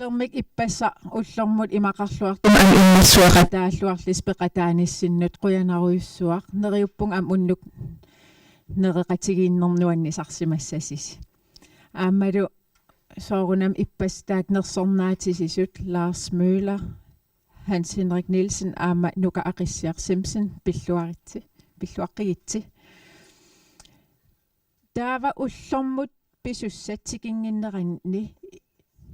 Lermik ippassa ullormut imaqarluartum am immassuaqataalluarlis peqataanissinut quyanaruyussuaq neriuppung am unnuk nereqatigiinnernuannisarsimassassis aammalu soorunam ippastaat nersornaatisisut Lars Møller Hans Henrik Nielsen aamma nuka aqissiar Simpson pilluaqigitsi taava ullormut pisussatiginginneranni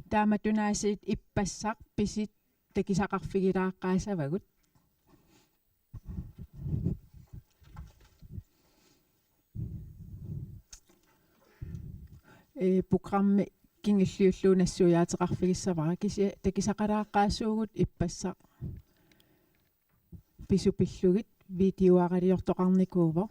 taamatunaasiit ippassaq pisit takisaqarfigilaaqaasavagut programmi kingilliulluunassuujaatiqarfigissavara kisi takisaqalaaqqaasuugut ippassaq pisupillugit videoaqaliortoqarnikuuvo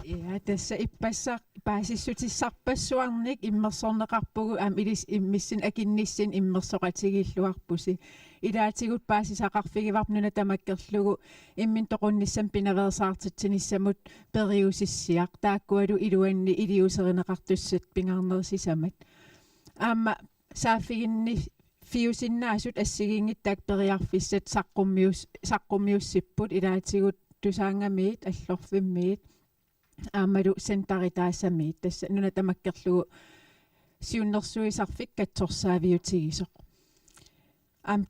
Ja, tässä ippassa pääsissutissarpassuarnik immersorneqarpugu ilis immissin akinnissin immersoqatigilluarpusi ilaatigut pääsisaqarfigivarpnuna tamakkerlugu immin toqunnissan pinaveersaartitsinissamut periusissiaq taakkualu iluanni iliuserineqartussat pingaarnersisamat aamma saafiginni fiusinnaasut assigingittak periarfissat saqqummiussipput ilaatigut tusaangamiit allorfimmiit aammalu sentaritaasamiit tassa nuna tamakkerlugu siunnersuisarfik katsorsaaviutigisoq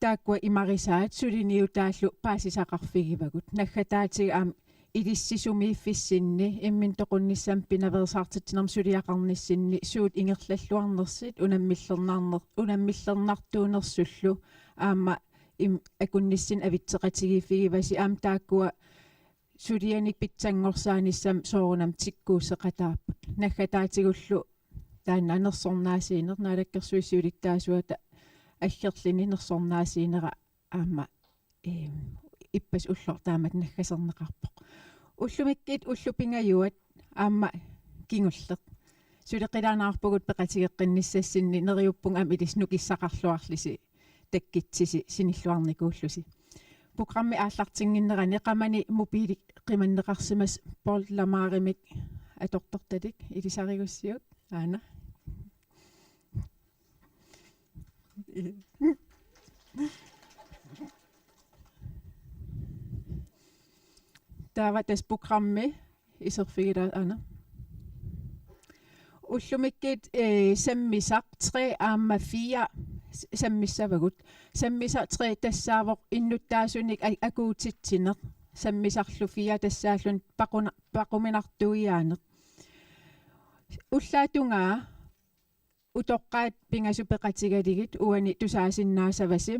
taakkua imarisaat suliniutaallu paasisaqarfigivagut naggataatiga ilissisumiiffissinni immin toqunnissam pinaveersaartitsinerm suliaqarnissinni suut ingerlalluarnersit unammillernaartuunersullu aamma akunnissin avitseqatigifigivasi taakkua sulianik pitsangorsaanissam soorunam tikkuusseqataappat naggataatигуллу таанна анерсорнаасиинер наалаккерсуиссуулиттаасуата аллерлини нерсорнаасиинера аама иппас уллортаамат наггасернеқарпоқ уллумиккит уллупингаюат аама кингуллеқ сулеқилаанаарпугут пеқатигеққиннссассинни нериуппун аам илис нукиссақарлуарлиси таккитсиси синиллуарникууллуси programmi ааллартингиннерани Qamani мобили qimannеқарсимас полламааримик аторторtatик илисаригуссиут аана таватас programmi исерфигила аана уллумиккит саммисақ 3 аама 4 саммиссавагут саммиса 3 тассаавоқ иннуттаасуник акуутитсинеқ саммисарлу 4 тассааллун пақуминартуиаанеқ уллаатунгаа утоққаат пингасупеқатигалигит уани тусаасиннаасаваси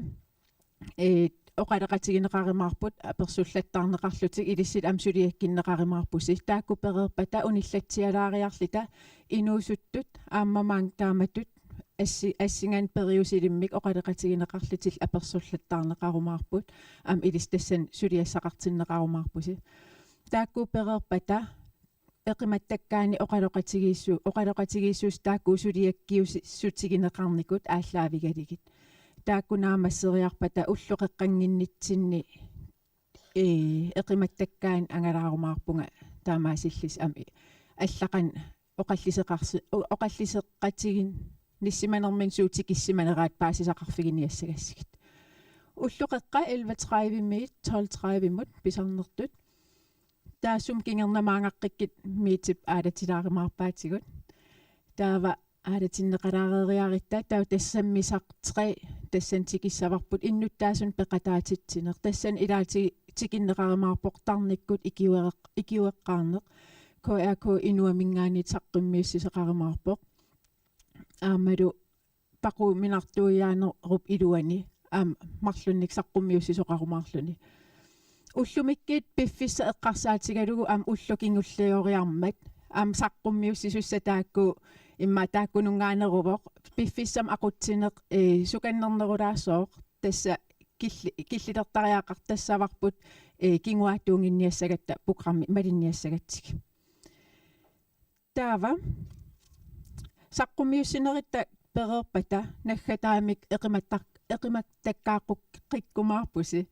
оқалеқатигинеқаримаарпут аперсуллаттаарнеқарлутик илиссит амсулиаккиннеқаримаарпуси тааккуперерпата униллатсиалаариарлита инуусуттут ааммамаан тааматут ассинган периусилиммик оқалеқатигинеқарлутил аперсуллаттаарнеқарумаарпут илис тассан сулиассақартиннеқарумаарпуси тааккуперерпата эқиматтаккаани оқалеқатигииссуус таакку сулиаккиуси сутигинеқарникут ааллаавигалигит тааккунаамассериарпата уллоқеққангиннитсинни эқиматтаккаан ангалаарумаарпунга таамаасиллис аллақан оқаллисеққатигин ниссиманермин суутикиссиманераат паасисақарфигиниассагассагит уллоқеққа 11:30 мит 12:30 мут писарнертут таасум кингернамаангаққиккит митип аалатилааримаарпаатигут таава аалатиннеқалаарериаритта тау тассаммисақ 3 тассан тикиссаварпут иннуттааsun пеқатаатитсинер тассан илаати тикиннеқаримаарпортарниккут икиуеққарнеқ КРК инуамингаани таққиммиуссисеқаримаарпоқ аамалу пақуминартуиаанеруп илуани марлунник саққуммиуссисоқарумаарлуни уллумиккит пиффисса эққарсаатигалугу уллукингуллиориармат саққуммиуссисусса таакку имма тааккунунгаанерувоқ пиффиссам ақутсинеқ суканнернерулаасооқ тасса киллилертариаақар тассаварпут кингуааттуунгинниассагатта программи малинниассагатсиг таава саққуммиуссинеритта перерпата наггатаамик эқиматтаккааққук қиккумаарпуси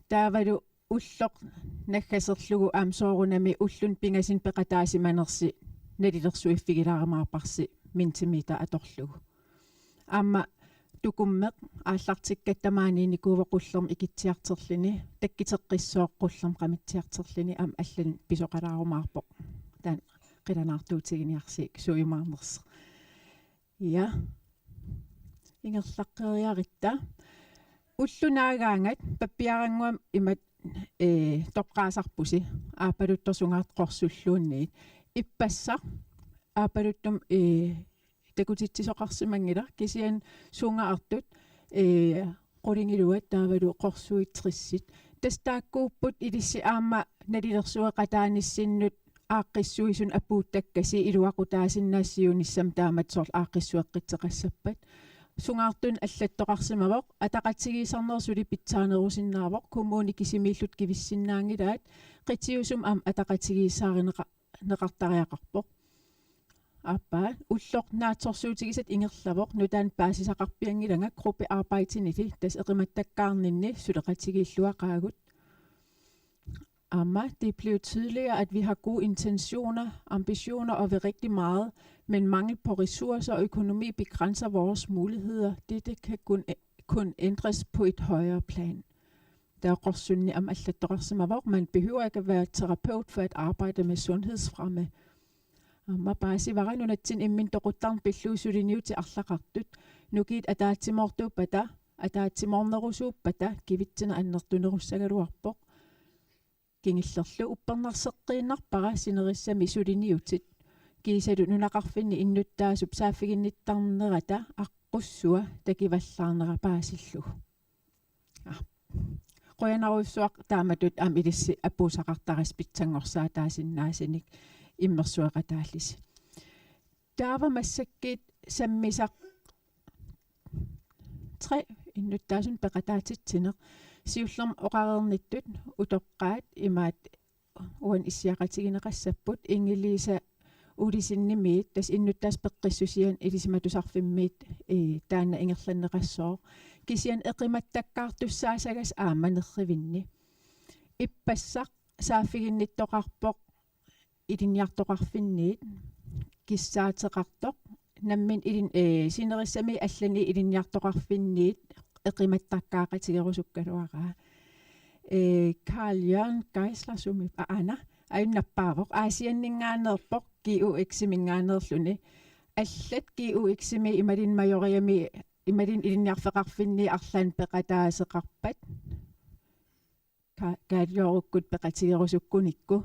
таавалу уллоқ наггасерлугу соорунами уллун пингасин пеқатаасиманерси налилерсуиффигилааримаарпарси минтимита аторлугу аама тукуммеқ ааллартиккаттамааниини куувоқуллерм икитсиартерлини таккитеққиссооққуллерм қамитсиартерлини аллан писоқалаарумаарпоқ таан қиланаартуутигиниарсик суйумаарнерс я ингерлаққериаритта уллунаагаангат паппиарангуам имат тоққаасарпуси аапалутторсунгаат қорсуллуунниит иппассақ аапалуттум такутитсисоқарсимангила кисиан сунгаартут qolingilуат таавалу қорсуитриссит тастааккууппут илисси аама налилерсуэқатааниссиннут aaqqissuisun apuuttakkasi iluaqutaasinnaasiunissam taamatsorl aaqqissueqqitseqassappat sungaartun аллаттоqarsimavoq ataqatigiisarnersuli pitsaanerusinnaavoq kommunikisimiillut kivissinnaangilaat qitiusum am ataqatigiissaarineqartariaqarpoq аппа уллоқ наатсорсуутигисат ингерлавоқ нутаан паасисақарпиангиланга группе arbejtinili тас эқиматтаккаарнинни сулеқатигииллуа qaagut amma det blev tydeligere at vi har gode intentioner ambitioner og vil rigtig meget men mangel på ressourcer og økonomi begrænser vores muligheder dette kan kun ændres på et højere plan der er qorsunni am allattoqarsimavoq man behøver ikke at være terapeut for at arbejde med sundhedsfremme amma paasivaranunatsin immintoquttarn pilluusuliniuti arlaqartut nukiit ataatsimoortuuppata ataatsimoornerusuuppata kivitsina annertunerussagaluarpoq kingillerlu upparnarseqqiinnarpara sinerissami suliniutit kiisalu nunaqarfinni innuttaasup saaffiginnittarnerata aqqussua takivallaarnera paasillu qoyanaruissuaq taamatut am ilissi appuusaqartaris pitsangorsaa taasinnaasinik immersuaqataallis taava massakkiit sammisaq 3 innuttaasun peqataatitsineq siullerm oqarernittut utoqqaat imaat uan issiaqatigineqassapput ingiliisa ulisinniimiit tas innuttaas peqqissusian ilisimatusarfimmiit taanna ingerlanneqassoo kisian eqimattakkaartussaasagas aamanerrivinni ippassaq saaffiginnittoqarpoq ilinniartoqarfinniit kissaateqartoq nammin ilin sinerissami allani ilinniartoqarfinniit eqimattakkaaqatigerusukkaluaraa Karl Jørgen Geislersumi aana ayunnappaavoq aasianninngaanerpoq GUX-minngaanerluni allat GUX-mi imalin majoriami imalin ilinniarfeqarfinni arlaan peqataaseqarpat kaaliorukkut peqatigerusukkunikku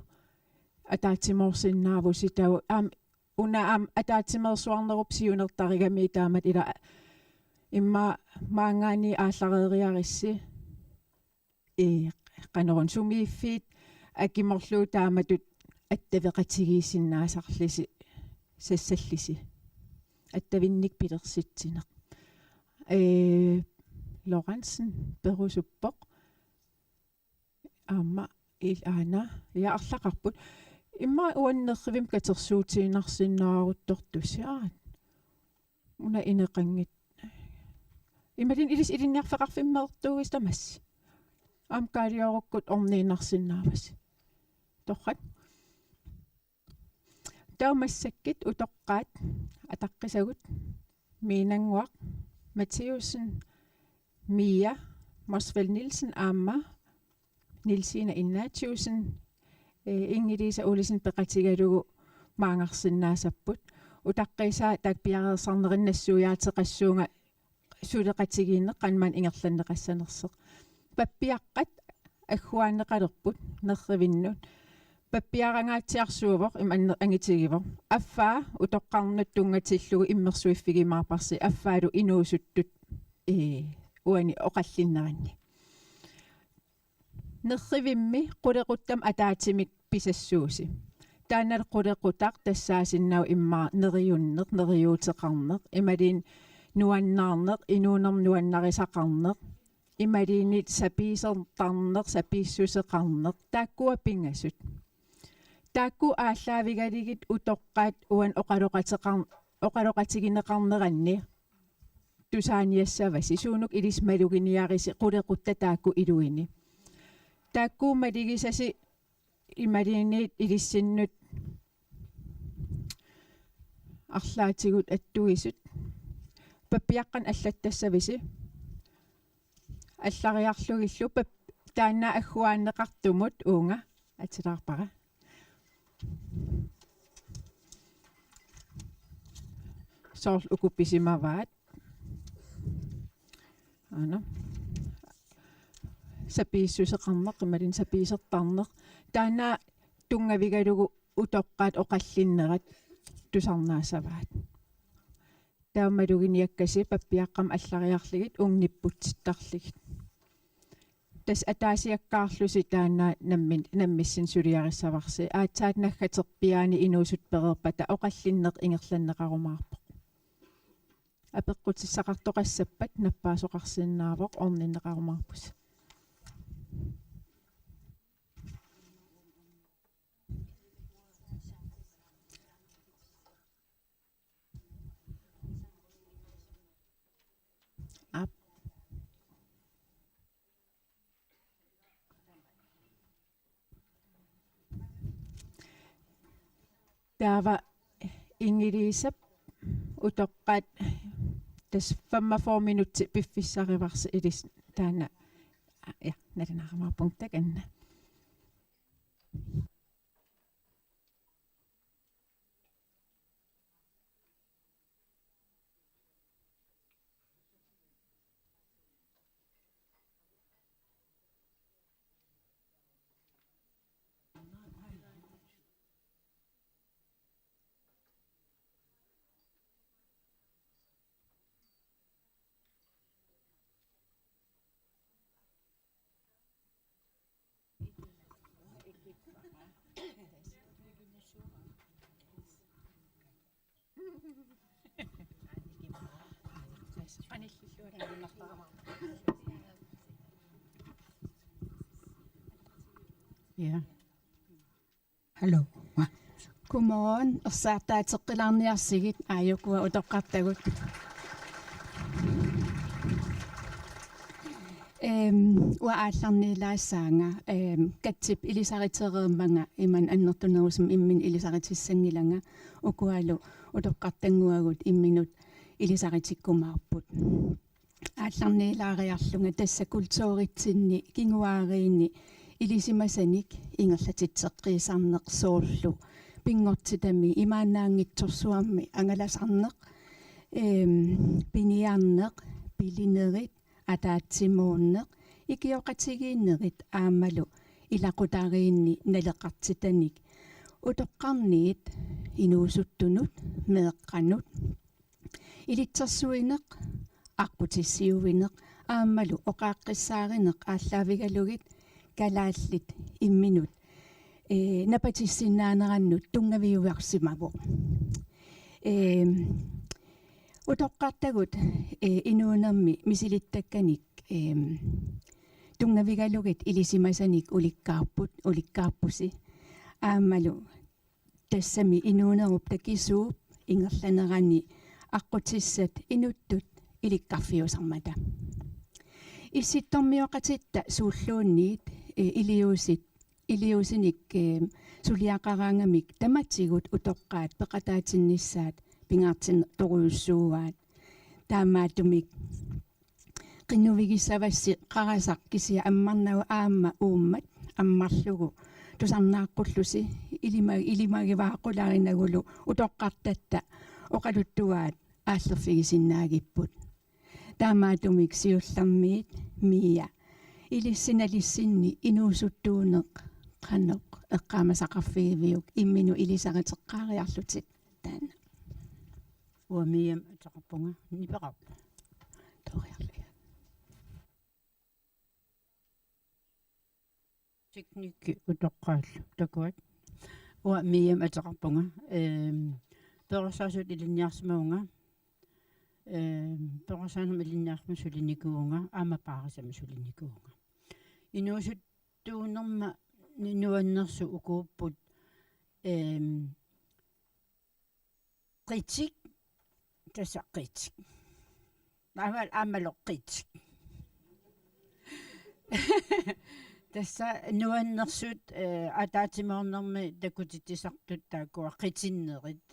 ataatsimoorsinnaavusi tau am una am ataatsimersuarnerup siunertarigami taamat ila imma maangaani aallareriarissi qanerun sumiiffiit akimorluu taamatut attaveqatigiisinnaasarlisi sassallisi attavinnik pilersitsineq Lorentzen perusuppoq amma ilaana ja arlaqarput imma uannerrivim katersuutiinarsinnaarutortusiaat una ineqangit imalin ilis ilinniarfeqarfimmeertuuis tamassi am kaaliorukkut orniinarsinnaavas torrat taumassakkit utoqqaat ataqqisagut miinanguaq Mattheusen Mia Mosvel Nielsen Amma Nilsina Ignatiusen Ingelisa Olisen peqatigalugu maangarsinnaasapput utaqqisa takpiarersarnerinnassuujaatеqassuunga suleqatigiinneq qanman ingerlanneqassanerseq pappiaqqat agguaaneqalerput nerrivinnut pappiarangaatiarsuuvoq angitigivoq affaa utoqqarnut tungatillugu immersuiffigimaarparsi affaalu inuusuttut uani oqallinneranni nerrivimmi qulequttam ataatimik pisassuusi taanal qulequtaq tassaasinnaw imma neriunneq neriuuteqarneq imalin nuannaarneq inuunernuannarisaqarneq imalinit sapiisertarneq sapiissuseqarneq taakkua pingasut taakku aalлaavigaligit utoqqaat uan oqaloqatigineqarneranni tusaaniassavasi suunuk ilismaluginiarisi qulequtta taakku iluini taakku maligisasi imalinit ilissinnut arlaatigut attuisut pappiaqqan allattassavisi allariarlugillu taanna agguaaneqartumut uunga atilaarpara soorl ukuppisimavaat ana sapiissuseqarneq imalin sapiisertarneq taanna tungavigalugu utoqqaat oqallinnerat tusarnaassavaat taammaluginiakkasi pappiaqqam allariarligit ungnipputittarligit tas ataasiakkaarlusi taanna nammissin suliarissavарси aatsaat naggaterpiaani inuusut pererpata oqallinneq ingerlanneqarumaarpoq apeqqutissaqartoqassappat nappaasoqarsinnaapoq orninneqarumaarpus taava ingiliisap utoqqaat tas 45 minutti piffissarivarsi ilis taana ja nadanaqamaarpuntak anna Ja. Hallo. Godmorgen. Og så der er til qilarniarsigit ayukua utoqqartagut. Wa aallarniilaasaanga katsip ilisaritereemmanga iman annertunerusum immin ilisaritsissangilanga ukualu utoqqartanguagut imminut ilisaritikkumaarput. Aallarniilaariarlunga tassa kultuuritsinni kinguaariinni ilisimasanik ingerlatitseqqiisarneq soorlu pingortitami imaannaangitsorsuarmi angalasarneq piniarneq pilinerit ataatsimoorneq ikioqatigiinnerit aammalu ilaqutariinni naleqartitanik utoqqarniit inuusuttunut meeqqanut ilitsersuineq aqqutissiuvineq aammalu oqaaqqissaaриneq ааllaавигалугит Kalaallit Imminut napatissinnaanерannut tungaviuarsimavu utoqqartagut inuunermi misilittakkanik tungavigalugit ilisimasanik ulikkaarpusi aammalu tassami inuunerup takisuup ingerlanerani aqqutissat inuttut ilikkarfiusarmata issittormioqatitta suulluunniit iliusinik suliaqaraangamik tamatsigut utoqqaat peqataatinnissaat pingaartin toruyussuugaat taamaatumik qinnuvigissavassi qarasaqkisia ammarnagu aamma uummat ammarlugu tusarnaaqqullusi ilimagivaaqularinagulu utoqqartatta oqaluttugaat aallerfigisinnaagipput taamaatumik siullarmiit miia ilissinalissinni inuusuttuuneq qanneq eqqaamasaqarfigiviuk imminu ilisariteqqaariarlutit taana Uamiam taqappunga nipeqap. toriarluga Teknikki utoqqaallu takuat. Uamiam taqappunga persaasut ilinniarsimaunga persaanum ilinniarmu sulinikuunga aama paarisama sulinikuunga inuusuttuunerma nuannersu ukuupput qitsik tasaqitsik aamaloqqitsik tassa nuannersut ataatsimoornermi takutittisartut taakua qitsinnerit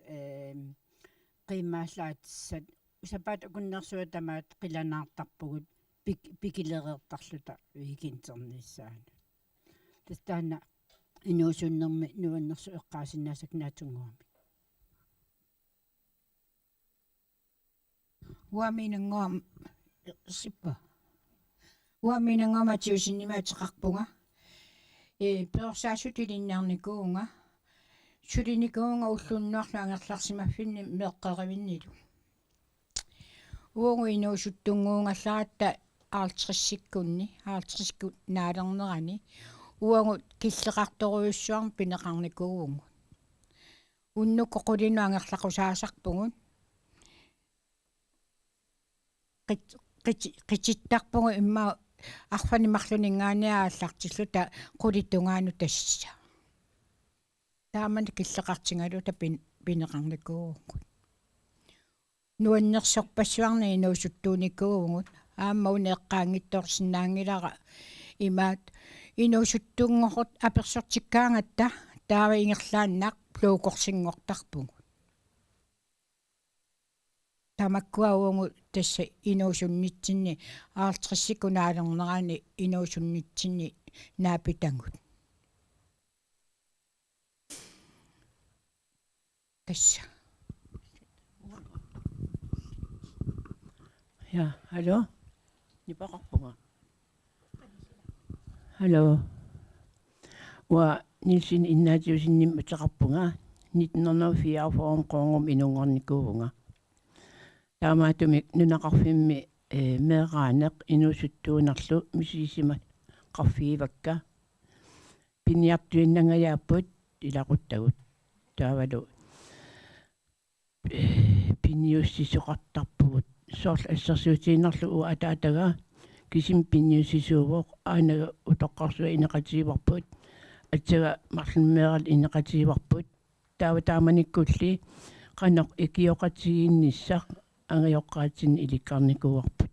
qiimmaallaatsat usapaat akunnersuа tamaat qilanaartarpugut pikilereertarluta viikinternissaana tastaana inuusunnermi nuannersu eqqaasinnaasак naatunguami Uaminangoam sippa. Uaminangoam atiusinnimaatеқарпунга. Персаасут илиннаарникуунга. Сулиникуунга уллуннуарлу ангерларсимаффинни меққеривиннилу. Уонгу инуусуттунгуунгалларатта аалтрисиккунни аалтрисиккут наалернерани уангут киллеқарторуйуссуарм пинеқарникуугунгут уннукко qulinu ангерлақусаасарпугут qitittарпугу имма арфани марлунингааниааллартиллута qulitungaaну тасса таамани киллеқартингалута пинеқарникуугунгут нуаннерсорпассуарни инуусуттууникуугунгут ааммауни эққаангитторсинаангилара имаат инуусуттуунгорут аперсортиккаангатта таава ингерлааннаақ плуукорсингортарпугу тамаккуаугу тасса инуусуннитсинни аалтрисикунаалернерани инуусуннитсинни наапитангут тасса Ja, hallo? Nipaqarpunga. Hallo. Wa nilsin innaatiusinnim utaqarpunga 1904 forum qoongum inungornikuunga. Taamaatumik nunaqarfimmi meeraaneq inusuttuunarlu misiisimat qarfiivakka piniartuinnangayaapput ilaquttagut taavalu piniussisuqartarpugut soorl assarsuutiinnerlu ataataga kisim pinniussisuuvoq aanaga utoqqarsua ineqatiivarput atsaga marlummeeral ineqatiivarput taava taamanikkulli qanoq ikioqatigiinnissaq angajoqqaatsin ilikkarnikuuarput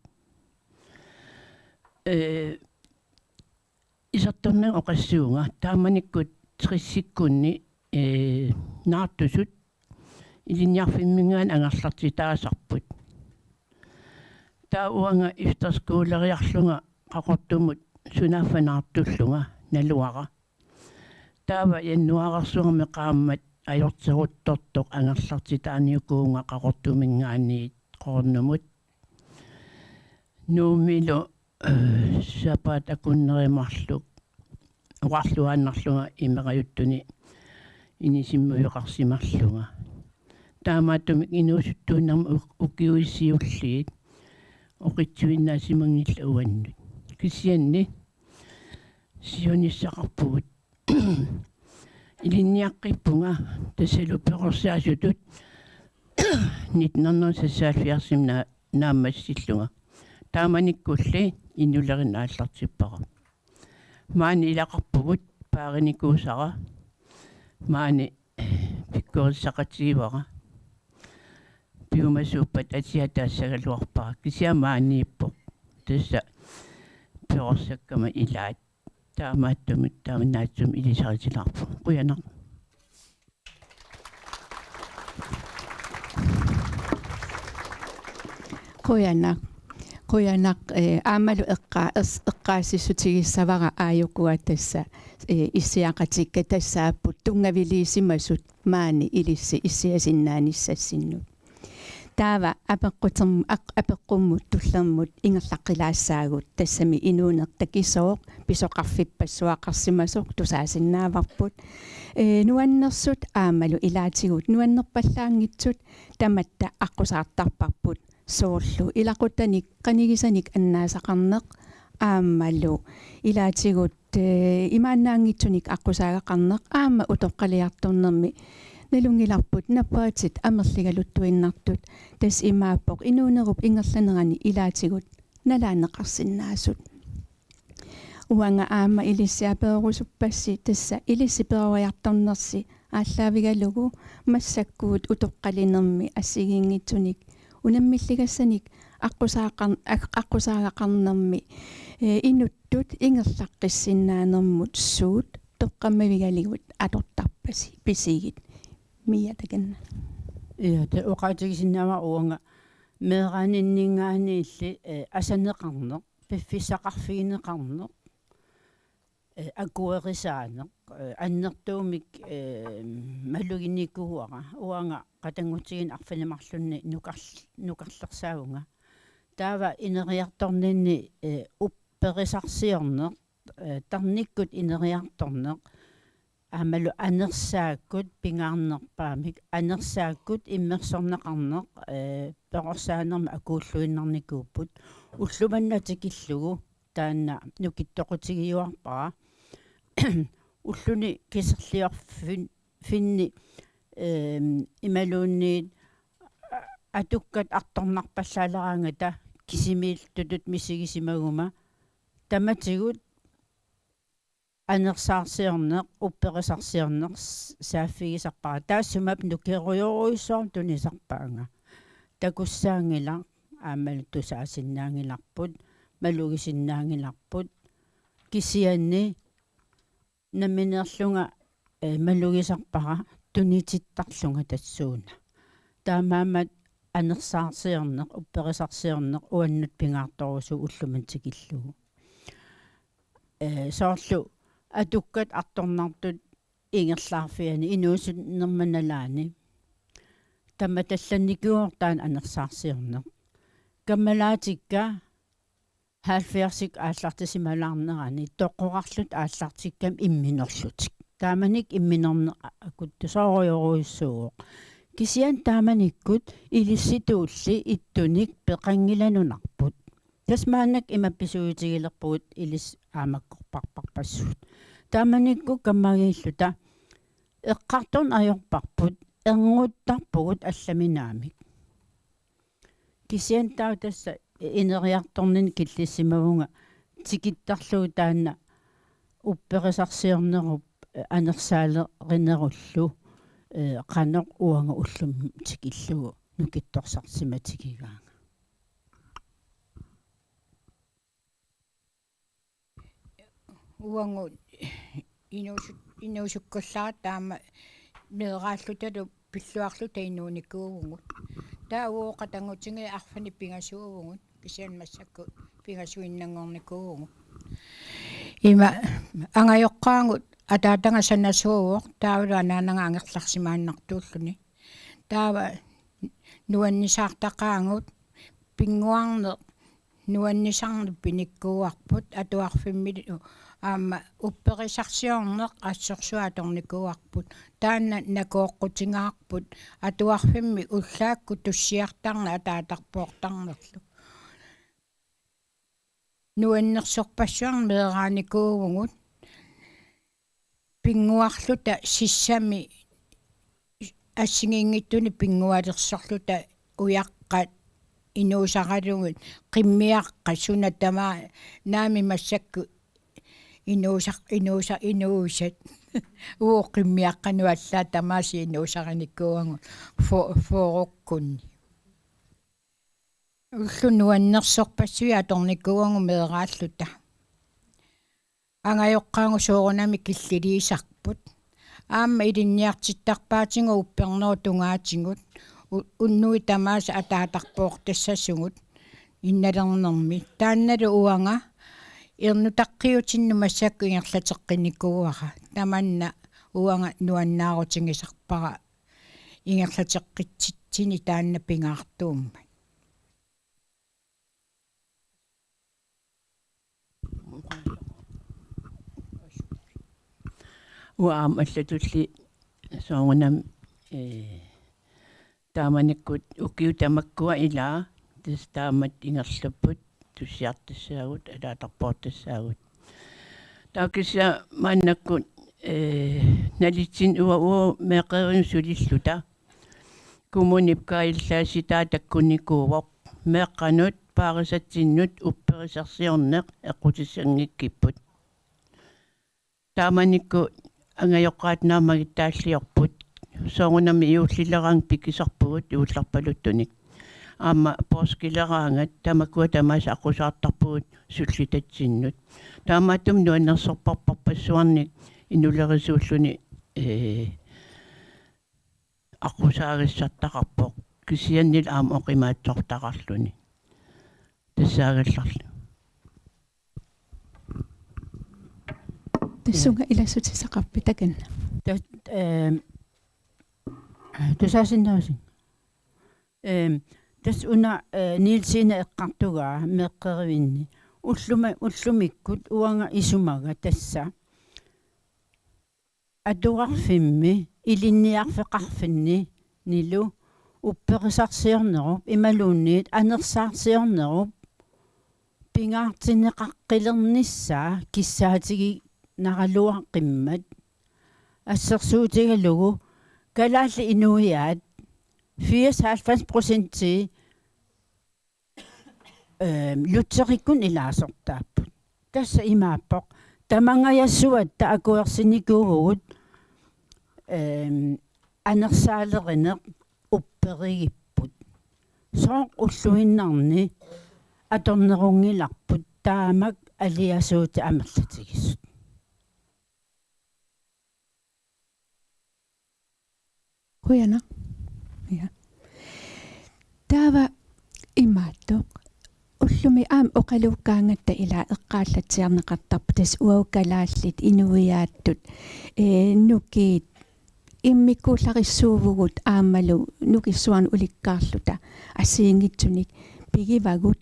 isartornang oqassuunga taamanikkut trissikkunni naartusut ilinniarfimmingaan angarlartitaasarput tauanga ifterskuuleriarlunga qaqortumut sunaaffanaartullunga naluara taava yannuararsuarme qaammat ajorteruttortoq angarlartitaaniukuunga qaqortumingaaniit qornumut nuumilu sapat akunnerimarluk uarluaannarlunga imeqajuttuni inisimmuyuqarsimarlunga taamaatumik inuusuttuunnerma ukiuissiulliit oqitsuinnaasimanngilla uannut kisianni sionissaqarpugut ilinniaqqippunga tasalu peqorsaasutut 1970 naammassillunga taamanikkulli inulerin aallartippaqa maani ilaqarpugut paarinikuusara maani pikkorissaqatiivara piumasuuppat atiataassagaluarpara kisiamaaniippo tassa peqorsakkama ilaat taamaattumut taamanaatsum ilisaritilarpu quyanaq Quyanaq aamalu eqqaasissutigisavara aayukua tassa issiaqatikka tassaapput tungaviliisimasut maani ilissi issiasinnaanissassinnu taava apeqqummut tullermut ingerlaqilaassaagut tassami inuunertakisooq pisoqarfippassuaqarsimasoq tusaasinnaavapput nuannersut aamalu ilaatigut nuannerpallaangitsut tamatta aqusaartarparput soorlu ilaqutanik qanigisanik annaasaqarneq aammalu ilaatigut imaannaangitsunik aqusaagaqarneq aamma utoqqaliartornermi nalungilarput napaatit amerligaluttuinnartut tas imaappoq inuunerup ingerlanerani ilaatigut nalaaneqarsinnaasut uanga aamma ilissiapeerusuppassi tassa ilissiperuiartornersi ааллаавигалугу массаккуут утоққалинерми ассигингитсуник унаммиллигасаник аққусаагақарнерми инуттут ингерлаққиссиннаанермут суут тоққаммавигалигут атортарпаси писигит миятаканна та оқаатигисиннаама уанга меерааниннингаанилли асанеқарнеқ пиффисақарфигинеқарнеқ акуерисаанеқ аннертуумик малугинникуара уанга qatangutsigin arfanimarlunni nukarlersaagunga taava ineriartorninni upperisarsiorneq tarnikkut ineriartorneq Amalu anersaakut pingaarnerpaamik anersaakut immersorneqarneq peqorsaanerma akuulluinnarnikuupput ullumannatikillugu taanna nukittoqutigiuarpara ulluni kiserliorfin finni imaluunniit atukkat artornarpallaalaраангата кисимиил тутут миссигисимагума таматигут анерсаарсиорнеқ упперисарсиорнеқ сааффигисарпара таассумап нукеруйоруйссуар тунисарпаанга такуссаангила аамалу тусаасиннаангиларпут малугисиннаангиларпут кисианни наминерлунга малугисарпара тунититтарлунга тассууна таамаамат анерсаарсиорнеқ упперисарсиорнеқ уаннут пингаарторусу уллумантикиллугу соорлу атуккат арторнартут ингерлаарфиани инуусуннерманалаани таматалланникуортаан анерсаарсиорнеқ каммалаатикка хаалфиарсик ааллартисималаарнерани тоққорарлут ааллартиккам имминерлутик тааманик имминерне акуттусоориоруйссууоқ кисиан тааманиккут илисситуулли иттуник пеқангиланунарпут тасмаанак имапписуутигилерпугут илис аамаккорпарпарпассут тааманикку каммагииллута эққартун ajorparput эрнгуттарпугут алламинаамик кисиан таа тасса инериарторнин киллиссимагунга тикиттарлуу таанна упперисарсиорнеруп анерсаалеринеруллу qanoq uanga ullum tikillugu nukittorsarsimatigigaanga uangu inuusukkullaa taama meeraallu pilluarlu tainuunikuugungut taa uoqatangutingi arfani pingasuugungut kisian massakku pingasuinnangornikuugungut ima angajoqqaangut атаатанга санасууоқ таавла анаанага ангерларсимааннартууллуни таава нуаннисаартақаангут пингуарне нуаннисарне пиниккууарпут атуарфиммили аама упперисарсиорнеқ ассорсуаторникууарпут таанна накооққутингаарпут атуарфимми уллаакку туссиартарна атаатарпуортарнерлу нуаннерсорпассуарн меерааникуугунгут пингуарлута сиссами ассигингиттуни пингуалерсорлута уяққат инуусаралугут қиммиаққа сунатама наами массакку инуусат уу қиммиаққану аллаа тамааси инуусараниккууангу фооруккунни уллунуаннерсорпассуи аторниккууангу меерааллута ангайоққаангу соорунами киллилиисарпут аама илинниартиттарпаатингу уппернеру тунгаатингут уннуи тамаас атаатарпуортассасугут инналернерми таанналу уанга ирнутаққиутинну массакку ингерлатеққиникууара таманна уанга нуаннаарутингисарпара ингерлатеққитситсини таанна пингаартуумма уаам аллатулли соонам тааманиккут укиу тамаккуа илаа тас таамат ингерлаппут туссиартассаагут алаатарпуортассаагут таакиса маннаккут налитсин уа меқерин сулиллута коммуникаиллааситаа таккуникуувоқ меққанут паарисатсиннут упперисарсиорнеқ эққутиссангиккиппут тааманикку ангайоққаатнаамагиттааллиорпут соонами иуллилераан пикисарпугут иулларпалуттуник аама поскилераангат тамакуа тамаас ақусаартарпугут суллитатсиннут таамаатум нуаннерсорпарпарпассуарник инулерисууллуни ақусаагиссартақарпоқ кисианнил аама оқимаатсортақарлуни тассаагалларлу тассунга илассутисақарпитаканна тусаасиннаасин тас уна нилсина эққартугаа меққеривинни уллумиккут уанга исумага тасса Atuarfimmi ilinniarfeqarfinni nilu upperisarsiornerup imaluunniit anersaarsiornerup pingaartineqaqqilernissaa kissaatigi naraluaqimmat assersuutigalugu kalaalli inuiaat 94% lutserikun ilaasortaapput tassa imaappoq tamangajassuat taakuersinikuugut anersaalerineq upperigipput sooq ulluinnarni atornerungilarput taamak aliasuuti amerlatigissut Kujana. Ja. Tava imaattoq ullumi aam oqalukkaangatta ila eqqaallatsiarneqartarpu tas uaukalaallit inuiaattut nukiit immikkuullarissuuvugut aammalu nukissuarnu ulikkaarluta assiingitsunik pigivagut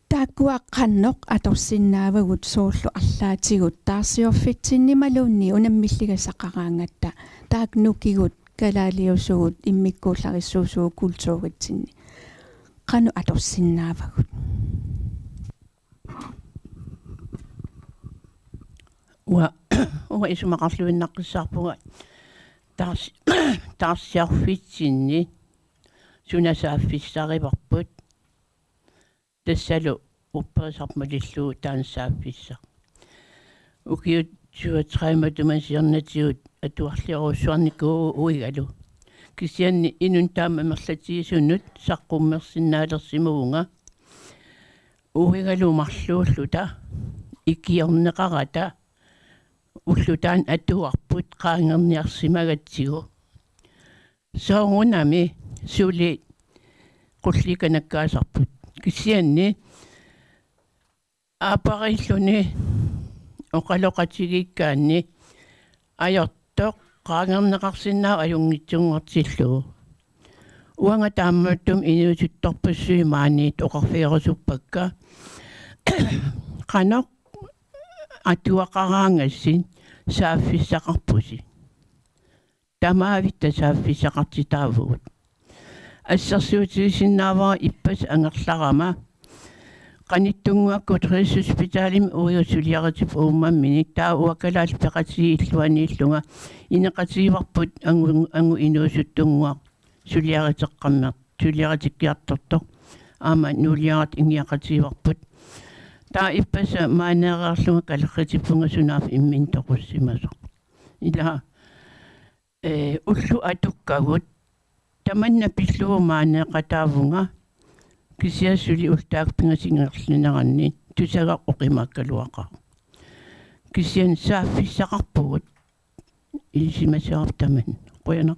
taakkuaqqannoq atorsinnaavagut soorlu arlaatigut taarsiorfitsinnimaluunni unammilligasaqaraangatta taak nukigut kalaaliusugut immikkuullarissuusugu kultuuritsinni qanu atorsinnaavagut wa isumaqarluinnaqqissaarpuga taarsiarfitsinni sunasaaffissarivarput tassalu upperisarmalilluu taansaaffissa ukiut 37 atuarliorussuarnikuu uigalu kisianni inun taamamerlatigisunut saqqummersinnaalersimugunga uigalumarluulluta ikiorneqarata ullutaan atuarput qaangerniarsimagatsigu soorunami suli qullikanakkaasarput kisianni aaparilluni oqaloqatigikkaanni ajortoq qaangerneqarsinnaa ajungitsunngortillugu uanga taammattum inuusuttorpussuimaaniit oqarfiorasuppakka qanoq atuaqaraangassin saaffissaqarpusi tamaavitta saaffissaqartitaavugut ассерсуутигисиннаавара иппас ангерларама qanittunguakkut riishospitaalim uiussuliaritip uummammini taa uakalaal peqatigi illuaniillunga ineqatigivarput angu inuusuttunguaq suliariteqqammeq suliaritikkiartortoq aama nuuliarat ingiaqatigivarput taa ippasa maaneererlunga kaleqritippunga sunaaf immin toqussimasoq ila ullu atukkagut tamanna pillugu maaneeqataavunga kisiassuli ultaak pingasingerlineranni tusagaq oqimaakkaluaqa kisian saaffissaqarpugut ilisimasarap taman qoyana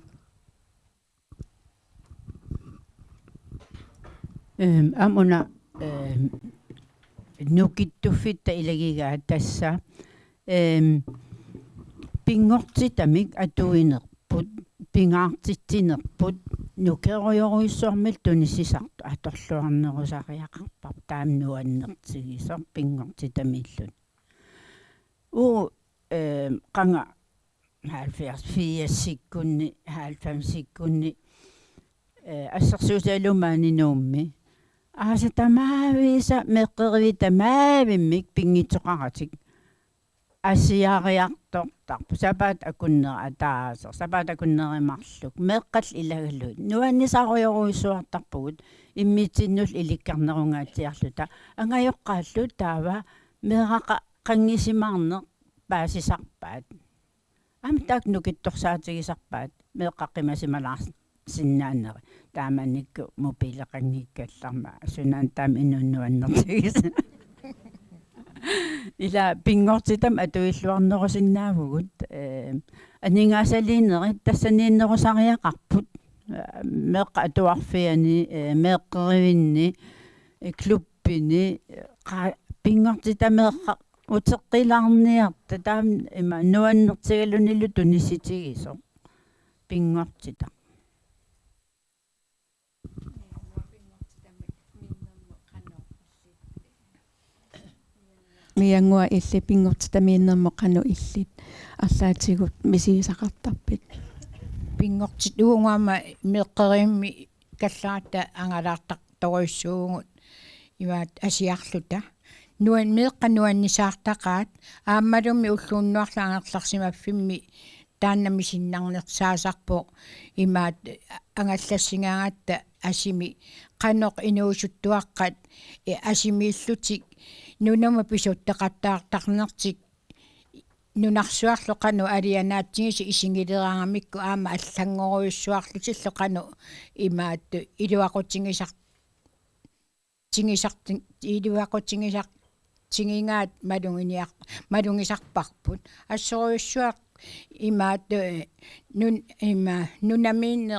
amuna nukittufitta ilagigaa tassa pingortitamik atuinerput pingaartitsineqput nukerojoruissormil tunisisartu atorluarnerusariaqarpar taamnuannertigisor pingortitamillun qanga 74 90 assersuusialumaaninuummi aasa tamaavisa meqqerivitamaavimik pingitoqaratik asiariartortarpu sapaat akunnera ataaser sapaat akunnerimarluk meqqall ilagaluut nuannisarujoruissuartarpugut immitinnull ilikkarnerungaatiarluta angajoqqaallut taava meeraqa qangisimarneq paasisarpaat amtaak nukittorsaatigisarpaat meeqqaqqimasimalaars sinnaanneri taamannikku mobiileqanngikkallarma sunaan taam inunnuannertigis ila pingortitam atuilluarnerusinnaavugut aningaasaliinerit tassaniinnerusariaqarput meeqqa atuarfiani meeqqerivinni kluppini pingortitameeqqa uteqqilaarniarta taam ima nuannertigalunillu tunissitigiso pingortita миангуа илли пингортитамииннермо кану иллит арлаатигут мисигисақартарпит пингортит уунгаама меэққериимми каллаата ангалаартақ торуйссуугут иваат асиарлута нуан меэққануаннисаартақаат ааммалумми уллууннуарлаа ангерларсимаффимми тааннами синнарнерсаасарпо имаат ангаллассингаангатта асими qanoq inuusuttuaqqat asimiillutик нунама писуттеқаттаартарнерсик нунарсуарлу qanu алианаатсигиси исингилераангамикку аама аллангоруйуссуарлутиллу qanu имаатту илуақутсигисар тигисартин илуақутсигисар тигингаат малунгисарпарпут ассоруйуссуақ имаатту нунамиинне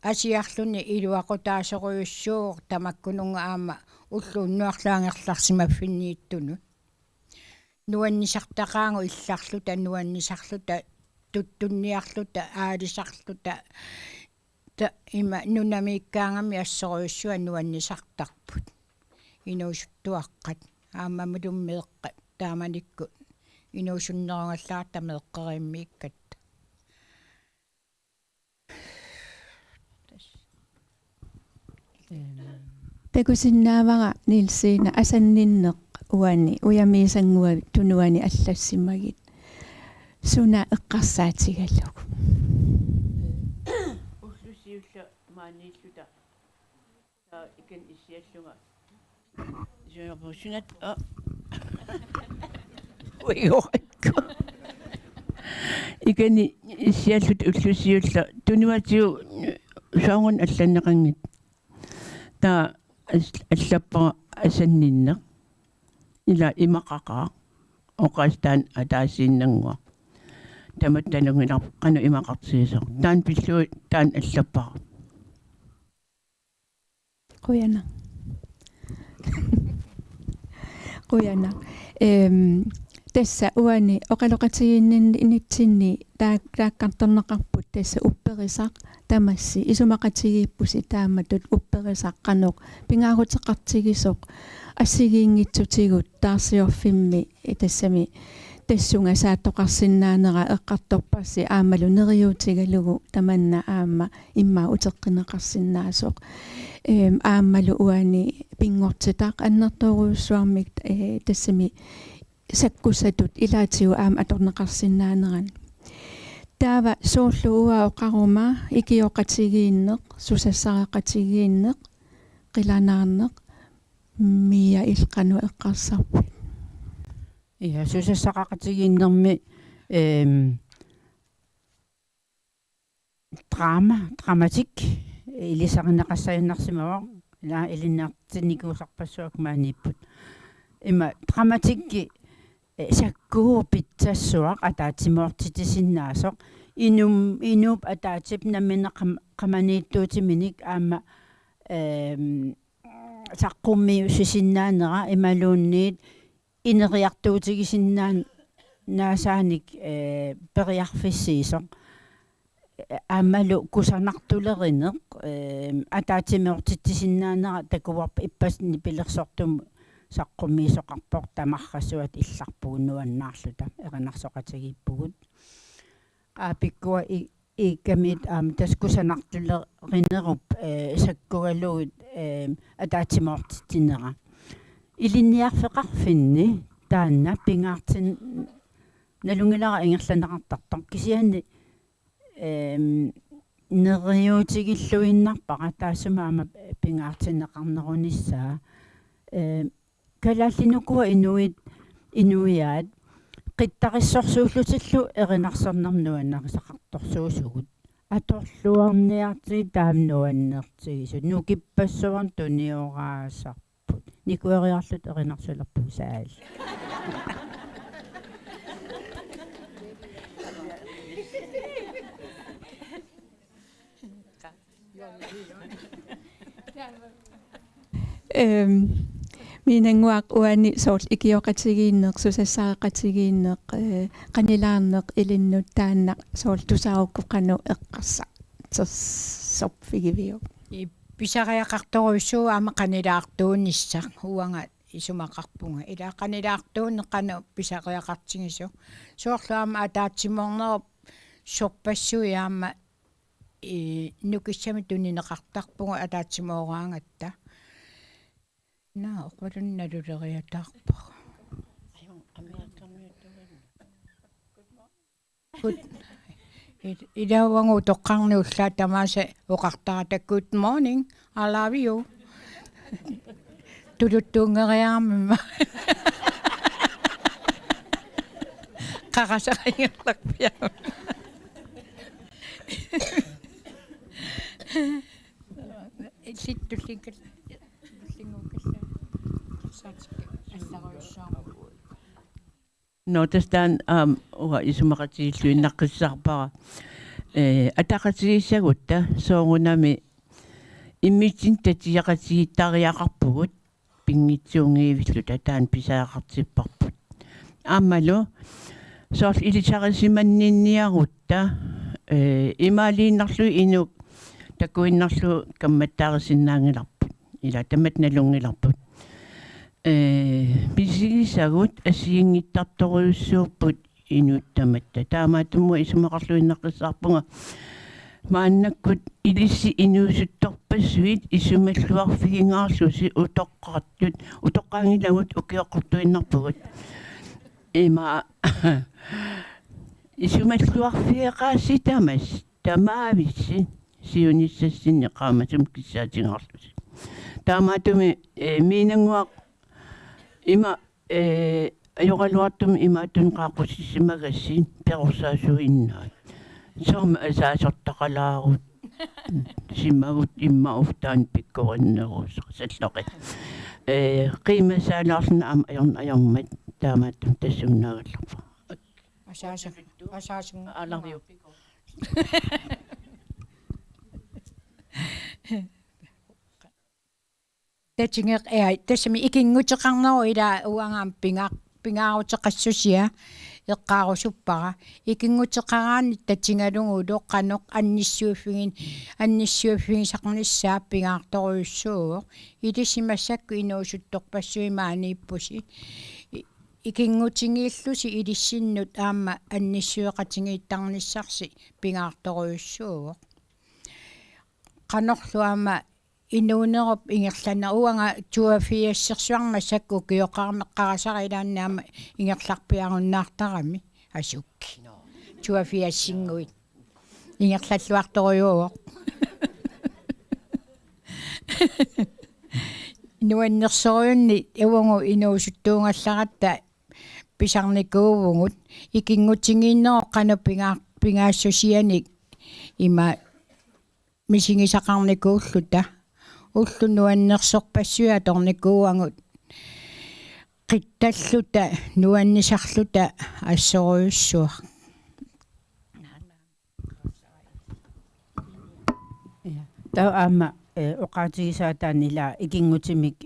асиарлуни илуақутаасоруйуссуур тамаккунунга аама уллууннуарлаангерларсимаффиннииттуну нуаннисартақаангу илларлута нуаннисарлута туттунниарлута аалисарлута има нунамииккаангами ассоруйуссуа нуаннисартарпут инуусуттуаққат аамамулуммеэққа тааманикку инуусуннеругаллаарта меэққериммииккат такусиннаавара нилсиина асанниннеқ уани уямиисангуави тунуани аллассимагит суна эққарсаатигаллугу уллусиулла мааниллута таа икен иссиаллунга жойрбусунат уйоракку икени иссиаллут уллусиулла тунуатиу саунгун алланнеқангит таа аллаппара асаннинне ила имақақаа оқастаан атаасииннангуа таматтанунгилар қану имақартиисоо таан пиллуи таан аллаппара қуяна тасса уани оқалоқатигииннин инитсинни тааккарторнеқарпут тасса упперисақ тамасси исумақатигииппуси тааматут упперисаққанеқ пингаарутеқартигисоқ ассигиингитсутигут таарсиорфимми тассами тассунга сааттоқарсинаанера эққарторпасси аамалу нериуутигалугу таманна аама имма утеққинеқарсинаасоқ аамалу уани пингортитақ аннерторуйуссуармик тассами саккусатут илаатигу аама аторнеқарсинаанеран таава соорлууа оқарума икиоқатигииннеқ сусассареқатигииннеқ қиланаарнеқ мия илқану эққарсарпут Ja, сусассақақатигииннерми драматик илисаринеқассаюннарсимава ила илиннаартинникуусарпассуак мааниппут има драматикки саккуу питсассуақ атаатимоортитисиннаасоқ инуп атаатип наммина qamaniittuutiminik аама саққумми сисиннаанера ималуунниит инериартуутигисиннаан наасааник периарфиссиисоқ аамалу кусанартулеринеқ атаатимоортитисиннаанера такуарп иппасни пилерсортум саққуммиисоқарпор тамаррасуат илларпугуннуаннаарлута эринарсоқатигиппугут аапиккуа иккамит таскусанартулеринеруп саккугалугут атаатимоортитинера илинниарфеқарфинни таанна пингаартин налунгилара ингерланеқартартор кисианни нериутигиллуиннарпара таассумаама пингаартинеқарнеруниссаа калааллинукуа инуиаат қиттариссорсууллутиллу эринарсернернуаннарисақарторсуусугут аторлуарниарти таамнуаннертигису нукиппассуарн туниораасарпут никуэриарлут эринарсулерпу саал минангуақ уани соорл икиоқатигииннеқ сусассаақатигииннеқ қанилаарнеқ илиннут тааннақ соорл тусаарукку қану эққарса терсорфигивиу писариақарторуйссуу аама қанилаартуунниссақ уанга исумақарпунга ила канилаартуун қана писақиақартигису соорлаама атааtsimoornerup сорпассуяама нукиссами тунинеқартарпунга атааtsimoораангатта на оқвалунналулериатаарпа илауангу тоққарниуллаа тамааса оқартарата good morning I love you тулуттуунгериармима қарасарингерлакпиа ситтулликкал лингуккалла саатик алларуйссаама нотастан уа исумақатигиллуиннаққиссаарпара атақатигиссагутта соорунами иммитсин татиақатигиттариақарпугут пингитсуунгиивиллу татаан писаақартиппарпут аамалу соорл илисарисиманнинниарутта имаалииннарлу инук такуиннарлу камматтаарисиннаангиларпут ила таматналунгиларпут бисигисагут асиингиттарторуйуссууппут инуттаматта таамаатумма исумақарлуиннаққиссаарпунга мааннаккут илисси инуусутторпассуит исумаллуарфигингаарлуси утоққартут утоққаангилагут укиоққортуиннарпугут има исумаллуарфиеқаасси тамас тамаависси сиуниссассинни qaamatum киссаатингаарлуси таамаатуми минангуақ има ajorluartum imaatun qaaqqussimagassin perorsaasuinnaat soorma asaasortaqalaarut simagut immauftaan pikkorinneruus salloqit qiimasaalаарluna am ajormat taamaattum tassunnaagallarpa асаасун аларвиу тэтингеқ тассами икингутеқарнеру ила уангаам пингаарутеқассусиа эққаарусуппара икингутеқараани татингалугу лоққаноқ анниссууффигин сақнissaа пингаарторуйуссууо илисимассакку инуусутторпассуимаанииппуси икингутингииллуси илиссиннут аама анниссуеқатингииттарниссарси пингаарторуйуссууо qanorluama inuunerup ingerlana uanga tuafiassерsuarmassakku kioqarmeqqarasarilaannaama ingerlarpiarunnaartarami asukki tuafiassinguit ingerlalluartoruyuuq nuannersoruyunni uangu inuusuttuungallaratta pisarnikuuvungut ikingutigiinneroq qanu pingaassusianik ima мисигисақарникууллута уллу нуаннерсорпассуа торникууангут қитталлута нуаннисарлута ассоруйуссуа таа аама оқаатигисаатаанила икингутимик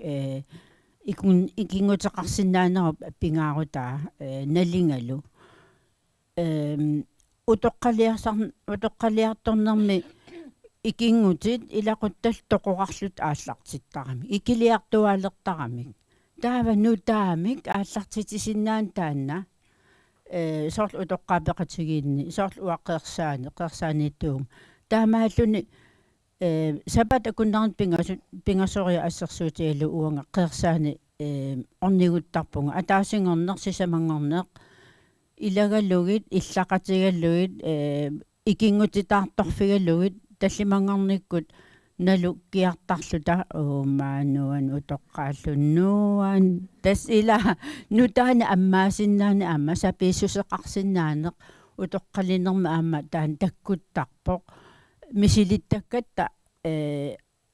икингутеқарсинаанеру пингаарутаа налингалу утоққалиарторнерми икингутит илақуттал тоқоқарлут ааллартиттарами икилиартуаалертарамик таава нутаамик ааллартитисиннаан таанна сорл утоққаапеқатигиинни сорл уаққеерсааниттуум таамааллуни сапат акуннарнт пингасориа ассерсуутиалу уанга қеерсаани орнигуттарпунга атаасингорнер сисамангорнеқ илагаллугит иллақатигаллугит икингутитаарторфигаллугит таллимангорниккут налу киартарлута маануан утоққааллуннуан тас ила нутаана аммаасиннаани аама сапииссусеқарсиннаанеқ утоққалинерма аама таан таккуттарпоқ мисилиттаккатта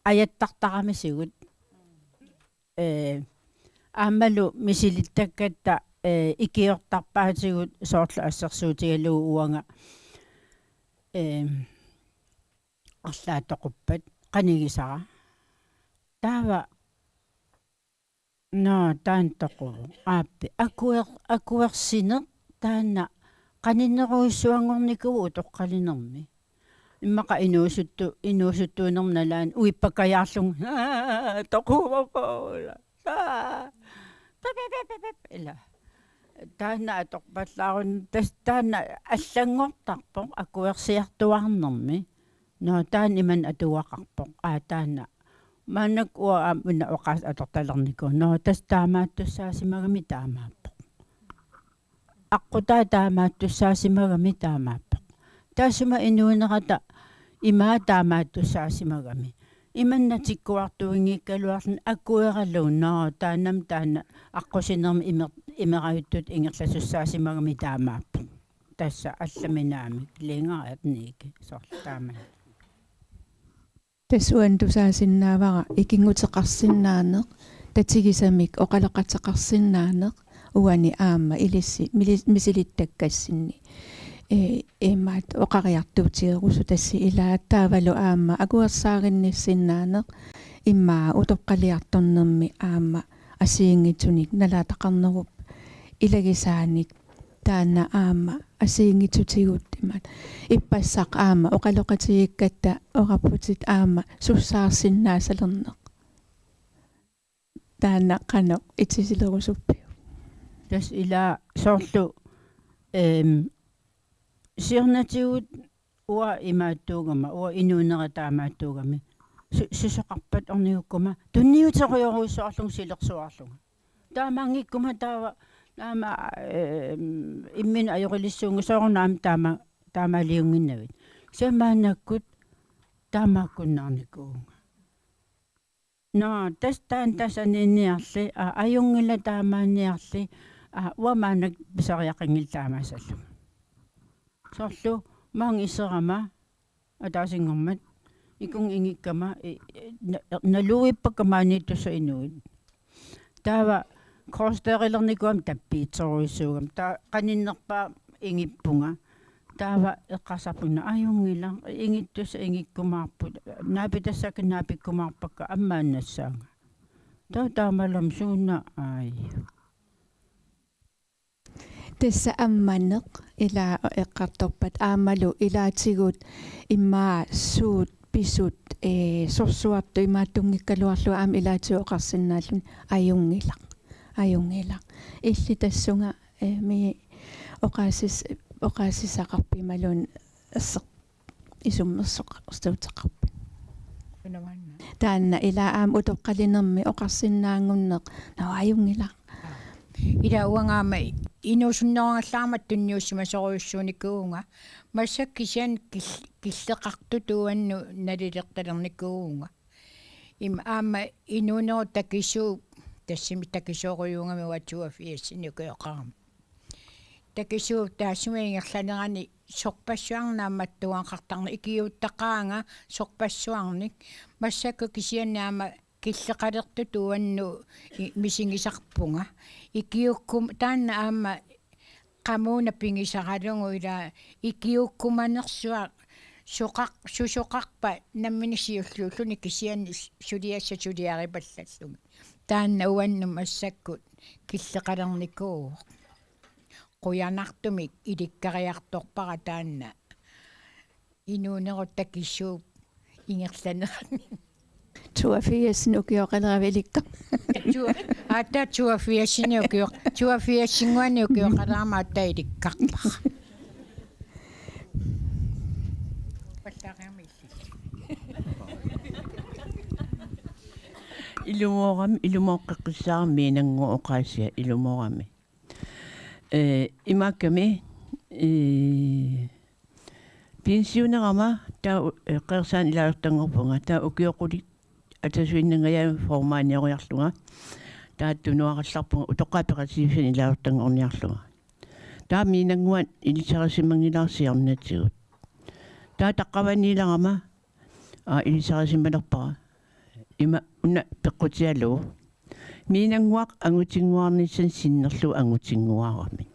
аяттартарамисигут аамалу мисилиттаккатта икиортарпаатигут соорлу ассерсуутигалуу уанга арлаатоқуппат қанигисара таава но таантоқу ааппи акуерсине таана қаниннеруиссуангорникуу утоққалинерми иммақа инуусуттуунерналаан уиппакаяарлун тоқувақола ila taana atorpallaarun taana аллангортарпоq акуерсиартуарнэрми но таан иман атуақарпоq таана манак уа амна оқас аторталернику но тас таамааттуссаасимагами таамааппоq аққутаа таамааттуссаасимагами таамааппоq таасума инуунерата имаа таамааттуссаасимагами иманнатиккуартуингиккалуарлун аккуералууннаа таанам таана аққусинерми имераюттут ингерласуссаасимагами таамааппоq тасса алламинаами лингаатниики соорлаама тасуан тусаасиннаавара икингутеқарсиннаанеқ татигисамик оқалеқатеқарсиннаанеқ уани аама илисси мисилиттаккассинни эмаат оқариартуутиерусу тасси илааттаавалу аама акуерсааринниссиннаанеқ иммаа утоққалиарторнерми аама асиингитсуник налаатақарнеруп илагисааник таана аама асиингитсутигут имаат иппассақ аама оқалоқатигиккатта ораппутит аама суссаарсиннаасалернеқ таана қано итсисилерусуппи тас ила соорлу сиернатигут уа имааттуугама уа инуунера таамааттуугами сусоқарпат орниуккума тунниутериоруйссоорлун силерсуарлунга таамаангиккума таава таама иммин ajorилиссуунга соорнаам таамаалиунгиннавит самаанаккут таамааккуннаарникуунга но тастаан тасанинниарли аюнгила таамаанниарли уамаанак писариақингил таамаасаллу соорлу маан исерама атаасингормат икун ингиккама налуиппаккамаани тусса инуит таава коостерилерникуам таппиитсоруиссуугам таа каниннерпаа ингиппунга таава эққасарпунна аюнгила ингиттуса ингиккумаарпут наапитассака наапиккумаарпакка аммааннассаага таамалам суунна ай тесса амманеқ ила эққарторпат аамалу илаатигут иммаа суут писут сорсуарту имааттунгиккалуарлу аама илаатиоқарсинааллун аюнгила илли тассунга ми оқаасисақарпималун ассеқ исуммерсоқ стаутеқарпи таанна ила аама утоққалинерми оқарсинаангуннеқ наваюнгила ила уангаама инуусуннерангаллаармат тунниуссима соруйуссууникуунга массаккисиан киллеқартутуанну налилерталерникуунга им аама инуунеру такисуу тассими такисооруйунгами уатуа фиассиникуэқарам такисуу таасумиингерланерани сорпассуарнааматтуанқартарна икиуттақаанга сорпассуарник массакку кисианнаама киллеқалертутуанну мисингисарпунга икиуккум таанна аама qamuna pingisaralungu ila ikiukkumanersuaq susoqarpa namminisiulluulluni kisian suliassa suliaripallallumi taanna uannum assakkut killeqalernikuu quyanartumik ilikkariartorpara taanna inuuneruttakissuup ingerlanerani 82 nukioraleravilikka ata 82 nukior 82 nukioralama attailikkarpa ilumooqqeqqissaarmi nangu oqaassia ilumorami imakkami pensionerama ta qersaan ilaartanngorpunga ta ukioqulik atasuinnangaya formaanioriarlunga taattunuaqallarpunga utoqqaapeqasiifin ilaartangorniarlunga taami nanguat ilisarisimangilaarsiarnatigut taataqqavaniilarama ilisarisimalerpara ima unna peqqutialu miinanguaq angutinguarnissan sinnerlu angutinguarami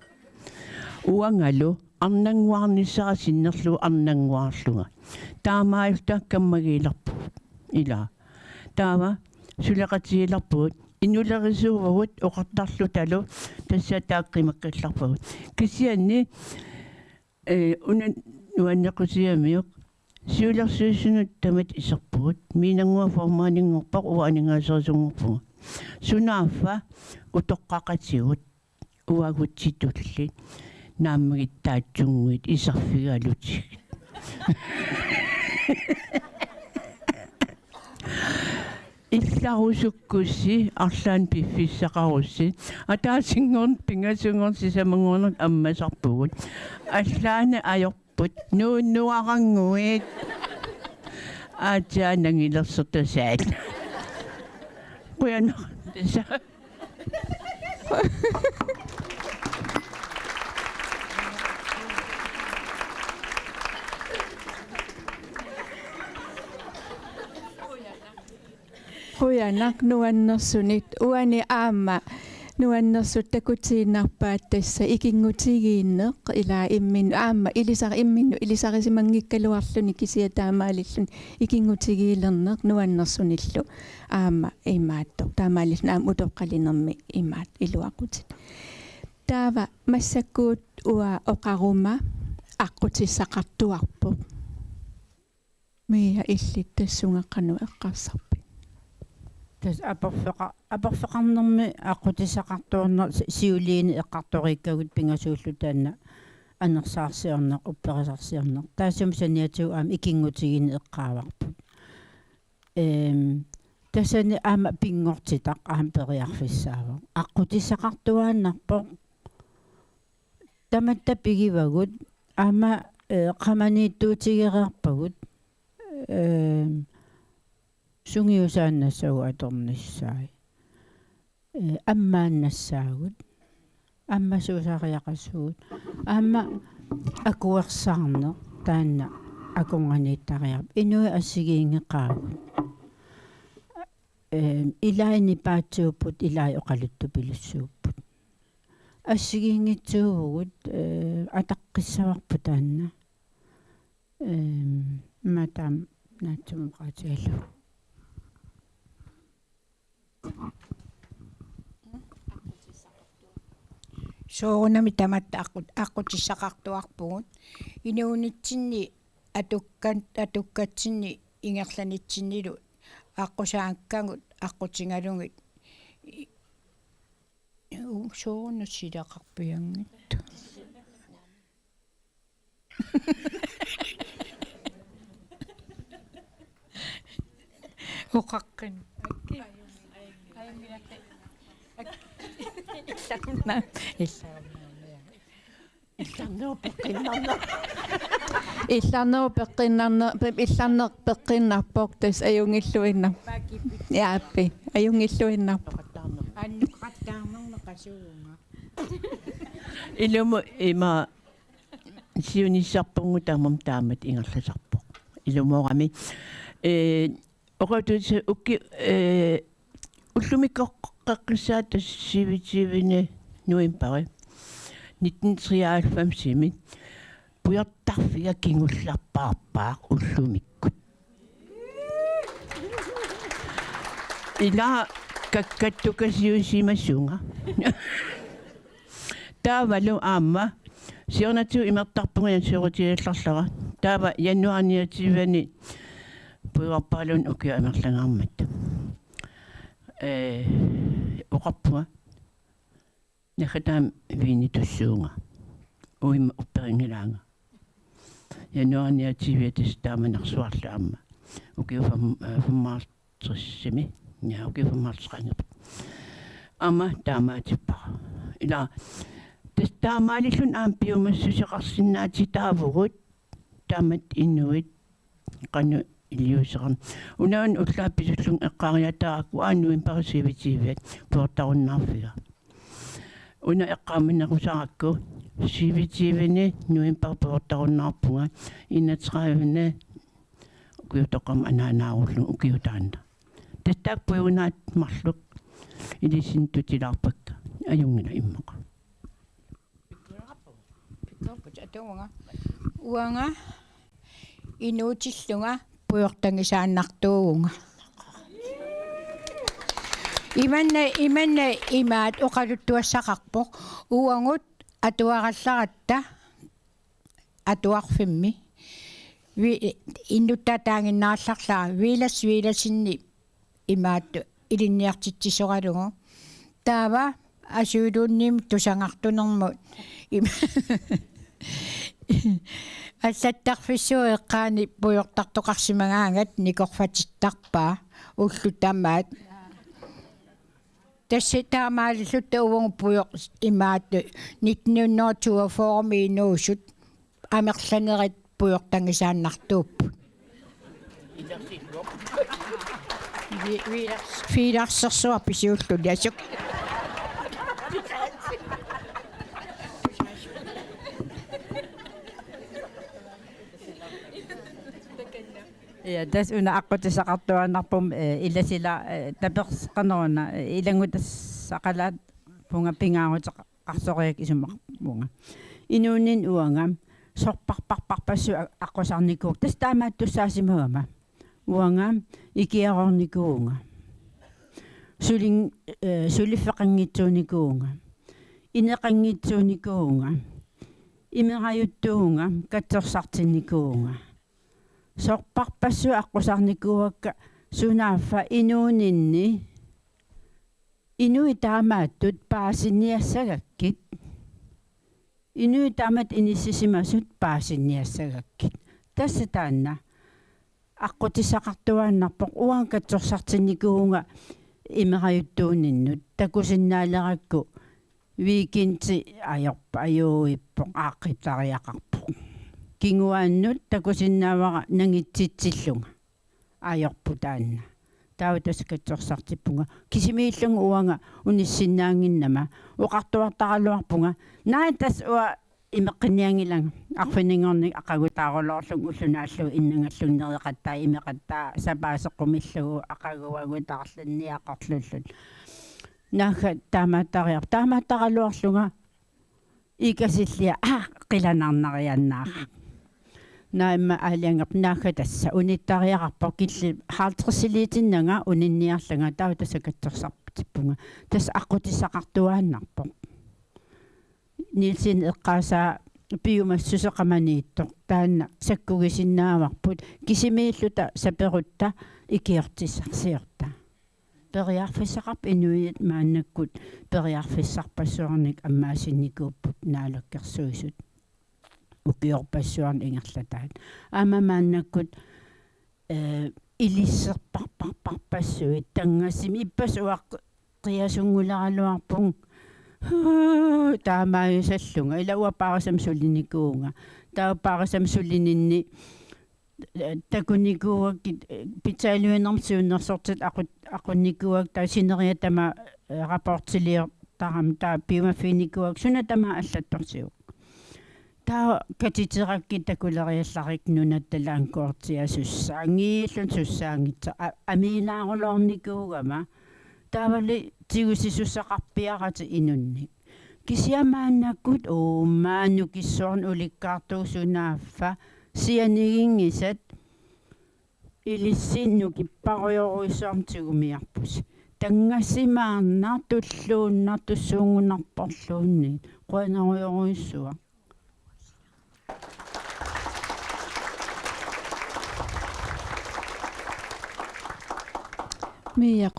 uangalu arnanguarnissara sinnerlu arnanguarlunga taamaayulta kammagiilarpu ila taama suleqatiilarpuut inulerisuuvagut oqartarlu talu tassa taaqqimaqqallarpagut kisianni unan nuannequsiamiuq suulersuusunut tamat iserpugut miinangua formaaningorpaq uaningaaserisunngorpunga Sunaafa utoqqaqatigut uagutitulli naammagittaatsunguit isarfigalutik. Illarusukkussi arlaan piffissaqarussi ataatsingorn pingasungorn sisamangorn ammasarpugut allaana ajorput nuaranguit aatianangilersertasaat quyana tasa Huyanak nuannersunit uani aamma nuannersut takutiinarpaat tassa ikingutigiinneq ila immin aamma ilisarisimangikkaluarluni kisia taamaalillun ikingutigiilerneq nuannersunillu aamma imaattoq taamaalillun aam utoqqalinermi imaat iluaqutit taava massakkuut ua oqaruma aqqutissaqartuarpoq mia illit tassungeqqanu eqqarsarpi tas aporfeqarnermi aqutisaqartuarner siuliini eqqartoriikkagut pingasuullu taanna anersaarsiorneq upperisarsiorneq taassum saniatuu aam ikingutigiini eqqaavarput tassani aama pingortitaq aam periarfissaava aqutisaqartuaannarpoq tamatta pigivagut aama Qamani tuutigereerpagut sungiusaannassagu atornissaai ammaannassaagut аммасуусаариақассуут аама акуерсаарне таанна акунганииттариарп инуи ассигиингеқаагут илаини паатсууппут илаи оқалутту пилуссууппут ассигиингитсуугут атаққиссаварпу таанна матам наатсумоқатиалу соонами таматта аққутиссақартуарпугут инуунитсинни атуккатсинни ингерланитсиннилу аққусаанккагут аққутингалугит соонуссилақарпиангитту оқаққин Illanner peqinnarpoq tas ajungilluinna yaappi ajungilluinnarpoq аннуқаттаарнернеқасуунга илуму има сиунissarpungu taamam taamat ingerlasarpoq ilumuorami oqatutsa ukki ullumikkoqqaqqissaat tassivitsivine nuimpari 1993 simit pujartarfiga kingullarpaarpaaq ullumikkut ila kakkattukasiusimassunga taavalu aamma siornatu imertarpunga yansuurutiallarlara taava januarniativani pujarpaalun ukia imerlangaarmat oqarpua nakhatam viini tussuunga uima upperingilaanga januarniativiatis taamanarsuarla amma ukia fammaartrissimi ja ukia fammaartsqangap amma taamaatippara ila tas taamaalillun aampiumassuseqarsinnaati taavugut taamat innuit qanu iliuseqarn unaun ullaapisullun eqqaariataaqku aannuin parisiivitiiviat puortarunnaarfiga una eqqaaminnequsaqakku siivitiivini nuin parpuortarunnaarpunga innatsqaavine ukiutoqam anaanaarullu ukiutaanna tastaappuunaat marluk ilisintutilаарpakka ajungila immoqa атуунга уанга инуутиллунга пуйортангисааннартуугунга иманна имаат оқалуттуассақарпоқ уангут атуаралларатта атуарфимми ви иннуттатаангиннаарларлаа виласинни имаат илинниартитсисоралугу таава асуулуунним тусангарtunerмут ассаттарфиссуи эққаани пуйортартоқарсимагаангат никорфатиттарпаа уллу тамаат тасситаамааллут увугу пуйор имаату 1942 минуусут амерланерит пуйортангисааннартууппут филарсерсуар писиуллули асук Ja, das una aquatisaqartuanarpum ilasila tapersqaneruna ilangutasaqalat punga pingaarutaqarsoriak isumarpunga inuunin uangam sorparparparpassu aqusarnikuuk tas taamaattussaasimaama uangam ikiarornikuunga sulifeqanngitsuunikuunga ineqanngitsuunikuunga imerajuttuunga katsorsartinnikuunga sorparpassu aqusarnikuakka sunaaffa inuuninni inui taamaattut paasinniassagakkit inui taamat inissisimasut paasinniassagakkit tassa taanna aqutisaqartuaannarpoq uan katsorsartinnikuunga imerajuttuuninnut takusinnaalerакку weekendsi ajorpa ajuuippoq aaqqitariaqarpoq kinguaannut takusinnaavara nangitsitsillunga ajorputaanna tautas katsorsartippunga kisimiillunga uanga unissinnaanginnama uqartuartaraluarpunga naitas ua imeqqinniangilanga arfiningernik aqagutaarulorlung ullunaallu innangallunnereqattaa imeqattaa sapaaseqqumillugu aqaguagutarlanniaqorlullut naakha taamaattaraluarlunga ikasillia qilanarnariannaaqa naimma aaliangap naakha tassa unittariaqarpo killi haartrisiliitinnanga uninniarlanga tautasakatsorsarputippunga tas aqutissaqartuaannarpo nilsin eqqaasaa piumassuso qamaniittoq taanna sakkugisinnaavarput kisimiilluta saperutta ikiortissarsiorta periarfissaqarp inuit maannakkut periarfissarpassuarnik ammaasinnikuupput naalakkersuisut ukiorpassuarni ingerlataat ama maannakkut ilisserparparparpassuit tangassimi ippasuaq qiasungularaluarpung taamaayusallunga ilaua paarasam sullinikuunga taapaarasam sullininni takunikuuakkit pitsaaliuinermsuunnersortit aqunnikuak taasineriatama raportiliortaram taa piumafiinikuak sunatama allattorsiuq taa katiterakki takuleriallarik nunattalaankoortiasussaangiillun sussaangitsa amiilaaruloornikuugama taavali tigusisusaqarpiarati inunnik kisiamaannakkut maannukissoorn ulikkaartuusunaaffa sianigingisat ilissinnukippariorussaartigumiarpus tangassimaarnar tulluunnar tussuungunarporluunni qoanariorussuaq Mia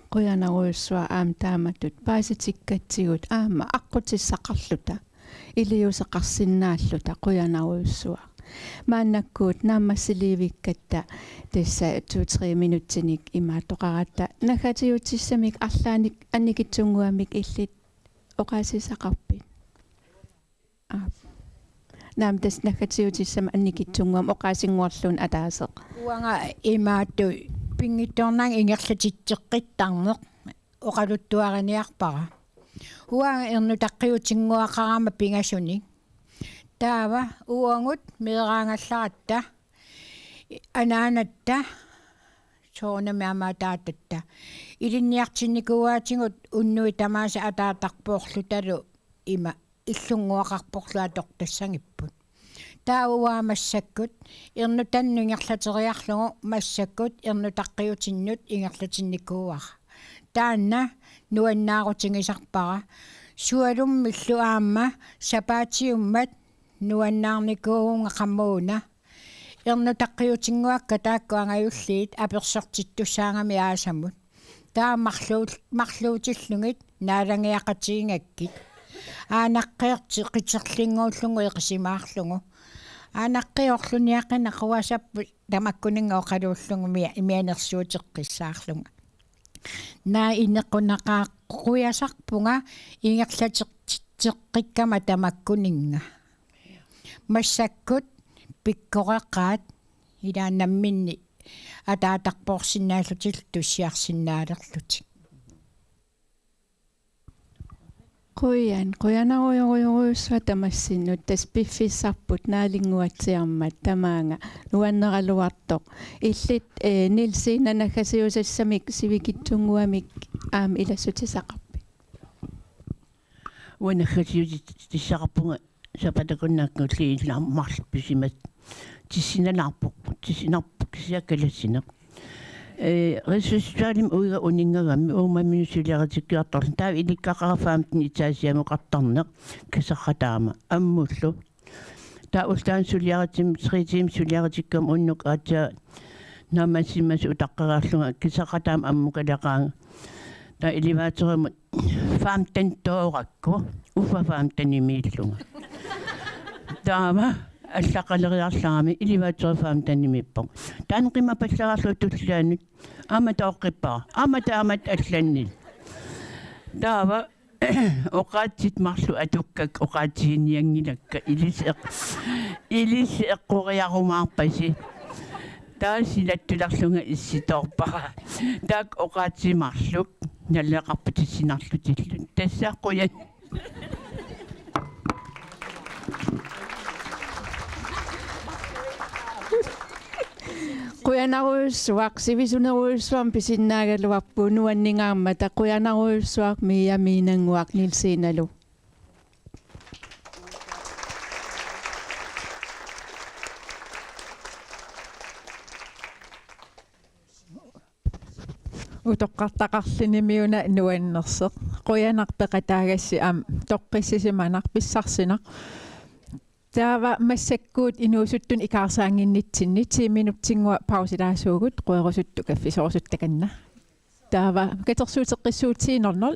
qoyanaruissua aam taamatut paasitikkatsigut aama aqutissaqarluta iliusaqarsinnaalluta qoyanaruissua maannakkuut naammassiliivikkatta tassa 2-3 minuttinik imaatoqaratta nagatiutissamik arlaanik annikitsunguamik illit oqaasisaqarpit naam tas nagatiutissam annikitsunguam oqaasinguarluun ataaseq uanga imaattu pingittornang ingerlatitteqqittarneq oqaluttuariniarpara huanga ernutaqqiutinguaqarama pingasuni taava uangut meeraangallaratta anaanatta soornamiamaataatatta ilinniartinnikuaatingut unnui tamaasa ataatarpuorlutalu ima иллунгуақарпорлуатор тассангиппут таауаамассаккут ернутанну ингерлатериарлугу массаккут ернутаққиутиннут ингерлатинникууара таанна нуаннаарутингисарпара суалуммиллу аама сапаатиуммат нуаннаарникууунга қаммууна ернутаққиутингуакка тааккуангаюллиит аперсортиттуссаангами аасамут таа марлуутиллугит наалангиақатигингаккит аанаққиорти қитерлингууллугу иқисимаарлугу аанаққиорлуниаққина қуасаппу тамаккунингаа оқалууллугу имианерсуутеққиссаарлуга наа инеқунақааққуясарпунга ингерлатеққиккама тамаккунинга массаккут пиккореққаат илааннамминни атаатарпоорсинааллутил туссиарсинаалерлутик Quyanaruyuruussua tamassinnut taspiffissarput naalingguatsiarmat tamaanga nuanneralluartoq illit nilsiinanakkasiusassamik sivikitsunguamik ilassutisaaqarpi уанахасиутиссақарпунга сапатакуннааккулли марписимат тиссинарпук кисиаккалассинеқ ресурсуалим уига унингагамми уумаминусулиаратиккиарторлу таа иликкақарафаамтин итаасиамоқартарнеқ кисарратаама аммуллу таа ултаан сулиаратим сритим сулиаратиккам уннук аатаа намасимас утаққараарлунга кисарратаама аммукалеқаанга таа иливаатеримут фаамтантооракку уфа фаамтанимииллунга таама аллақалериарлаарами иливаатерифаам танимиппоқ таанқима паллараарлу туллаанут аматаоққиппаа аматаамат алланнил таава оқаатсит марлу атуккак оқаатсииниангилакка илисеққориарумаарпаси таасилаттуларлунга исситорпара таак оқаатсимарлук наллеқарпутиссинарлутиллун тассааққуян Quyanaruyussuaq sivisuneruussuam pisinnaagaluarpu nuanningaarmata quyanaruyussuaq miamiinanguaq nilsiinalu Utoqqartaqarlinimiuna nuannerseq quyanarpeqataagassi toqqissisimanaq pissarsinaq taava massakkuut inuusuttun ikaarsaanginnitsinni 10 minuttingua pausilaasuugut querusuttu kaffisoorsuttakanna taava katersuuteqqissuutiinornol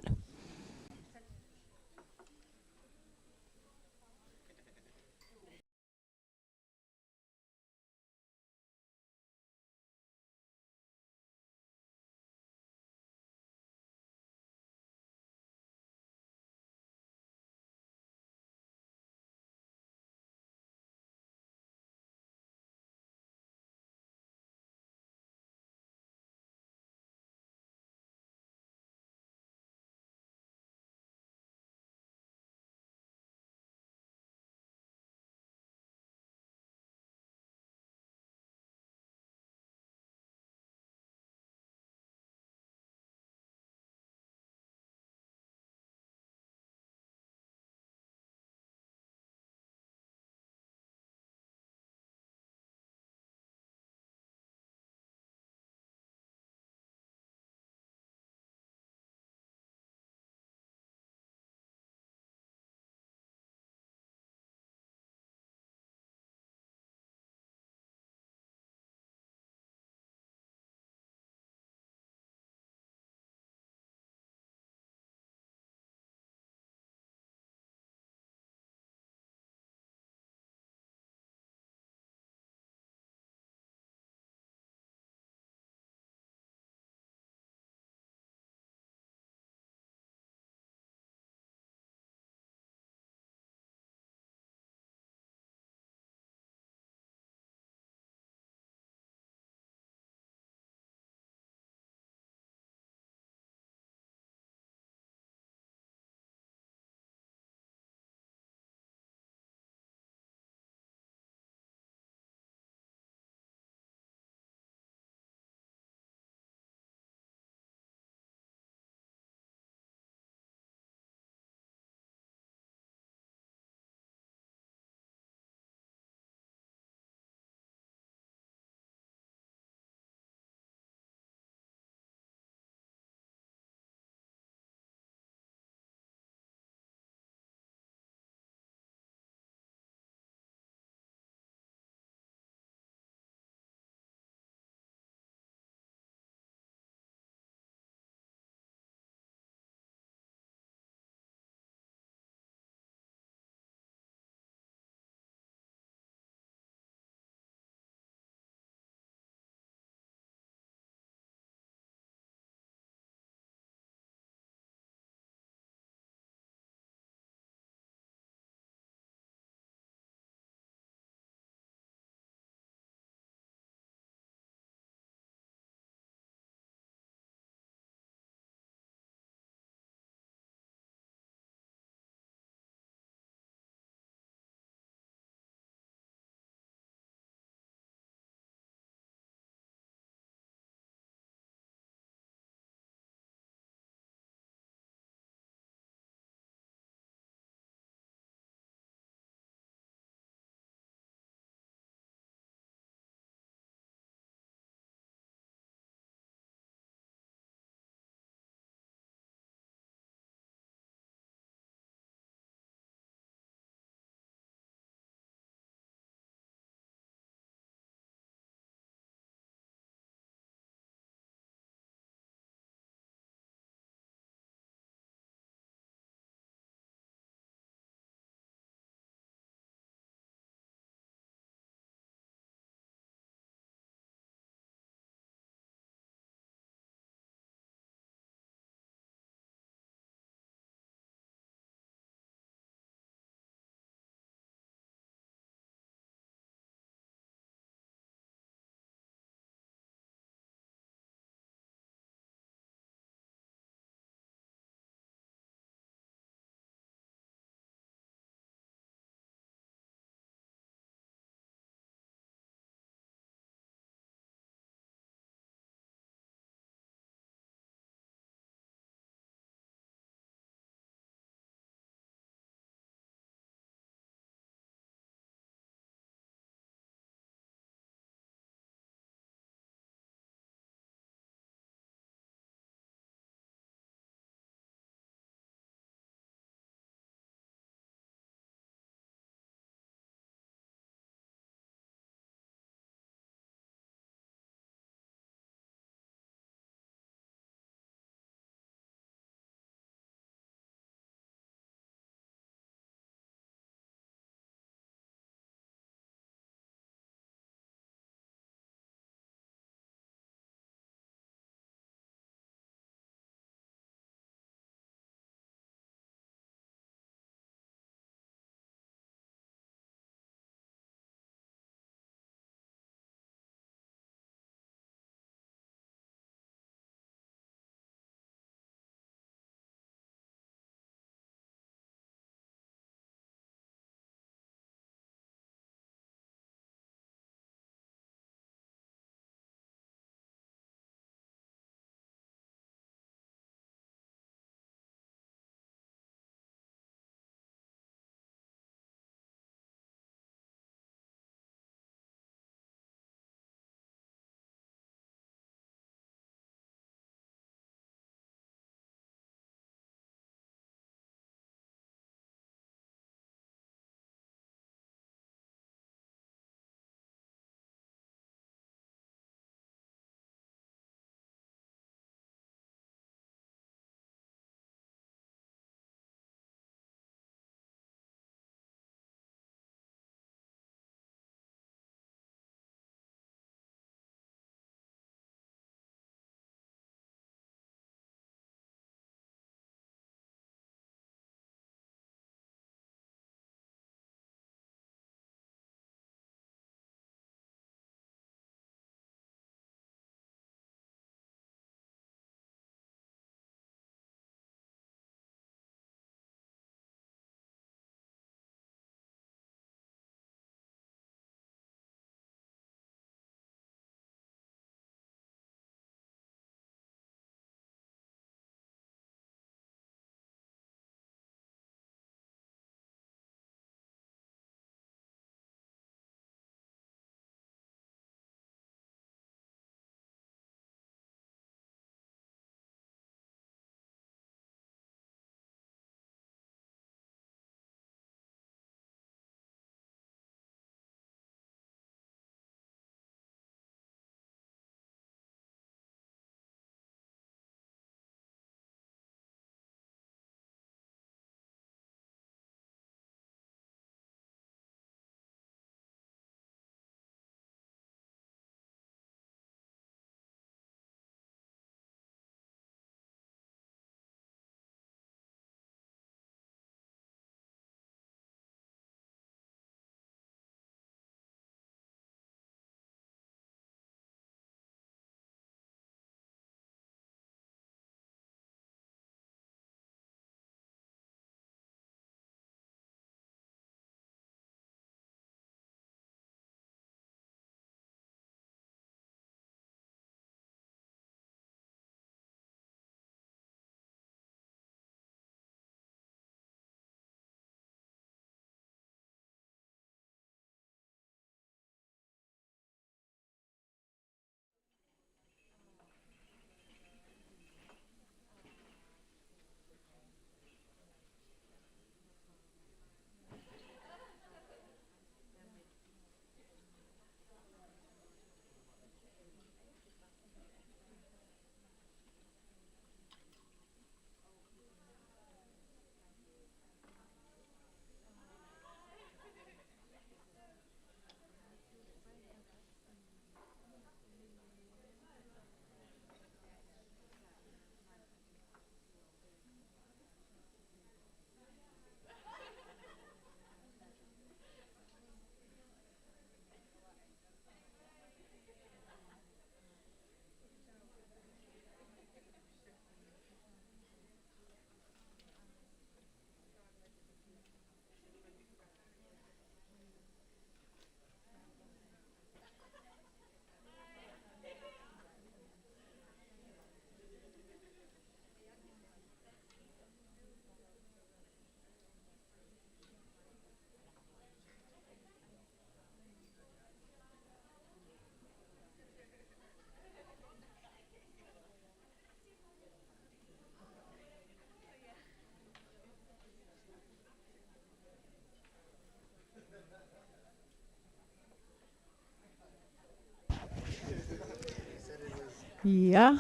Ja.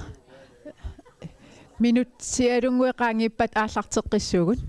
Minut sialungueqaangippat aallarteqqissugut.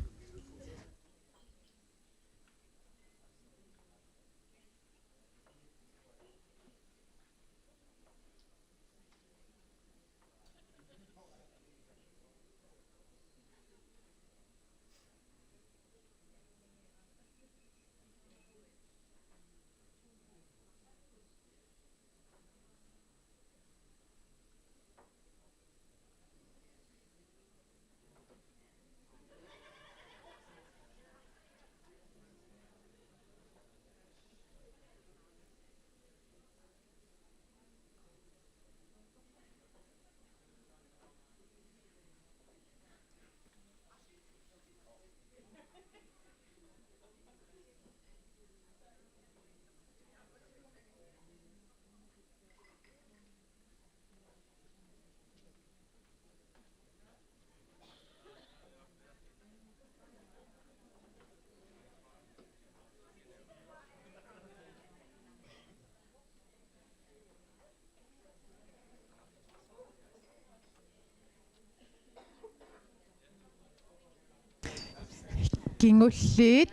Kingulliit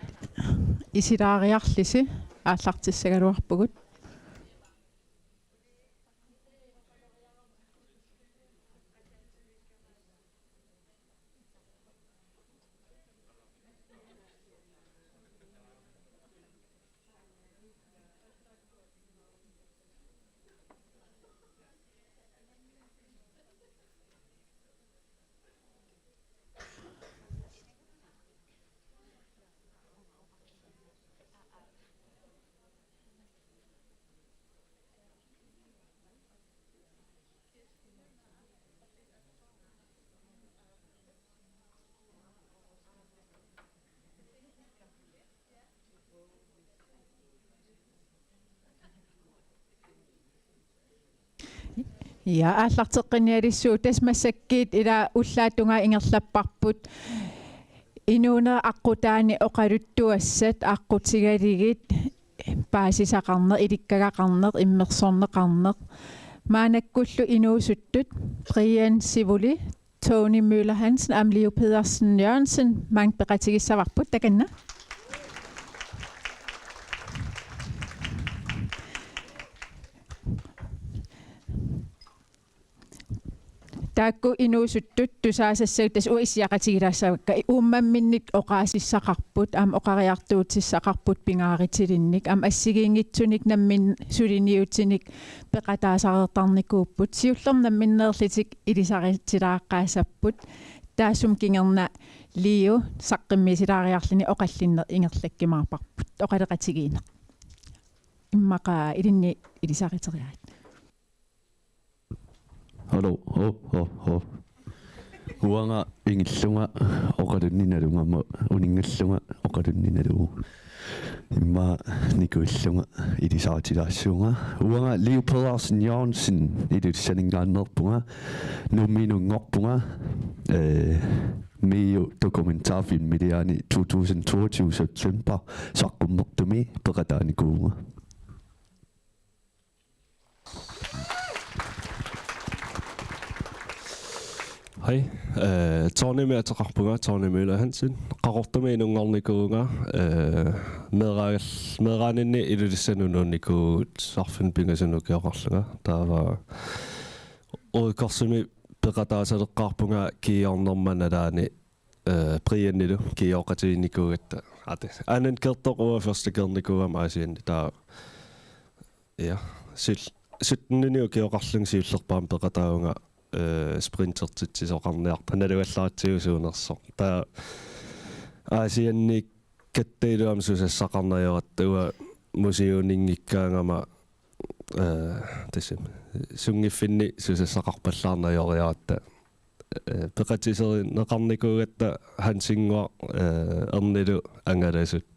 isilaariarlisi aallartissagaluarpugut. Ja aallarteqqinialissuut tasmassakkiit ila ullaatunga ingerlapparput inuuna aqutaani oqaluttuassat aqutigaligit paasisaqarneq ilikkagaqarneq immersorneqarneq maanakkullu inuusuttut Brian Sivuli Tony Møller Hansen Amlio Pedersen Jørgensen mangpeqatigissavarput takanna. Taakku inuusuttut tusaasassautas uissiaqatigilassavakka uumamminnit oqaasissaqarput am oqariartuutissaqarput pingaaritilinnik am assigiingitsunik nammin suliniutinik peqataasaqertarnikuupput siullernamminneerlitik ilisaritilaaqaasapput taassum kingerna liu saqqimmiisilaariarlini oqallinne ingerlakkimaarparput oqaleqatigiina immaqa ilinni ilisariteriaat. Hallo, Uanga ingillunga oqalunninalungama uningallunga oqalunninaluu. Imma nikuillunga ilisaartilaassунga. Uanga Liu Pedersen Jørgensen ilussaningaannerpunga numinungorpunga Mio dokumentarfilm mediani 2022 september saqqummertumi peqataanikuunga. Hej, Tony med ataqarpunga Tony Møller Hansen. Qarortumi inunngornikuunga medraaninni ilulissanununniku sarfin pingasanukiaqarlunga. Taava uiqarsumi peqataasaleqqaarpunga kiiornermanalaani priannilu kiioqatiinnikuugatta ate. Anan kertoq uа første kernikuuam aasianni taa ja sitniniu kiioqarlung siullerpaam peqataunga sprintertitsisoqarniarta naluallaatiusuunerso taa aasianni kattailuam susassaqarnajorat ua museuningikkaangama tassum sungiffinni susassaqarpallaarnajoriaratta peqatiseri neqarnikuugatta hansingua ernilu angalasut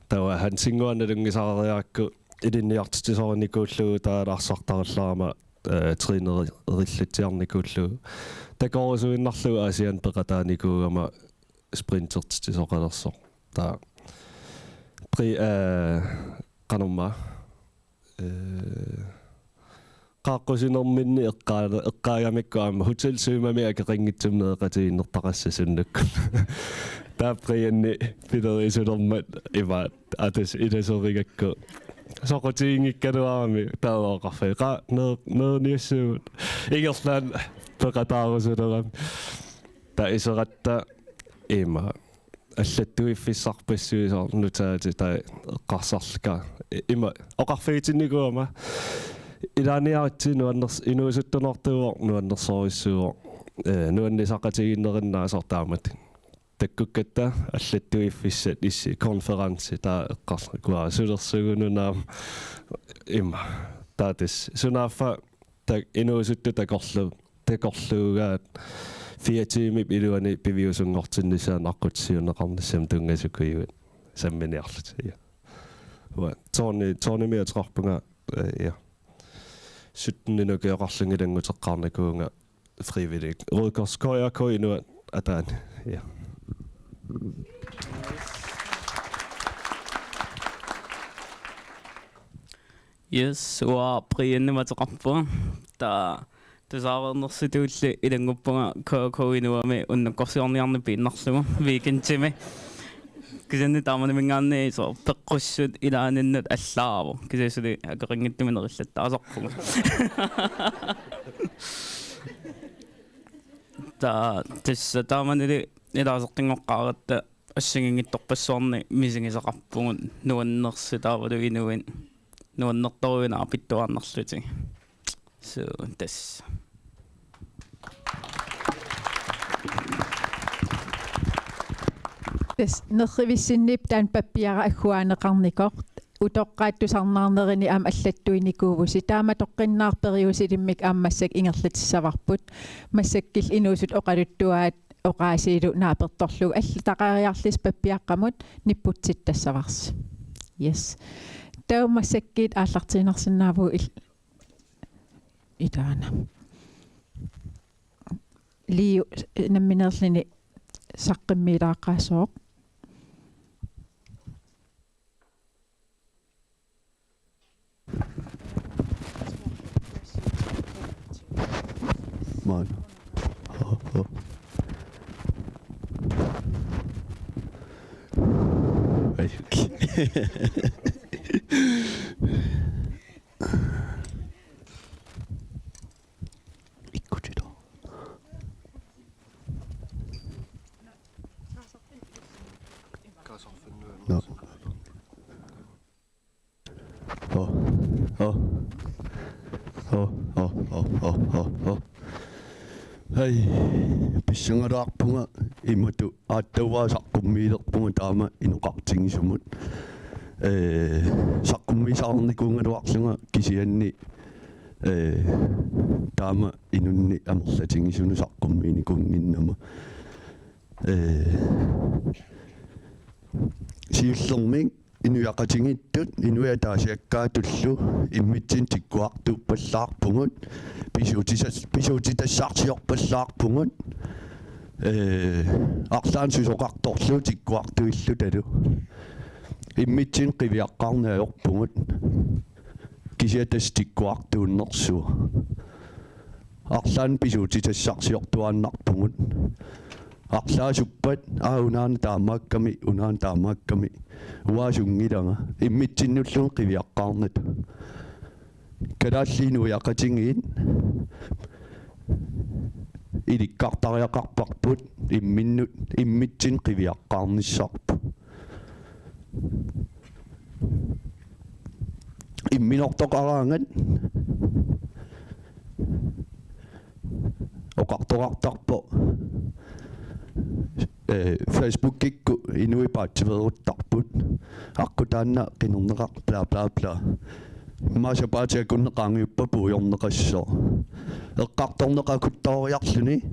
tawa hansingua nalungisareriaakku ilinniartitisornikuullugu taalarsartarallaama trineriillutiarnikuullugu takorusuinnarlugu aasian peqataanikuugama sprintertisoqalerso taa qanorma qaaqqusinerminni eqqaagamikkuama hotelsuumamiaka rinngitsumneeqatiinnertaqassasunnakku taapprianni pilerisulermat imaat atas idasorigakku soqutiingikkanuarami taaloqarfai qa neerniassuut igerlaan peqataarusuleram ta iseratta ima аллаттуиффиссарпассуисаар нутаати таа эққарсарлка има оқарфигитинникуама илааниаритси нуаннерс инуусуттунартуо нуаннерсориссуо нуаннисақатигиннериннаасаар таамат таккуккатта аллаттуиффиссат исси конференси таа эққарлакуа сулерсугунунаам има таатис сунааффа так инуусутту такорлуугаат 4 timer iluani piviusunngortinnisaan аққутсиунеқарниссам тунгасукуйуат самминиарлут я ва торнемиатрарпунга я 17-нукеоқарлунгилангутеққарникуунга фривилик рудкорскоякоинуат атаан я yes wa priennimatеқарпуа та тусаарнерситуулли илангуппунга коиnuами уннаккорсиорниарни пииннарлугу викентими кисэнни тааманимингаанни со пеққуссут илааниннут аллааво кисэсули акерингиттуминериллаттаасарпугу та тисса тааманили илаасеққингоққааратта ассигингитторпассуарни мисигисақарпугут нуаннерси таавалу инуин нуаннерторуина апиттуааннарлути so this nerrivissinniip taan pappiara agguaaneqarnikort utoqqaatusarnaarnerini aam allattuinikuuvusi taama toqqinnaarperiusilimmik aammassak ingerlatissavarbut massakkil inuusut oqaluttuaat oqaasiilu naapertorlugu allutaqariarlis pappiaqqamut nipputsittassavars yes taumassakkiit aallartiinersinnaavu itaana liu namminerlini saqqimmiilaaqqaasooq man Hei, pissangaraarpunga imatu aattauaasaqqumiilerpunga taama inuqartingisumut saqqummisaarnikuungaluarlunga kisianni taama inunni amerlatingisunu saqqummiinikunginnama siullerming inuyaqatingittut inuataasiakkaatullu immitsin tikkuartuuppallaarpungut pisuutitassarsiorpallaarpungut арлаан сусоқарторлу tikkuartuillu talu immitsin qiviaqqarnaajorpungut kisiatas tikkuartuunnersua арлаан pisuutitassarsiortuaannarpungut арлаасуппат унаан таамаакками уаасунгилага иммитсиннуллун qiviaqqaarnat калааллину яқатингиит иликкартариақарпарпут имминнут иммитсин qiviaqqaarnissarpu имминортоқараангат оқарторартарпо Facebook-кикку инуипаатсиверуттарпут аққутаанна қинернеқар бла бла бла маасапаатиакуннеқаангиуппа пуйорнеқассоо эққарторнеқакуттаориарлуни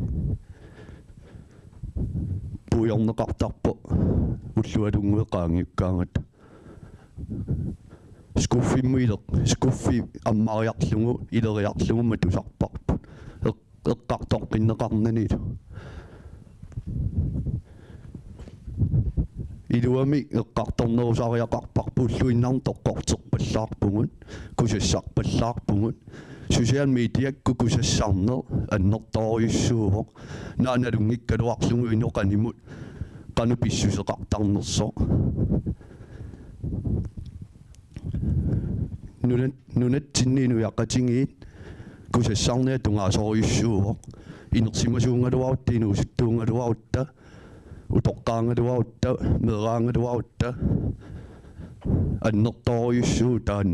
пуйорнеқартарпо уллуалунгуеқаангиуккаангат скуффиммуилеқ аммариарлугу илериарлугу матусарпарпут эққарторқиннеқарнанилу илуами эққарторнерусариақарпарпу уллуиннарн тоққортерпаллаарпугут кусассарпаллаарпугут social media kukusassarner annertoriussuuvoq naanalungikkaluarlugu inoqanimut qanupissuseqartarnerso nunatsinniinu yaqatingiit kusassarnia tungaasoriussuuvoq inersimasuungaluaruttiinu usuttuungaluarutta utoqqaangaluarutta meeraangaluarutta annertoriussuu taan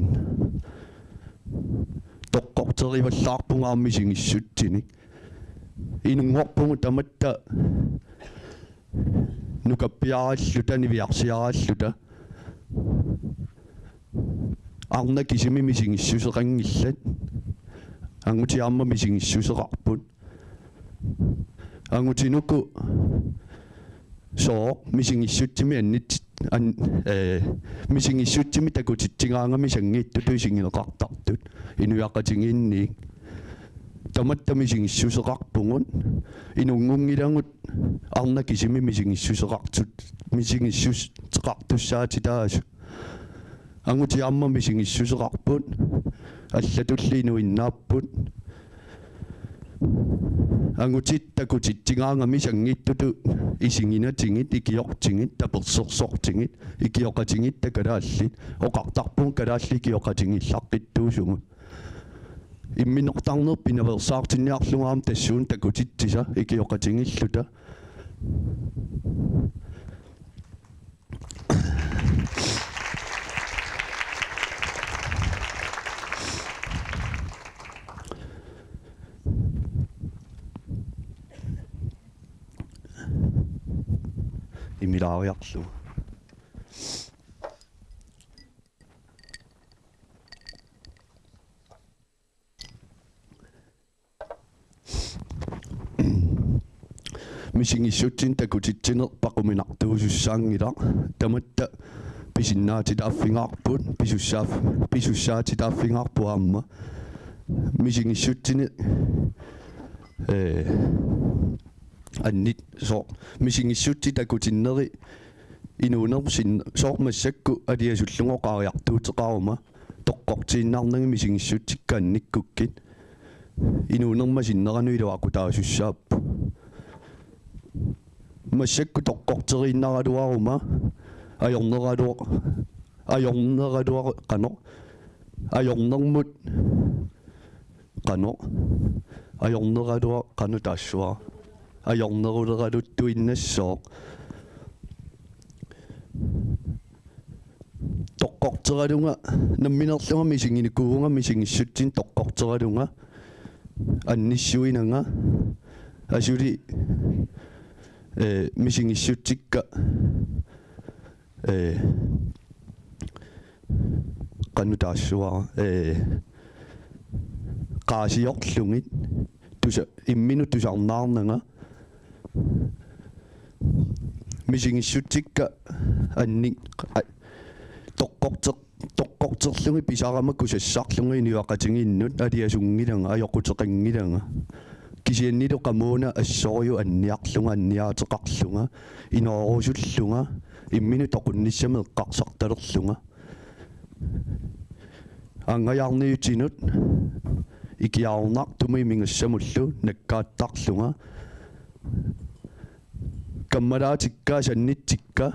toqqorterivallaarpungaarmisingissuttinik inungorpungu tamatta nukappiaralluta niviarsiaralluta arna kisimi misingissuseqangillat angutiarma misingissuseqarput angutinuku soo misingissuttimi annit misingissuttimi takutitsingaangami sangiittut isingileqartartut inuyaqatingiinniik tamatta misingissuseqarpungut inungungilangut arna kisimi misingissuseqartussaatitaasu angutiarma misingissuseqarput аллатуллиину иннаарпут ангутиттакутитсингаангами сангиттуту исингинатингит икиортингит таперсерсортингит икиоқатингит такалааллит оқартарпун калаалли киоқатингиллаққиттуусугу имминортарнер пinaveersaartineqlugaam тассуун такутитсиса икиоқатингиллута имилаариарлу мисингиссутсин такутитсинер пақуминартуусуссаангила таматта писиннаатилааффингаарпут писуссаатилааффингаарпуаама мисингиссутсини аннит со мисингиссутти такутиннери инуунерсин соормассакку алиасуллунгоқариартуутеқарума тоққортииннаарнаги мисингиссутсикка анниккуккит инуунермасиннерануилуақу таасуссааппу массакку тоққортерииннараруарума ajorneraluaq qano ajornermut qano ajorneraluaq qano taassua ajorneruleraluttu innassoo toqqorteralunga namminerlunga misinginikuunga misingissutsin toqqorteralunga annissuinanga asuli misingissutsikka qanu taassua qaasiorlungit tusa imminut tusarnaarnanga misingissutsikka annik toqqorterlungi pisaramakku sassarlungi niuaqatinginnut aliasungilanga ajoquteqangilanga kisiannilu qamuuna assoriu anniarlunga anniaateqarlunga inoorusullunga imminu toqunnissamgk angajarniutinut ikiaarnartumi mingassamullu nakkaattarlunga kammalaatikkaa sannitsikka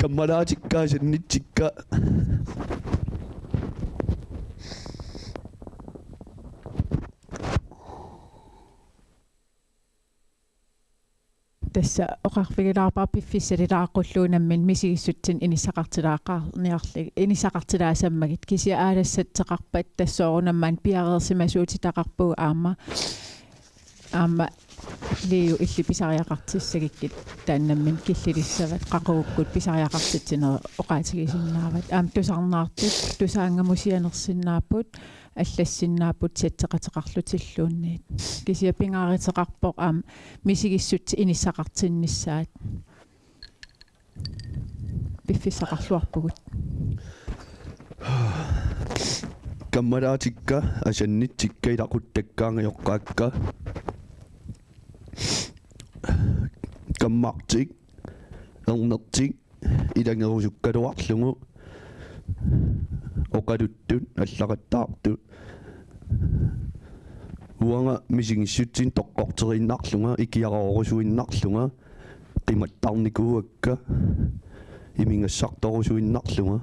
kammalaatikkaa sannitsikka tässä oqarfigilaarpaa piffissalilaaqulluunammin misigissutsin inisaqartilaasammagit kisia aalassateqarpat tassoorunammaan piareersimasuutitaqarpuu aama liu illi pisariaqartissagikki taannammin killilissavad qaquukkut pisariaqartitsinera oqaatigisinnaarvat tusarnaartut tusaangamusianersinnaaput аллассиннаапут сатсеқатеқарлутиллуунниит кисия пингааритеқарпоқ мисигиссут иниссақартиннissaат пиффисақарлуарпугут каммалаатикка асаннитсикка илақуттаккаангайоққаакка qammartik ernertik ilangerusukkaluarlungu oqaluttut allaqattaartut uanga misingissutsin toqqorterinnarlunga ikiaroorusuinnarlunga qimattarnikuuakka imingassartorusuinnarlunga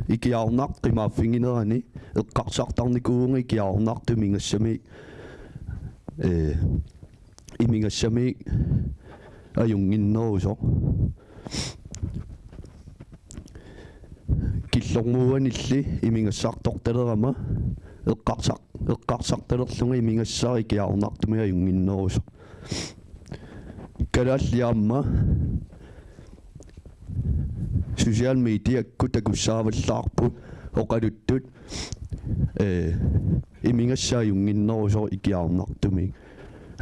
ikiarnaq qimaaffinginerani eqqarsartarnikuunga ikiarnartu mingassami imingassami ajunginneruso killormuuanilli imingassartortalerama eqqarsartalerlunga imingassari ikiarnartumi ajunginneruso kalaalliaamma social media kutakussaavallaarpu oqaluttut imingassaajunginneruso ikiarnartumi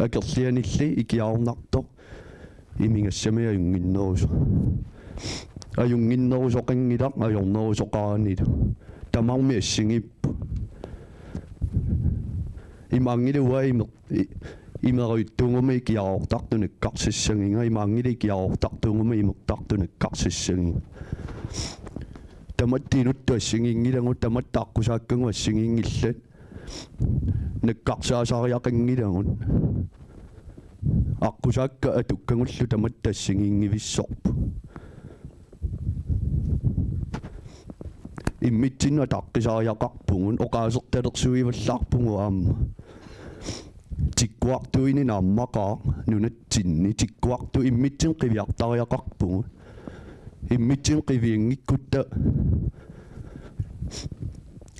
akerlianilli ikiarnartoq imingassami ajunginneruso ajunginneruso qangilaq ajorneruso qaanilu tamarmi assingippu imaangiluwa imeruittuunguma ikiaortartunikkarsissanginga imaangili ikiaortartuunguma imertartunikkarsissanginga tamattiinuttu assingingilangu tamattaaqqusaakkangu assingingillat nakkarsaasariaqangilangun аққусаакка атуккангуллу таматтаассигингивиссорпу иммитсинна таққисариақарпугун оқаасерталерсуиваллаарпугу аама тиккуартуини нааммақаа нунатсинни тиккуарту иммитсин қивиартариақарпугу иммитсин қивиангиккутта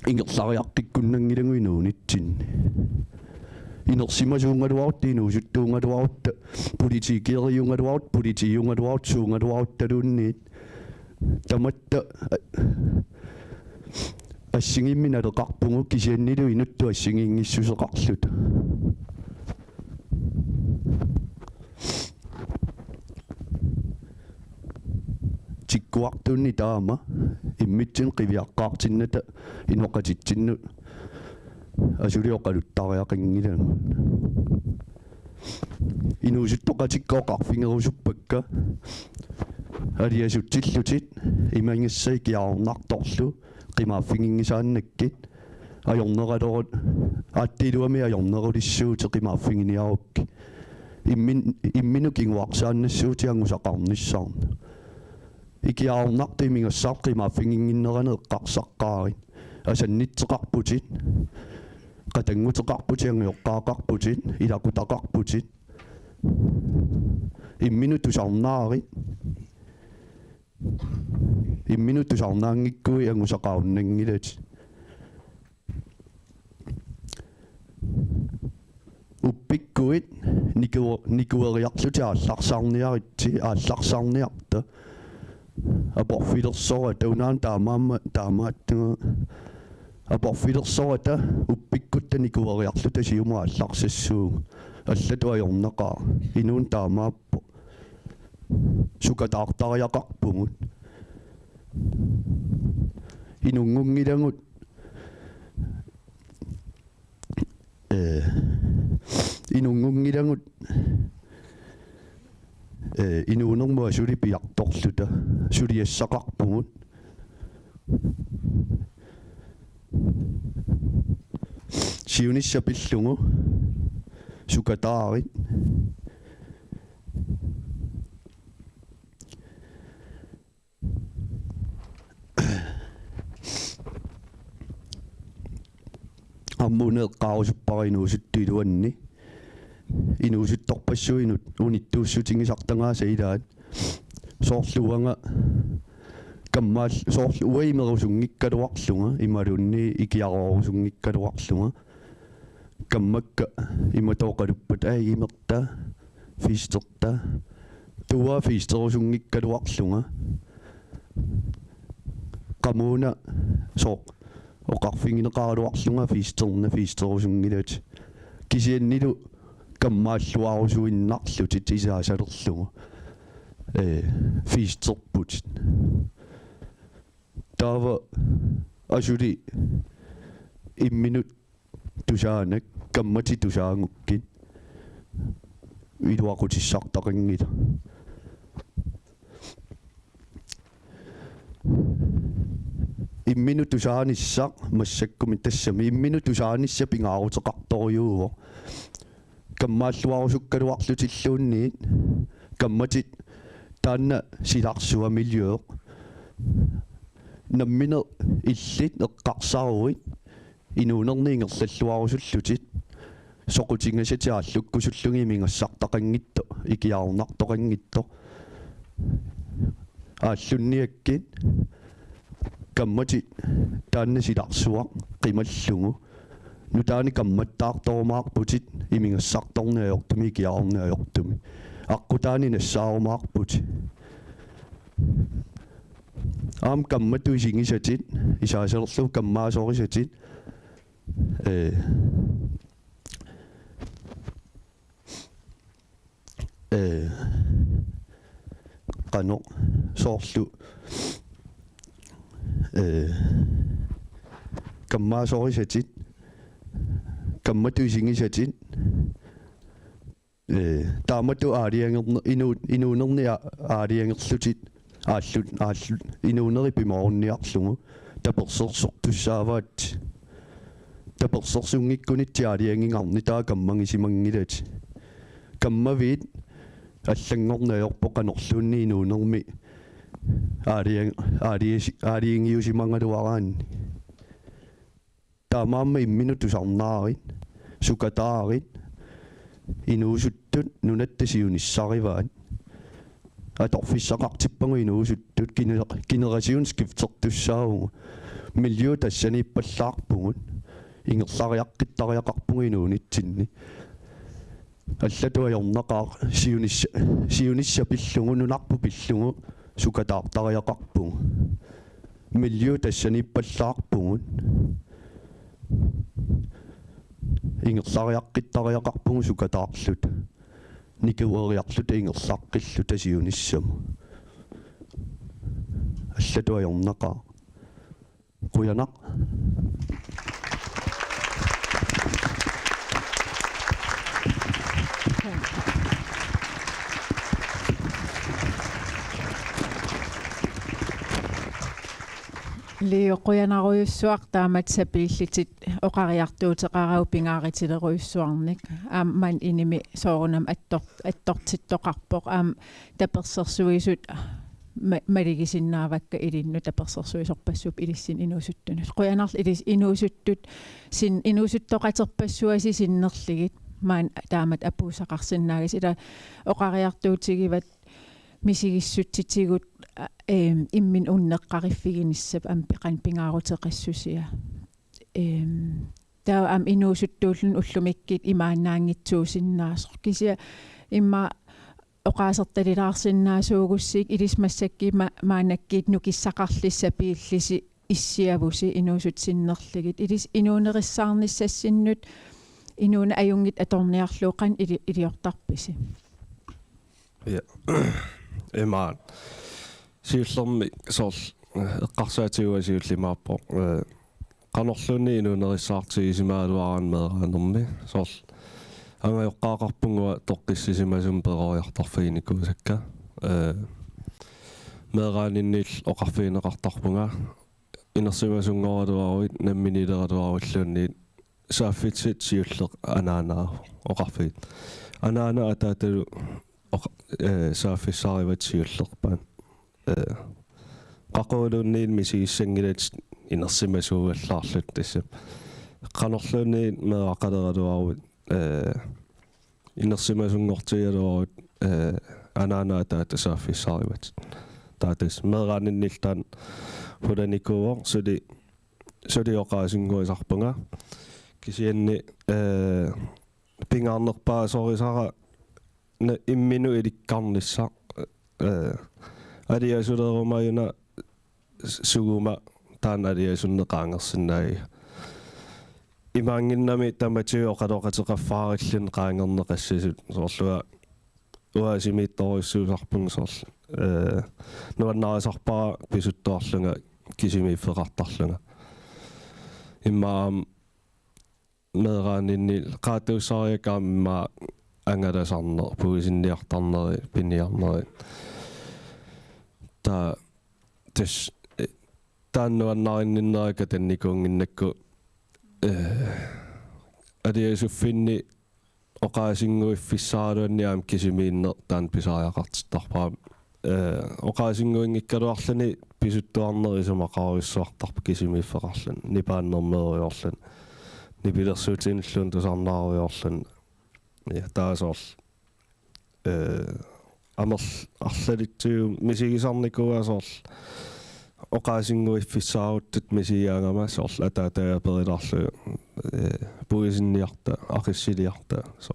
ингерлариаққиккуннангилагуинуунитсинни inersимасуунгалуарут инуусуттуунгалуарут политикериунгалуарут политиюнгалуарут суунгалуарут талуунниит таматта ассигимминалеқарпугу кисианнилу инутту ассигингиссусеқарлут тиккуартуунни таама иммитсин қивиаққаартинната иноқатитсинну асулиоқалуттариақингилан инуусуттоқатиккоқарфингерусуппакка алиасутсиллутит имангиссай киаарнарторлу қимааффингингисааннаккит ajorneralorut aattiluami ajornerulissuu teqimaaffingiниarukki imminu kinguarsaannassuutiangusaqarnissarna ikiaarnartu imingassaq qimaaffinginginnerane eqqarsaqqaarit asannitseqarputit qatanguteqarputiangiоqqaaqarputit ilakutaqarputit imminutusarnaangikkuи angusaqarunnangilati uppikkuit nikueriarluti aallarsaarniarta aporfilersoa taunaan taamaattuga aporfilersoata uppikkutta nikueriarluta siuma aallarsassuu allatu ajornaqaa inuun taamaappo sukataartariaqarpugut inungungilangut inuunermua sulipiartorluta suliassaqarpugut siunissapillungu sukataarit аммунеэккаарусуппариnuusuttuiluanni inuusuttorpassuinut unittuussutingisartangaasa ilaat soorluanga kammaal soorluuimerusungikkaluarlunga imalunni ikiarorusungikkaluarlunga kammakka imatooqaluppat imerta fiisterta tuwa fiisterusungikkaluarlunga qamuuna sooq oqarfingineqaaluarlunga fiisterusungilat kisiannilu kammaalluarusuinnarlutit isaasalerlugu fiisterput taava asuli imminut tusaanak kammati tusaangukkin iluaqutissartaqinngit Imminut tusaanissaq massakkumit tassami imminut tusaanissa pingaaruteqartoriuuvo kammaalluarusukkaluarlutilluunniit kammatit taanna silarsua miljøeq namminer illit eqqarsaruit inuunerniingerlalluarusullutit soqutingasatiaallukkusullungi mingassartaqanngitto ikiarunartoqanngitto ааллунниаккит каммати таанна силарсуақ қималлугу нутаани камматтаарторумаарпутит имингассарторниаёртуми киарорниаёртуми аққутаани нассаарумаарпути аам каммату исингисатит исаасерлу каммаасорисатит qano soorlu kammaasorisatit kammatu isingisatit taamatu aaliangerner inuunerni aaliangerlutit aallut inuuneri pimorunniarlugu tapersersortussaavaat tapersersunngikkunit tiaaliangingarni taa kammangisimangilat kammaviit аллангорнаёрпо канорлуунни инуунерми аалиингиусимангалуараанни таамаамма имминут тусарнаарит сукатаарит инуусуттут нунаттасиуниссариваат аторфиссақартиппагу инуусуттут кинерасиун скифтертуссаагу милиу тассаниппаллаарпугут ингерлариаққиттариақарпугу инуунитсинни аллатуайорнақаа сиунисса пиллугу нунарпу пиллугу сукатаартариақарпугу милиу тассаниппаллаарпугут ингерлариаққиттариақарпугу сукатаарлут никуэриарлут ингерлаққиллу тасиуниссаму аллатуайорнақаа куянақ Liuquyanaruissuaq taamat sapiillitit oqariartuuteqarau pingaaritileruissuarnik man inimi soorunam attortittoqarpoq tapersersuisut maligisinnaavakka ilinnu tapersersuisorpassup ilissin inuusuttunut quyanarl ilis inuusuttut sin inuusuttoqaterpassuasi sinnerligit maan taamat apuusaqarsinnaagis ila oqariartuutigivat misigissutitigut immin unneqqariffiginissap ampiqan pingaaruteqassusia taa am inuusuttuullun ullumikkit imaannaangitsuusinnaasoq kisia imma oqaasertalilaarsinnaasuugussiik ilismassakki maanakkiit nukissaqarlissa piillisi issiavusi inuusutsinnerligit ilis inuunerissaarnissassinnut inuuna ajungit atorniarluuqan iliortarpisi ja emaan siullermi soorl eqqarsaatiuasiullimaappo qanorlunni inuunerissaartigisimaaluaraan meeraanermi soorl angajoqqaaqarpungua toqqissisimasum peroriartarfiinikuusakka meeraaninnill oqarfiineqartarpunga inersimasungoratuaruit namminileratuarullunniit saaffitsit siulleq anaanaa oqarfiit anaana ataatalu saaffissarivat siullerpaan qaqulunniit misigissangilats inersimasuugallaarlut tassa qanorlunniit meeaqaleratuarut inersimasungortigaluarut anaana ataata saaffissarivat taatas meeraaninnill hulanikuuor suli oqaasinguisarpunga kisianni pingaarnerpaasorisara na imminu ilikkarnissaq aliasulerumayuna suguma taan aliasunneqaangersinnaagi imaanginnami tamatiu oqaloqateqaffaarillan qaangerneqassisut soorlua uasimiittoruissuusarpung soorl nuannarisarpara pisuttuarlunga kisimiiffeqartarlunga immaam meeraanini qaatuusariakamma angalasarner puisinniartarneri piniarneri ta tes taannuannarinnerinaka tannikuunginnakku adiasuffinni oqaasinguiffissaaluanniaam kisimiinner taan pisaajaqartittarpaa oqaasinguingikkaluarlani pisuttuarneri samaqaruissuartarpa kisimiiffeqarlan nipaannermeriorlan nipilersuutinillun tusarnaaruiorlan ja taasorl amerlalittuu misigisarnikuasorl oqaasinguiffissaaruttut misiaangamassorl ataataaperilarlu puisinniarta aqissiliarta so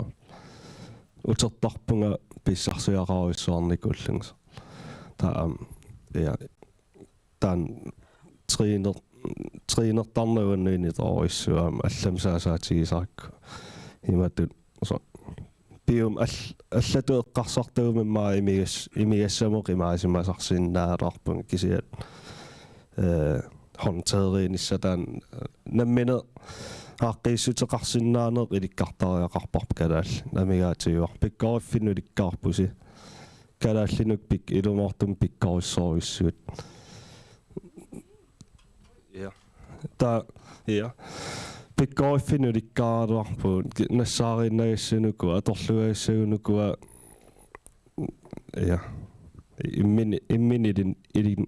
utertarpunga pissarsiaqaruissuarnikullungs taam ja tan triinertarnuunniini torissuam allamsaasaatigisaakku imatut so pium allatu eqqarsartuumimmaa imigassamoq imaasimasarsinnaalarpun kisiat håndteriinissatan nammine aqqiissuteqarsinnaaneq ilikkartariaqarparp kalaall namigaatiuar pikkoriffinnu likkaarpusi kalaallinuk pik ilumortum pikkorissorissuut ja ta ja pikkoriffinnu likkaaruarpu nassaarinnagassinuku atorlugaissagunukua ja imminidin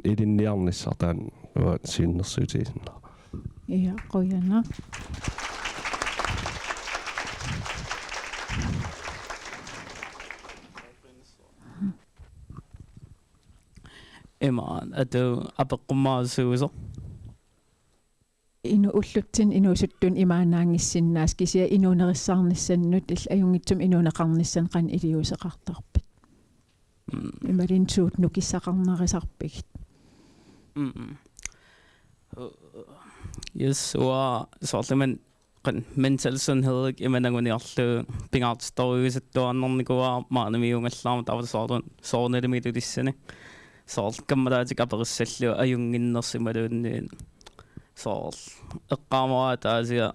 ilinniarnissartaan siinnersuutiisinna Ja qoyana. Imaan atu apeqqumaasuuso Inu ullutsin inuusuttun imaanaangissinnaas kisia inuunerissarnissannut ill ajungitsum inuuneqarnissan qan iliuseqartarpit. Imalin suut nukissaqarnarisarpigit. Yes, wa sorleman qan mental sundhed imananguniarlu pingaartistoriusattuarnernikua maanamiungallaama tavasaarun soornelimidulissani soorl kammalaatik aperissallu ajunginnersimaluunniin soorl eqqaamaraataasia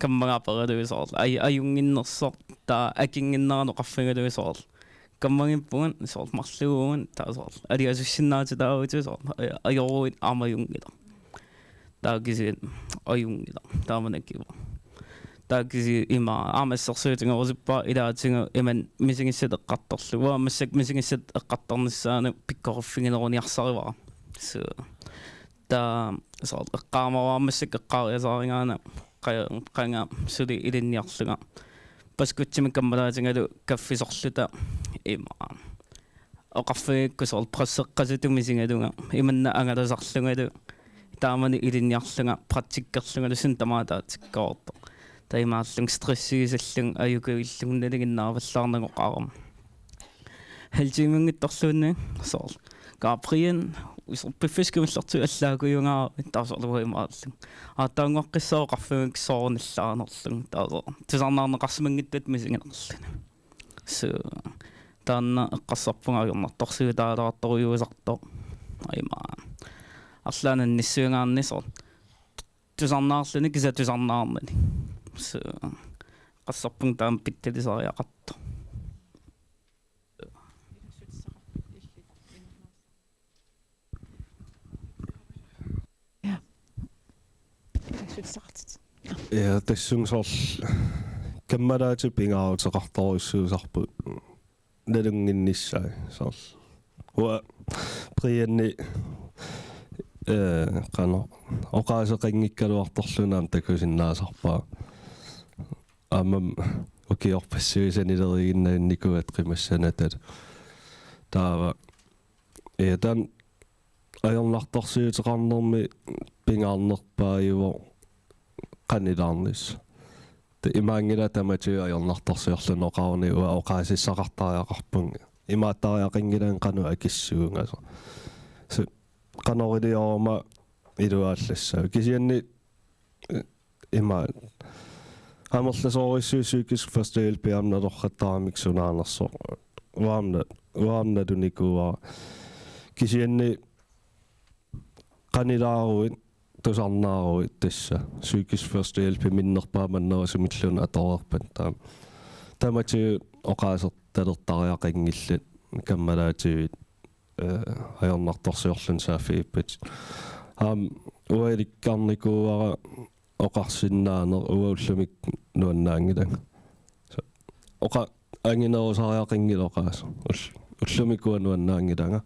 kammagaaperilu soorl ajunginnersoq taa akinginneranoqarfigalu soorl kammagippugan soorl marlugugan taa soorl aliasussinnaatitaavutu soorl ajoruit aamajungila taakisi ajungila taamanakiva taakisi ima aamassersuutingerusippa ilaatinga iman misingissat eqqartorluga massak misingissat eqqartornissaana pikkoriffigineruniarsarivara so taa soorl eqqaamaraammassak eqqaariasaaringaana qanga suli ilinniarluga paskutsimi kammalaatingalu kaffisorluta ima oqarfigikku soorl prasseqqasutu misingaluga imanna angalasarlugalu taamani ilinniarluga praktikkerlugalusun tamaataatsikkaorto taimaallung stressigisallung ajukuillungnaliginnaavallaarnagoqaaram haltimungittorluunni soorl kaaprien usorpiffiskimillertu allaakuйунгаа taasorluimaallung aataangoqqissaaoqarfigik soornillaanerlung taaso tusarnaarneqarsimangittat misinginerluni so taanna eqqassarpunga ajornartorsugu taalaartorujuusarto aimaa арлаанан ниссуингаарнисор тусарнаарлуни киса тусарнаарнани so qassarpung taam pittalisariaqarto ja tassung soorl kammalaatu pingaarutеқарторуссуусарпу налунгиннissai soorl huа приенни qano oqaaseqanngikkaluartorlunaam takusinnaasarpaa aamam ukiorpassuisanileriginnainnikuat qimassanatat taava etan ajornartorsuuteqarnermi pingaarnerpaajuvo qanilaarnis ta imaangila tamatu ajornartorsuorlunoqarni ua oqaasissaqartariaqarpun imaattariaqingilan qanu akissuungasa so qanoriliorma iluaallassa kisianni ima amerlasorissuusuukis fastel piamnalorrattaaramik sunaanerso uarna tunikuwa kisianni qanilaaruin тусарнаару тасса psykisk førstehjælp миннерпааманнера сумиллуна аторерпат тамати оқаасер талертариақингиллат каммалаативит аёрнарторсиорлун саафииппат уаликкарникууара оқарсиннаанер уауллумик нуаннаангилага оқа ангинерусариақингил оқааса уллумикуа нуаннаангилага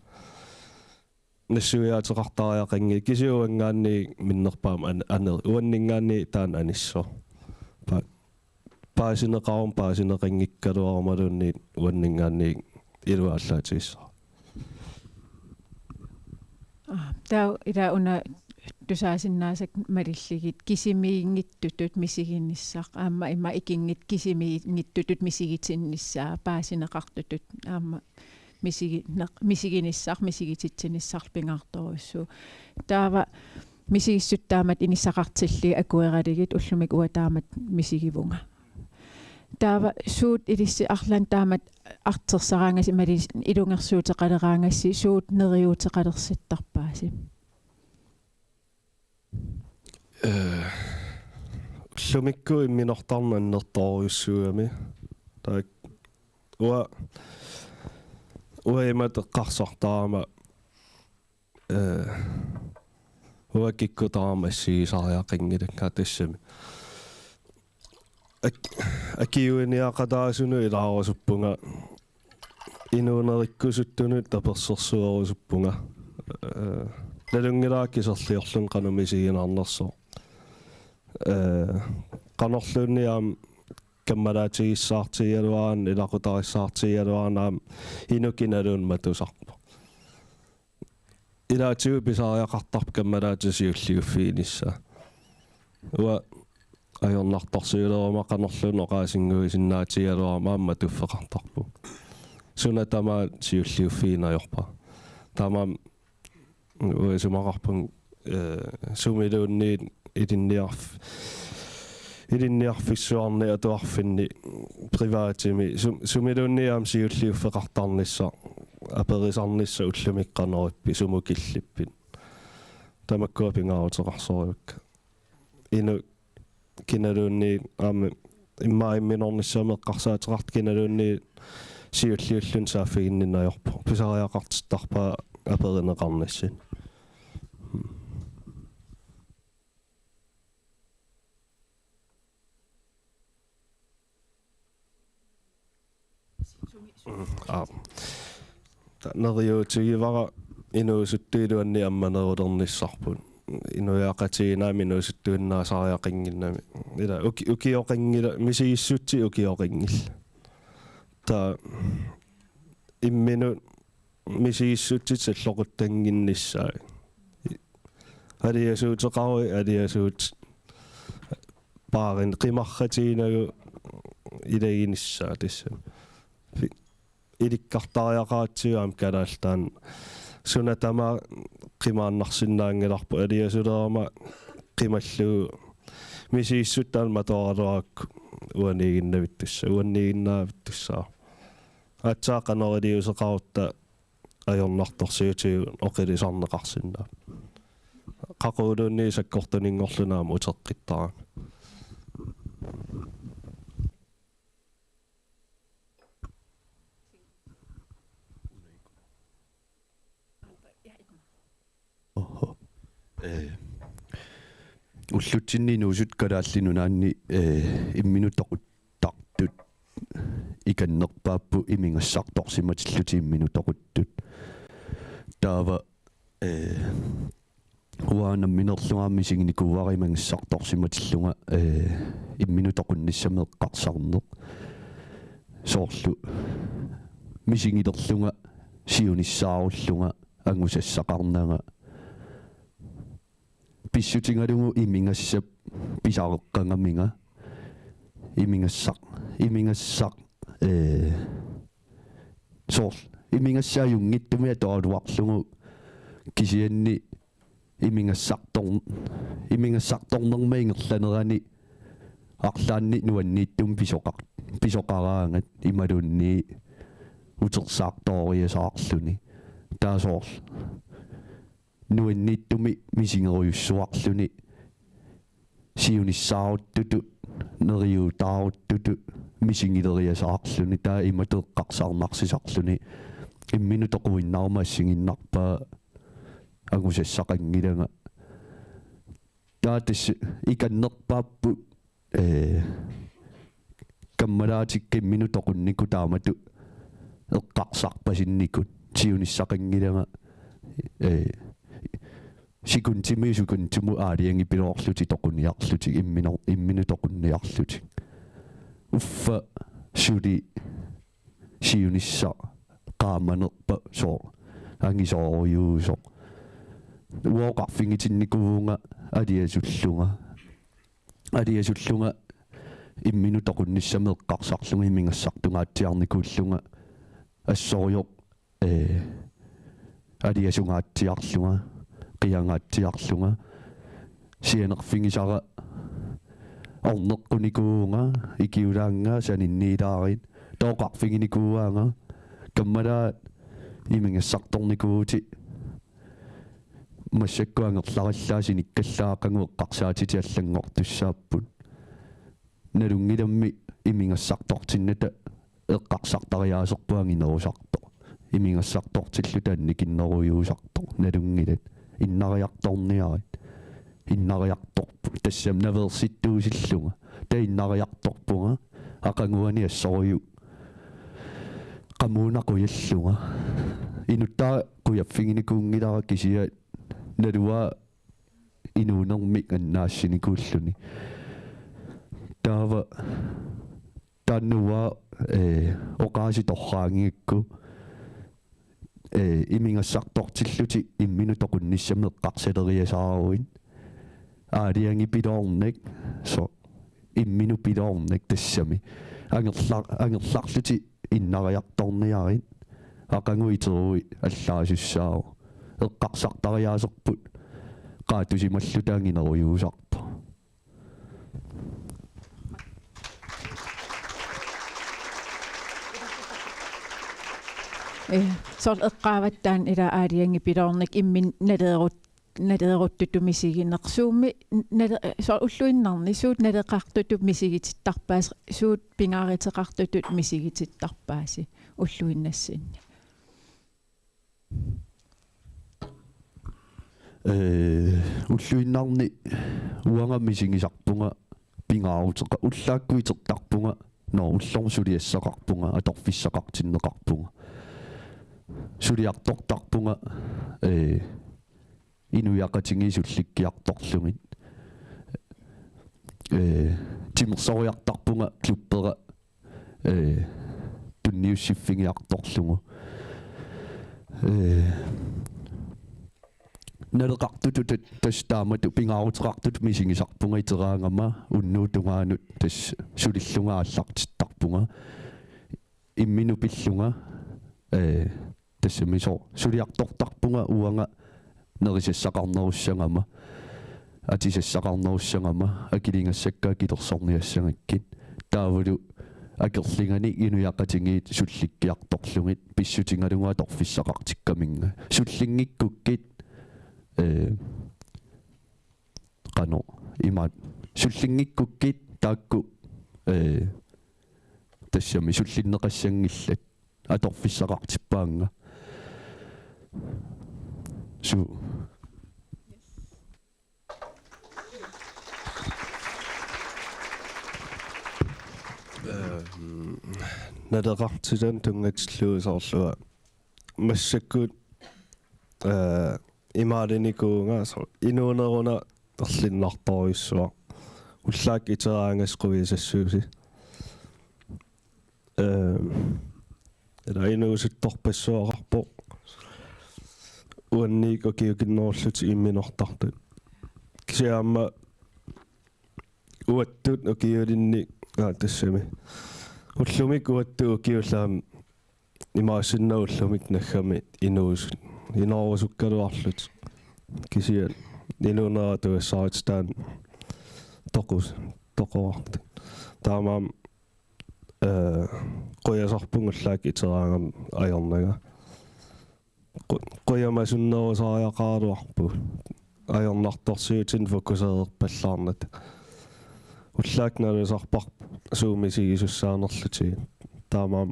нассуяатеқартариақинги кисиуангаанни миннерпаам анер уаннингаанни таан аниссо паасинеқарум паасинеқингиккалуармалуунни уаннингаанни илуааллаатигиссаа таа ила уна тусаасиннаасак малиллигит кисимиингиттутут мисигиннссаақ аама има икингит кисимиингиттутут мисигитиннссаа паасинеқартутут аама мисигиниссаар мисигититсиниссаар пингаарторуссуу таава мисигиссуттаамат иниссақартилли акуералигит уллумик уатаамат мисигивунга таава суут илисси арлан таамат артерсараангас имали илунгерсуутеқалераангасси суут нериуутеқалерситтарпааси уллумикку имминортарнаннерторуйуссуами таак уэмат қарсартаама уакиккутаама сигисариақингилакка тассами акиуиниақатаасуну илаарусуппунга инуунериккусуттуну таперсерсуарусуппунга налунгилааккисерлиорлун канумисигинаарнерсоо канорлуунниаам каммалаатигиссаартигалуаран илақутариссаартигалуарнаам инукиналуун матусарпа илаатигу писариақартарп каммалаатисиуллигуффиинисса уа аёрнарторсиулерума канорлуун оқаасингуи синнаатигалуармаамма туффеқартарпу суна тама сиуллигуффиинайорпа тамам уэсумақарпун сумилуунниит илинниарфиссуарни атуарфинни приваатими сумилуунниаам сиуллиуффеқартарнисса аперисарнисса уллумикканериппи сумукиллиппит тамаккуа пингаарутеқарсориукка ину киналуунни аама иммаимминорниссамеққарсаатеқарт киналуунни сиуллиуллун сааффигиннинайорпо писариақартиттарпаа аперинеқарниссин нериутигивара инуусуттуилуанни амманерулерниссарпут инуяақатигинаа минуусуттуиннаасариақингиннами ила укиоқингила мисигиссутти укиоқингилла та имминут мисигиссутти саллоқуттангиннссаа алиасуутеқаруи алиасуут паарин қимарратигинагу илагиниссаа тасса иликкартариақаатсиуам калаалтаан сунатама қимааннарсинаангиларпу алиасулерама қималлугу мисигиссуттаан маторалуаакку уанигиннавиттусса уаннигиннаавиттуссаа атсаақанерилиусеқарутта аёрнарторсиутигу оқилисарнеқарсинаа қақуулуунни саккортунингорлунаама утеққиттараа уллутсинни нуусут калааллинунаанни имминут тоқуттартут иканнерпааппу имингассарторсиматиллути имминут тоқуттут таава уаана минерлугаамми сигникууаримангиссарторсиматиллунга имминут тоқунниссамеэққарсарнеқ соорлу мисигилерлунга сиуниссааруллунга ангусассақарнага писсутингалугу имингассап писареққангаминга имингассақ соор имингассааюнгиттумиа тоалуарлугу кисианни имингассарторнермаингерланерани арлаанни нуаннииттум писоқараангат ималунни утерсаартоориасаарлуни таасоор nuinniittumi misingeruyussuarluni siunissaaruttuttu neriutaaruttutu misingileriasaarluni taa imatueqqarsaarnarsisarluni Imminut oquinnaarmaassiginnarpaa agusassaqangilanga taatas ikannerpaappu kammalaatikke Imminut oqunniku taamatu eqqarsarpasinnikut siunissaqangilanga sikuntimu aaliangi piloorluti toquniarluti Imminut oqunniarluti uffa suli siunissa qaamanerpa soo angisooruyuuso uoqarfingitinnikuunga aliasullunga Imminut oqunnissameeqqarsarlunga imingassartungaatiarnikuullunga assorior aliasungaatiarlunga qiangaatiarlunga sianerfingisara orneqqunikuunga ikiulaanga saninniilaarit tooqarfinginikuuanga kammalaat imingassartornikuuti массаккуангерлариллааси никкаллаақангуэққарсаатити аллангортуссааппут налунгиламми имингассартортинната эққарсартариаасерпуангинерусарто имингассартортиллу таанни киннеруйуусарто налунгилат иннариарторниарит иннариарторпу тассам наверситтуусиллунга та иннариарторпунга ақангуани ассориу qammuunaquyallunga inuttaa quyaffinginikunngilара kisiat nalua inuunermi annaassinikууlluni taava taannua oqaasitorraangikku imingassartortilluti Imminut oqunnissameeqqarsaleriasaaruin aaliangi piloornek so Imminut piloornek tassami angerlarluti innariartorniarit aqanguiterui allaasussaau eqqarsartariaaserput qaatusimallutaangineruyuusarpo sort eqqaavattaan ila aaliangi piloornek immin naleeruttutu misigineqsuummi so ulluinnarni suut naleeqartutu misigitittarpaas suut pingaariteqartutut misigitittarpaasi ulluinnassinni уллуиннарни уанга мисигисарпунга пингаарутеqa уллааккуитерtarpunga но уллормсулиассақарпунга аторфиссақартиннеқарпунга сулиартортарпунга инуяқатингисулликкиарторлугит тимерсориартарпунга клуппера тунниуссиффигиарторлугу налеқартутут тастаамату пингаарутеқартут мисигисарпунга итераангама уннуутунгаанут тас сулиллунгааллартиттарпунга иммину пиллунга тассамисо сулиартортарпунга уанга нерисассақарнеруссангама атисассақарнеруссангама акилингассаккаа килерсорниассангаккит таавалу акерлингани инуяқатингиит сулликкиарторлугит писсутингалугаа торфиссақартиккаминга суллингиккуккит qano imat sullingikkukkiit taakku tassami sullinneqassangillat atorfissaqartippaanga su nadeqartilan tungatsilluusoorluga massakkuut имаалинникуунга инуунеруна терлиннарторюссуа уллаак итераангасқувисассууси инуусутторпассуақарпо уанник окиукинноорлути имминортартут кисиаама уаттут окиулинни тассами уллумик уатту окиуллаам имаасиннауллумик наггами инуусут инорусуккалуарлут кисиат инунера туассаатстаан тоқуарт таамаам қоясарпунгуллаак итераангам аёрнага qoyamasunnerusaajaqaaluarpu ajornartorsiutin fokuseerpallarnat ullaaknalusarpar suumisigisussaanерlути таамаам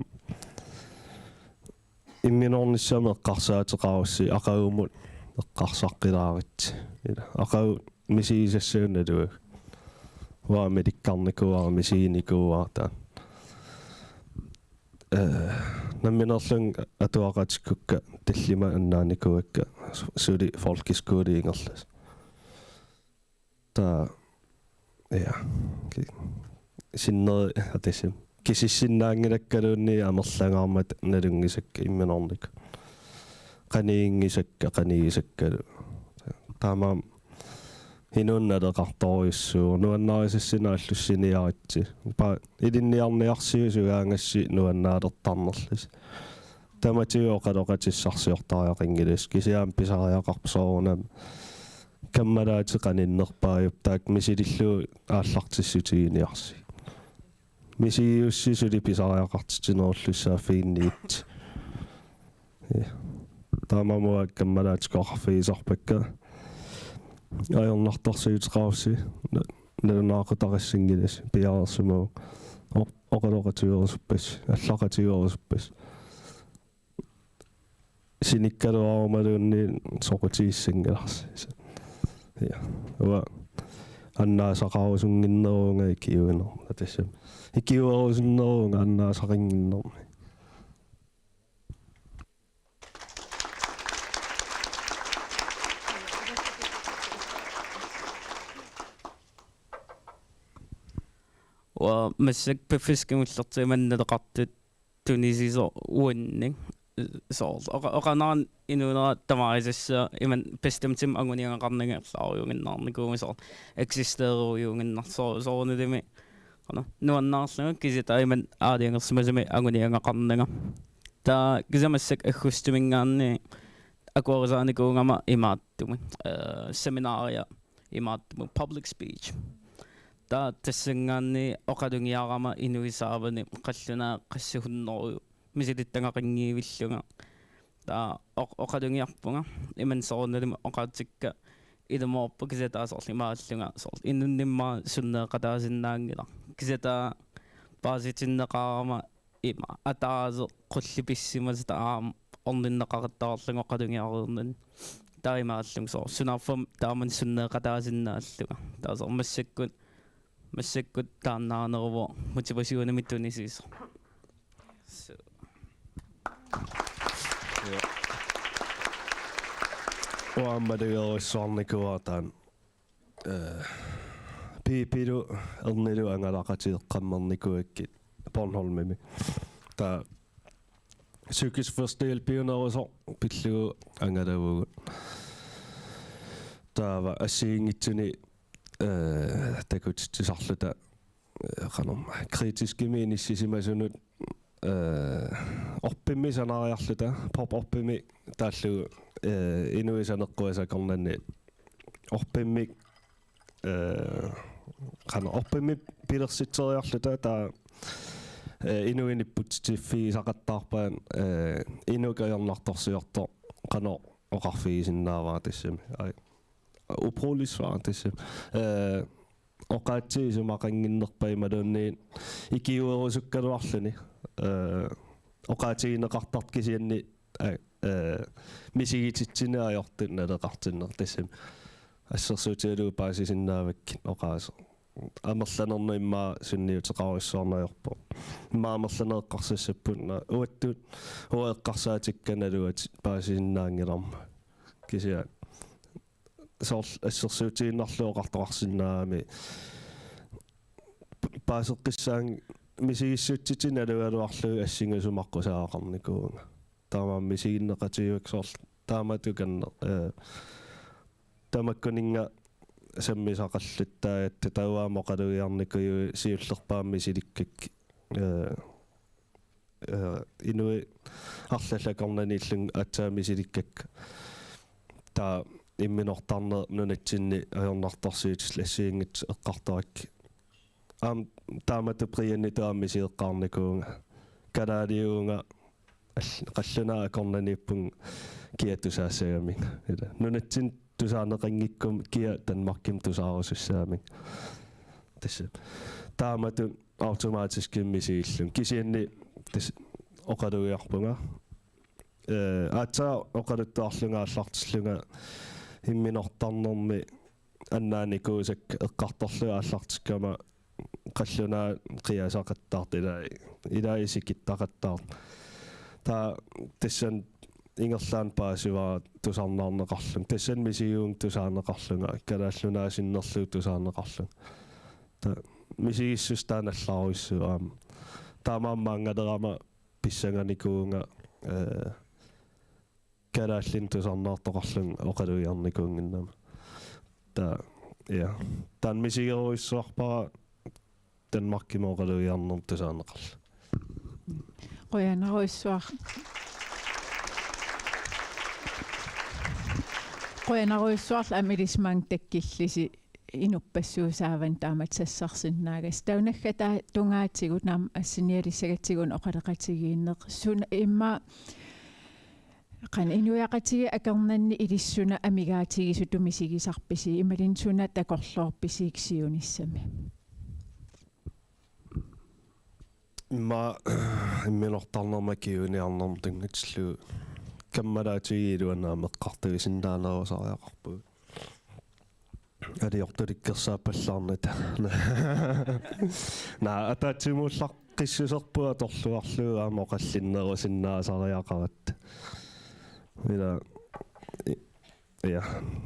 имминорниссами эққарсаатеқарусси ақагумут эққарсаққилаарит ила ақагу мисигисассуунналуаг ваа медиккарникуара мисигиникуара намминерлун атуақатиккукка таллима аннааникуакка сули фолкискуулиингерлас та я синнер атасим кисиссиннаангилаккалуунни амерлангаармат налунгисакка имминорник каниингисаккалу таамаам хинунналеқарторюссуу нуаннаарисассинааллуссиниаритси па илинниарниарсиусугаангасси нуаннаалертарнерлис таматиуоқалоқатиссарсиортариақингилис кисиаам писариақарпсоорунам каммалаатеқаниннерпааюп таак мисилиллуу ааллартиссутигиниарси мисиусси сули писариақартитинеруллуссаа фиинниит таамамуа каммалаатеқарфиисарпакка ajornartorsiutеқарусси налунаақутариссингилас пиарерсумау оқалоқатиуерсуппас аллақатиуерсуппас синиккалуарумалуунни соқутииссингаларси я ва аннаасақарусунгиннерунга икиуинер атассам икиуерусиннерунга аннаасақингиннерми og massak på fiskemullerti mannadeqartut tunisisor uanning soort og qanan inuna tamarisassa iman pestamtim anguniangaqarnangaarlaarjuginnaarnikuumisor eksisteerujuginnarsooruunudimi qana nuannaarluga kisita iman aaliangersumasumi anguniangaqarnanga ta kisamassak aggustumingaanni akuarisaanikuungama imaattumi seminaaria imaattumu public speech та тассангаанни оқалунгиарама инуисаавани қаллуна qassahunneru мисилиттангақингиивиллунга та оқалунгиарпунга имансорунналума оқаатикка илумоорпу кисатаасоорлимааллунга соор иннуннимма суннеқатаасиннаангила кисата пааситиннеқарама има атаасе қуллиписсимас таам орниннеқараттаарлунга оқалунгиарернан таимааллунг соор сунаарфам тааман суннеқатаасиннааллуга таасоор массаккут массаккут тааннаарнерво мотивасионами тунисис уаммадугеруссуарникуатаан пипилу эрнилу ангалақатиэққаммерникуаккит Bornholmimi та psykisk forståelse pillugu angalavugут таава ассиингитсуни такутсисарлута qanum kritiskimi nissisimasunnut orpimmi sanariarluta pop orpimmi taallugu inuisaneqquasaqornanni orpimmi orpimmi pilersitseriarluta taa inuinipput tiffiisaqattaarpaan inukajornartorsiorto qano oqarfiisinnaavaa tassami uprolig svar tassam oqaatsiisumaqanginnerpaimaluunni ikiuerusukkaluarluni oqaatigineqartart kisianni misigititsineajortun naleqartinner tassam ассерсуутиалуу паасисиннаавакки оqaasa амерланерну иммаа сунниутеқаруссуарнаёрпо иммаамерланеэққарсассаппутна уаттут уэққарсаатикканалуат паасисиннаангиларма кисиа соор ассерсуутигиннарлуоқартоқарсинаами паасеққиссаан мисигиссуутситиналуалуарлуги ассингасумаққусаақарникуунга таамаа мисигиннеқатиуак соор тааматуканне тамаккунинга саммисақаллуттаат тауаамоқалуиарникуйу сиуллерпаамми силиккак инуи арлаллакорнаниллун атсаами силиккак та имминортарне нунатсинни ajornartorsiut лассиингит эққартарак таамату прианни таамми сиэққарникуунга калаалиуунга qalluna akornaniippun kiatusaassagamik ila nunatsin tusaaneqanngikkum kia Danmarkim tusaarusussaamik tassa taamatun automaatiski misiillun kisianni tas oqaluiarpunga aatsa oqaluttuarlungaallartillunga imminortarnermi аннаанникуусак эққарторлуа аллартиккама қаллунаа қиасақаттаарт илаисикиттақаттаарт таа тассан ингерлаан паасиваа тусаарнаарнеқарлун тассан мисигуун тусаарнеқарлунга калааллунаа синнерлуу тусаарнеқарлун та мисигиссус тааналлааруиссуаама таамааммаангалерама писсанганикуунга калааллин тусаарнаартоқарлун оқалуиарникуунгиннама та я тан мисигеруиссуарпара Danmarkim оқалуиарнер тусаанеқарла qoyanaruissuarla amilismaang takkillisi inuppassуусааван тааматсассарсиннаагас таунаггата тунгаатигут наам ассиниалиссагатсигун оқалеқатигииннеқ суна имма qan inuaqatigi akernerni ilissuuna amigaatigisu tumisigisarpisi imalinsuuna takorloorpisiiksiunissami имма имминортарнерма киуниарнерм тангатсиллу каммалаатигиилуанаа меққартагисиннаанерусариақарпу алиортуликкерсааппаллаарнат на атаатимууллақ қиссусерпуа торлуарлугаама оқаллиннерусиннаасариақарат вила я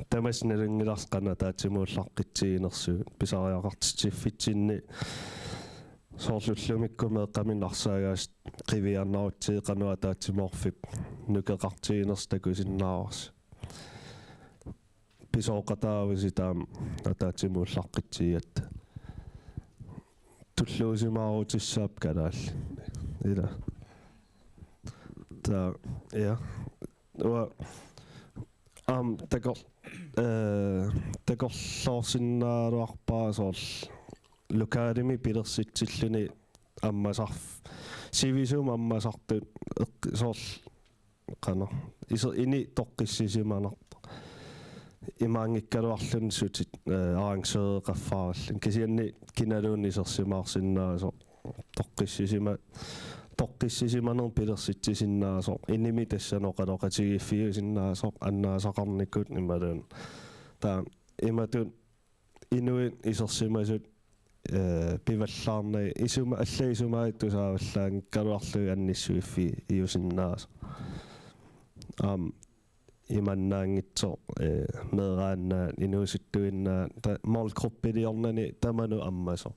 тамаснелингиларсқана атаатимууллаққитсигинерсу писариақартитсиффитсинни соорлуллумиккуме қаминарсаагаас қивиарнаутсиеқануа атаатимоорфип нукеқартигинерс такусиннаарс писооқатаависи таам атаатимууллаққитсигиат туллуусимаарутиссаап калаал ила та я такорлоорсиннааруарпаа соорл лукаалими пилерситсиллуни аммасарф сивисум аммасартут соорл qana iso ini toqqissisimanarta имаангиккалуарлун сутит аррангсерэ qaffаарallun кисианни киналуунни серсимаарсиннаасо тоqqissisimanер пилерситсисиннаасо иними тассаноқалоқатигиффиусиннаасо аннаасақарниккут ималуун таа иматут инуит исерсимасут пиваллаарнай исума аллаисумааттусааваллаан калуарлуи анниссуиффи иусиннаасо иманнаангитсо мерааннаа инууситтуиннаа малгруппилиорнани таману аммасо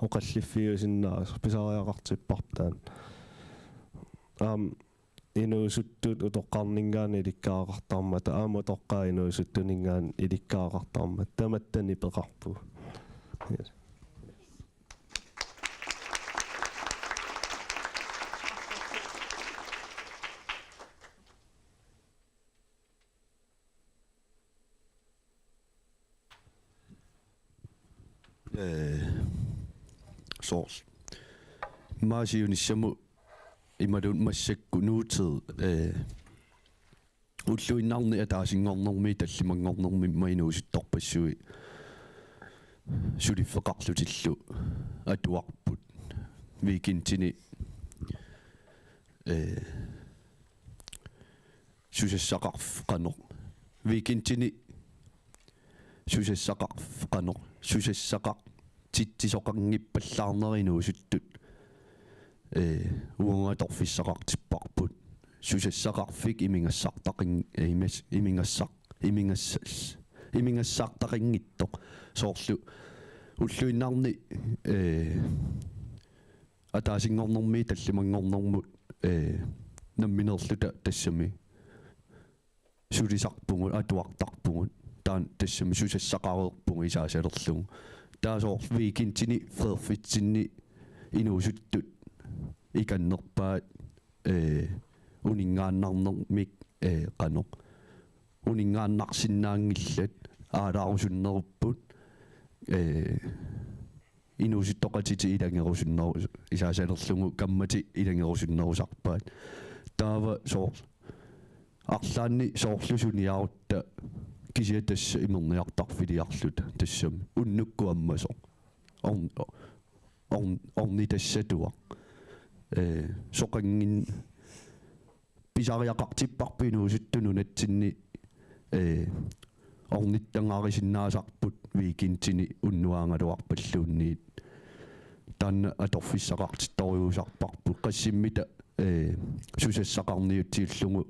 оқаллиффиусиннаасо писариақартиппартаан инуусуттут утоққарнингаани иликкаақартармата аама тоққаа инуусуттунингаан иликкаақартарма таматтани пеқарпу Så maasiunissamu imalun massakku nuutid ulluinnaarni ataasingornermi tallimangornermi mainuusittorpassui suliffeqarlutillu atuarput weekendini susassaqarf qanor weekendini susassaqarf qanor susassaqaq титсисоқангиппаллаарнериnuusuttut уунгаторфиссақартиппарпут сусассақарфик имингассартақин имингассартақингиттоқ соорлу уллуиннаарни атаасингорнэрми таллимангорнэрмут намминерлута тассами сулисарпугут атуартарпугут таан тассами сусассақареерпугу исаасалерлугу таасоор викинтини ферфитсинни инуусуттут иканнерпаат унингааннарнермик qano унингааннарсинаангиллат аалаарусуннеруппут инууситтоқатити илангерусуннеру исаасалерлугу каммати илангерусуннерусарпаат taava soor арлаанни соорлусуниарутта кисиа тасса имерниартарфилиарлут тассам уннуккуаммасо орни тассатуа соқангин писариақартиппарпинуу суттуну натсинни орниттангаарисиннаасарпут викинтини уннуаангалуарпаллуунниит таанна аторфиссақартитториусарпарпут qassimmita сусассақарниутсиуллугу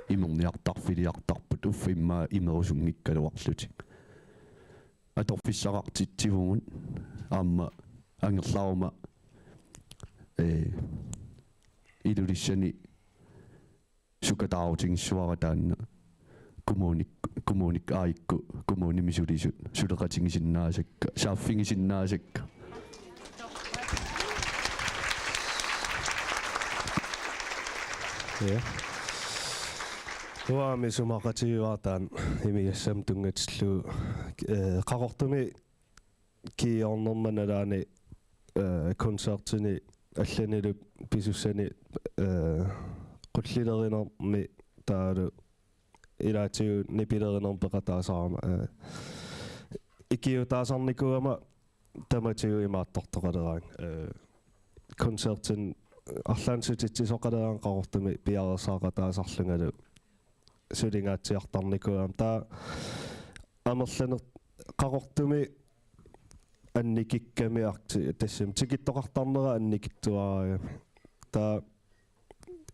имерниартарфилиартарпут уффиммаа имерусунгиккалуарлути аторфиссақартитсивугун аама ангерлаума идулиссани сукатаутингсуара таанна kommunik aikku kommunimisulisut suleqatingisinnaasakka saaffingisinnaasakka ja tuami sumaqatiuartaan imigassam tungatsillu qaqortumi kiornermanalaani konsertini алланиlu писуссани qullilerinermi taalu илаатиу нипилеринер пеқатаасаарма икиутаасарникуама таматиу имааттортоқалераан концертин арлаансутитсисоқалераан қақортуми пиарерсаақатаасарлунгалу сулингаатсиартарникуам таа амерланер қақортуми анникикками арти тассам тикиттоқартарнера анникиттуараа таа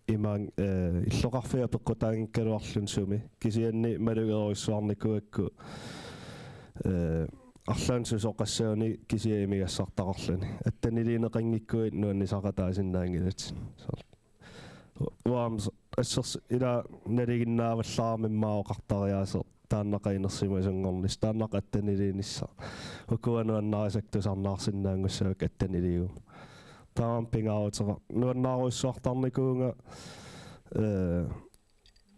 иман иллоқарфиа пеққутаангкалуарлун суми кисианни малугеруиссуарникуакку арлаансусоқассауни кисиа имигассартақарлуни аттанилинеқангиккуит нуаннисақатаасиннаангилат уам ассерс ила налигиннааваллаармиммаоқартариаасер тааннақаинерсимасунгорнис тааннақа аттанилинисса укуануаннаасактусарнаарсиннаангуссавак аттанилигу таам пингаутера нуаннааруиссуартарникуунга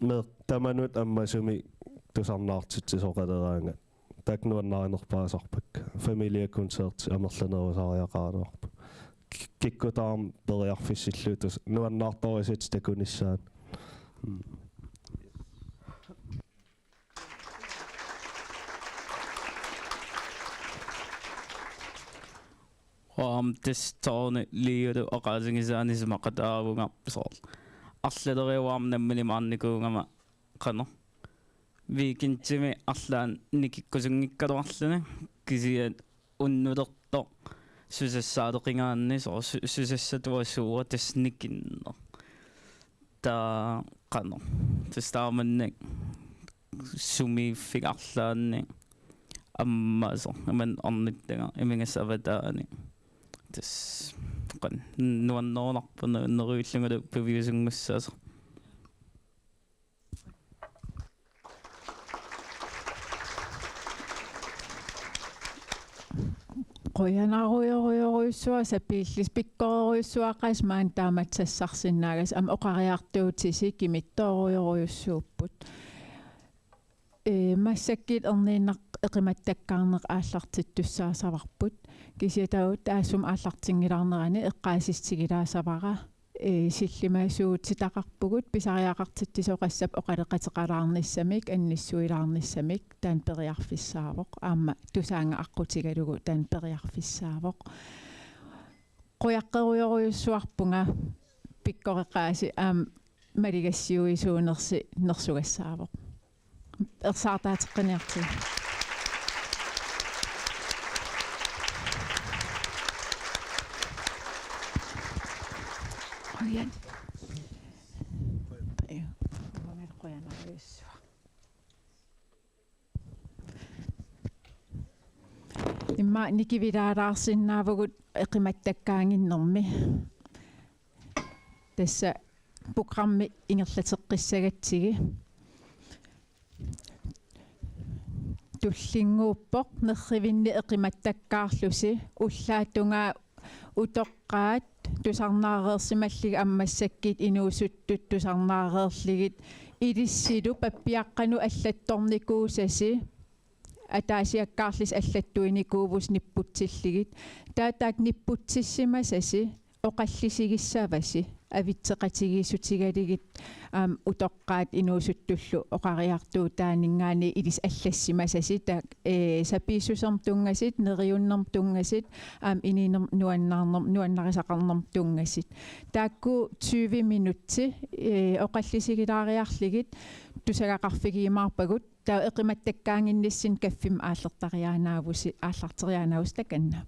мер таманут аммасуми тусарнаартитсисоқалераанга так нуаннааринерпаасарпак фамилиаконцерт амерланерусариақаалуарпа киккутаам периарфиссиллутус нуаннаарторисит toqunnissaat тестаорни лиулу оқаасигисааnismaqataavungarpisoor арлалериуаам наммилимаарникуунгама қано викинтими арлаан никиккусунгиккалуарлуни кисиат уннулерто сусассаалеқингаанни соо сусассатуассууа тассниккиннер таа қано тестааманник суми фигарлаанни аммасо аман орниттага имингассаватаани тас qan nuannoornarpuna neriullungalu paviusungussaasa qoyanaaruyoruyoruissua sapiillis pikkoruissuaqas maan taamatsassarsinnaagas am oqariartuutisi kimittoruyoruyussuupput массаккит эрнииннақ эқиматтаккаарнеқ ааллартиттуссаасаварпут кисиатаут таассум ааллартингилаарнерани эққаасистигилаасавара силлимаасуут ситақарпугут писариақартиттисоқассап оқалеқатеқалаарниссамик анниссуилаарниссамик таан периарфиссаавоқ аама тусаанга аққутигалугу таан периарфиссаавоқ қояққеруйоруйуссуарпунга пиккореқааси аам малигассиуисуунерси нерсугассаавоқ ерсаартаатеққиниарти оян мамер qoyanaaruissua имма никивилаалаарсиннаавгут эқиматтаккаангиннэрми тасса программи ингерлатеққиссагатсиги туллингууппоқ нерривинни эқиматтаккаарлуси уллаатунгаа утоққаат тусарнаареерсималлига аммассаккит инуусуттут тусарнаареерлигит илиссилу паппиаққану аллатторникуусаси атаасиаккаарлис аллаттуиникуувус ниппутсиллигит таатаак ниппутсиссимасаси оқаллисигиссаваси авитсеқатигииссутигалигит утоққаат инуусуттуллу оқариартуу таанингаани илис аллассимасасита сапииссусерм тунгасит нериуннерм тунгасит ининерм нуаннарисақарнерм тунгасит таакку 20 минутти оқаллисигилаариарлигит тусагақарфигиимаарпагут таа эқиматтаккаангинниссин каффим ааллертариаанаавуси ааллартериаанаавус таканна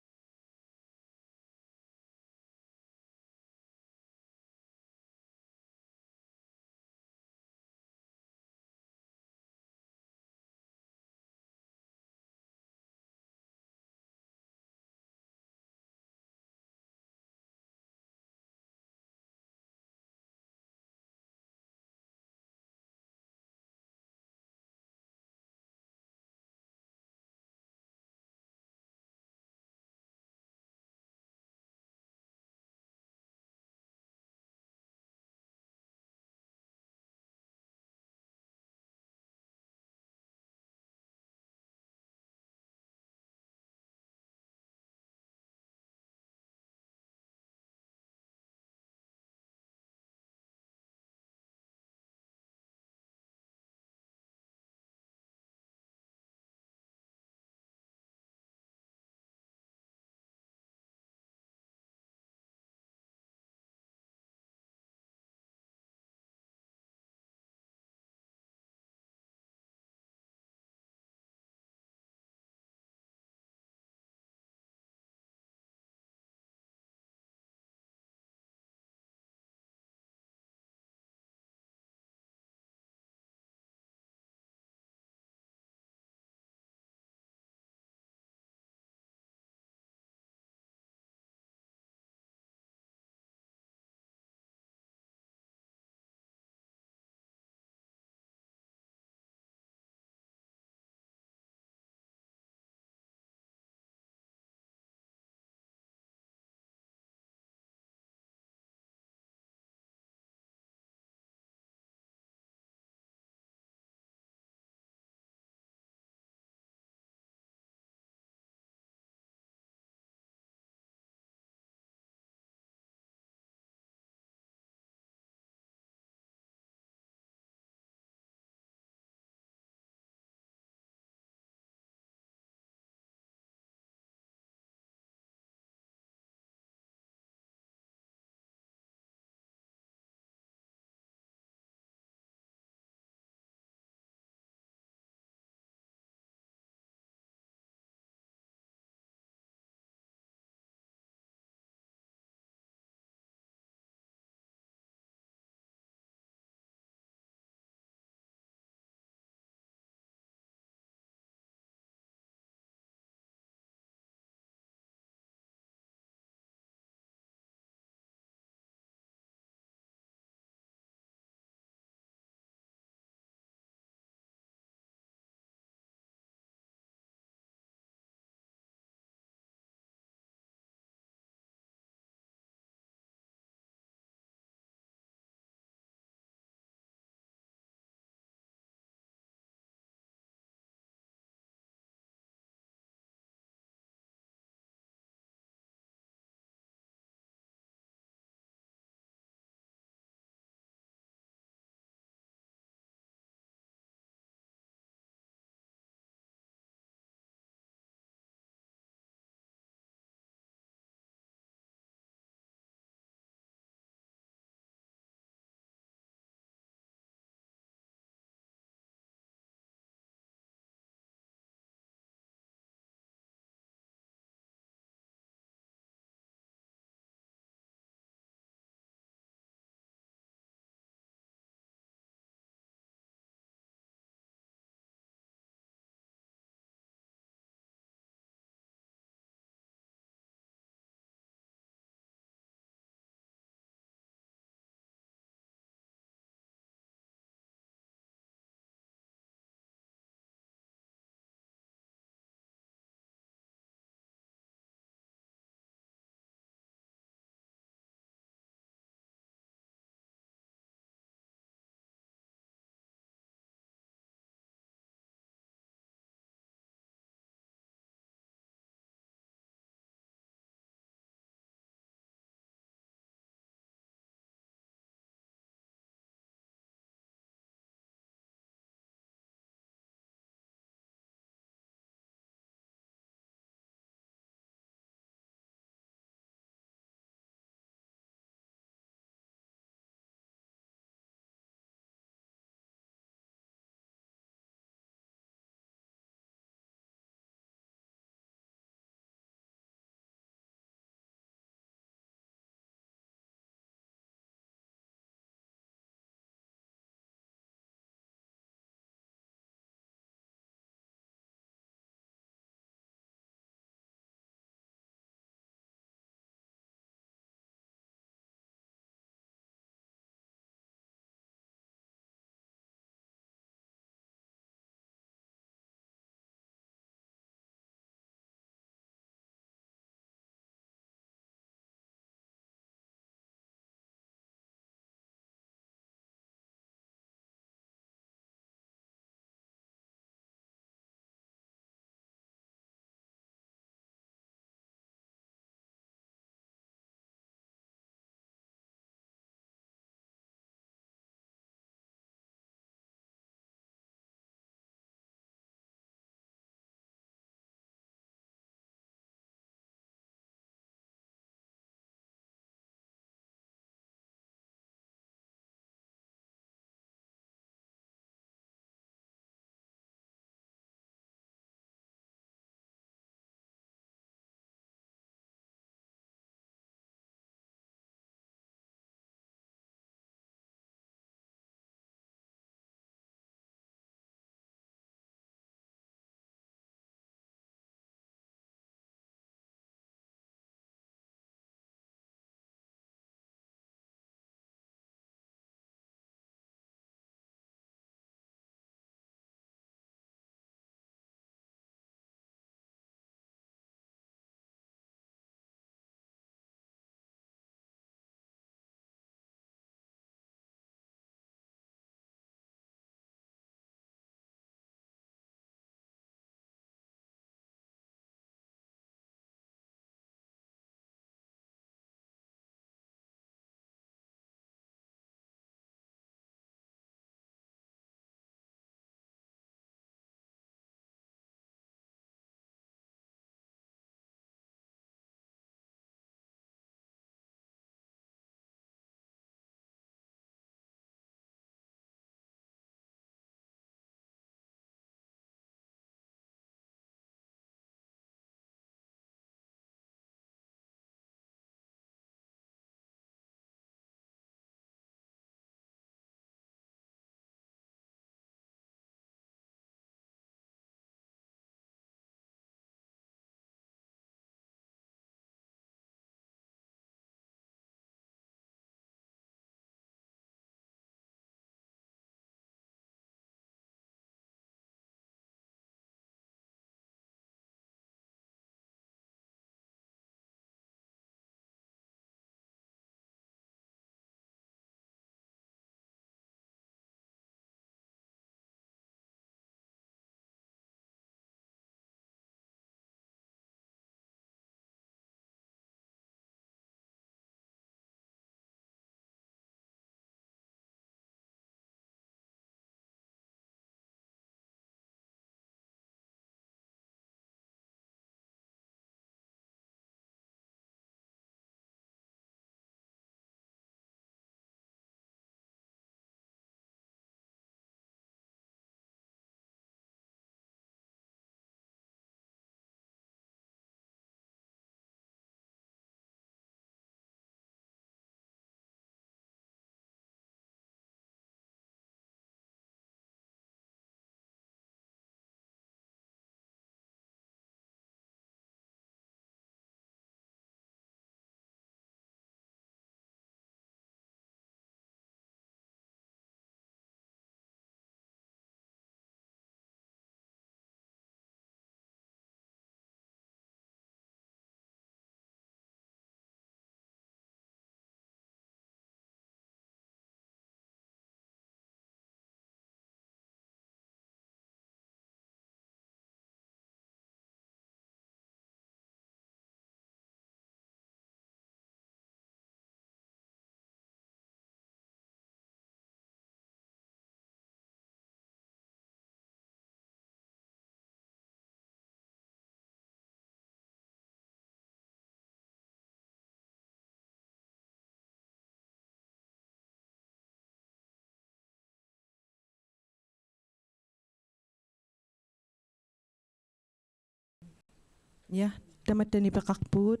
Ja, tamattani peqarpugut.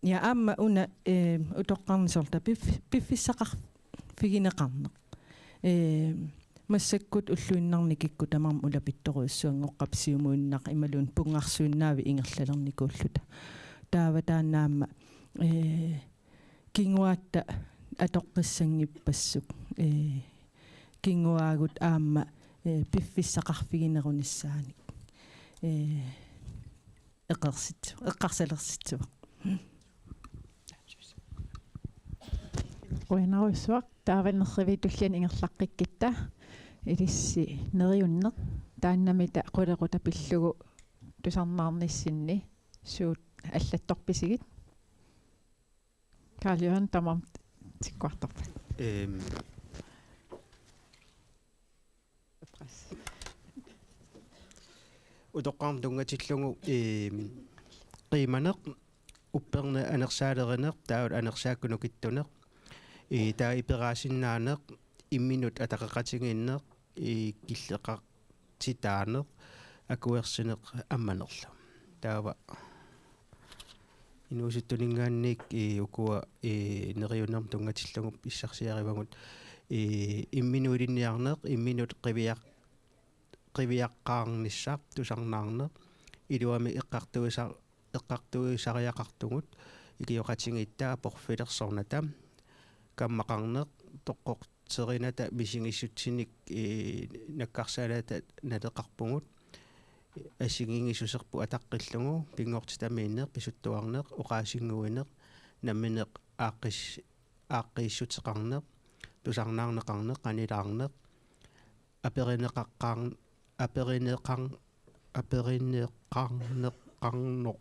Ja amma una utoqqarnisorta piffissaqarfigineqarneq. Massakkut ulluinnarnikikku tamarm ulapittoruussuangoqqapsiumuinnaq imaluun pungarsuunnaavi ingerlalernikulluta. Taava taannaamma kinguatta atoqqissanngippassuk kinguaagut aamma piffissaqarfiginerunissaanik eqqarsalersitua. Quinaruissuaq taavannerrivitullian ingerlaqqikkitta ilissi neriunneq taannamita qulequta pillugu tusarnaarnissinni suut аллатторписигит Karl-Johan tamam tikkuartorpat utoqqaarm tungatillungu qiimaneq upperna anersaalerineq taavut anersaakkunukittuneq taa iperaasinnaaneq imminut ataqeqatigiinneq killeqartitaaneq akuersineq ammanerlu taava inuusuttuningaannik ukua neriunnerm tungatillungup issarsiarivagut imminuulinniarneq imminut qiviaqqaarnissaq tusarnaarneq iluami eqqartuisariaqartugut ikioqatingittaa porfilersornatam kammaqarneq toqqorterinata misingissutsinnik nakkarsalata naleqarpungut assingingissuserpu ataqqillugu pingortitamiinneq pisuttuarneq oqaasinguineq nammineq aaqqiissutеқарneq tusarnaarneqarneq qanilaarneq aperineqarneq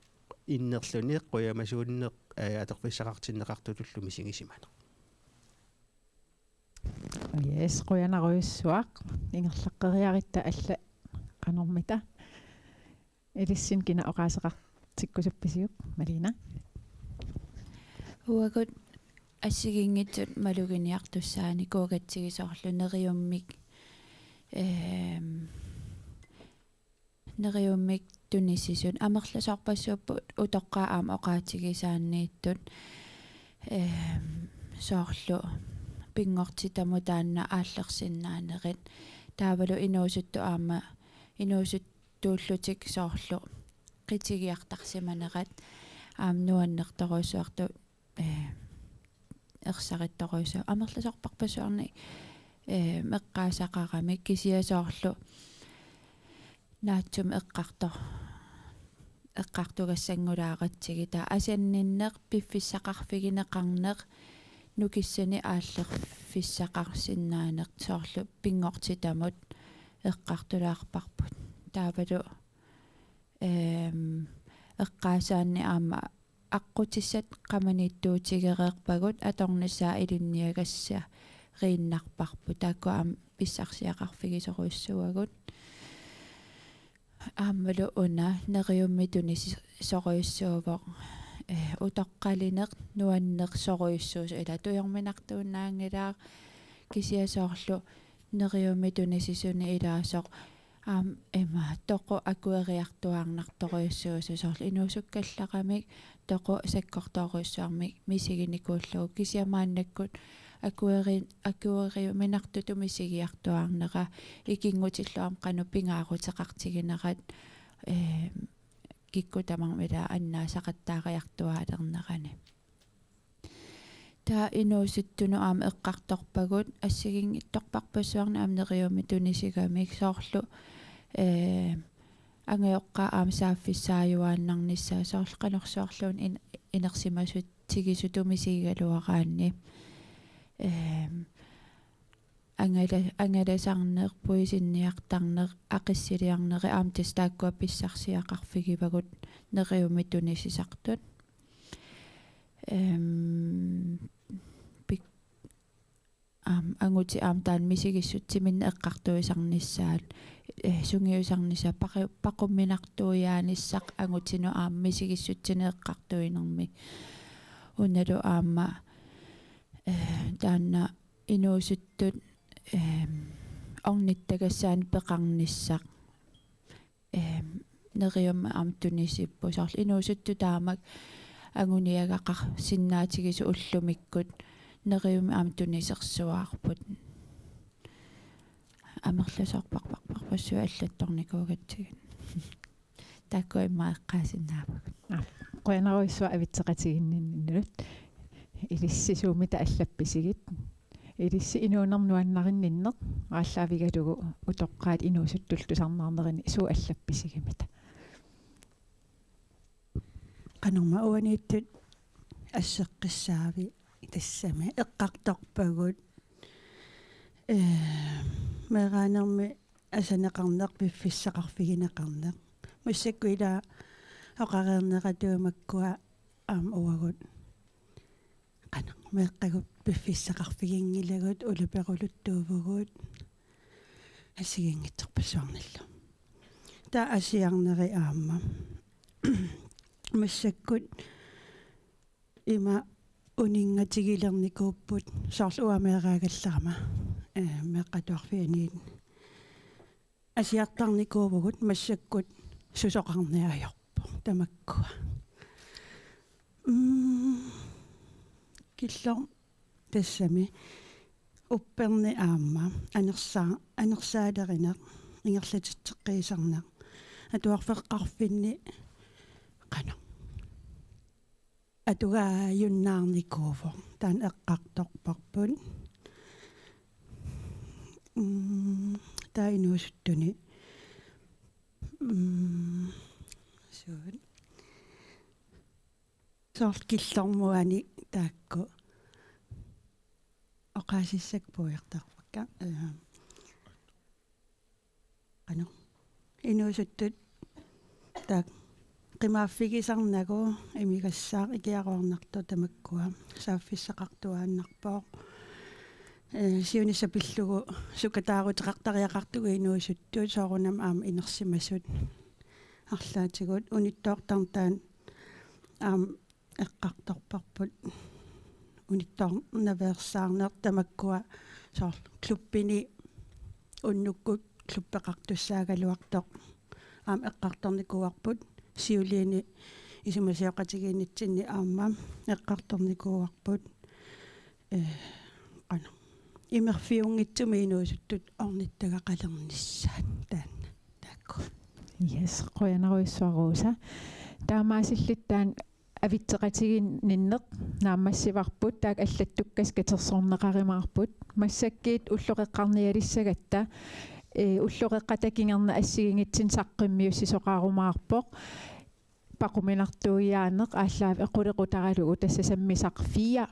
innerluniq quyamasuunneq atorfissaqartinneqartutullu misingisimaneq. Yes, quinaruissuaq ingerlaqqeriaritta alla qanormita ilissin kina oqaaseqartikkusuppisiuq Malina Uagut ассигингитсут малугиниартуссаани куугатсигисорлу нериуммик тунисисут амерласорпассууппут утоққаа аама оqaатигисааннииттут соорлу пингортитаму таанна ааллерсиннаанерит таавалу инуусутту аама инуусуттууллутик соорлу qitигиартарсиманерат аам нуаннерторуусуарту ерсаритторуусу амерласорпарпасуарни меққаасақарамик кисиасоорлу наатсум эққартугассангулааратсиги таа асанниннеқ пиффиссақарфигинеқарнеқ нукиссани ааллерфиссақарсиннаанеқ соорлу пингортитамут эққартулаарпарпут таавалу эққаасаанни аама аққутиссат qamaniittuutigereerpagut atornissaa ilunniagassa riinnarparpu taakku aam pissarsiaqarfigisoruissuagut aammalu una neriummituni soruissuuvoq utoqqalineq nuannersoruissuus ila tuyorminartuunnaangilaa kisiasoorlu neriummituni sisuni ilaasoq aam ema toqu akueriartuarnartoruissuusu soorlu inuusukkallaqamik toqu sakkortoruissuarmik misiginikuullugu kisiamaannakkut akueriuminartutu misigiartuarnera ikingutilluam qanu pingaaruteqartiginerat kikkutamangmila annaasaqattaariartuaalernerani taa inuusuttunu aam eqqartorpagut assigin ittorparpassuarna amneriumi tunisigamik soorlu angeoqqa aam saaffissaajuaannarnissaa soorlu qanorsoorluun inersimasut tigisutumisigaluaraanni angalasarneer puisinniartarneer aqissiliarneri aam tastaakkua pissarsiaqarfigivagut neriumi tunisisartut anguti aam taan misigissuttiminna eqqartuisarnissaat sungiusarnissa paqumminartuiaanissaq angutinu aam misigissutine eqqartuinermi unnalu aamma taanna inuusuttut ornittagassaani peqarnissaq nerium amtunisippu sarl inuusuttu taamak anguniagaqar sinnaatigisu ullumikkut nerium amtunisersuaarput amerlasorparparparpassu аллатторникуугатсигит таккой маэккаасиннаапак qoyanaruissua avitseqatiginninnilut ilissisuumita allappisigit ilissi inuunernuannarinnиннеq ааllaавигалугу утоққаат инуусуттултусарнаарнерини суу аллапписигимита qanarma uaniittut ассеққиссаави тассами эққарторпагут мегаанерми асанеқарнеқ пиффиссақарфигинеқарнеқ муссаккуила оқареернеқатуумаккуа уагут qana meqqagut piffiссақарфигингилагут улуперулуттуувгут асигингитсерпассуарналлу та асиарнери аама массаккут има унингатигилерникууппут соорлуамеераагалларама меққатуарфианиит асиартарникуувгут массаккут сусоқарниаёрпо тамаккуа киллор тассами упперни аама анерсаалеринеқ ингерлатитсеққиисарнеқ атуарфеққарфинни qana atuga юннаарникууво таан эққарторпарпут таинуусуттуни сууд сорт киллормуани таакку оқаасиссак пуйартарпакка qana инуусуттут таак qimaaffigисарнагу имигассаа икиаруарнарту тамаккуа сааффиссақартуааннарпоо сиунисса пиллугу сукатаарутеқартариақартугу инуусуттуут соорунам аама инерсимасут арлаатигут униттоортартаан аама эққарторпарпут униттоорнаверсаарнеэр тамаккуа соор клуппини уннуккут клуппеқартуссаагалуартоқ аама эққарторникуарпут сиулиини исумасиоқатигиинитсинни аама эққарторникуарпут qana имерфиунгитсуми инуусуттут орниттагақалерниссаат таанна таакку yes qoyanaruissuaruusa таамаасиллиттаан авитсеқатигинниннеқ наамассиварпут таак аллаттуккас катерсорнеқаримаарпут массаккиит уллуқеққарниалиссагатта уллуқеққатакингерна ассигингитсин саққиммиуссисоқарумаарпоқ пақуминартуиаанеқ ааллаав эқулеқутаралугу тассасаммисақфия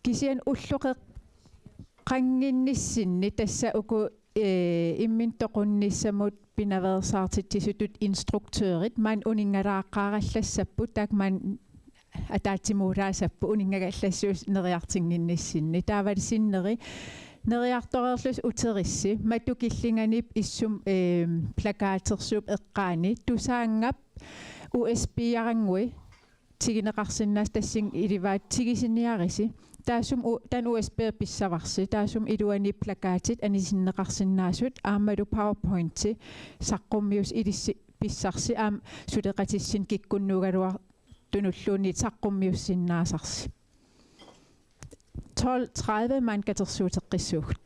кисиан уллуқеққангинниссинни тасса уку иммин тоқунниссамут пinaveersaartitsineq инструктørit ман унингалааққараллассаппут таак ман атааtsimoortaасаппу унингагаллассуус нериартингинниссинни таавалисиннери нериарторерлус утерисси матукиллинганип иссум плакаатерсууп эққаани тусаангап USB-арангуи тигинеқарсиннаас тассин иливаат тигисиниариси таасум тан USB писсаварси таасум илуани плакаатит анисиннеқарсинаасут аамалу PowerPoint саққуммиус илисси писсарси аам сулеқатиссин киккуннугалуар тунуллуунни саққуммиуссиннаасарси 12:30 man katersuuteqqissuugut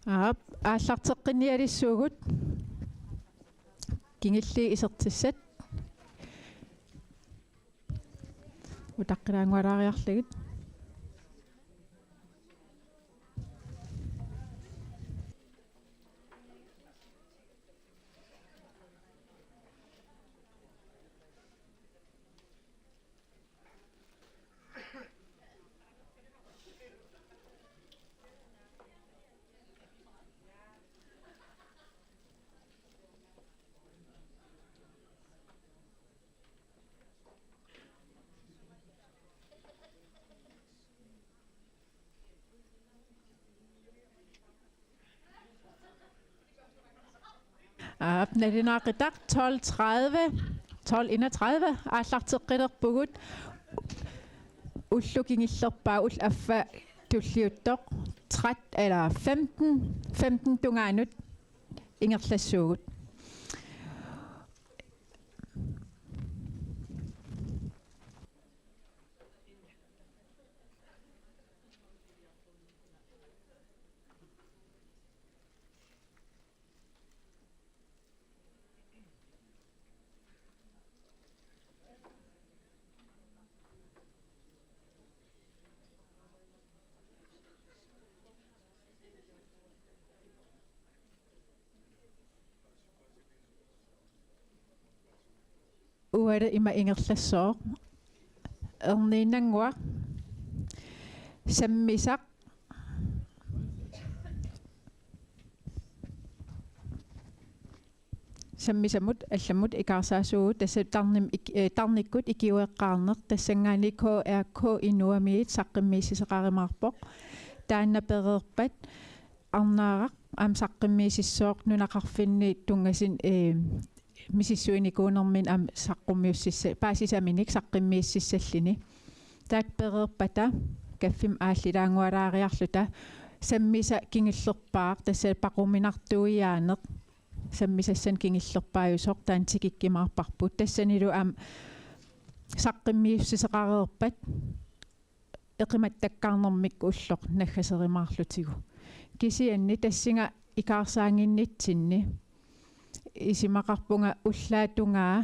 ааллартеққинниалиссуугут кингилли исертиссат утаққилаангуалаариарлагит Nalinaqitaq 12:31 ааллартеққилерпугут уллукингилlerpaa ул аффа туллиуттоқ 15 тунгаанут ингерлассуугут uara ima ingerlassooq erniinangua sammisaq sammisamut allamut ikaarsaasugut tassa tarnikkut ikiueqqaarneq tassangaani KRK inuamiit saqqimmiissiseqarimaarpoq taanna pereerpat arnaaraq am saqqimmiisissooq nunaqarfinni tungasin misissuinikuunermin am saqqummiussissa paasisaminik saqqimmiississallini taak pereerpata kaffim aallilaangualaariarluta sammisa kingillerpaaq tassa paquminartuiaaneq sammisassan kingillerpaayusoq taan tikikkimaarparput tassanilu am saqqimmiussiseqareerpat eqimattakkaarnermik ulloq naggaserimaarlutigu kisianni tassinga ikaarsaanginnitsinni isimaqarpunga ullaatungaa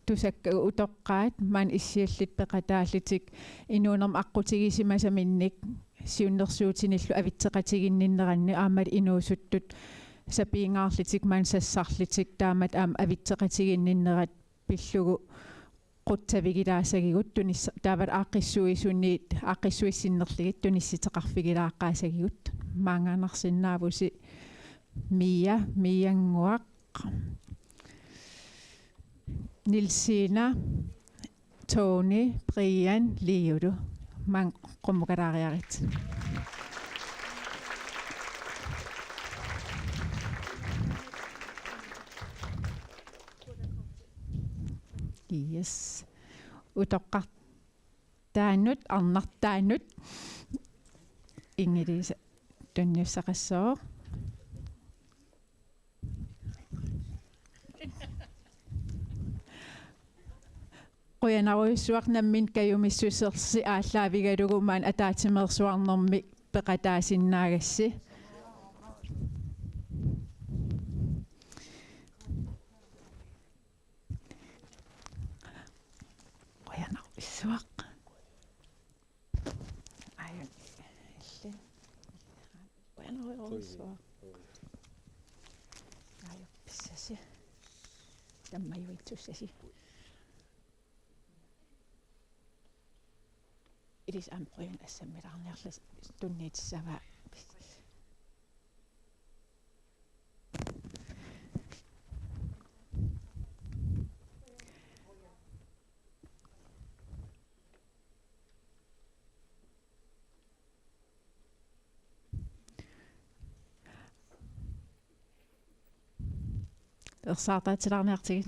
tusakka utoqqaat maan issiallit peqataallitik inuunerm aqqutigisimmasaminnik siunnersuutinillu avitseqatiginninneranni aamat inuusuttut sapiingaarlitik maan sassarlitik taamat aam avitseqatiginninnerat pillugu quttavigilaassagigut tunis taavat aaqqissuisunniit aaqqissuissinnerligit tunissiteqarfigilaaqqaasagigut maangaanarsinnaavusi mianguaq Nilsina Tony Brian Liudu man qomukalaariarit yes utoqqartaanut arnartaanut ingilisa tunniussaqassoo qoyanaruissuarnammin kayumissusersi aallaavigalugumaan ataatsimeersuarnermi peqataasinaagassi qoyanaruissuaq ayan illi qoyanaruissuaq ayoppissasi tammayuitsussasi Iris amprøen assammilarnerlas tunnitsava Ersaartaatilarnertigit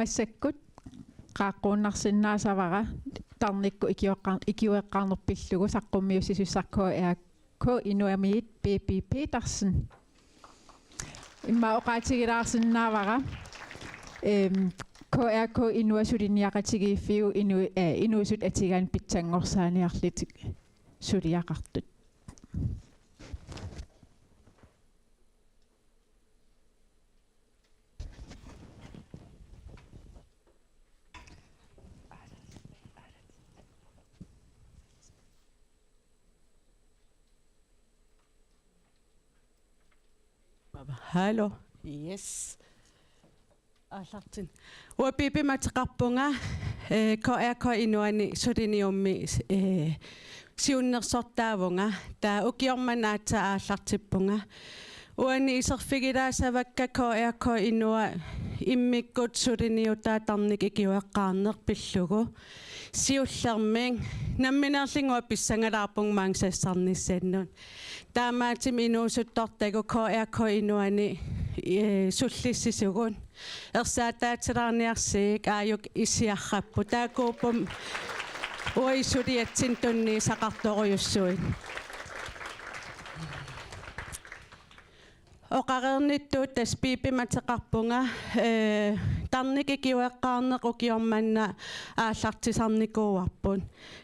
massakkut qaaqquunnarsinnaasavara tarnikku ikiueqqaarnerpillugu saqqummiussisussarkoo ko inuamiit PPP tarsen imma oqaatigilaarsinnaavara KRK inuasuliniaqatigiiffiu inuusut atigaan pitsangorsaaniarlit suliaqartut Hallo. Yes. Allartin. Uapipi mataqarpunga KRK inuani suliniummi siunnersortaavunga taa ukiormanaata aallartippunga uani iserfigilaasavakka KRK inua immikkut suliniutaatarnik ikiueqqaarneq pillugu siullerming namminerlingua pissangalaarpung maangsassarnissaannun taamaatim inuusuttortagu KRK inuani sullissisugun ersaataatilaarniarsiik aayuk isiarrappu taakuupum uisuliatsin tunni saqartorujussuit oqarernittuut tas piipimataqarpunga tarnik ikiueqqaarneq ukiormanna aallartisarnikuuarpun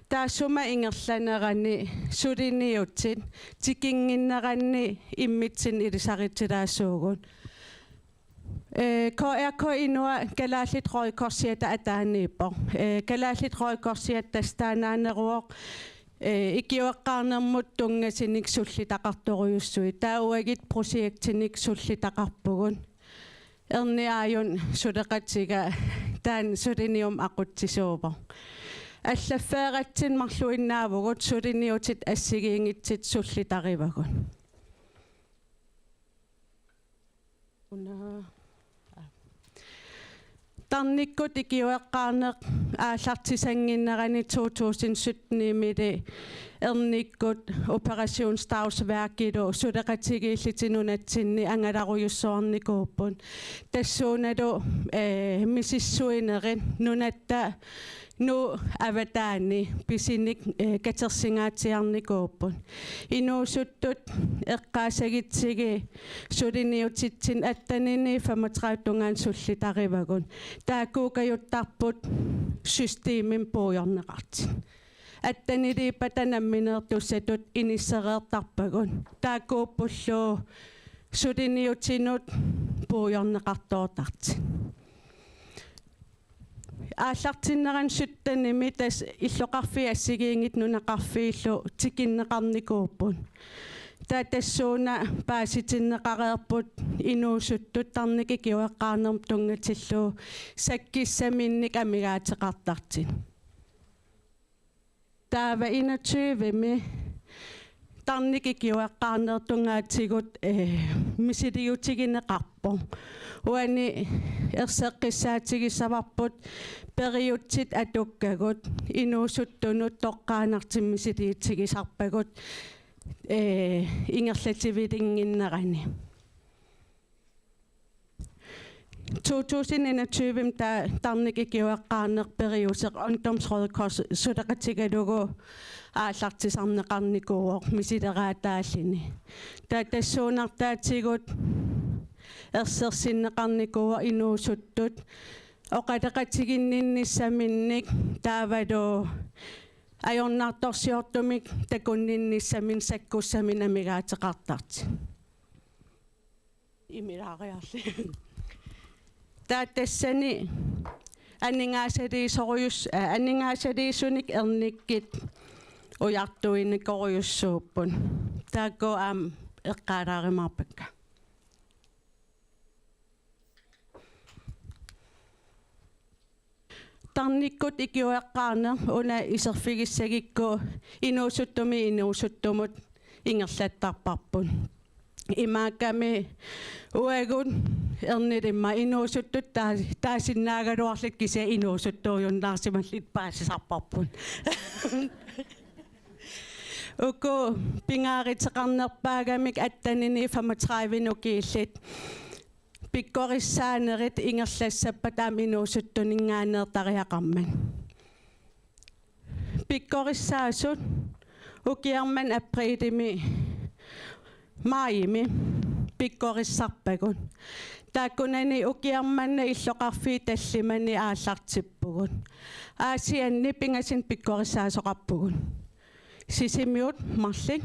taassuma ingerlanerani suliniutsit tikinginneranni immitsin ilisaritilaassuugun KRK inua kalaallit roikorsiata ataaniippo kalaallit roikorsiat tastaanaaneruoq ikiueqqaarnermut tungasinik sullitaqartorujussui taauagit projektinik sullitaqarpugun erniaajun suleqatiga taan sulinium aqutsisuupo аллаффааратсин марлуиннаавгут сулиниутит ассигиингитсит суллитаривагун уна тарниккут икиуэққарнеқ ааллартисангиннерани 2017 эрниккут оперationsdagsværkilo сулеқатигииллитинунатсинни ангаларуйуссоорникууппун тассууналу мисиссуинерин нунатта nu avataani pisinik katersingaatiarnikuuppun inuusuttut eqqaasagitsigi suliniutitsin attanini 35 tungaan sullitarivagun taakuukajuttarput systeemin puujorneqartin attaniliipatanammineertussatut inissereertarpagun taakuuppullu suliniutinut puujorneqartoortartin ааллартиннеран суттаними тас иллоқарфи ассигиингит нунақарфииллу тикиннеқарникууппун таатассууна пааситиннеқареерпут инуусуттут тарник икиуэққарнерм тунгатиллуу саккиссаминник амигаатеқартартин таава 21ми тарник икиуэққарнер тунгаатигут мисилиутигинеқарпо уани ерсеққиссаатигиссаварпут периутсит атуккагут инуусуттунут тоққаанартиммисилиитсигисарпагут ингерлативилингиннерани 2021 тарник икиуэққарнер периусеқ ungdomsrådkors сулеқатигалугу ааллартисарнеқарникууоқ мисилераатааллини таатассуунартаатигут ерсерсиннеқарникууа инуусуттут оқалеқатигиннинниссаминник таавалу ajornaartorsiortumik takunninnissamin sakkussamin amigaatеқартарти имилаариарли тааттассани аннингаасалиисуник эрниккит уяртуинникориуссууппун таакко аам эққалааримарпакка тарниккут икиуэққарнер уна исерфигиссагикку инуусуттумут ингерлаттарпарпун имаакками уагун эрнилимма инуусуттут таасиннаагалуарлик кися инуусуттуйуннаарсималлит паасисарпарпун уку пингааритеқарнерпаагамик аттанини 35 нукииллит Pikkorissaanerit ingerlassappatam inuusuttuninngaaneertariaqarman. Pikkorissaasut ukiarman aprilimi maimi pikkorissarpagun. Taakkunani ukiarmanna illoqarfii tallimani aallartippugun. Aasianni pingasin pikkorissaasoqarpugun. Sisimiut marlik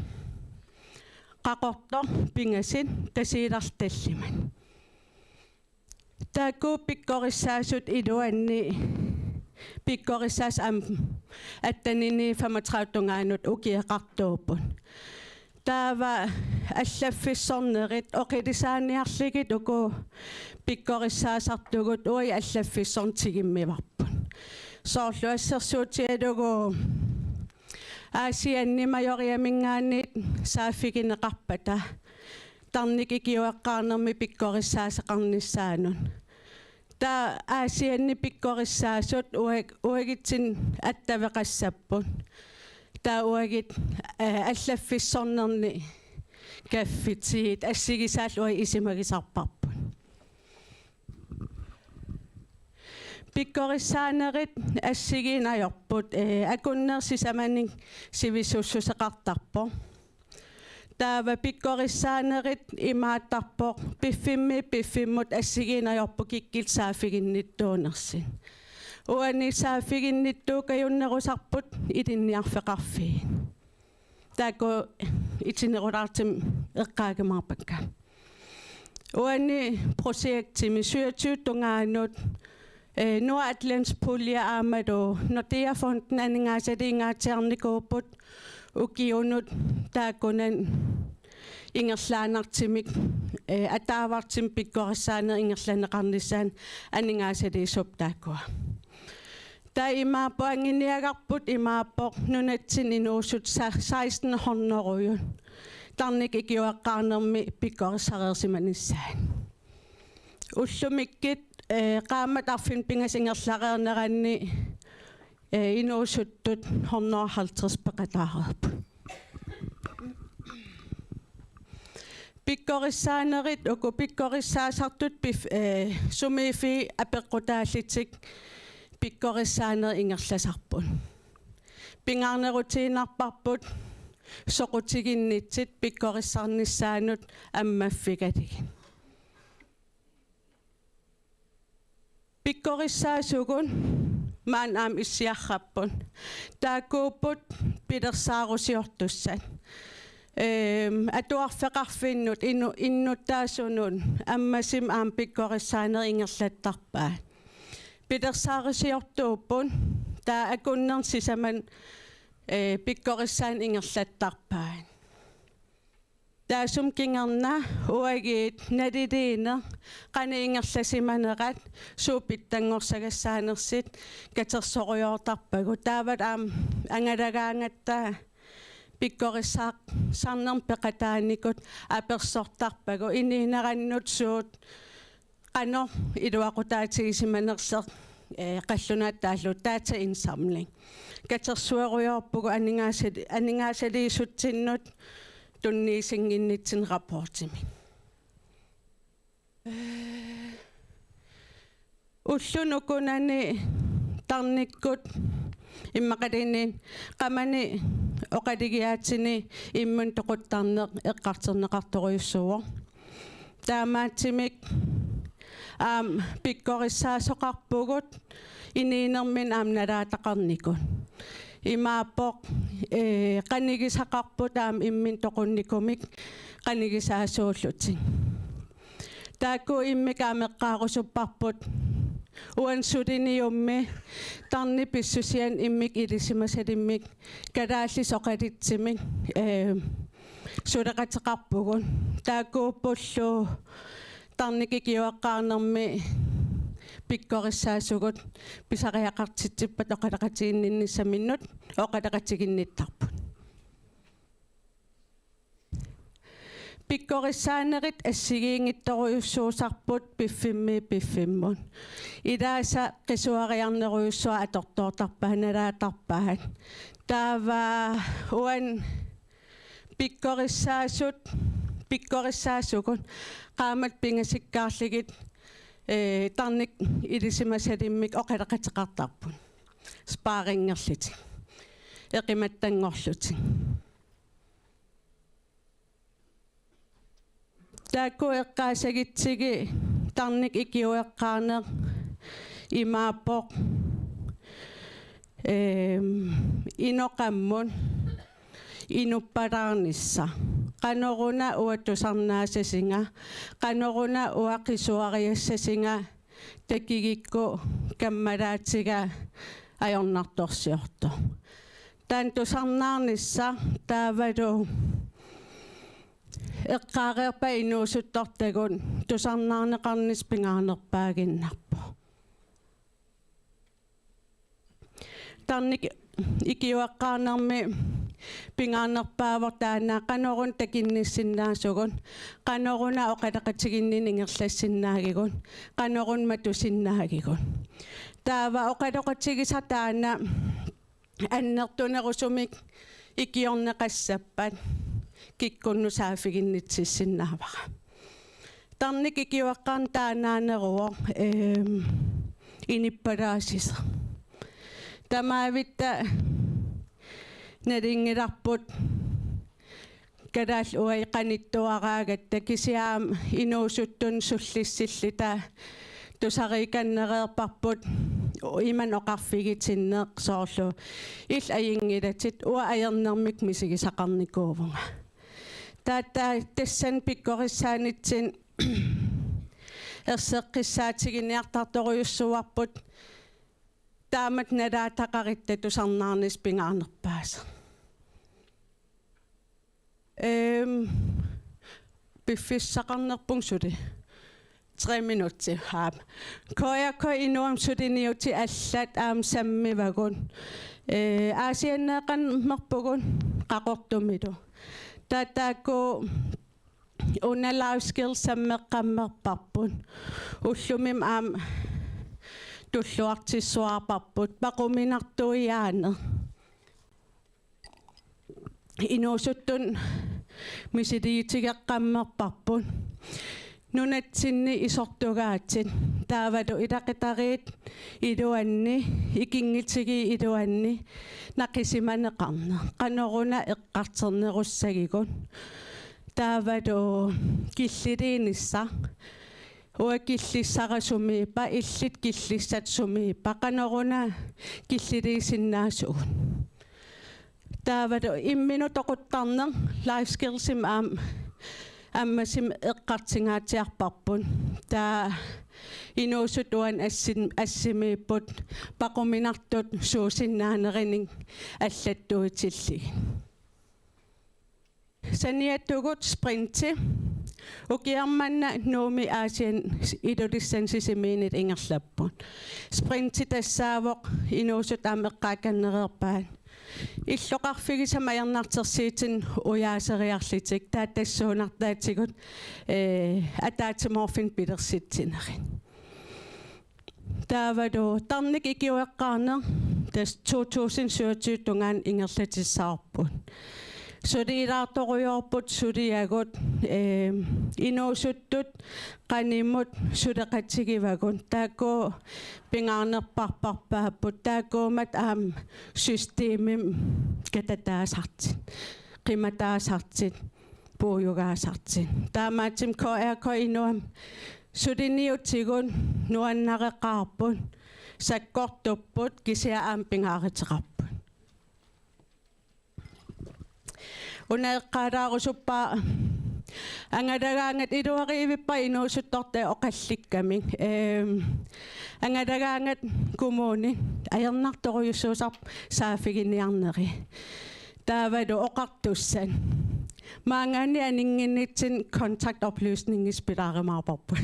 qaqortor pingasin kasiilartalliman. Taakku pikkorissaasut iluanni pikkorissaas attanini 35 ukiaqartuupun. Taava allafissornerit oqilisaaniarligit uku pikkorissaasartugut ui allafissorntigimmivarpun. Soorluassersuutialugu Aasianni majoriamingaanniit saafigineqarpata tarnikikiuaqqaarnermi pikkorissaaseqarnissaanun. Ta Aasianni pikkorissaasut uagitsin attaveqassappun. Ta uagit allafissornerni kaffitiit assigisaal ui isimagisarparpun. Pikkorissaanerit assigiinajorput akunnersisamani sivissussuseqartarpo. Taava pikkorissaanerit imaattarpo piffimmut assigiinajorpu kikkil saafiginnittuunersin. Uani saafiginnittuukajunnerusarput itinniarfeqarfiin. Taako itinerulaartim eqqaagimaarpakka. Uani projektimi 27 tungaanut Nordatlands pulje aamadu Nordea-fonden aningaasaliingaatiarnikuuput ukiunut taakunan ingerlaanartimik ataavartim pikkorissaaner ingerlaneqarnissaan aningaasaliisup taakkua. Ta imaappo anginiagarput imaappo nunatsin inuusut 1600 tarnik ikiuaqqaarnermi pikkorissareersimanissaan. Ullumikkit qaamat arfin pingasingerlareerneranni inuusuttut 150 peqataareerpu. Pikkorissaanerit uku pikkorissaasartut sumiifi apeqqutaallitik pikkorissaaner ingerlasarpun. Pingaarnerutiinarparput soqutiginnitsit pikkorissarnissaanut ammaffigatigin. Pikkorissaasugun maan aam issiarrappun. Taakuuput pilersaarusiortussat. Atuarfeqarfinnut innuttaasunun ammasim aam pikkorissaaner ingerlattarpaa. Pilersaarusiortuuppun taa akunnersisaman pikkorissaan ingerlattarpaa. Taasum kingerna uagiit naliliiner qani ingerlasimanerat suupittangorsaгассaanersit katersorujortarpagu taavat aam angalagaangattaa pikkorissaaq sarnerm peqataanikut apersortarpagu iniinarannut suut qano iluaqutaatigissimanerser qallunaat data indsamling katersuerujorpugu aningaasaliisuttinnut tunniisinginnitsin rapportimi. Ullunukunani tarnikkut immaqalinin Qamani oqaligiaatsini immun toquttarneq eqqarterneqartoruyussuuor. Taamaatsimik pikkorissaasoqarpugut iniinermin nalaataqarnikun. Imaappoq qanigisaqarput immin toqunnikumik qanigisaasuullutin. Taakku immik ameqqaarusupparput uansuliniummi tarni pissusian immik ilisimasalimmik kalaallisoqalitsimik suleqateqarpugun. Taakkuuppullu tarnikikiuaqqaarnermi pikkorissaasugut pisariaqartitsippat oqalaqatiinninnissamminnut oqalaqatiginnittarput. Pikkorissaanerit assigiingittoruyussuusarput piffimmun. Ilaasa qisuariarneruyussua atortoortarpahan nalaatarpahan. Taava uan pikkorissaasut pikkorissaasukun qaamat pingasikkaarligit tarnik ilisimasalimmik oqalaqatiqartarpun sparringerluti eqimattangorluti taakku eqqaasagitsigi tarnik ikiueqqaaneq imaappoq inoqammun inuppalaarnissa qanoruna uatusarnaasasinga qanoruna uaqisuariassasinga takigikku kammalaatiga ajornartorsiorto tan tusarnaarnissa taavalu eqqaareerpa inuusuttortagun tusarnaarneqarnis pingaanerpaaginnarpo tarnik ikiuaqqaanermi pingaanerpaavor taanaa qanorun takinnissinnaasugun qanoruna oqalaqatiginnin ingerlassinaagigun qanorun matusinnaagigun taava oqaloqatigisa taana annertunerusumik ikiorneqassappat kikkunnusaafiginnitsissinnaavara tarnik ikiuaqqaan taanaaneruo inippalaasisa tamaavitta naringilarput kadaal uaiqanittuaraagatta kisiaam inuusuttun sullissillita tusarikannereerparput iman oqarfigitsinneq soorlu il ajingilatit ua ajernermik misigisaqarnikuuvunga taata tassan pikkorissaanitsin erseqqissaatiginniartartoruyussuarput taamat nalaataqaritta tusarnaarnis pingaanerpaasa piffissaqarnerpung suli 3 minutter haap koyakko inuam sudiniuti allat aam sammivagun aasianneeqanmerpugun qaqortumilu taataakku unalausskills sammeqqammerparpun ullumim aam tulluartissuarparput paquminartuiaane inuusuttun misiliitigeqqammerparpun nunatsinni isortugaatit taavalu ilaqitariit iluanni ikingitigi iluanni naqisimaneqarne qanoruna eqqarternerussagigun taavalu killiliinissa uakillissarasumiipa illit killissatsumiipa qanoruna killiliisinnaasugun taavalu Imminut oquttarner life skillsim aam аммасим эққартингаатиарпарпун таа инуусут уан ассимииппут пақуминартут суусиннаанеринин аллаттуитилли саниаттугут спринти укиарманна нууми аасиан илулиссан сисимиинит ингерлаппун спринти тассаавоқ инуусут аамеққааканнереерпаат иллоқарфигисама аернартерсиитин уяасериарлитик тааттассуунартаатигут атааtsimoorfin пилерситсинерин таавалу тарник икиуэққарнер тас 2027 тунгаан ингерлатиссаарпут сулиилаарторуйорпут сулиагут инуусуттут qaниммут сулеқатсигивагун таакку пингаарнерпарпарпааппут тааккуумат аам системим кататаасартит қиматаасартит пууюгаасартит таамаатим ко инуам сулиниутигун нуаннареққарпут саккортуппут кисиа аам пингааritеқарпут унаэққалаарусуппаа ангадагаангат илуариивиппа инуусутторта оқалликками ангадагаангат кумууни аернарторуйуссуусар саафигиниарнери таавалу оқартуссан маангани анингиннитсин контактоплøsningsspilaarimаарparpu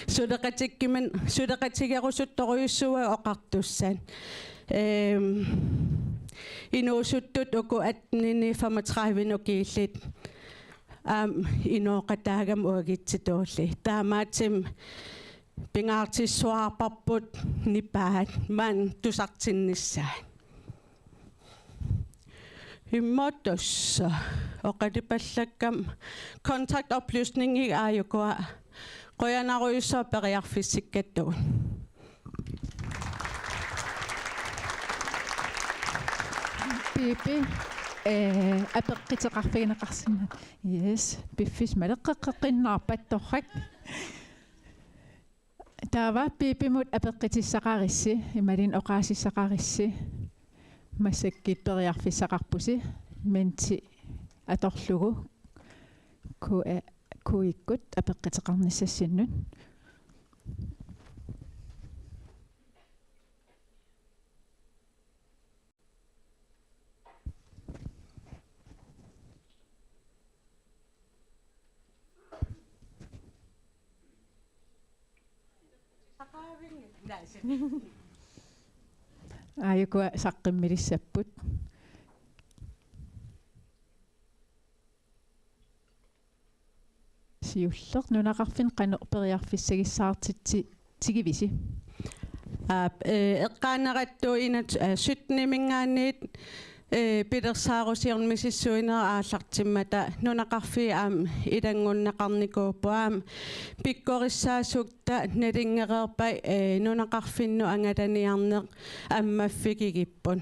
сулеқатигерусутторуйуссуа оқартуссан inuusuttut uku atnini 35 nukillit inooqataagam uagitsituulli taamaatim pingaartissuarparput nipaat maan tusartinnissaa Immotossa oqalipallakam kontaktoplysning aayukua qoyanaruissa periarfissikkattun. Pipi apeqqiteqarfiginaqarsinnat. Yes, piffis maleqqeqqinnaarpattorrak. Taava pipimut apeqqitissaqarissi imalin oqaasissaqarissi massakkitteriarfissaqarpusi menti atorlugu kuikkut apeqqiteqarnissassinnut. Aayukua saqqimmilissapput. Siulleq nunaqarfin qaneqperiarfissagissaartitsigivisi. Eqqaanerattu inat sytnimingaanniit pidersaarusiermisissuinera aallartimmata nunaqarfi ilangunnaqarnikuuppuam pikkorissaasukta nalingereerpai nunaqarfinnu angalaniarneq ammaffigigipun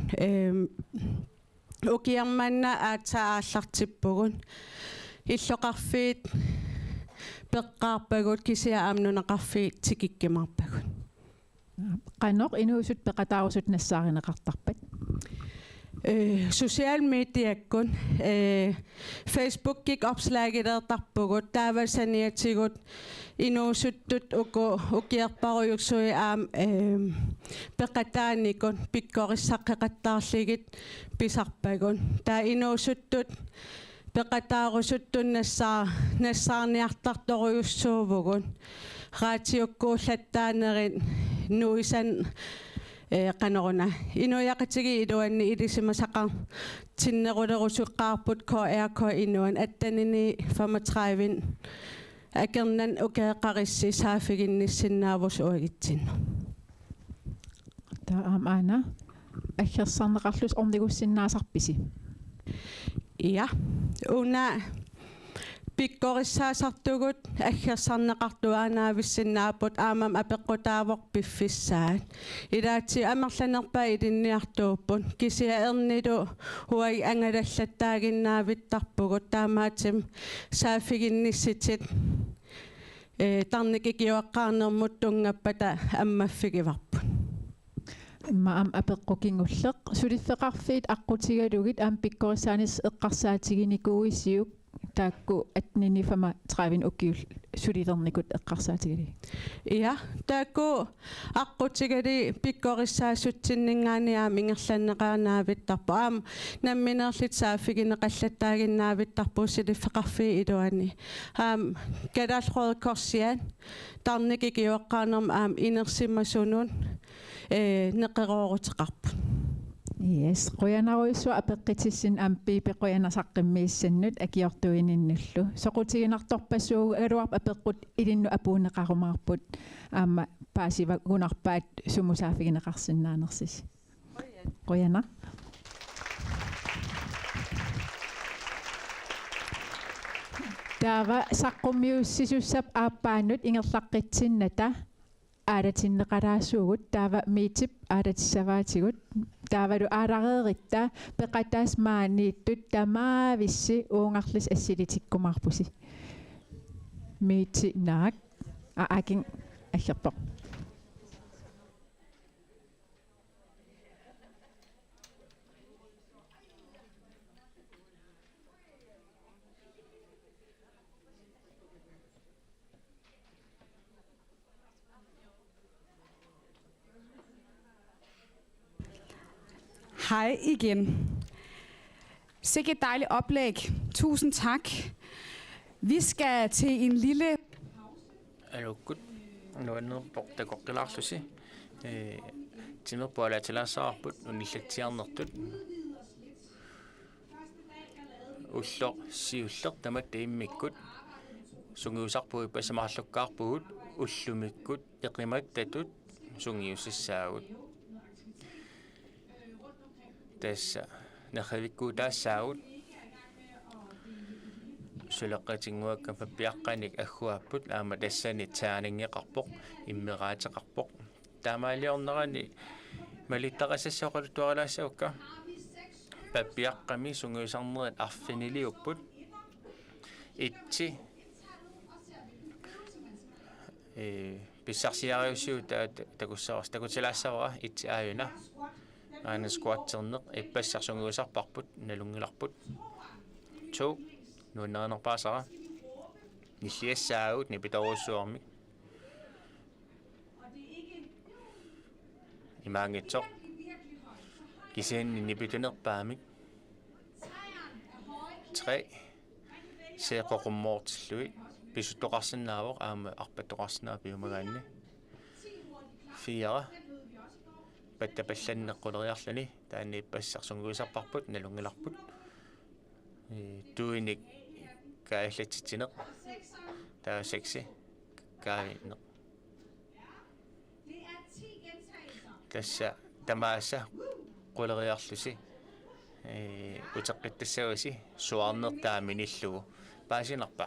ukiarmanna aallartippugun illoqarfiit peqqaarpagut kisia nunaqarfiit tikikkimarpagut Qanoq inuusut peqataarusut nassaarinaqartarpat. Social mediakkun Facebook-kik opslagilertarpugut taavasaniatigut inuusuttut ukiarparuyuksui peqataanikun pikkorissaqeqattaarligit pisarpagun taa inuusuttut peqataarusutun nassaarniartartoruyussuuvugun raatiukkuullattaanerin nuisan qanoruna inuyaqatigi iluanni ilisimasaqar tinnerulerusuqqaarput ko inuan attanini 35 akernan ukeeqarissi saafiginnissinnaavus uagitsinnu Ana aggersarneqarlus ornigussinnaasaarpisi. Ja una pikkorissaasartugut aggersarneqartuaanaavissinnaaput aamam apeqqutaavoq piffissaat ilaatsi amerlanerpa ilinniartuuppun kisia ernilu huai angalallattaaginnaavittarpugut taamaatim saafiginnissitit tarnikikiuaqqaarnermut tungappata ammaffigivarpun Maam apeqqukingulleq suliffeqarfiit aqqutigalugit pikkorissaanis eqqarsaatiginikuuissiuk taakku atnini 35 ukkiul sulilernikut eqqarsaatigili. Ja, taakku aqqutigali pikkorissaassutsinningaaniaam ingerlanneqaarnaavittarpu namminerlit saafigineqallattaaginnaavittarpu siliffeqarfii iluani kalaallukorsian tarnikikiuaqqaarnerm inersimmasunun neqerooruteqarpu Yes, qoyanaruissua apeqqitissin piipi qoyanasaqqimmiissannut akiortuininnullu. Soqutiginartorpassuugu aluarp apeqqut ilinnu apuunneqarumaarput aamma paasivagunarpaat sumusaafigineqarsinnaanersis. Qoyana. Taava saqqummiussisussap aappaannut ingerlaqqitsinata aadatinneqalaasuugut taava miitip aadatissavaatigut taavalu aalareeritta peqataas maaniittut tamaavissi uungarlis assilitikkumarpusi miiti naak aakin aggerpoq Hej igen. Sikke et dejligt oplæg. Tusind tak. Vi skal til en lille... Alukut. Nuanner portakoqqilaarlusi. Timerpualaatilaassaarput unillatiarnertut. Ulloq siulleq tamat immikkut. Sungiusarpui passamарлukkaarpugut ullumikkut eqimattatut sungiussissaagut. Tässä naqavikku taassaagut suleqqatinguakka pappiaqqanik agguapput aama tassani taaningeqarpoq immeraateqarpoq taamaaliornerani malittaqassassoqaluttuaralaassaukka pappiaqqami sunguisarnerit arfiniliupput itsi pissarsiariussiu takutilaassavara itsi aayuna aana skuatserneq ippassarsunguisarparput nalungilarput 2 nuunnernerpaasara nilliassaagut nipitorussuarmik imaangitsoq kisianni nipitunerpaamik 3 seeqoqummoortillui pisuttoqarsinnaavoq aama arpattoqarsinnaa piumagaanni 4 pattapallanneqquleriarlani taanni ippassarsunguisarparput nalungilarput tuinik kaallatsitineq taa 6 kaavinneq tassa tamaassa quleriarlusi uteqqittassagusi suarnertaaminillugu paasinarpa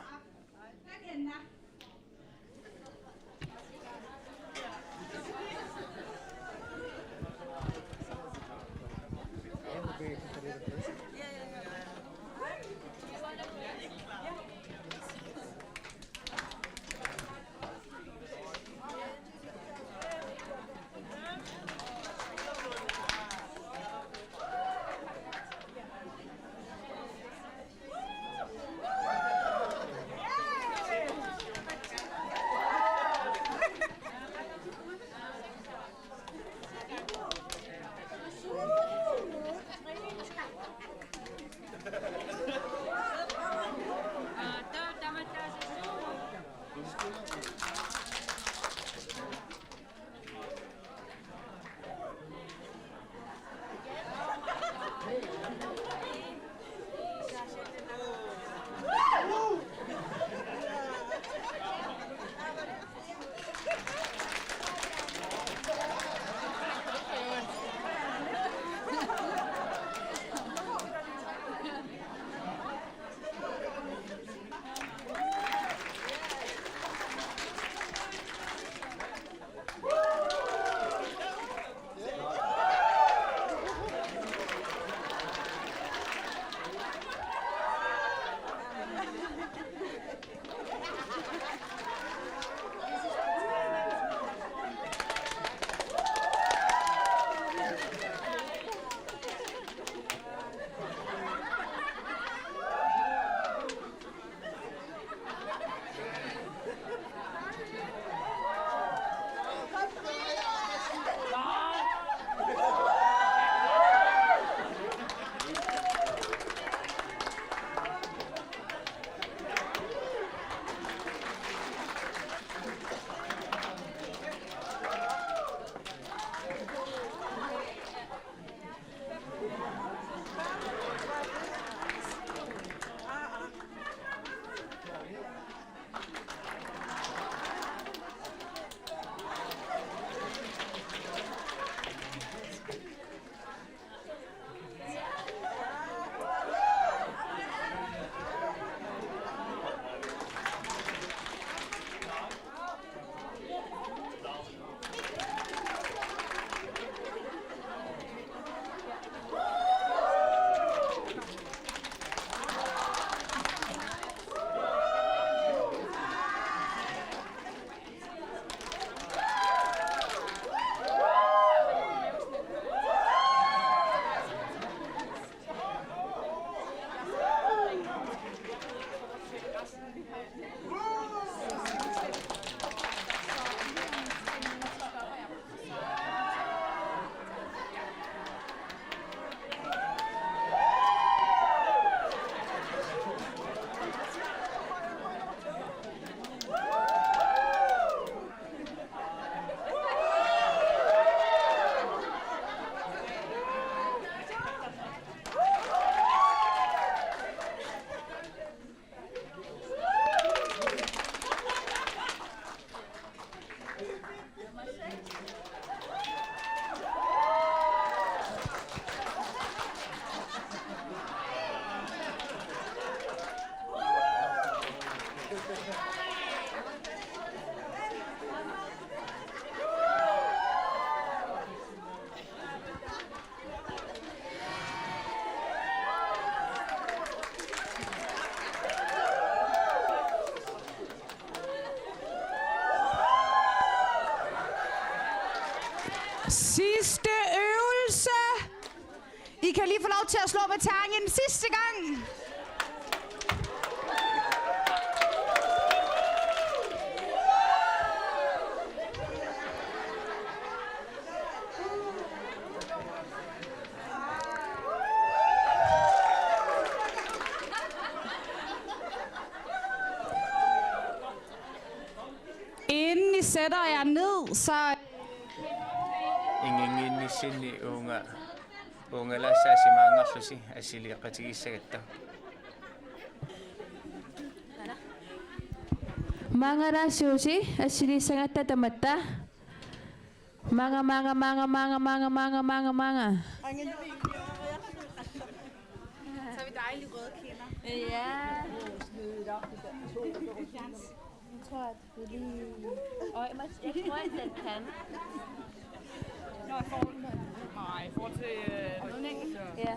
I kan lige få lov til at slå batanjen sidste gang. Inden I sætter jer ned, så... Ingen i sinni unga la saasi maangarlusi asiliqatigissagattu. Mangara susi asili sangat tamatta. Manga. Så har vi dejlige røde kinder. Ja. Jeg tror, at det lige... Jeg tror, at den kan. Nå, jeg får den. Nej, jeg får til... Ja.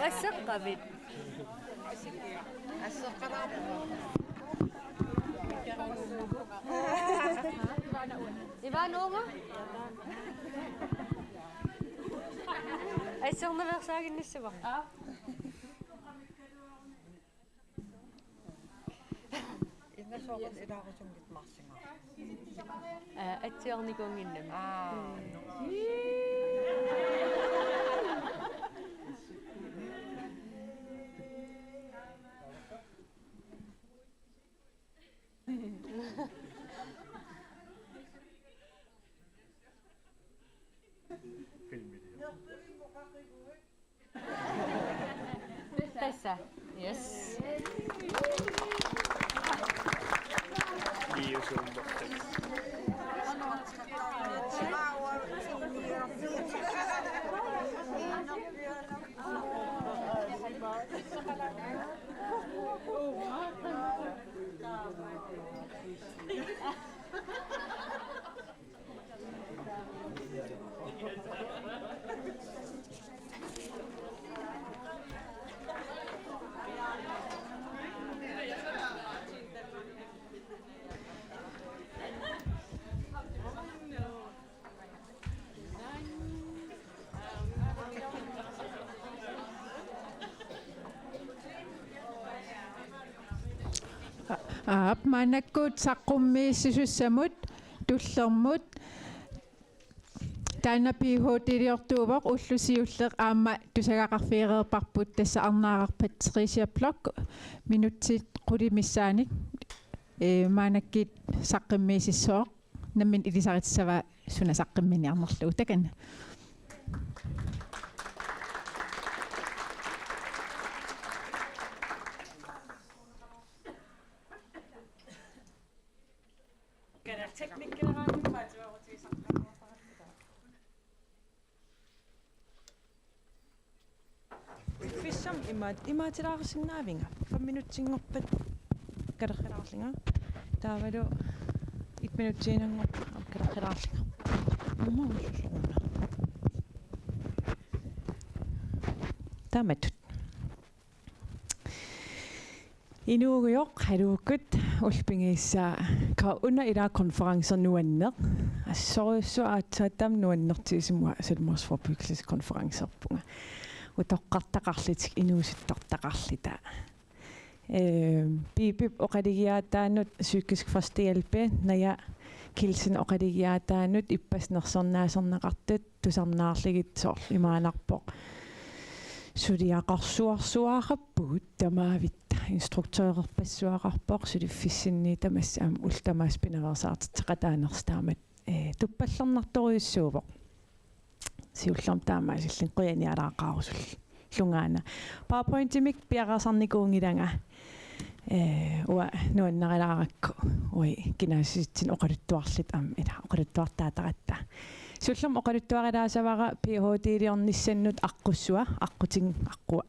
السقة بيت Ivan unga? Ay toqunnissamgk ba? Atiarnikunginnam. Tessa. Yes. Manakut saqqummiissusussamut tullermut taanapiihuutiliortuuvoq ullusiulleq aamma tusagaqarfiireerparput tassa arnaaqarpat trisiaplok minutsit qulimissaanik maanakkit saqqimmiisissooq nammin ilisaritsava suna saqqimminiarnerlugu takana. Fissam imaatilaarsinaavinga 5 minutsiingorpat kalerqilaarlinga taavalu 1 minutsiinangorpa kalerqilaarlinga ummaussuuna taamatut Inuugiok haluukut ulpingiissa ka una ila konferenser nuanneq assorussua aatsatam nuannertiisimua salmorsforbygelseskonferenserpunga utoqqartaqarlitik inuusuttartaqarlita pipip oqaligiaataanut psykisk forstehjælpe naja kilsen oqaligiaataanut ippasnersornaaserneqartut tusarnaarligit soorl imaanarpoq suliaqarsuarsuarappugut tamaavitta instruktøerpassuaqarpoq suliffissinnii tamassam ultamaas pinaveersaartitsineq tuppallarnartoriussuuvoq siullarm taamaasillin qianialaaqaarusul lungaana PowerPointimik piaqasarnikuungilanga uа nuannarilarakku ui kinaasitsin oqaluttuarlit ila oqaluttuartaataqatta sullam oqaluttuarilaasavara PhD-liornissannut aqqussua aqqutin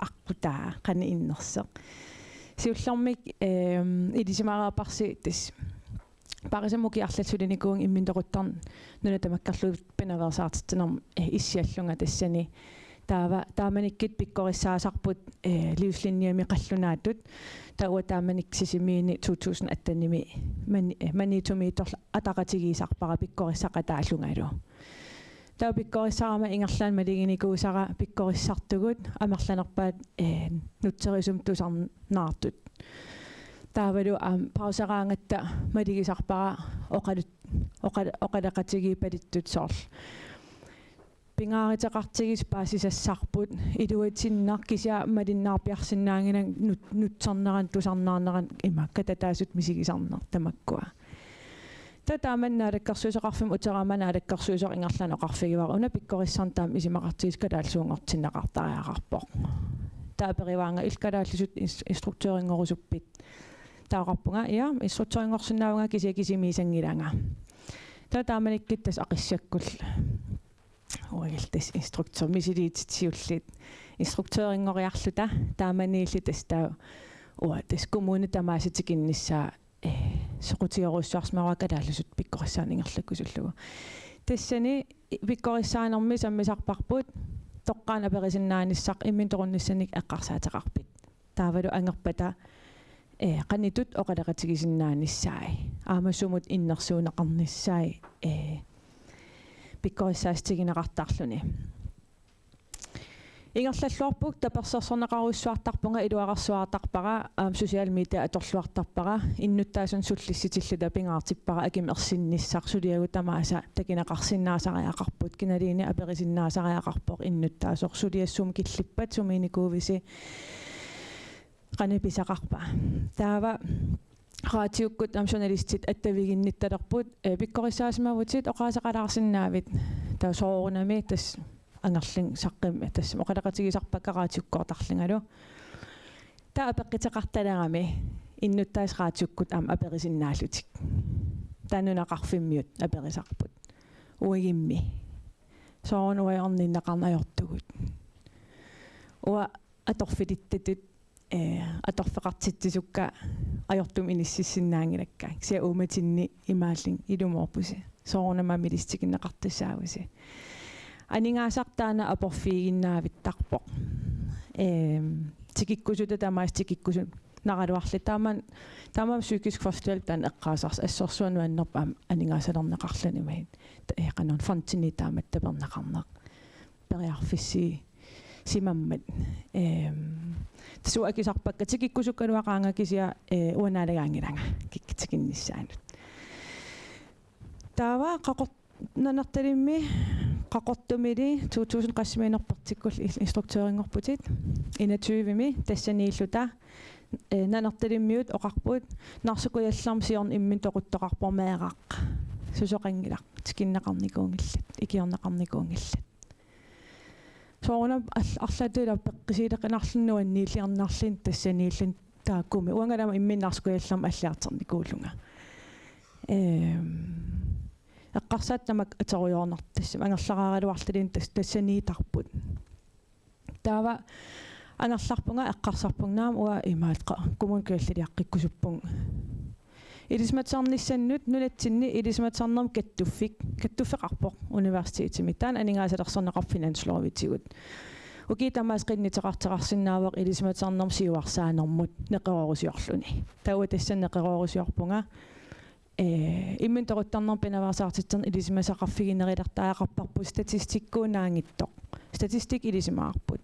aqutaa qani innerseq siullarmik ilisimaraaparsi tas parisamuki arlalsulinikuung immintoquttarn nunatamakkarluut pinaveersaartitsineq issiallunga tassani taamanikkit pikkorissaasarput livslinjami qallunaatut taua taamanik sisimiini 2018 manitumiitorla ataqatigiisarpara pikkorissaqataallungalu taa pikkorissarama ingerlaan maliginikuusara pikkorissartugut amerlanerpaat nutserisum tusarnaartut taavalu pausaraangatta maligisarpara oqalaqatigiipalittut soorl pingaariteqartigis paasisassarput iluatinnar kisia malinnaarpiarsinnaangina nutsarneran tusarnaarneran imakkatataasut misigisarner tamakkua tataamannaalakkарсуусеқарфим утерааманаалаккарсуусеқ ингерлаан оқарфигивара уна пиккорissartaam иsimақартигис калаалсуунгортиннеқартариақарпоқ таапериваанга илкалааллисут инструктøöрингорусуппит таақарпунга иа инструктøöрингорсинаавнга кисимисангиланга татааманиккит тас ақиссаккул уагилтас инструктор мисилиититсиуллит инструктøöрингориарлута тааманиилли тастаа уа тас коммуни тамааситикиннссаа соқутиоруссуарсмара калааллисут пиккориссаанингерлаккусуллугу тассани пиккориссаанерми саммисарпарпут тоққаана перисиннааниссақ имминторунниссаник эққарсаатеқарпит таавалу ангерпата qanitut oqalaqatigisinnaanissai aamassumut innersuuneqarnissai pikkorissaastigинеқартарлуни ингерллуарпук таперсерсорнеқарусsuartarpunga илуақарсуартарпара social media аторлуартарпара иннуттааsun суллисситиллута пингаартиппара аким ерсинниссар сулиагу тамааса такинеқарсиннаасариақарпут киналиини аперисиннаасариақарпоқ иннуттаасор сулиассум киллиппат суминикуувиси qanipисақарпа таава раатиуккут journalistit аттавигиннитталерпут пиккорissаасмавутит оқаасақалаарсинаавит таа соорунами тас ангерлин саққим тас оқалақатигисарпаккараатиуккоортарлингалу таа апеққитеқарталерами иннуттаас раатиуккут аперисиннааллутик таанунақарфиммиут аперисарпут уагимми соорунуаерниннеқарнаёртугут уа аторфилиттатут аторфеқартитсисукка ajortum inissisinnaangilakka sia uumatinni imaallin ilumorpusi soorunamamilistikinneqartassaagusi aningaasartaana aporfiiginnaavittarpoq tikikkusuta tamaas tikikkusun naraluarli taaman psykisk forstehjælp taan eqqaasars assorsuanuannerpa aningaassalerneqarlanimain qanun fontini taamat tapernaqarneq periarfissi simammat tasuakisarpakka tikikkusukkaluaqaanga kisia uanaalagaangilanga kikkitikinnissaanut taava qaqort nanertalimmi qaqortumili 2000 qassimiinerpartikkul instruktøöringorputit 21mi tassaniilluta nanertalimmiut oqarput narsukujallarmsiorn immintoquttoqarpormeeraq susoqangilaq tikinneqarnikuungillat ikiorneqarnikuungillat sooruna арлатула пеққисилеқинарлуннуаннииллиарнарлин тассанииллун тааккуми уангалама имминнарскуялларма аллаартерникуулунга эққарсааттамак атеруйорнартассам ангерларааралуарлалин тассаниитарпут таава ангерларпунга эққарсарпугнаам уа имаатқа коммуникааллалиаққиккусуппун илисматсарниссаннут нулатсинни илисматсарнерм каттуффеқарпоқ университетими таан анингаасалерсернеқар финанслоровитигут Ukitamas qinnitaqartaqarsinnaavaq ilismatsaarnerm siuarsaanermut neqerorusjorluni. Taua tassan neqerorusjorpunga immin toquttarner pinaveersaartitserneq ilisimasaqarfiginerillertaaqarparput statistikkuunaangittoq. Statistik ilisimaarput.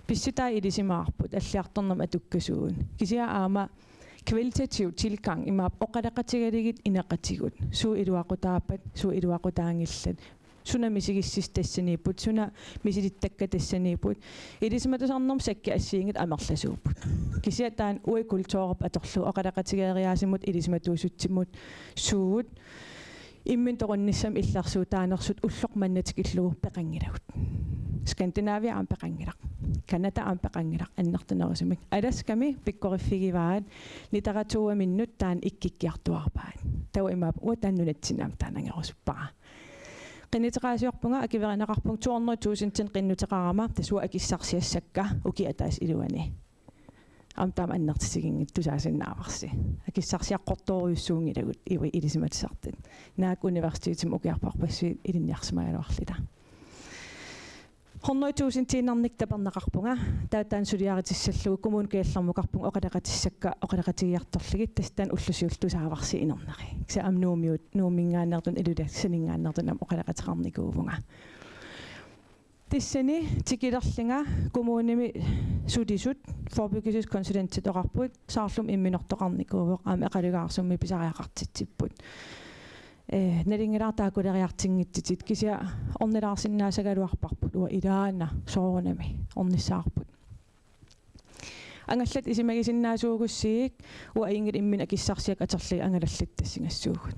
Pissitaa ilisimaarput аллиарторнам атуккасуун. Кисиа аама kvalitativ tilgang imaap oqalaqatigaligit inaqatigut. Suu iluaqutaappat, suu iluaqutaangillat. Suna misigissis tassaniiput, suna misilittakka tassaniiput. Ilisimatusarnerm sakki assiingit amerlasuuput. Kisia taan ui kultuurap atorlu oqalaqatigaariaasimut ilisimatuusutsimut suut immin toqunnissam illarsuutaanersut ulloqmannatik illugu peqangilagut. Skandinavia aan peqangilaq. Kanada aan peqangilaq annertunerusimik. Alaskami pikkorifigivaat literatura Imminut taan ikkikkiartuarpaat. Tawa imaap uataannunatsinnaam taanangerusuppaqa. Qinniteqaasiorpunga akiverinaaqarpung 200,000 qinnutеqarama tasua akissarsiassakka uki ataas iluani. Amtaam annertisigingit tusaasinnaavарси. Akissarsiaqqortooriussuungilagut iwi ilisimatisartit. Naak universiteetim ukiarparpassuit ilinniarsimajaluarlita. 100,000 tiinarnik taperneqarpunga taataan suliaritissalluu kommunikeellermuqarpung oqalaqatissakka oqalaqatigiartorligit tastaan ullusiultusaavarsi inerneqi. Kisa am nuumingaannertun ilulaksaninngaannertun am oqalaqatiqarnikuuvunga. Tissani tikilerlinga kommunimi sulisut forbygelseskonsulentit oqarput saarlum imminortoqarnikuuvoq am aqalugaarsummmi pisariaqartitsipput. Nalingilaartaakuleriartingittitit kisia ornilaarsinnaasagaluarparput ua ilaana soorunami ornissaarput. Angallat isimagisinnaasuugussiik ua ingit immin akissarsiak aterli angalallit tassingassuugut.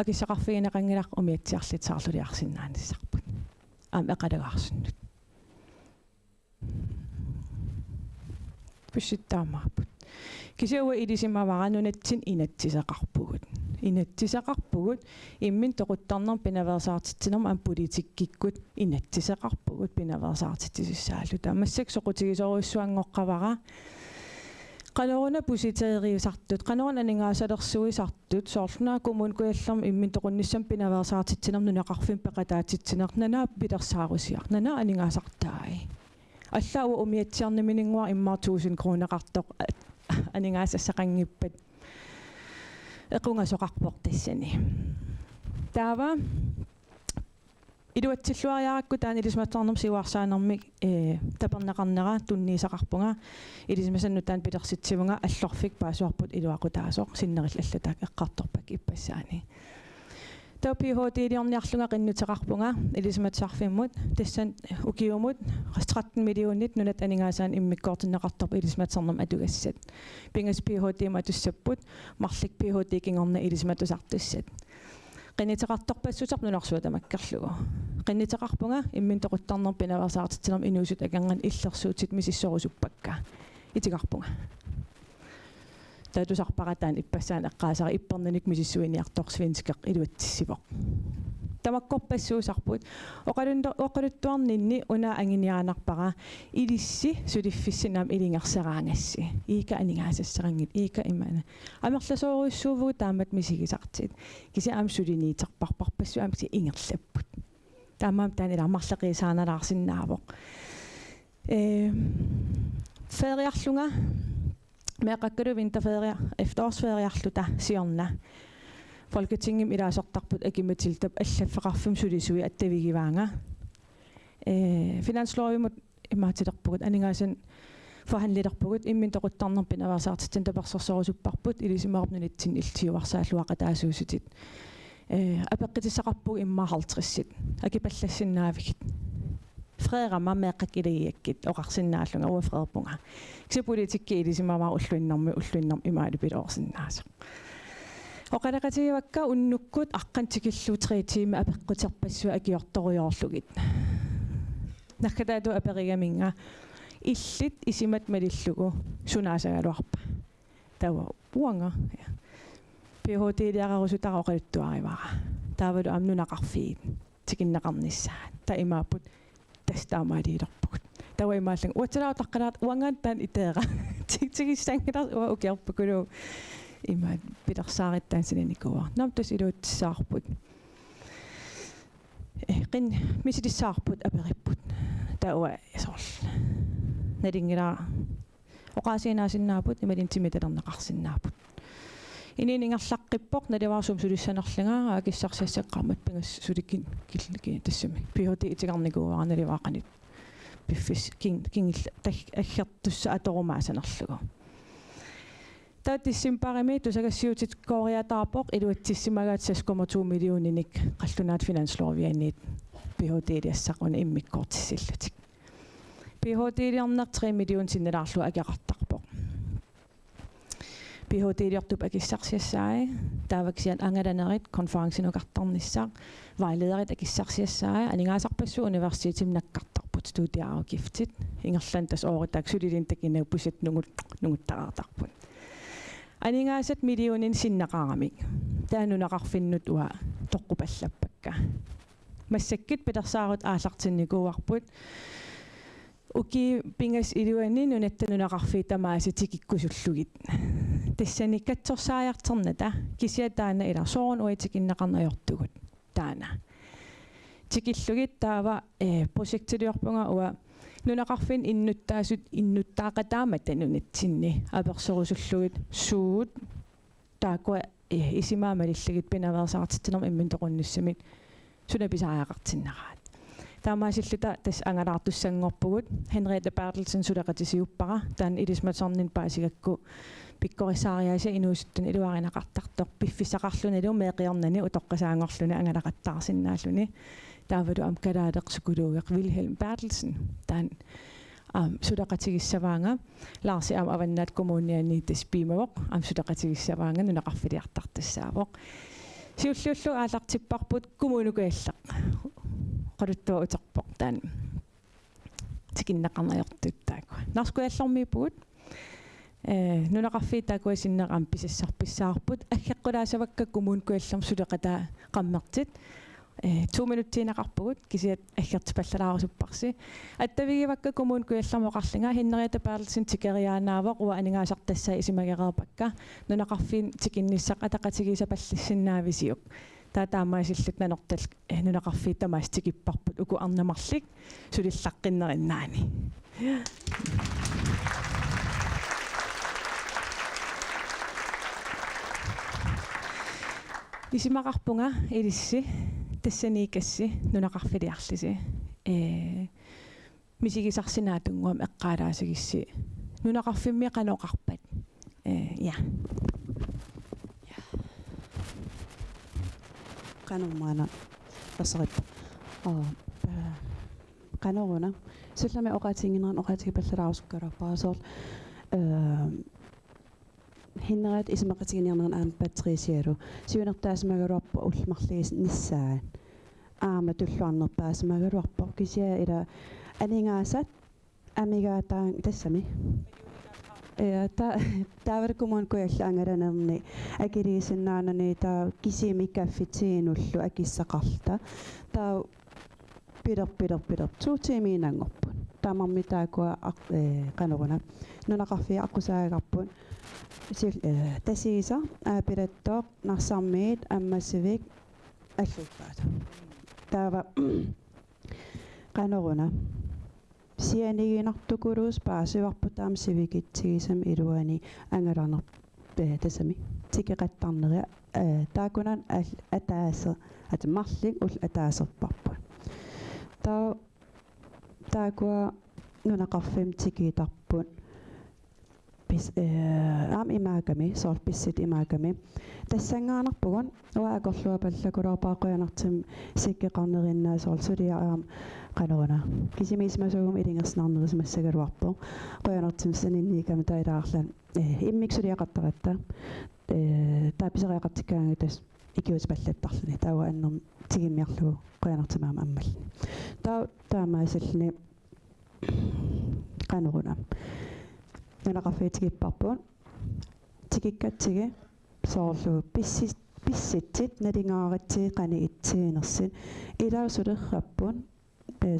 Akissaqarfiginaqangilaq umiatsiarlit saarluliarsinnaanissarput. Am aqalugaarsunnut. Pussittaamaarput. Kisia ua ilisimavaranunatsin inatsisaqarpugut. Inatsisaqarpugut immin toquttarner pinaveersaartitsinerm am politikkikut inatsisaqarpugut pinaveersaartitsissaallu taamassak soqutigisoruissuangoqqavara qaloruna pusiteeriusartut qanorun aningaasalerssuisartut soorlunaa kommunikuallerm immin toqunnissam pinaveersaartitsinerm nunaqarfim peqataatitsineq nanaa pilersaarusiaq nanaa aningaasartaai аллаа умиатсиарниминингуар иммаартуусин кроонеқартоқ анингаассақангиппат эқунгасоқарпоқ тассани таава илуатсиллуариаракку таан илисматтарнерм сиуарсаанермик тапернеқарнера тунниисақарпунга илисмасанну таан пилерситсивунга аллорфик паасуарпут илуақутаасоқ синнерил аллатаак эққарторпак иппассаани таа PhD-лиорниарлунга qinnuteqarpunga ilismatsarfimmut tassan ukiumut 13 millionit nunat aningaasaan immikkoortinneqartorp ilismatsernerm atugassat pingas PhD matussaput marlik PhD kingorna ilismatusartussat qiniteqartorpassutarp nunarsuat amakkerlugu qiniteqarpunga immin toquttarner pinaveersaartitsinerm inuusut akangan illersuutit misissorusuppakka itiqarpunga tatusarparataan ippassaan eqqaasara ippernanik misissuiniartorsvenskaq iluatsissivoq tamakkorpassuusarput oqaluttuarninni una anginiaanarpara ilissi suliffissinaam ilingerseraangassi iika aningaasasserangit iika imana amerlasooruissuuvugu taamat misigisartit kisi am suliniiterparparpassu am si ingerlapput taamaam taan ilarmarleqiisaanalaarsinnaavoq feriarlunga meaqakkulu vinterferia efterårsferiarluta siorna Folketingim ilaasortarput akimatiltap allaffeqarfum sulisui attavigivaanga finanslovimut immaatilerpugut aningaasan forhandlilerpugut immin toquttarner pinaveersaartitsin tapersorsorusupparput ilisimaarpnunitsin iltiuarsaalluaqataasuusutit apeqqitissaqarpug immaaraltrissit akipallassinnaavigit Frederama meqqakiligiakkit oqarsinnaallunga ua Frederpunga kisi politikki ilisimaavaa ulluinnermi imaalupilorsinnaasa oqalaqatigivakka unnukkut aqqantikillu 3 tiime apeqquterpassua akiortoriorlugit nakkataatu aperigaminga illit isimat malillugu sunaasagaluarpa tawa uanga PhD-liaqarusutara oqaluttuarivara taavalu amnunaqarfiit tikinnaqarnissaa ta imaaput tastaamaaliilerpugut tawa imaallang uatsalaautaqqalaat uangaattaan iteera tigissangilar ua ukiarpakulu ima pilersaarittaan sinanikuva namtus iluuttissaarput qin misilissaarput aperipput taua sol nadingila oqaasiinaasinnaaput imalintimitalernaqarsinnaaput ininingerlaqqippoq nalivarsum sulissanerlinga akissarsiassaqarmat pingas sulikkin killiki tassami PhD itigarnikuuara nalivaaqanit piffis kingilla aggertussa atorumaasanerlugu taattissimparimi tusagassiutit kooriataarpoq iluatissimagaatsass 2 millioninik qallunaat finansloorvianniit PhD-liassaquna immikkoortissillutik PhD-liarneq 3 million sinnalaarlu agiaqartarpoq PhD-liortup akissarsiassaai taavaksian angalanerit konferensinuqartarnissaaq vejlederit akissarsiassaai aningaasarpassu universitetim nakkartarput studiaarugiftit ingerlan tas ooritaak sulilin takinnauppusit nunguttaraartarput aningaasat millionin sinnaqaaramik taanunaqarfinnut ua toqqupallappakka massakkit pilersaarut aallartinnikuuarput uki pingas iluanni nunattanunaqarfiitamaasitikikkusullugit tassani katsorsaajarternata kisiataana ilarsoorun uitikinnaqarnajortugut taana tikillugit taava projektiliorpunga ua nunaqarfin innuttaaqataamata nunatsinni apersorusullugit suut taaqua isimaamalillagut pinaveersaartitsineq immin toqunnissamik sunapisaajaqartinnaraat taamaasilluta tas angalaartussangorpugut Henriette Bertelsen sulaqatisiuppara taan ilismatornin paasigakku pikkorissaariaasa inuusuttun iluarinaqartartoq piffissaqarluni meeqiornani utoqqasaangorluni angalaqattaarsinnaalluni taavalu amkalaaleqsukuluugeq Wilhelm Bertelsen taan sulaqatigissavaanga Larsi avannaat kommunianni taspiimavoq sulaqatigissavaanga nunaqarfiliartartassaavoq siullullu aallartipparput kumunukuallaq qoluttua uterpoq taan tikinnaqarnajortuttaaqua narskuallormiipugut nunaqarfiitaakua sinneqaam pisassarpissaarput aggeqqulaasavakka kumunukuallerm suleqataa qammertit 2 minuttiinaqarpugut kisiat aggertipallalаарusupparsi attavigivakka kumunukuallermoqarlinga Henriette Bertelsen tikeriaanaavoq ua aningaasartassai isimagereerpakka nunaqarfiin tikinnissaq ataqatigisapallissinnaavisiuk taataamaasillut nanortal nunaqarfiittamaas tikipparput uku arnamarlik sulillaqqinnerinaani isimaqarpunga ilissi tassaniikassi nunaqarfiliarlisi misigisarsinaatunguam eqqaalaasigissi nunaqarfimmi qanoqarpat ja qanormaana asarip qanoruna sullami oqatingineran oqatigipallalaaruskkarapaasoor Henriette ismaqatiginerneran aam patricialu siunertaasmagaluarpa ullmarliis nissaa aama tulluarnerpaasmagaluarpa kisia ila aningaasat amigaataang tassami taavarakumuun kualla angalanerni akiliisinnaanani taa kisimikaffitiinullu akissaqarta taa piler tuutiimiinangorpun taamarmi taakua qanoruna nunaqarfia aqusaagaarpun tasiisa aapilattoq narsarmiit ammassivik alluppaata taava qanoruna sianiginartukuluus paasivarputaam sivikittigisam iluani angalarner tasami tikeqattarneria taakunan ataase atmarlik ul ataaserparpun taakua nunaqarfim tikiitarpun pis aam imaakami soorpissit imaakami tassangaanarpugun uaakorlua pallakulaarpaaqoyanartim sikkeqarnerinnaa soorsulia aam qanoruna kisimiismasugum ilingersnarnerismassagaluarpo qoyanartim saninniikam tailaarlan immiksuliaqartaratta taapiseriaqartikkaangitas ikiuspallattarluni taua annerm tigimmiarlugu qoyanartimaama ammallni taamaasallni qanoruna nunaqarfiitigipparpuun tikikkatsigi soorlugu pissitsit nalingaaritti qani itsiinersin ilausulerrappun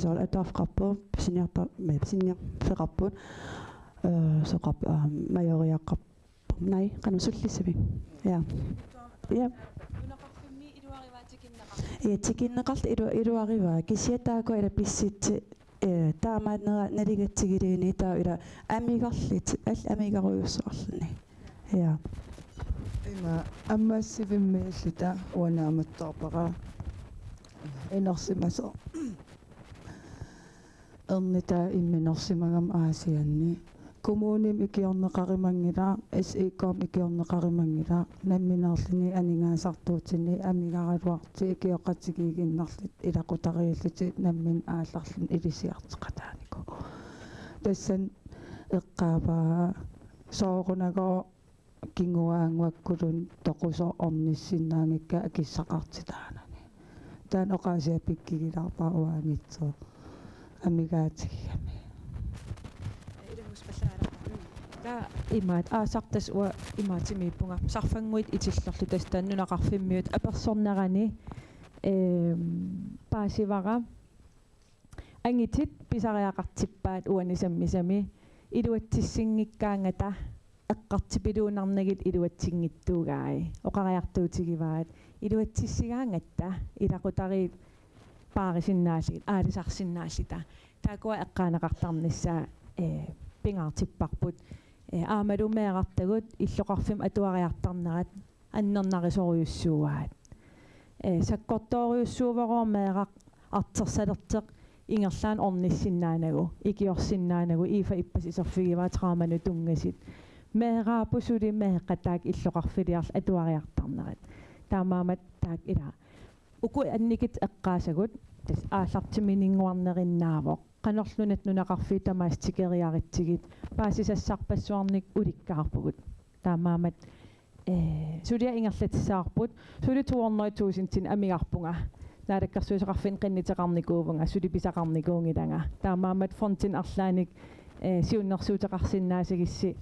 soor ataafqarpuun pisinniarfeqarpuun soqap majoriaqqarpu nai qanusullissami ja tikinneqarta iluarivaa kisiataako ila pissitti таамаанера налигатсигилиини таа ила амигарlit ал амигаруйуссоорлуни я има аммаассивиммиаллита уанааматтарпара энерсимасо эрнита имминерсимагам аасианни коммуним икиорнеқаримангила SE-ком икиорнеқаримангила намминерлини анингаасартуутини амигаралуарти икиоқатигигиннарлит илақутарииллити наммин аалларлун илисиартеқатаанику тассан эққаапаа соорунагоо кингуаангуаккулун тоқусо орниссиннаангикка акиссақартитаанани таан оқаасиа пиккигиларпаа уаанитсо амигаатигами имаат аасартас уа имаатимииппунга сарфангуит итиллерлу тас тааннунақарфиммиут аперсорнерани паасивара ангитит писариақартиппаат уанисаммисами илуатсиссингиккаангата эққартипилуунарнагит илуатсингиттуугаи оқариартуутигиваат илуатсиссигаангатта илақутари паарисиннаасигит аалисарсиннаасита таакуа эққаанеқартарнissaа пингаартиппарпут аамалумеэрартагут иллоқарфим атуариартарнерат аннернарисориуссууаат саккорториуссуувароормеэрақ артерсалертеқ ингерлаан орниссиннаанагу икиорсиннаанагу ифа иппасисерфигиваа трааману тунгасит меэраапусули меэққатаак иллоқарфилиарл атуариартарнерат таамаамат таак ила уку анникит эққаасагут тас ааллартиминингуарнериннаавоқ qanorlunat nunaqarfii tamaastikeriaritsigit paasisassarpassuarnik ulikkаарpugut taamaamat sulia ingerlatissаарput suli 200,000 tin amigarpunga naalakkarsuisaqarfin qinniteqarnikuuvunga suli pisaqarnikuungilanga taamaamat fontin arlaanik siunnersuuteqarsinnaasagissi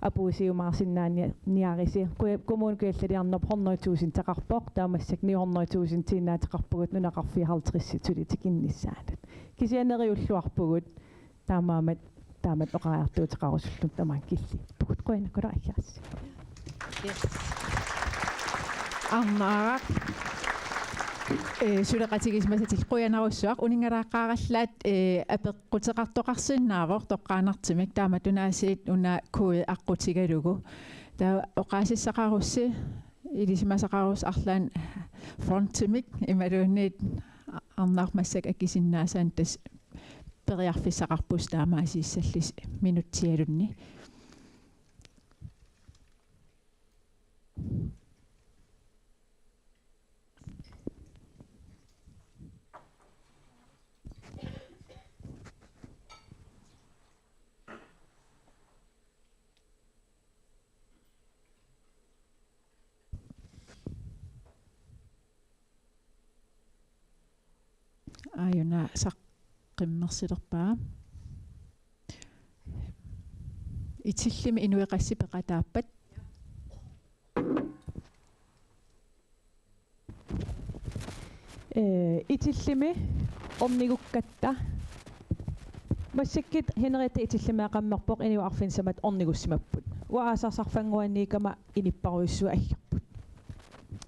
apuusiumaarsinnaani niarisi kommunen kuallaliarnerp 100,000 taqarpoq taamassak 900,000 tiinnaataqarpugut nunaqarfii 50 suli tikinnissaanat кисианериуллуарпугут таамаамат оқариартуутеқарусуллун тамаан килли пукут қойнакула аллаарси арнаарак сулеқатигисмасатил қуянаруссуақ унингалааққараллаат апеққутеқартоқарсиннаавор тоққаанартимик тааматунаасиит уна куи аққутигалугу таа оқаасиссақарусси илисимасақарус арлаан фронтимик ималуунниит арнаармассак акисиннаасаан тас периарфиссақарпус таамаасииссаллис минутсиалунни ayuna saqqimmersilerpaa itillimi inuiqassi peqataappat itillimi ornigukkatta массаккит хенерета итиллимаақаммерпоқ иниуарфинсамат орнигуссимаппут уаасарсарфангуанниикама иниппаруйуссуа алларпут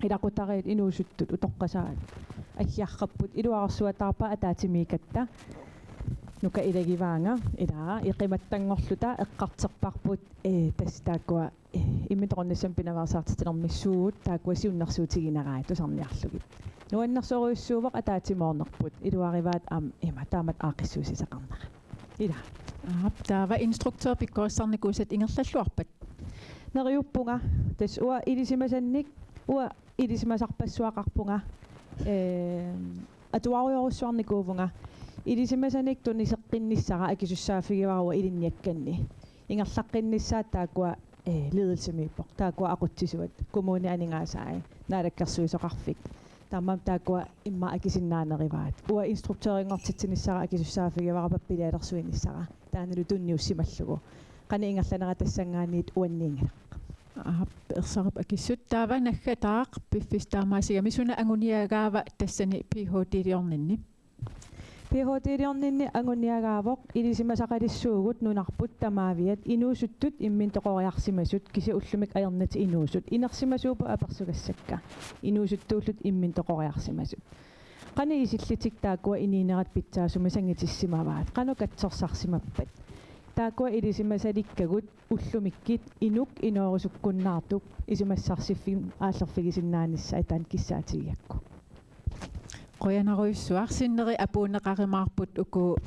илақутариит инуусуттут утоққасаат аллиарраппут илуарсуатаарпа атаатимикатта нука илагиваанга илаа иқиматтангорлута эққартерпарпут тастаакуа иммиторнissam пinaveersaartitsineq таакуа сиуннэрсуутигинараат тусарниарлугит нуаннэрсориуссуувақ атаатимоорнерпут илуариваат има таамат аақиссуусисақарнера ила таава инструктор пиккооссарникуусат ингерллаллуарпат нериуппунга тас уа илисимасанник уа илисимасарпассуақарпунга атуариоруссуарникуувнга илисимасаник тунисеққинниссара акисуссаафигиваруа илинниакканни ингерлаққиннissaат таакуа ледelsemiippoq таакуа ақутсисуат коммуни анингаасаа наалаккерсуисоқарфик таамам таакуа имма акисиннаанериваат уа инструкторингортитсиниссара акисуссаафигивара паппилаалерсуинниссара тааналу тунниуссималлугу қани ингерланера тассангааниит уанниинга ерсарп акиссут таава наггатаақ пиффис таамаасигами суна агуниагаава тассани PhD-лиорнинни PhD-лиорнинни агуниагаавоқ илисимасақалиссуугут нунарпут тамаавиат инуусуттут иммин тоқориарсимасут киси уллумик аернати инуусут инерсимасуупа аперсугассакка инуусуттууллут иммин тоқориарсимасут qani isilllitik taakua iniinerat pitsaasuma sangitissimaavaat qanu katsorsarsimappat taakua ilisimasalikkagut ullumikkit inuk inoorusukkunnaartuk isimassarsiffim aallerfigisinnaanissa itaan kissaatigakku qoyanaruissuarsinneri apuunneqarimaarput uku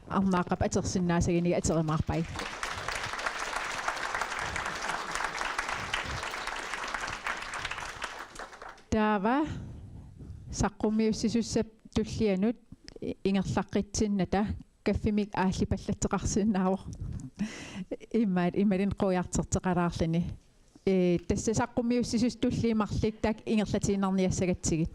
armaaqap atersinnaasaginiga aterimaarpai taava saqqummiussisussap tullianut ingerlaqqitsinната kaffimik aallipallatteqarsinnaaroq immalin qoyarterteqalaarlani tassa saqqummiussisus tulliimarlik taak ingerlatiinarniassagatigit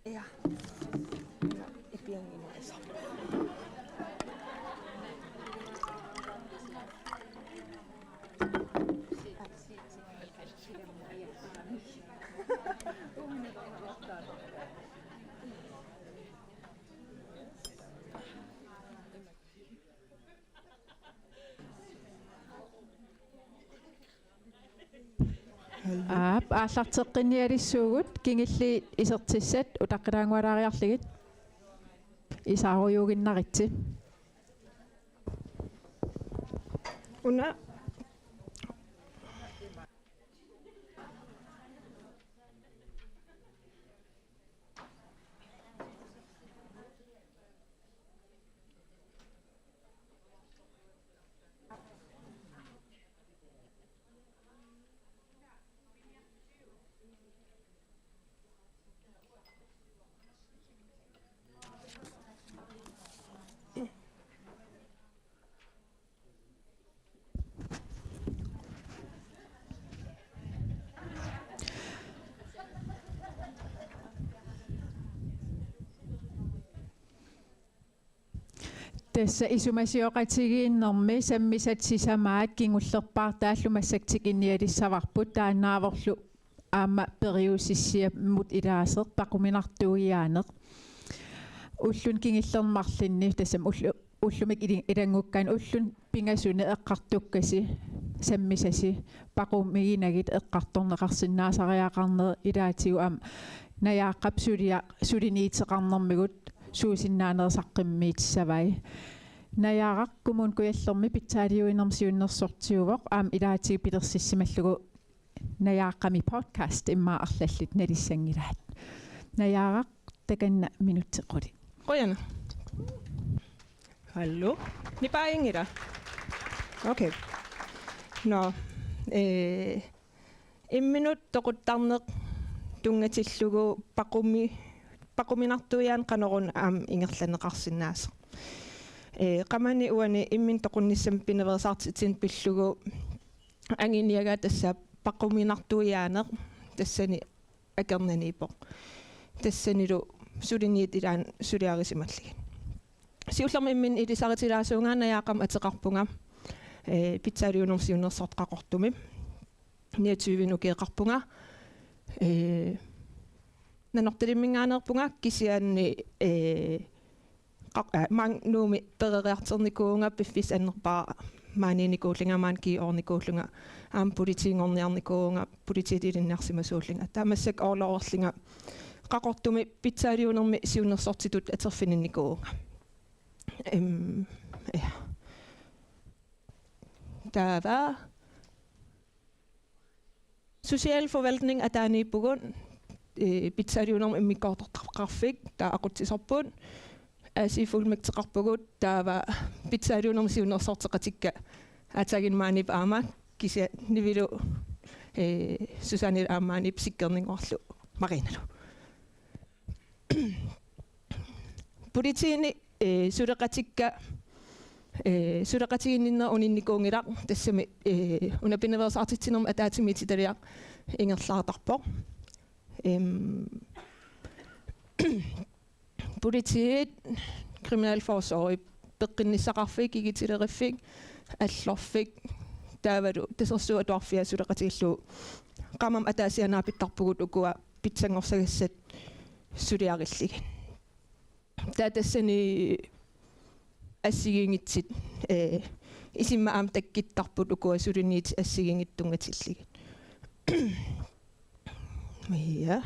Ja. Ik ben in huis. ааллартеққинниалиссуугут кингилли исертиссат утаққилаангуалаариарлигит исааруйуугиннаритси уна tässä isumasiоqatigiinnermi sammisatsisamaat kingullerpaartaallumassaktik innialissavarput taannaavorlu aamma periusissia mut ilaaseq paquminartuugiaaneq ullun kingillermarlinni tassam ullumik ilangukkaan ullun pingasune eqqartukkasi sammisasi paqumiginagit eqqartorneqarsinnaasariaqarner ilaatigu am nayaaqap suliniiteqarnermigut suusinnaanersaqqimmitsavai nayaaqakkumun kuyallermi pitsaaliuinermsiunnersortiuvoq aam ilaatigu pilersissimallugu nayaaqami podcast immaarlallit nalissangilaat nayaaqaq takanna minuttequli Qoyana. Hallo. Ni paingira. Okay. No. Imminut toquttarneq tungatillugu paquminartuiaan qanorun aam ingerlaneqarsinnaas. Qamani uani immin toqunnissam pinaveersaartitsineq pillugu anginiaga tassa paquminartuiaaneq tassani akernaniipoq. Tassanilu suliniit ilaan suliarisimalligin. Siullermi immin ilisaritilaasuungaana yaaqam ateqarpunga pitsaaliunersiunnersort qaqortumi 29 ukeeqarpunga nanortalimminngaanerpunga kisiaanni nuumi pereriarternikuunga piffis annerpaa maaniinikuullingamaan kiiornikuullunga aam politiingorniarnikuunga politiitilinniarsimasuullinga taamassak orlorerlinga qaqortumi pitsaaliunermi siunnersortitut aterfininnikuunga tava social forvaltning ataaniippugun pitsaaliunermi immikkoortortarqarfik taa aqutsisorpun asifullmikteqarpugut tava pitsaaliunermi siunnersorteqatikka atagin maanip aama kisia nivilu susanil aamaanip sikkerningoorlu marinalu politiini suleqatikka suleqatiginninner uninnikuungilaq tassami una pinaveersaartitsinermi ataatsimiititaliaq ingerlaartarpoq politiit kriminalforsorg peqqinissaqarfik igitilerifik allorfik taavalu tasersuat tuarfia suleqatigillu qamam ataasianaapittarpugut ukua pitsangorsaгассат suliarilligin taatassani assigingitsit isimma aam takkittarput ukua suliniit assigingittungatilligin ja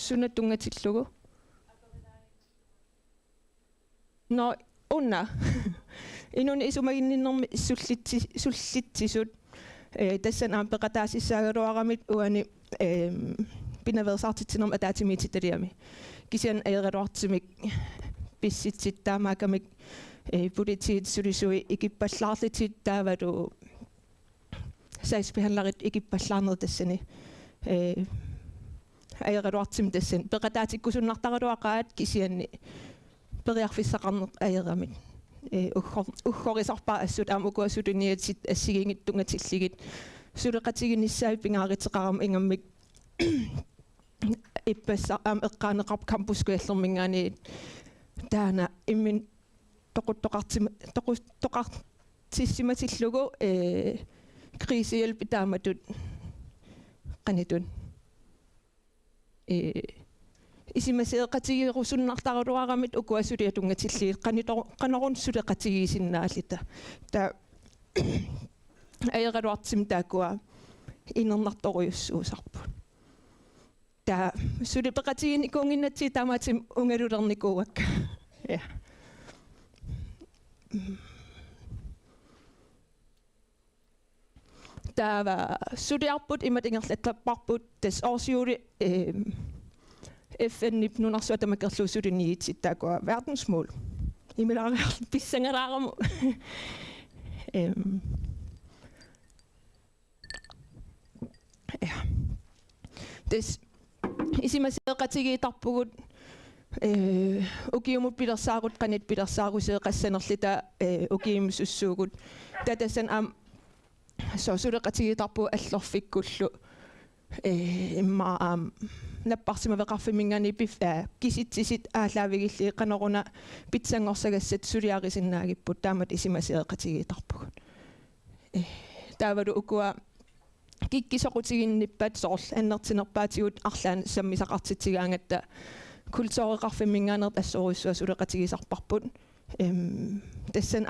sunnatungatillugu no unna inun isumaginninnermi sullitsisut tassan aam peqataasissaaгаluaramit uani pinaveersaartitsinermi ataatimiititaliami kisian aereluartimik pissitsittaamaakamik politiit sulisui ikippallaarlitit taavalu saisbehandlarit ikippallaarner tassani aereluartim tassan peqataatikkusunnartaraluaqaat kisianni periarfissaqarneq aeramit uggorisorpaa assut aam ukuasuluniatsit assigingittungatilligit suleqatiginnissaai pingaariteqaram ingammik ippassa aam eqqaaneqarp campuskuallermingaani taana immin toquttoqartissimatillugu kriisihjälp taamatut qanitun isimaseeqatigirusunnartaruaramit ukuasuliatungatilliit qanorun suleqatigisinnaallita ta aereluartim taakua inernartorujussuusarput ta sulipeqatiginnikuunginnatsi taamaatim ungalulernikuuakka ja tava suliarput imatingerlattarparput tas årsjuli FN nunarsuatamakerluusuliniitsit taakua verdensmål imilaareerlu pissangalaaramu ja tas isimaseeqatigiitarpugut ukiumut pilersaarut qanit pilersaaruseeqassanerlita ukiimussussuugut tatasan so suleqatigitarpu allorfikkullu imma napparsimaveqarfimingani kisitsisit ааllaavигилли qanорuna pitsangorsaгассат suliarisinnaagipпут taamat isimaseeqatigitarpugut taavalu ukua kikkisoqutiginnippat soorl annertinerpaatigut arlaan sammisaqartitsigaangatta kultuuriqarfimmingaanert assoruissua suleqatigisarparput tassan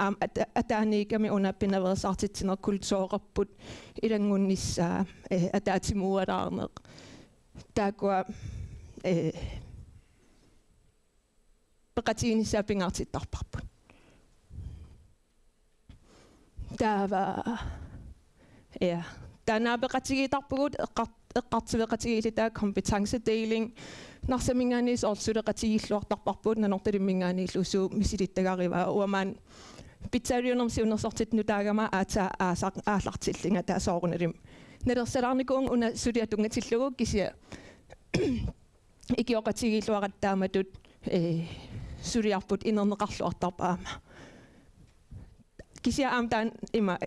ataaniikami una pinaveersaartitsineq kultuuriqarput ilangunnissaa ataatsimoortaaneq taakua peqatiginissaa pingaartittarparput taava ja tanaapeqatigitarpugut eqqartiveqatigilita kompetencedeling narsamingaani soorsuleqatigilluartarparput nanortalimmingaaniillusuu misilittagariva uamaan pitsariunersi unersortit nutaagama aallartillinga taasoorunalим nalersalarnikuung una suliatungatillugu kisia ikioqatigilluaqattaamatut suliarput inerneqarluartarpaama kisia amtaan ima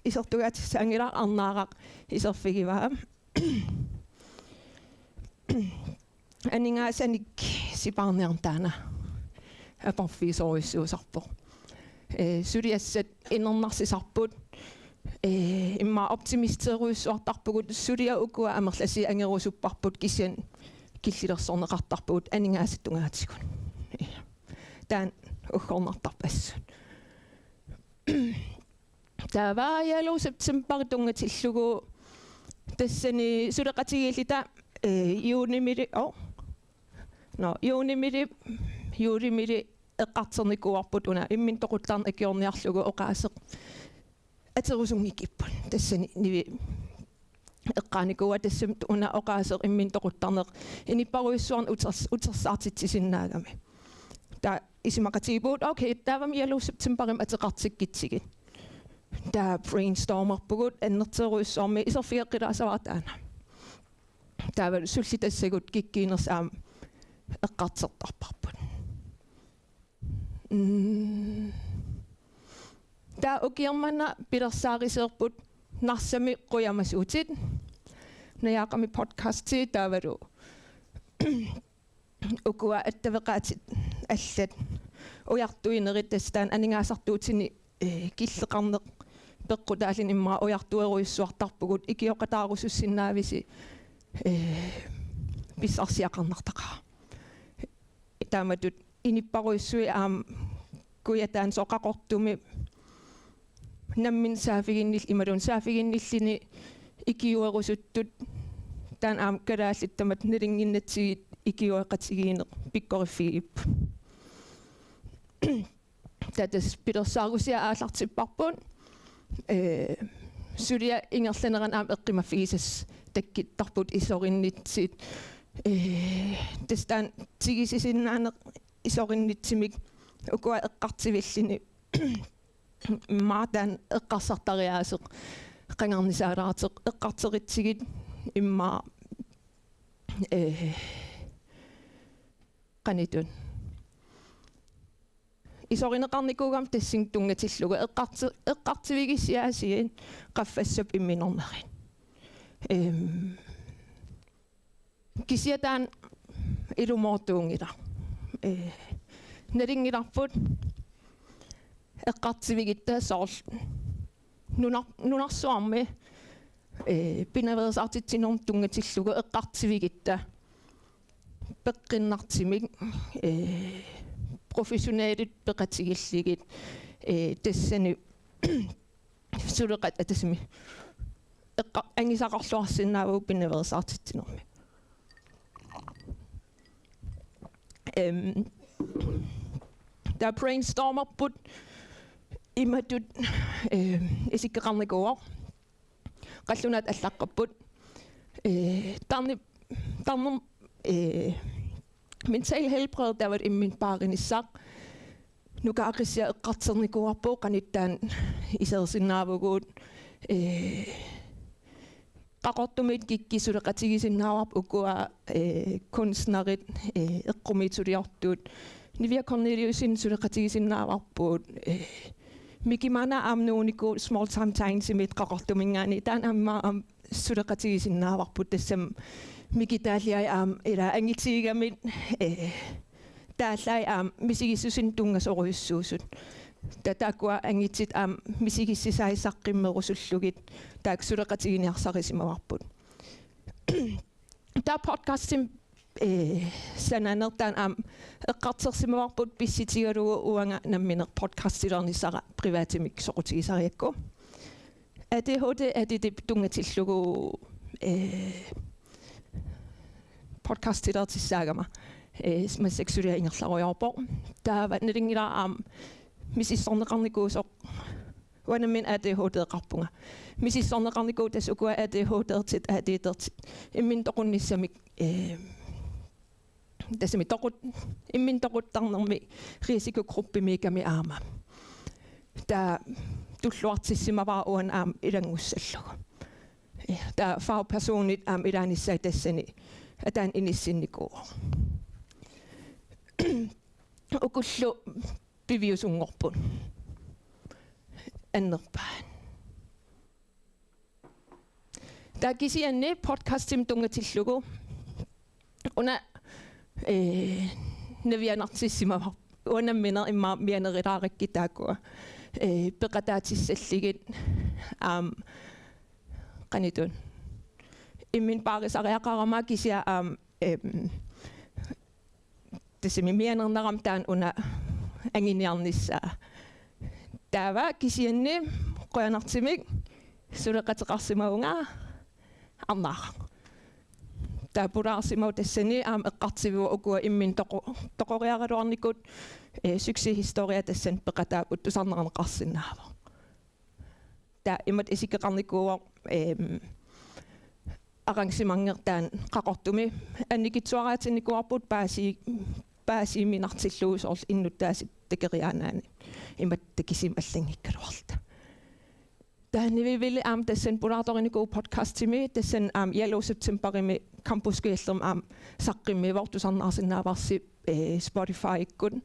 isortugatissaangila arnaaraq isorfigivaa aningasanik siparniartaana aporfiisoruissuusarpo suliassat inernarsisarput imma optimisteruissuartarpugut sulia ukua amerlasi angerusupparput kisian killilersorneqartarpugut aningaasattungaatigun taan uggornartarpassut taavaayalu september tungatillugu tassani suleqatigillita juunimili eqqarternikuarput una immin toqutlarn akiorniarlugu oqaaseq aterusungikippun tassani nivi eqqaanikua tassam una oqaaseq immin toquttarneq inipparuissuarn utersaartitsisinnaagami ta isimaqatigipuut okay taavam yalu septemberim ateqartikkitsikin ta brainstormerpugut annerteruissuarmi iserfigeqqilaasavaataana taaval sullitassagут kikkiinersaam eqqartertarparput taa ukiarmanna pilersaariseerput narsami quyamasuutit nayaaqami podcasti taavalu ukua attaveqaatit аллат уяртуинерит тастаан анингаасартуутини киллеқарнеқ пеққутаалин имма уяртуеруиссуартарпугут икиоқатаарусуссиннаависи писсарсиақарнартақаа тааматут иниппаруиссуи куятаан соқақортуми наммин саафигиннил ималун саафигинниллини икиуерусуттут таан калааллиттамат налингиннатсигит икиуеқатигиинеқ пиккориффигип татас пилерсаарусиа ааллартиппарпут сулиа ингерланеран эққимаффигисас таккиттарпут исориннитсит тастаан тигисисиннаанеқ исориннитсимик укуа эққартивиллини маатаан эққарсартариаасеқ қангарнисааларатеқ эққартеритсигит имма qanitun isorineqarnikuugam tassing tungatilllugu eqqartivigissiaasiin qaffassap imminornerin kisiataan ilumortuungila nalingilarput eqqartivigitta soorl nunarsuarmi pinaveersaartitsineq tungatillugu eqqartivigitta peqqinnartimik professionaalit peqatigilligit tassani suleqat atasmi angisaqarluarsinnaavu pinaveersaartitsinermi der brainstormerput imatut isikkeqarnikuar qallunat allaqqapput tarnum mental helbred der var immin paarinissaq nukaaqissia eqqarternikuarpo qanittaan isersinnaavaguut qaqortumit kikkisuleqatigisinnaarp ukua kunstnerit eqqumituliortuut Nivia Corneliusin suleqatigisinnaarparpuut mikimana amnuuniku small time tainsimit qaqortumingaani taan amma suleqatigisinnaarparput tassam mikitaaliai ila angitiigamit taallai misigissusin tungasoruissuusut tatakua angitsit misigissisaissaqqimmerusullugit taak suleqatiginiarsarismavarput ta podcastin sananertaan eqqartersimavarput pissitigalugu uanga namminer podcastilernisara privatimik soqutigisariakku ADHD adidip tungatillugu podcastilertissaagama ma seksualieringerlaruyorpo taava nilingila misissorneqarnikuusoq uanamin ADHD-qarpunga misissorneqarniku tasukua ADHD-ertit ADD-ertit immin toqunnissamik tasami toqut immin toquttarnermi risikogruppimiikami aama ta tulluartissimavaa uan ilangussallugu ta fagpersonit ilaanissai tassani ataan inissinnikuu ukullu piviusungorpun annerpaan ta kisianni podcastim tungatillugu una navianartissimava uanamminer imma mianeriraarikki taakua peqataatissалligit qanitun immin paarisariaqarama kisia tassimi mianernaram taan una anginiarnissaa taava kisianni qoyanartimik suleqateqarsimaunga arnaaq taapulaarsimau tassani eqqartiviu ukua immin toqoriaraluarnikut succeshistoria tassan peqataaput tusarneranqarsinnaava ta imat isikeqarnikuuor arrangemengertaan qaqortumi annikitsuaraatinnikuarput paasiiminartilluusorl innuttaasit takeriaanaani imat takisimallanngikkaluarta taanivivili tassan pulaartoriniku podcastimi tassan jaluusutsimparimi campuskuillerm saqqimmiivor tusarnaarsinnaavarsi Spotify ikkun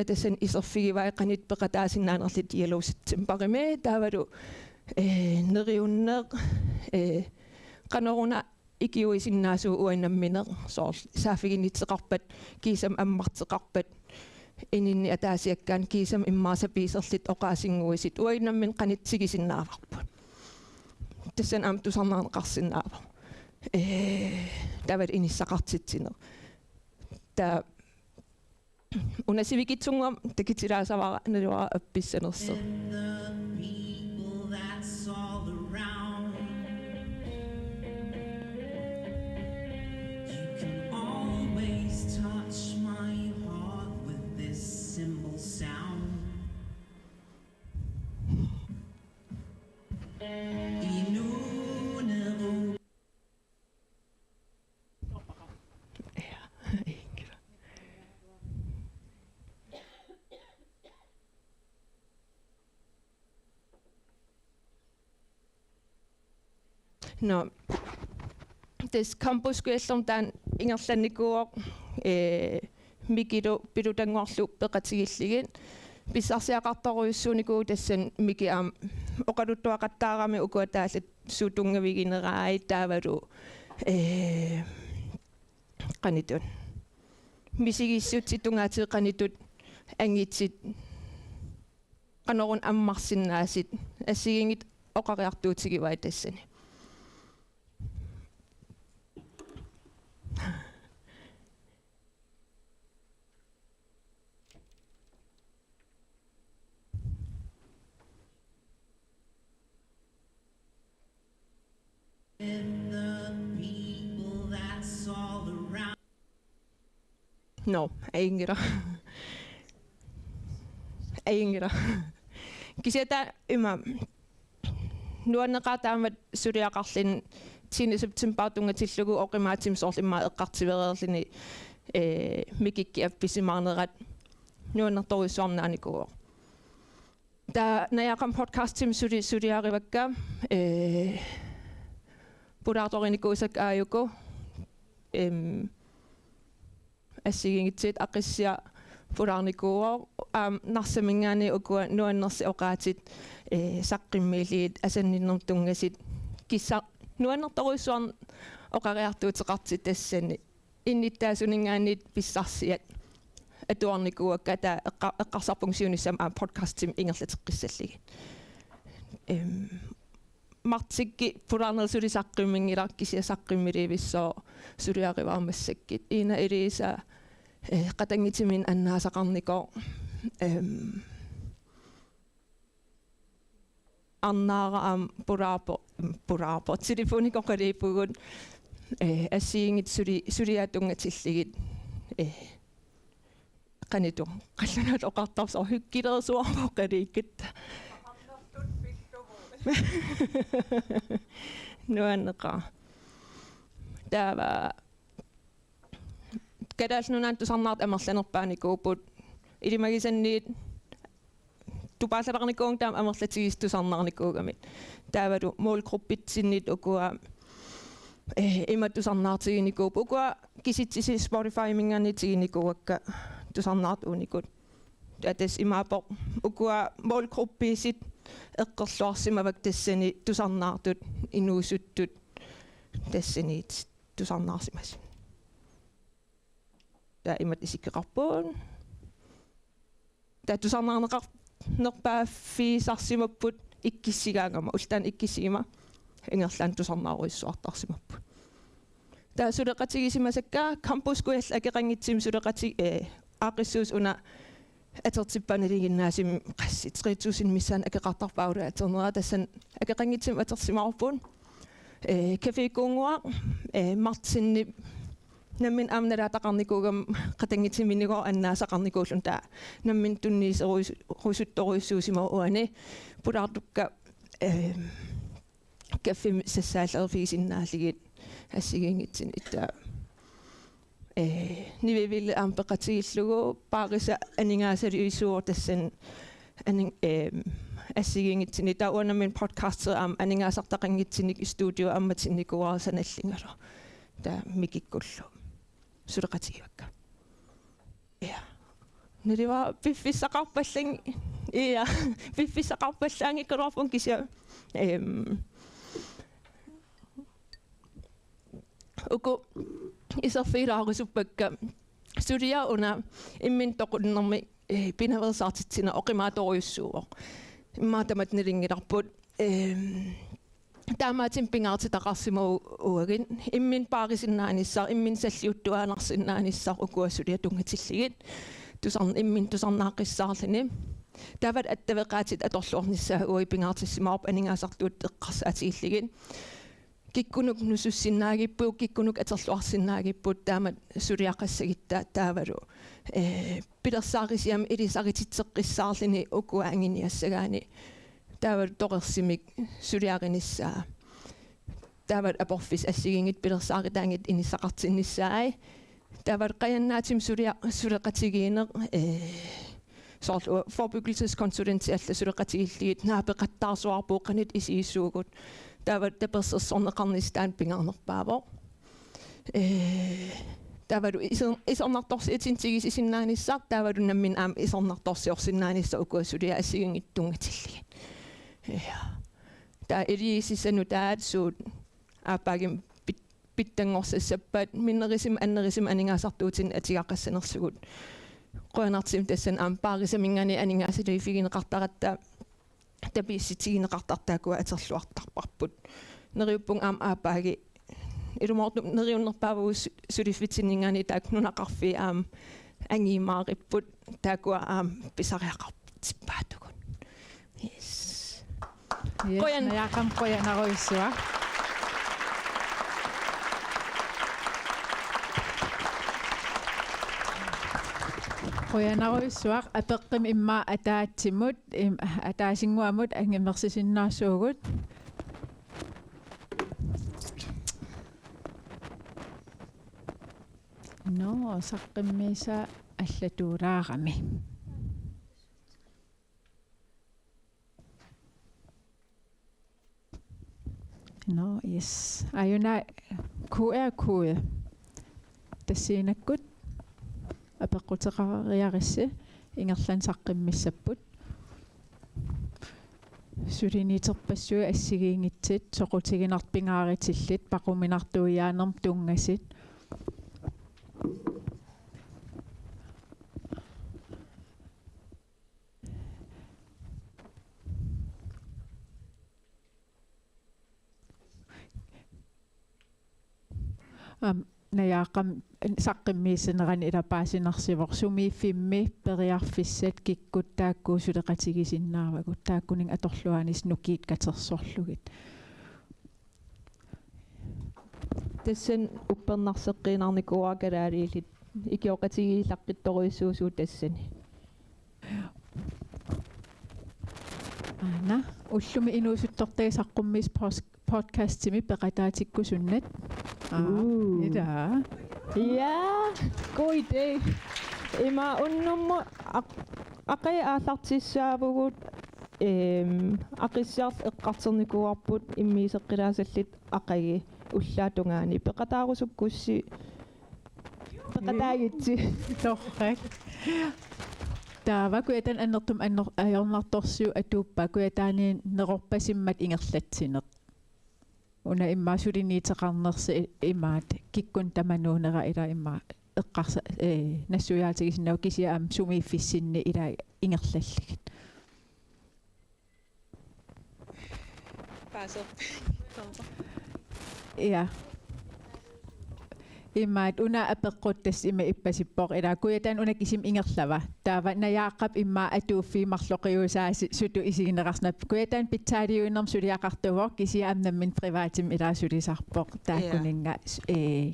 tassan iserfigivai qanit peqataasinaanerlit jaluusutsimparimi taavalu neriunneq qanoruna ikiuisinnaasu uannamminer soorl saafiginitseqarpat kiisam ammarteqarpat ininni ataasiakkaan kiisam immaasa oqaasinguisit uinammin qanitsigisinnaavaqput tassan tusarnaarneqarsinnaava tavat inissaqartitsiner ta unasivikitsungam takitilaasavara nalua appissanerso No, this campuskuillum taan ingerlannikuuq mikilu pilutangorlu peqatigilligit pissarsiaqartoruissuuniku tassan miki oqaluttuaqattaarami ukua taallat suutungavigineraai taavalu qanitun misigissutittungaati qanitut angitsit qanorun ammarsinnaasit assigingit oqariartuutigivai tassani No, aingira. Aingira. Kisiata ima nuanneqaataamat suliaqarlin tinisuptimpautungatillugu oqimaatimsoorlimmaa eqqartivereerlini mikikki appisimaarnerat nuannertoruissuarnaanikuuq ta najaqam podcastim suliarivakka puraatorinikuusak aayuku ассигингитсит ақиссиа пулаарникууа нарсамингаани укуа нуаннерси оқаатит саққиммиилиит асанниннер тунгасит кисса нуаннерторуйссуар оқариартуутеқартит тассани инниттаасунингаанит писсарсиат атуарникууакка таа эққарсарпунгсиунissam подкастим ингерлатеққиссаллигит мартикки пулаарнерсули саққиммингилар кисиасаққиммиливиссоо сулиариваармассаккит ина илиса qatangitimin annaasaqarniko annaaraam pulaapo telefonikoqaliipugut assiingit suliatungatilligit qanitu qallanat oqartarso hykkilersuarpoqaliikkitta nuanneqa taava kadalnunan tusarnaart amerlanerpaanikuuput ilimagisanniit tupaasalarnikuung taam amerlatigis tusarnaarnikuugamit taavalu målgruppitsinniit ukua imattusarnaartiginikuup ukua kisitsisi Spotify minganitiginikuuakka tusarnaart unikut atas imaapo ukua målgruppiisit eqqerluarsimavak tassani tusarnaartut inuusuttut tassaniit tusarnaarsimas daimat isikkeqarpuun tatusarnaarneqarnerpaa fiisarsimapput ikkissigaangama ultaan ikkissigima ingerlaan tusarnaaruissuartarsimapput taasuleqatigissimasakka campuskuall akeqangitsim suleqati aaqissuus una atertippaniliginnaasim qassi 3000 missaan akeqartarpaula aternera tassan akeqangitsim atersimaarpun kafeekuungua martsinni nammin amnalaataqarnikuugam qatangitsiminigo annaasaqarnikuullun taa nammin tunniiserusuttoruissuusimo uani pulaartukka kaffim sassaallerfiisinnaalligit assigiingitsin ittaa niviville ampeqatigillugu paarisa aningaasaliuisuur tassan aning assigiingitsin itaa uanammin podcaster aningaasartaqangitsinik studio ammatinikuarsanallingalo taa mikikkullu suleqatigivakka ja niliva piffissaqarpallang ja piffissaqarpallaangikkalorpun kisia uku iserfiilaarusuppakka sulia una immin toqunnermi pinaveersaartitsineq oqimaatoruissuuvoq immaatamat nilingilarput taamaatin pingaartitaqarsimu uagin immin paarisinnaanissar immin salliuttuaanarsinnaanissar ukuassulia tungatilligit immin tusarnaaqissaarlini tavat attaveqaatit atorluornissaa uai pingaartissimaarp aningaasartuut eqqarsaatiilligit kikkunuk nusussinnaagippuuk kikkunuk aterluarsinnaagippuut taamat suliaqassagittaa taavalu pilersaarisiam ilisaritsitseqqissaarlini ukua anginiassagaani taavat toqersimik suliaqanissaa taavat aporfis assigingit pilersaaritaangit inissaqartinnissaai taavat qajannaatim suleqatigiineq soorlu forebyggelseskonsulent alla suleqatigilligit naapeqattaarsuarpuuqqanit isiissuugut taavat tapersersorneqarnistaan pingaarnerpaavo taavalu isornartorsiitintigis isinnaanissar taavalu nammin aam isornartorsiorsinnaanissa ukuassulia assigingittungatilligit ja taa eliisissanu taat suut aappaagim pittangorsassappat minnerisim annerisim aningaasartuutin atigaqassanersugut qoanartim tassan aam paarisamingani aningaasaliifigineqartaratta tapiissitigineqartartaakua aterluartarparput neriuppung aam aappaagi ilumortu neriunnerpaavuus suliffitinningani taaknunaqarfi aam angiimaaripput taakua aam pisariaqartippaatugun yes qoyan yaqam qoyanaruissua qoyanaruissuaq apeqqim imma ataatsimut ataasinguamut angimersisinnaassuugut no saqqimmiisa allatuulaarami No, yes. Ayuna QR-kode. Tassiinakkut апеққутеқариаrissi ингерлан саққиммиссаппут сулинiterpassui ассигиингитсит соқутигинарпингааритиллит пақуминартуиаанерм тунгасит najaaqam saqqimmiissenerani ilapaasinarsivoq sumiiffimmi periarfissat kikkut taakkuu suleqatigisinnaarvagut taakkuning atorluanis nukiit katersorlugit тассан уппернарсеққинарникуакалаалиилит икиоқатигииллаққитторуиссуусуу тассани ана уллуми инуусуттортагисаққуммис подкастими пеқатаатиккусуннат ида ja god idé има уннумму ақи ааллартиссаавгут ақиссаарл эққартерникуарпут иммиисеққилаасаллит ақаги уллаатунгаани пеқатаарусуккусси пеқатаагитси торрак таава куятан аннертум аёрнарторсуу атууппа куятаани нерорпасиммат ингерлатсинеқ уна иммаасулиниитеқарнерси имаат киккун тамануунера ила имма эққарса нассуяатигисиннау кисиаам сумииффиссинни ила ингерлаллигит пасо ja имаат уна апеққуттас има иппасиппоқ ила куятан уна кисим ингерлава таава наяаққап имма атууффиимарлоқиусааси суту исигинеқарснап куятан питсаалиуиннерм сулиақартугоқ кисиаамнаммин приваатим ила сулисарпоқ тааккунинга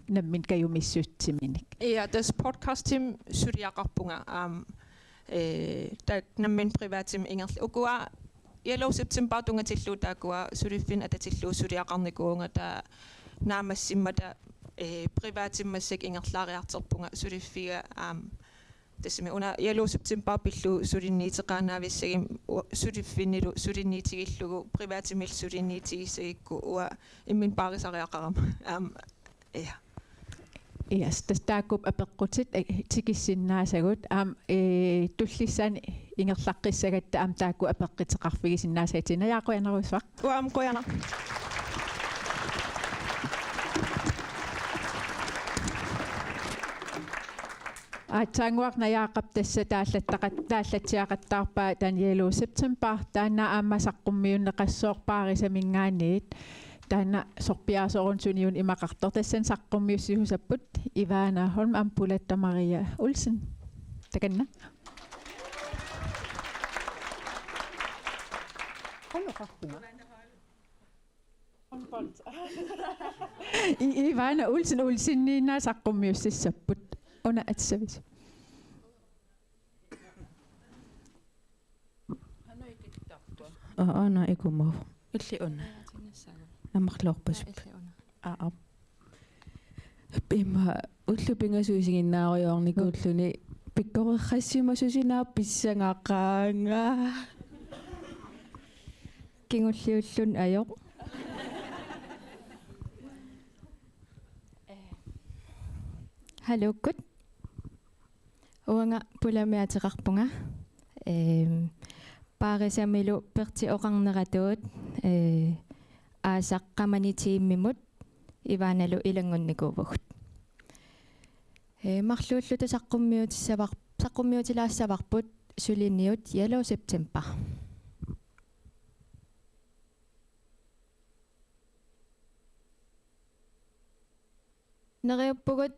наммин каюмиссутсиминик ja das podcast tim suliaqarpunga ta nammin privatim ingerl ukua yellow september tungatillu taakua suliffin atatillu suliaqarnikuunga ta naamassimmata privatimmassik ingerlaariarterpunga suliffiga tassimi una yellow september pillu sulinniiteqaanaavissagim suliffinnilu sulinniitigillugu privatimil sulinniitigisagikku ua immin paarisariaqaram ja Yes, tas taakkup apeqqutit tikissinnaasagут tullissaan ingerlaqqissagatta taakku apeqqiteqarfigisinnaasaatina yaaquanaruisvaq uam qoyana Aatsaanguaq nayaaqap tassa taallatsiaqattaarpaa Danielu September taanna aammasaqqummiunneqassooq paarisamingaaniit taanna sorpiaasorun suniun imaqartor tassan saqqummiussihusapput Ivana Holm Ampulatta Maria Olsen takanna Ivana Olsen niina saqqummiussissapput ona atsavis ana ikumov illi ona аммарлоорпасуп имма уллупингасуисигиннаариорникууллуни пиккореррассимасусинаа писсангааққаанга кингуллиуллун аёқ халуккут уанга пуламиатеқарпунга паарисамилу перти оқарнератуут аасақ Qamani Imminut ивааналу илангунникуувагут марлууллута саққуммиутилаассаварпут сулиниут yellow september нериуппугут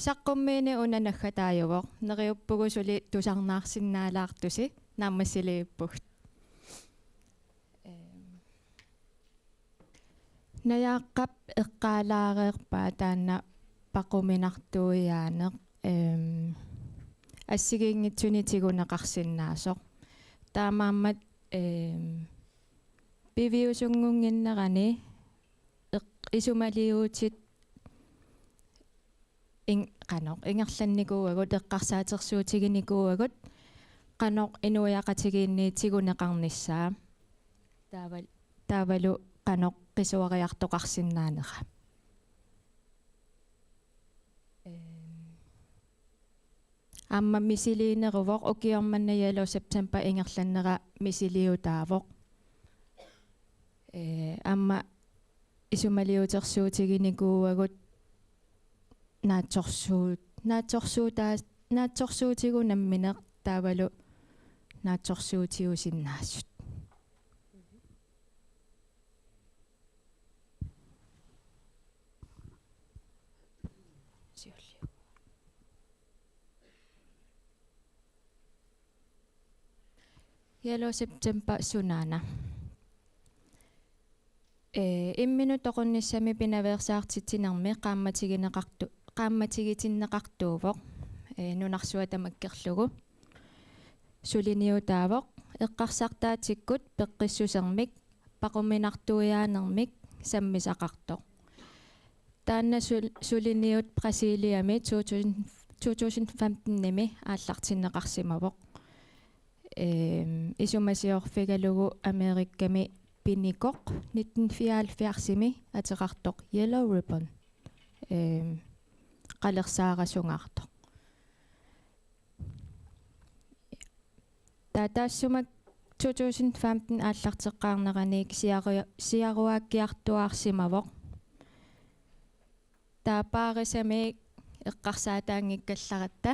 саққуммиини унанаггатаажувоқ нериуппугу сули тусарнаарсиннаалаартуси нааммассилииппугут наяаққап эққаалаареерпаа таанна пақуминартуиаанеқ ассигиингитсунитигунеқарсиннаасоқ таамааммат пивиусунгунгиннерани исумалиуутит qanoq ingerlannikууагут эққарсаатерсуутигиникууагут qanoq инуяқатигиинниитигунеқарниссаа таавалу qanoq qisuariartoqarsinnaanera amma misiliineruvoq ukiormannayalu September ingerlannera misiliutaavoq amma isumaliutersuutiginikuuagut naatsorsuutigu nammineq taavalu naatsorsuutiusinnaassut Yellow September sunana. Imminut toqunnissamgk pinaveersaartitsineq qaammatigitinneqartuuvoq nunarsuatamakkerlugu suliniutaavoq eqqarsartaatikkut peqqissusermik paquminartuiaanermik sammisaqartoq taanna suliniut Brasiliami 2015 nimi aallartinneqarsimavoq isumasiorfigalugu Amerikkami pinikoq 1974 ateqartoq Yellow Ribbon qalersaarasungaartoq tataassuma 2015 aallarteqqaarneraniik siaruakkiartuarsimavoq taaparisami eqqarsaataangikkallarata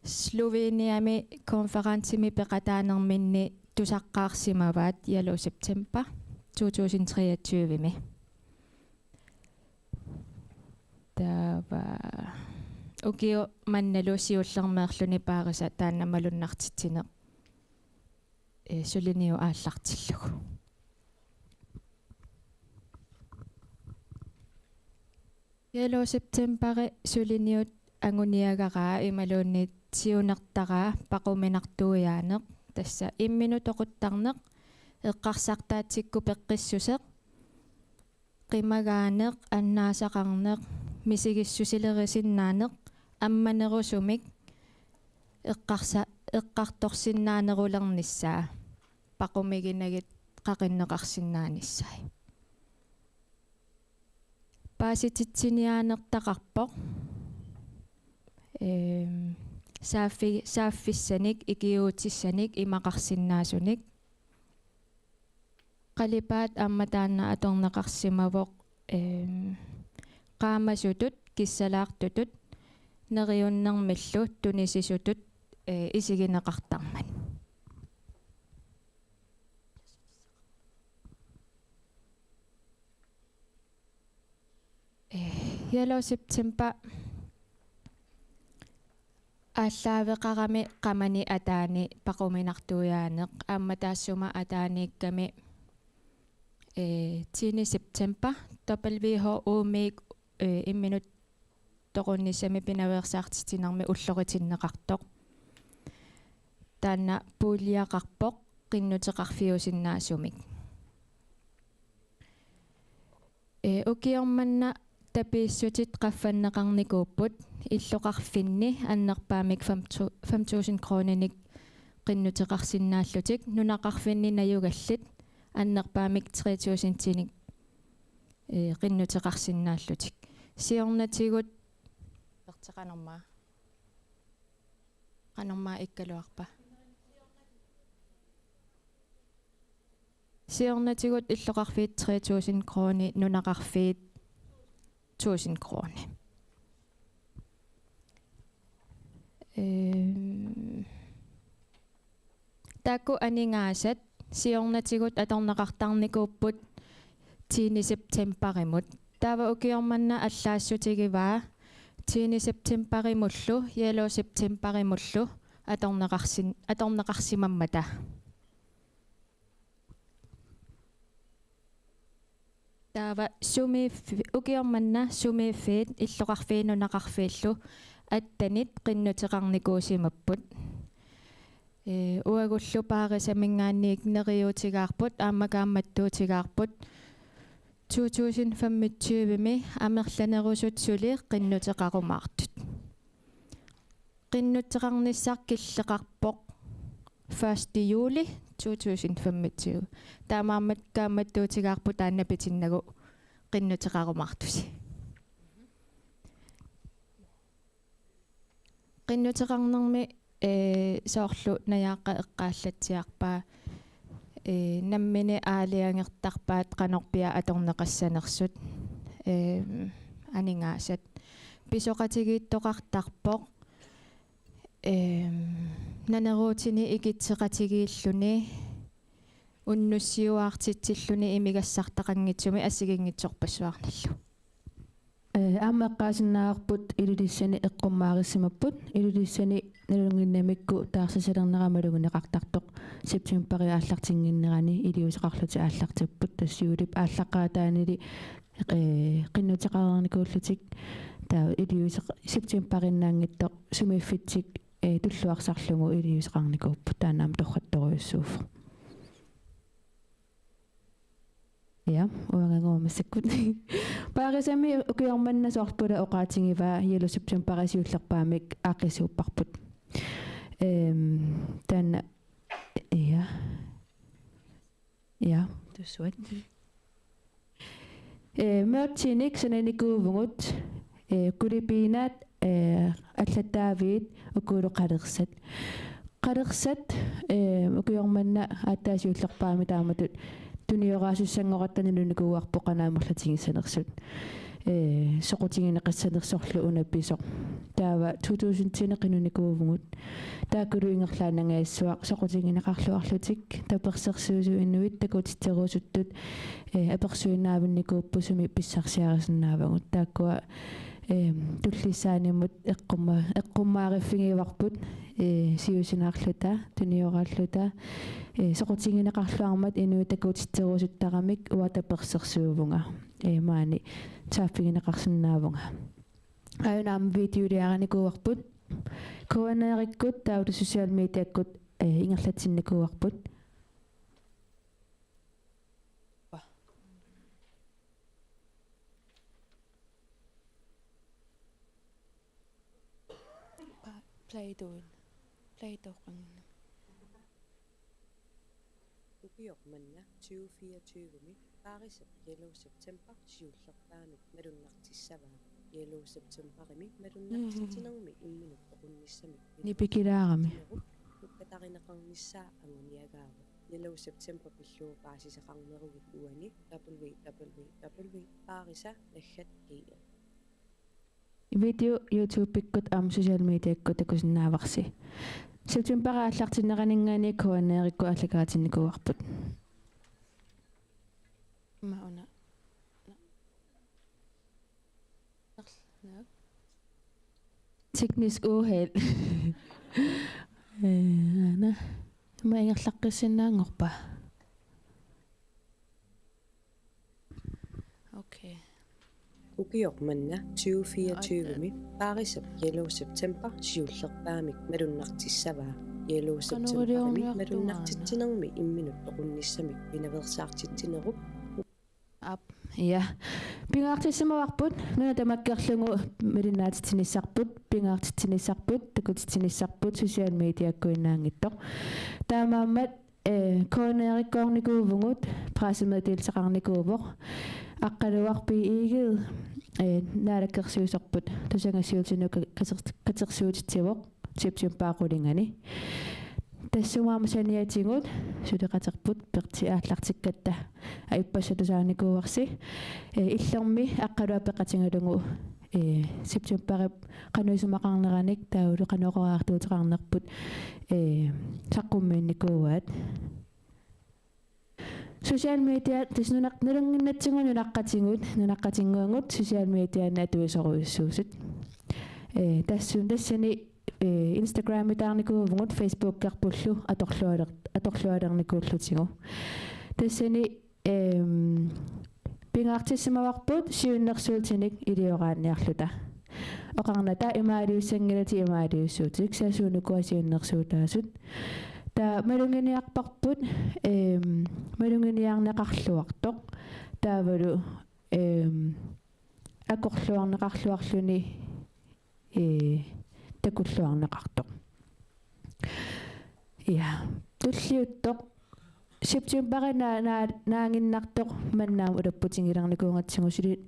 Sloveniami konferenssimi peqataanerminni tusaqqaarsimavaat Yellow September 2023 mi tava ukio mannalusiullermeerluni paarisa taannamalunnartitsineq suliniu aallartillugu Yellow September suliniut anguniagaraa imaluunniit siunertaraa paquminartuiaaneq tassa Imminut toquttarneq eqqarsartaatsikku peqqissuseq qimagaaneq annaasaqarneq misigissusilerisinnaaneq ammanerusumik eqqartorsinnaanerulernissaa paqumiginagit qaqinneqarsinnaanissai paasititsianiaanertaqarpoq saaffissanik ikiuutissanik imaqarsinnaasunik qalipaat ammataanna atorneqarsimavoq qaamasutut kissalaartutut neriunnermillu tunisisutut isigineqartarman Yellow September ааллаавеқарами Qamani ataani paquminartuiaaneq амматаассума атааниикками 10 September WHO meek Imminut toqunnissamgk pinaveersaartitsinermi ulloritinneqartoq taanna puuliaqarpoq qinnuteqarfiusinnaasumik ukiormanna tapiissutit qaffanneqarnikuupput illoqarfinni annerpaamik 5000 kronenik qinnuteqarsinnaallutik nunaqarfinni najugallit annerpaamik 3000 tinik qinnuteqarsinnaallutik siornatigut qanermaa ikkaluarpa siornatigut illoqarfiit 3000 kroni nunaqarfiit 1000 kroner taku aningaasat siornatigut atorneqartarnikuupput 10 Septemberimut taava ukiormanna allaassutigiva 10 Septemberimullu Yellow Septemberimullu atorneqarsimammata taava sumi ukiormanna sumiiffiit illoqarfiinunaqarfiillu attanit qinnuteqarnikuusimapput uagullu paarisamingaanniik neriutigaarput aamakaammattuutigaarput 2025 mi amerlanerusut suli qinnuteqarumaartut qinnuteqarnissaq killeqarpoq 1. juli 2025 таамааммат кааматтуутигаарпу тааннапитиннагу qinnuteqarumartusi qinnuteqarnermi соорлу наяаққа эққааллатсиарпаа наммини аалиангертарпаат qanорпиа аторнеқассанерсут анингаасат писоқатигииттоқартарпоқ нанеруутини икитсеқатигииллуни уннуссиуаартитсиллуни имигассартақангитсуми ассигингитсорпассуарналлу аамеққаасиннаарпут илулиссани эққуммаарисимаппут илулиссани налунгиннамикку таарсасалернерамалугунеқартартоқ септембери ааллартингиннерани илиусеқарлути ааллартиппут тассиулип ааллаққаатаанили qinnuteqarernikууллутик таа илиусеқ септембериннаангиттоқ сумииффитсик туллуарсарлугу илиусеқарникууппу таанаам торратторуйуссууф Ja, уангангуумассаккут. Паарисами укиорманнасоорпула оqaатингиваа иалу септемберисиуллерпаамик аақисууппарпут. Тан ja, тусуат. Мертиник сананикуувгут кулипинаат аллаттаавиит укуулоқалерсат. Қалерсат укиорманна ааттаасиуллерпаами тааматут туниораасуссангоқаттанилуникууарпо қанаамерлатигисанерсут соқутигинеқассанерсорлу унапписоқ таава 2010 қинуникуувгут таакулуингерлаанангаассуақ соқутигинеқарлуарлутик таперсерсуусу иннуит такутитсерусуттут аперсуинаавинникууппусуми писсарсиарисиннаавагут тааккуа туллиссааниммут эққуммаариффигиварпут сиусинаарлута туниораарлута соқутигинеқарлуармат инуитакуутитсерусуттарамик уатаперсерсуувунга маани тааффигинеқарсинаавунга аюнаам видеолиараникуарпут коанериккут тауту социал медиаккут ингерлатсинникуарпут Play-toqanna ukiormanna 2024mi paarisa yellow september siullerpaamik malunnartissavaa yellow septemberimi malunnartittinermi imminut toqunnissamgk nipikilaarami nukkatarineqarnissaa anguniagaaru yellow september pillugu paasisaqarnerugit uani www.paarisa.gl Video YouTube-ikkut social media-ikkut takusinnaavaqsi. September ааллартиннеранинггаани коанеерикку аллагаатинникуарпут. мауна Teknisk uheld. Ana маингерлаққиссиннаангорпа. Okay. ukiormanna 2024mi paarisa yellow september siullerpaamik malunnartissavaa yellow septemberimi malunnartittinermi imminut toqunnissamgk pinaveersaartitsineq ап я пингаартиссамаварпут нуна тамаккерлугу милиннаатитсиниссарпут пингаартитсиниссарпут такутитсиниссарпут социал медиаккуиннаангиттоқ таамааммат коонериккоорникуувгут прасимедиилсеқарникуувоқ аққалуарпи игил наалаккерсуусарпут тусангасиутину катерсуутитсивоқ септембаақулингани тассумаамасаниатингут сулеқатерпут перти ааллартиккатта аиппассатусааникууарси иллерми аққалуа пеқатингалугу септембарип қануисумақарнераник таулу қаноқораартуутеқарнерпут саққуммиинникууаат social media тиснунақ налунгиннатсигуну нунаққатингуангут social media натуисоруйуссуусут тассани Instagram таарникуувгут Facebook карпуллу аторлуалерникууллутигу тассани пингаартиссимаварпут сиуннерсуутиник илиорааниарлута оқарната имаалиуссангилати имаалиуссуутик саасуунукуасиуннерсуутаасут та малунгиниарпарпут малунгиниарнеқарлуартоқ таавалу акорлуарнеқарлуарлуни такуллуарнеқартоқ я туллиуттоқ September naanginnartoq mannaam ulapputingillarnikuungatsingu suli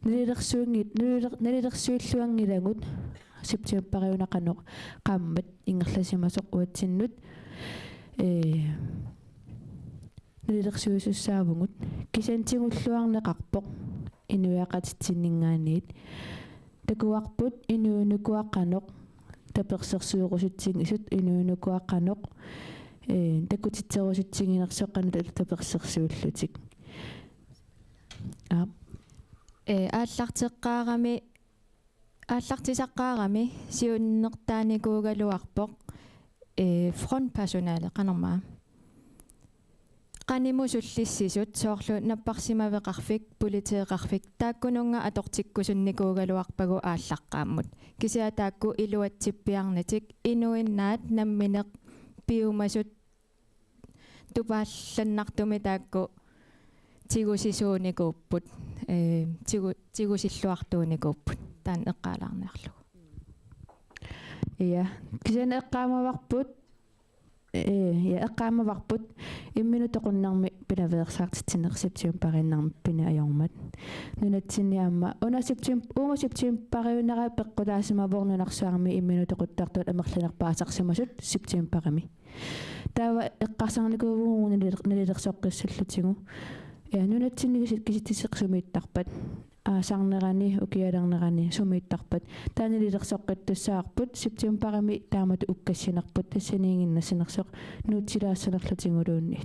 nalillersuilluangilangut Septemberiunaqanoq qaammat ingerlasimasoq uatsinnut nalillersuisussaavungut kisantingulluarneqarpoq inuiaqatitsinningaaniit takuarput inuunukuaqqanoq tapersersuuqusutsin isut inuunukuaqqanoq takutitserusutsinginersoqqanu tapersersuullutik ааллартисаққаарами сиуннертааникуугалуарпоқ фронтперсонале қанермаа qaнимусуллиссисут соорлу наппарсимавеқарфик политеэқарфик тааккунунга атортиккусунникуугалуарпагу ааллаққааммут кисиа таакку илуатсиппиарнатик инуиннаат намминеқ пиумасут тупаалланнартуми таакку тигусисууникууппут тигусиллуартууникууппут таан эққаалаарнеарлугу кисиана эққаамаварпут эққаамаварпут имминут тоқуннарми пinaveersaartitsineq септембериннарми пинаажормат нунатсинниамма уна септембериунера пеққулаасимаворнунарсуарми имминут тоқуттартут амерланерпаасарсимасут септемберими таава эққарсаарникуугуун налилерсоққиссаллутигу нунатсиннигисит киситтисеқсумииттарпат саарнерани укиалернерани сумииттарпат таанилилерсоққиттуссаарпут септемберими таамату уккассинерпут тассаниингиннассинерсоқ нуутсилаассанерлутингулуунни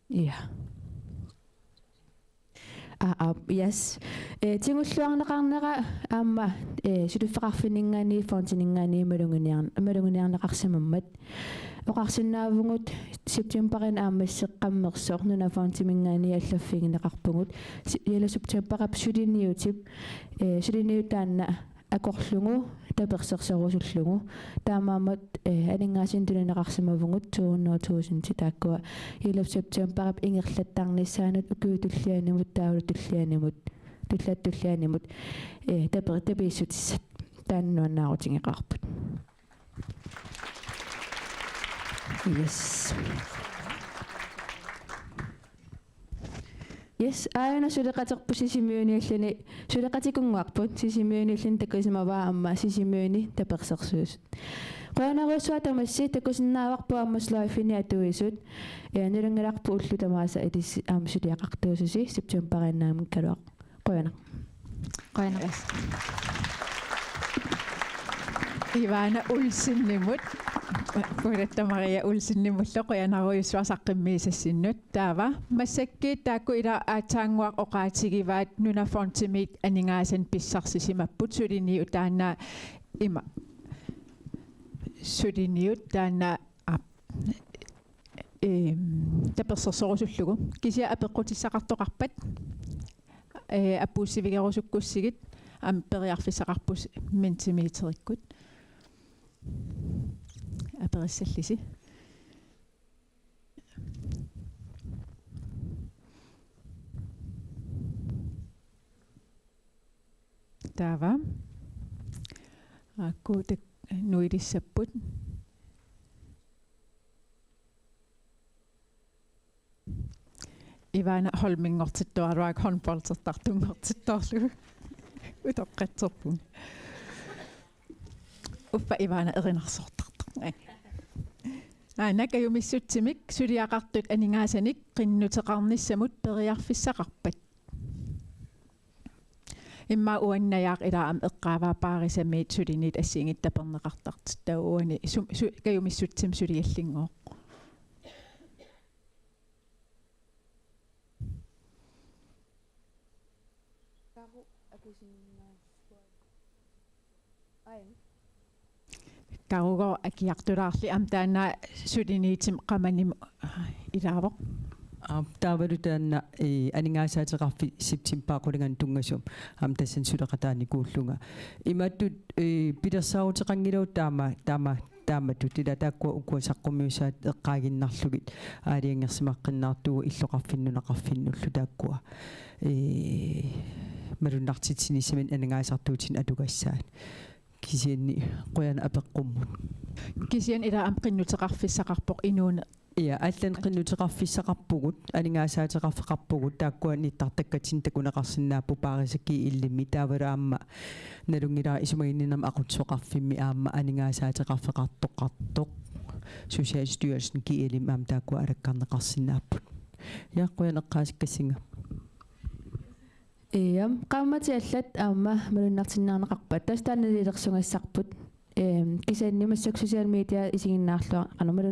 yes тингуллуарнеқарнера аама сулуффеқарфинингаани фонтинингаани малунгуниарнеқарсимаммат оқарсинаавугут септемберин аамассеққаммерсоор нуна фонтимингаани аллаффигинеқарпугут яла септемберап сулиниутип сулиниутаанна акорлугу таперсерсерусуллугу таамаамат алингаасин тунинеқарсимавугут 200,000 тааккуа яла септемберап ингерлаттарниссаанут укуутуллианимут таавлутуллианимут туллаттуллианимут таперитапииссутиссат тааннуаннаарутингеқарпут Yes, aina suleqaterpu sisimiuniallani suleqatikungguarput sisimiuniallin takusimavaa amma sisimiuni tapersersuusut. Qoanaruussua tamassi takusinnaavarpu ammaslaaifini atuisut nulungalarpu ullu tamaasa itis suliaqartuususi septemberinnaami kaluaq. Qoana. Ivana ulsinnimut Puoletta Maria ulsinnimullo qoyanaruissuasaqqimmiisassinnut taava massakki taakku ila aataanguaq oqaatigivaat nuna fontimiit aningaasan pissarsisimmapput suliniu taanna ima suliniut taanna tapersersorusullugu kisia apeqqutissaqartoqarpat appuussivigerusukkussigit periarfissaqarpus mentimeterikkut aperissallisi taava akkuutak nuilissapput Ivana holmingortittuaruak håndboldsertartungortittorlugu utoqqatsorpun uffa Ivana erinarsortartar nakajumissutsimik suliaqartut aningaasanik qinnuteqarnissamut periarfissaqarpat imma uannajaaq ilaam eqqaavaa paarisamiit suliniit assiingittaperneqartartit tauuani kajumissutsim suliallingoq Kaugo akiartulaarli amtaana suliniitim Qamani ilaavoq таавалутаанна анингаасаатеқарфи септимпаақулиган тунгасум амтассан сулеқатааникууллунга иматтут пилерсаарутеқангилау таамату тила тааккуа укуасаққумиусаат эққаагиннарлугит аалиангерсимаққиннаартугу иллоқарфиннунақарфиннуллу тааккуа малуннартитсинисsamин анингаасартуутин атугассаат кисианни qoyana apeqqummun kisian ila am qinnutеqarfissaqarpoq inuuna Ja, allan qinnuteqarfissaqarpugut aningaasaateqarfeqarpugut taakkuani tartakkatin takunaqarsinnaappu paarisa.gl illimmi taavalu aamma nalungilaa isumaginninam aqutsoqarfimmi aamma aningaasaateqarfeqartoq Socialstyrelsen GLM am taakku alakkarneqarsinnaapput yaaqquyaneqqaasikkasinga qammati allat aamma malunnartinnaarneqarpat tastaanaliilersungassarput kisaannimassak social media isiginnaarlua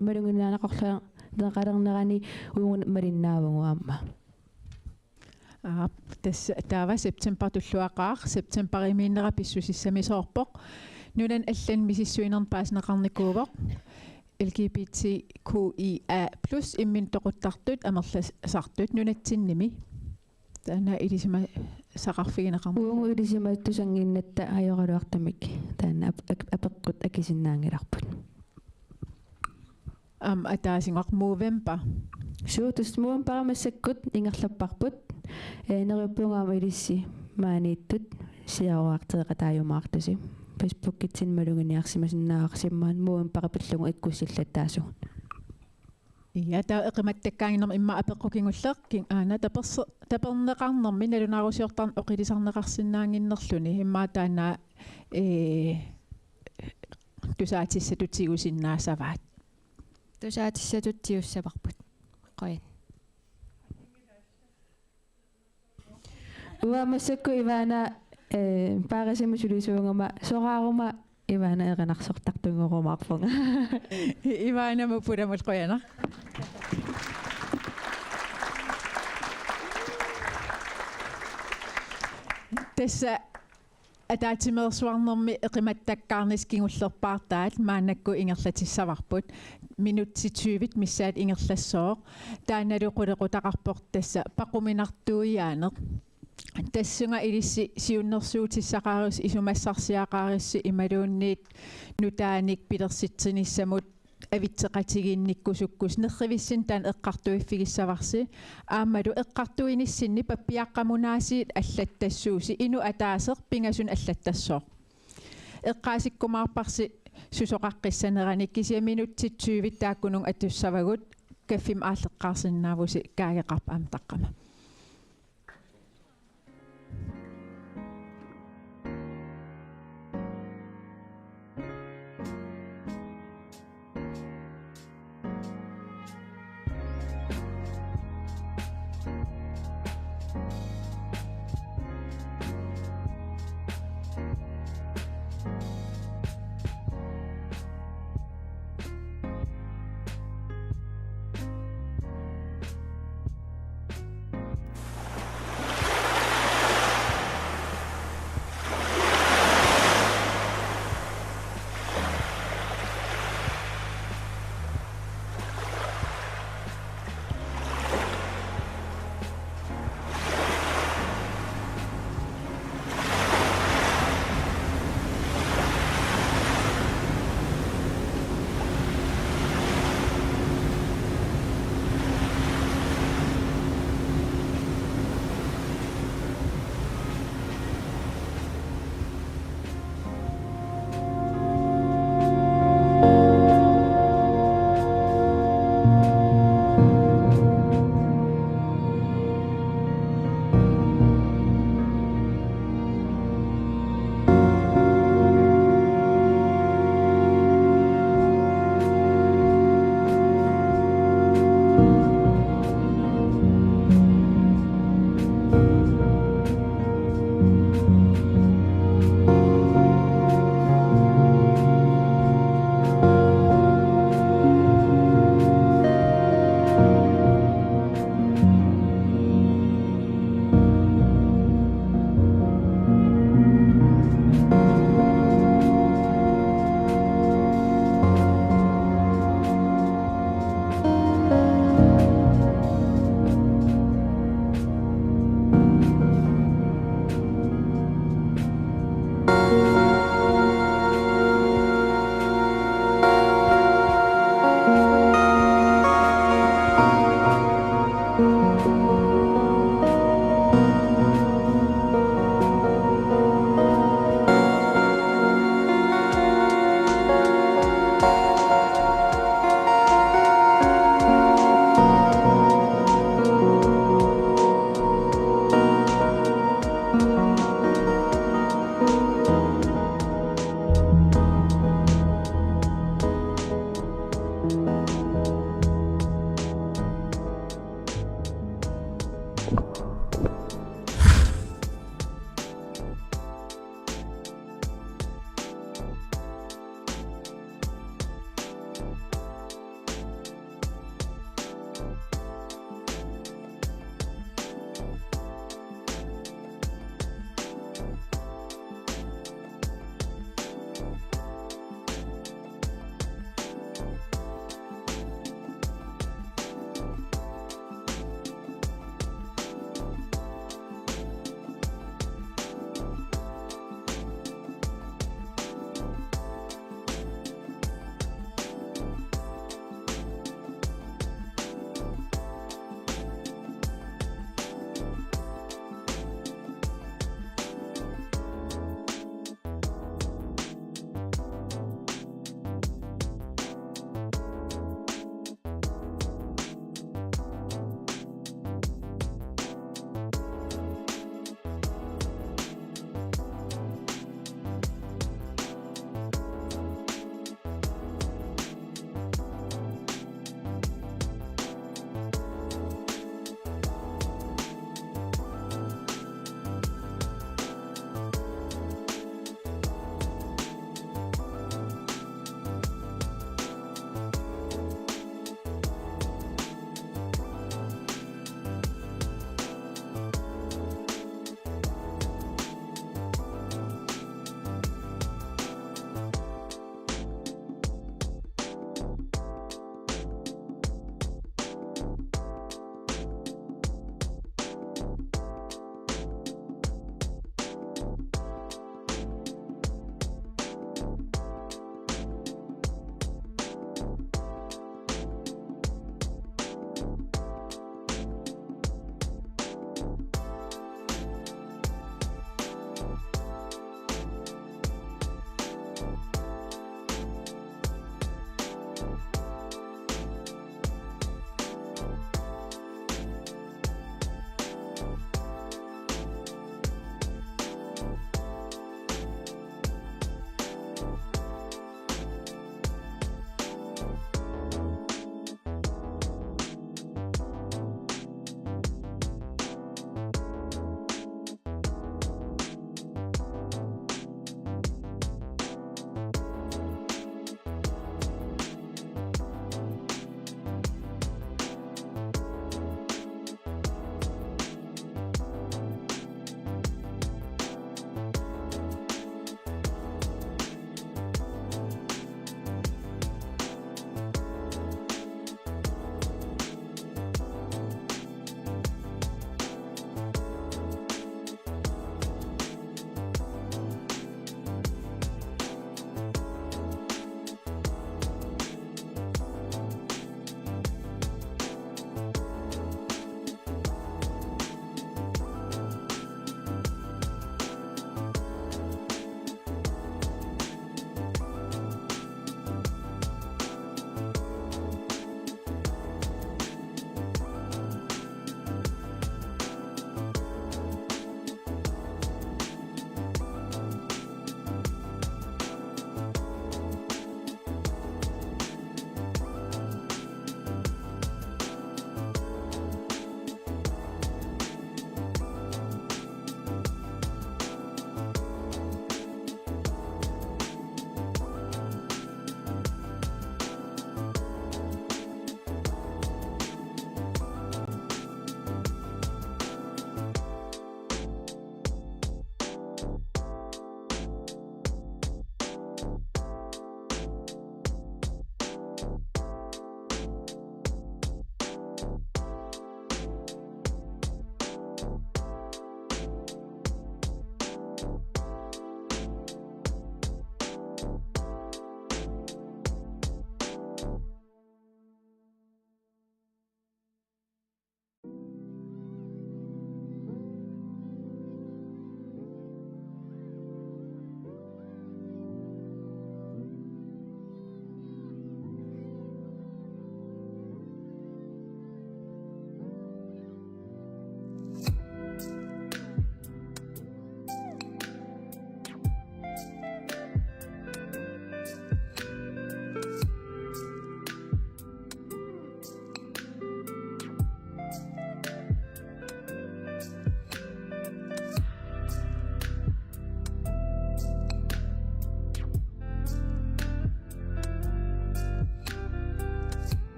malunginaanaqorlua neqalernerani uungun malinnaavungu aamma taava september tulluaqaar september imiinnera pissusissamisoorpoq nulan allan misissuinern paasneqarnikuuvoq LGBTQIA+ immin toquttartut amerlasartut nunatsinnimi taana ilisima saqarfigineqarmu uungu ilisimattusanginnatta ajoraluartamik taana apeqqut akisinnaangilarput ataasingoq November suutus November-massakkut ingerlapparput neriuppungaama ilissi maaniittut siaruarteeqataajumaartusi Facebook-kitsin malunginiarsimasinnaaqsimmaan November-pillungu ikkussillattaasu Ja taa eqimattakkaanginerm imma apeqqukingullerking aana taperneqarnermi nalunaarusiortarn oqilisarneqarsinnaanginnerluni imma taana tusaatissatutigusinnaassavaat tusaatissatutiussavarput qoyan uamassakku ivana paarisimusulisuungama soraaruma ivana eqanarsortartungurumaarfunga ivana mupulamul qoyana tässä ataatsimoorsuarnermi eqimattakkaarniskingullerpaartaat maannakku ingerlatissavarput minutti 20 missaat ingerlassoo taanaluqulequtaqarpoq tassa paquminartuiaaneq tassunga ilissi siunnersuutissaqaaris isumassarsiaqaarissi imaluunniit nutaanik pilersitsinnissamut avitseqatiginnikkusukkus nerrivissin taan eqqartuiffigissavarssi aammalu eqqartuinissinni pappiaqqamunaasiit allattassuusi inu ataaseq pingasun allattassoor eqqaasikkumaarparsi susoqaqqissanerani kisia minutti 20 taakkunung atussavagut kaffim aalleqqaarsinnaavusi kaageqarp aamtaqqama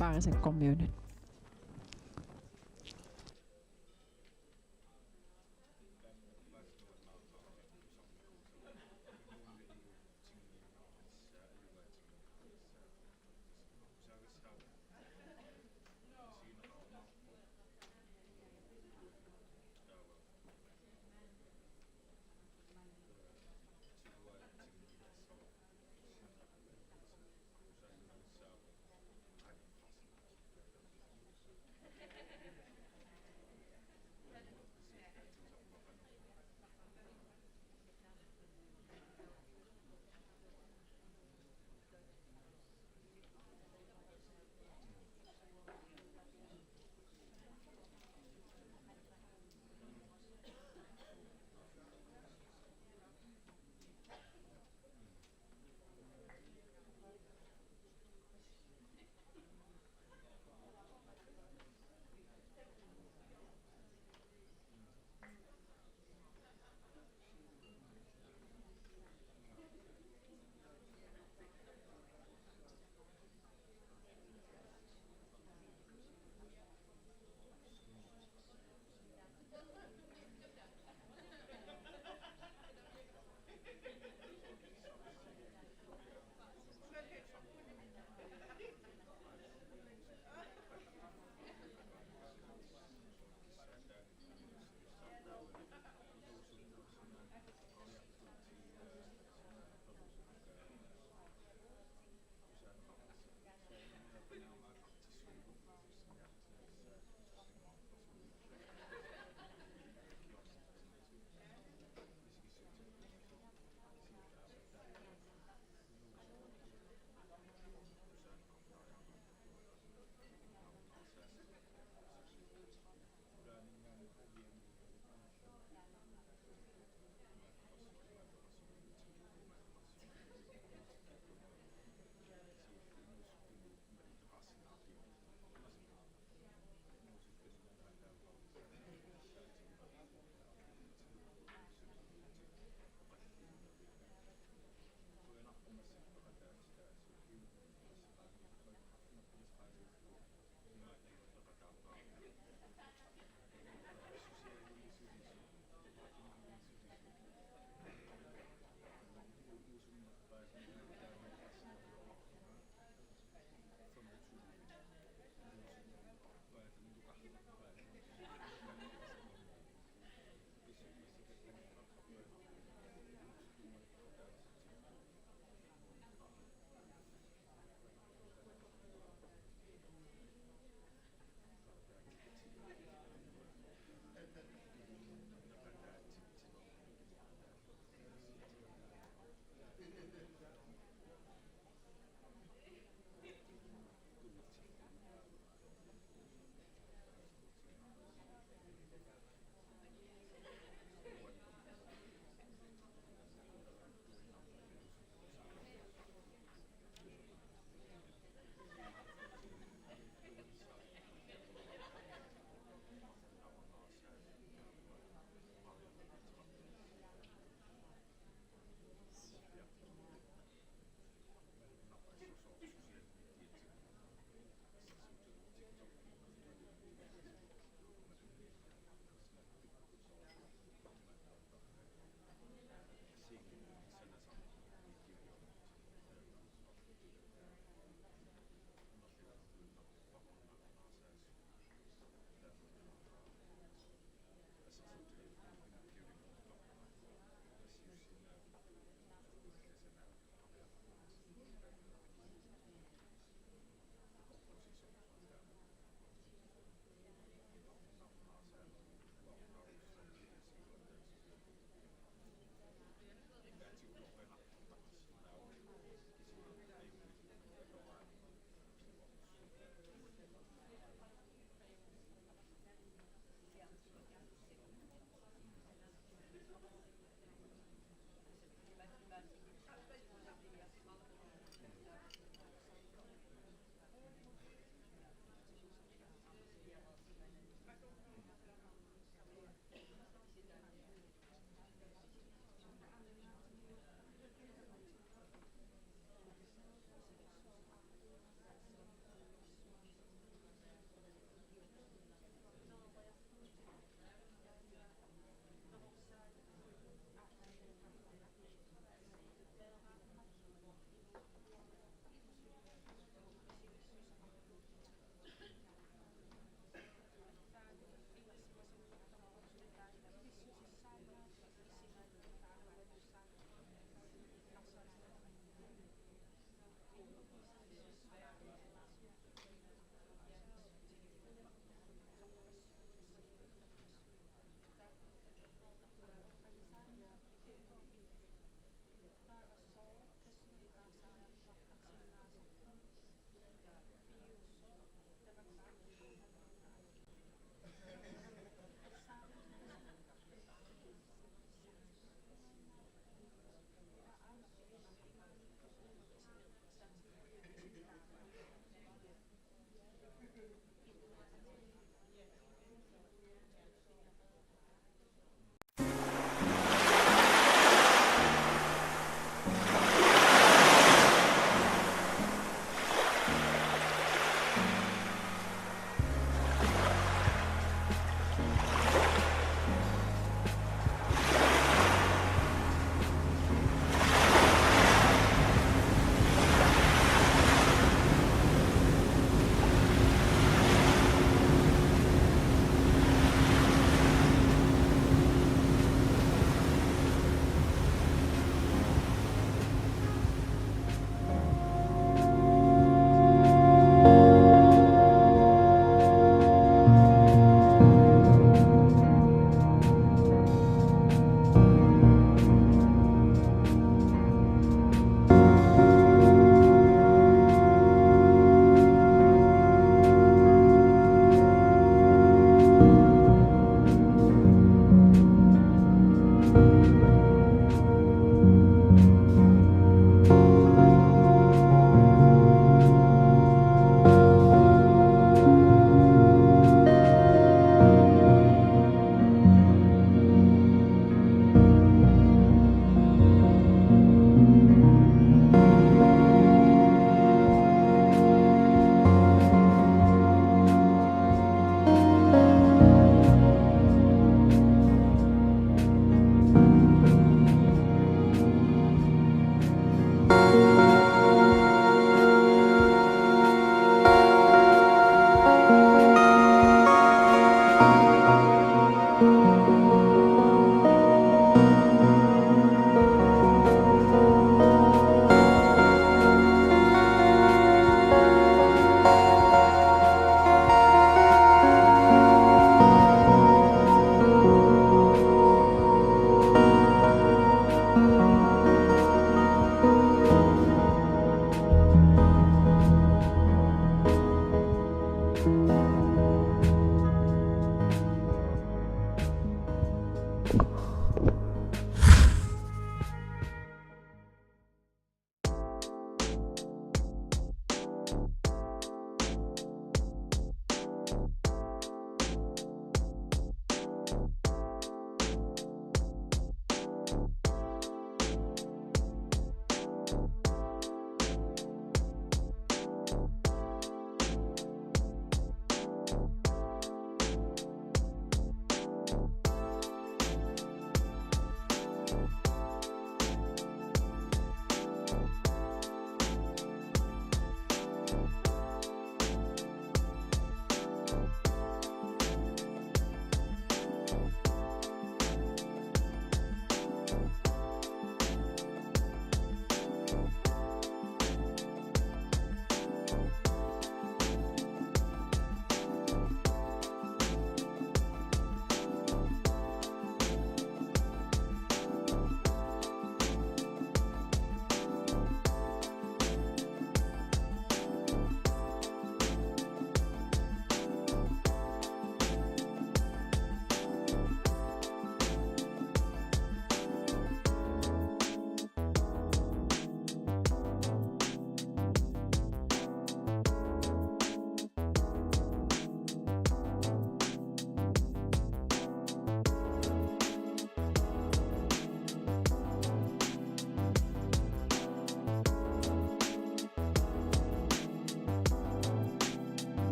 paarisa.gl.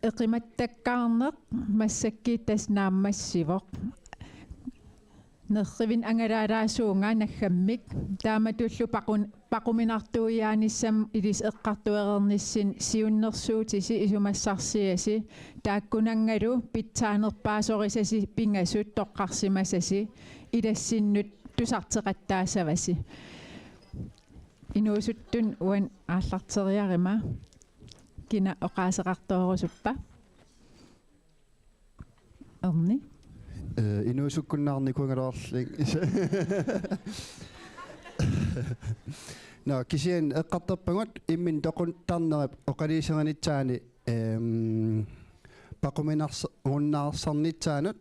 Eqimattakkaarneq massakkiittas naammassivoq nerrivin angalaalaasuunga naggammik taamatullu paquminartuujaanissam ilis eqqartuerernissin siunnersuutisi isumassarsiasi taakkunangalu pitsaanerpaasorisasi pingasut toqqarsimasasi ilassinnut tusarteqattaasavasi inuusuttun uan aallarteriarima kina oqaaseqartoorusuppa Erni Inuusukkunnaarni kuangaloorling No kisien eqqarterpagut immin toquntarnerip oqaliiseranitsaani paquminarunnaarsaarnitsaanut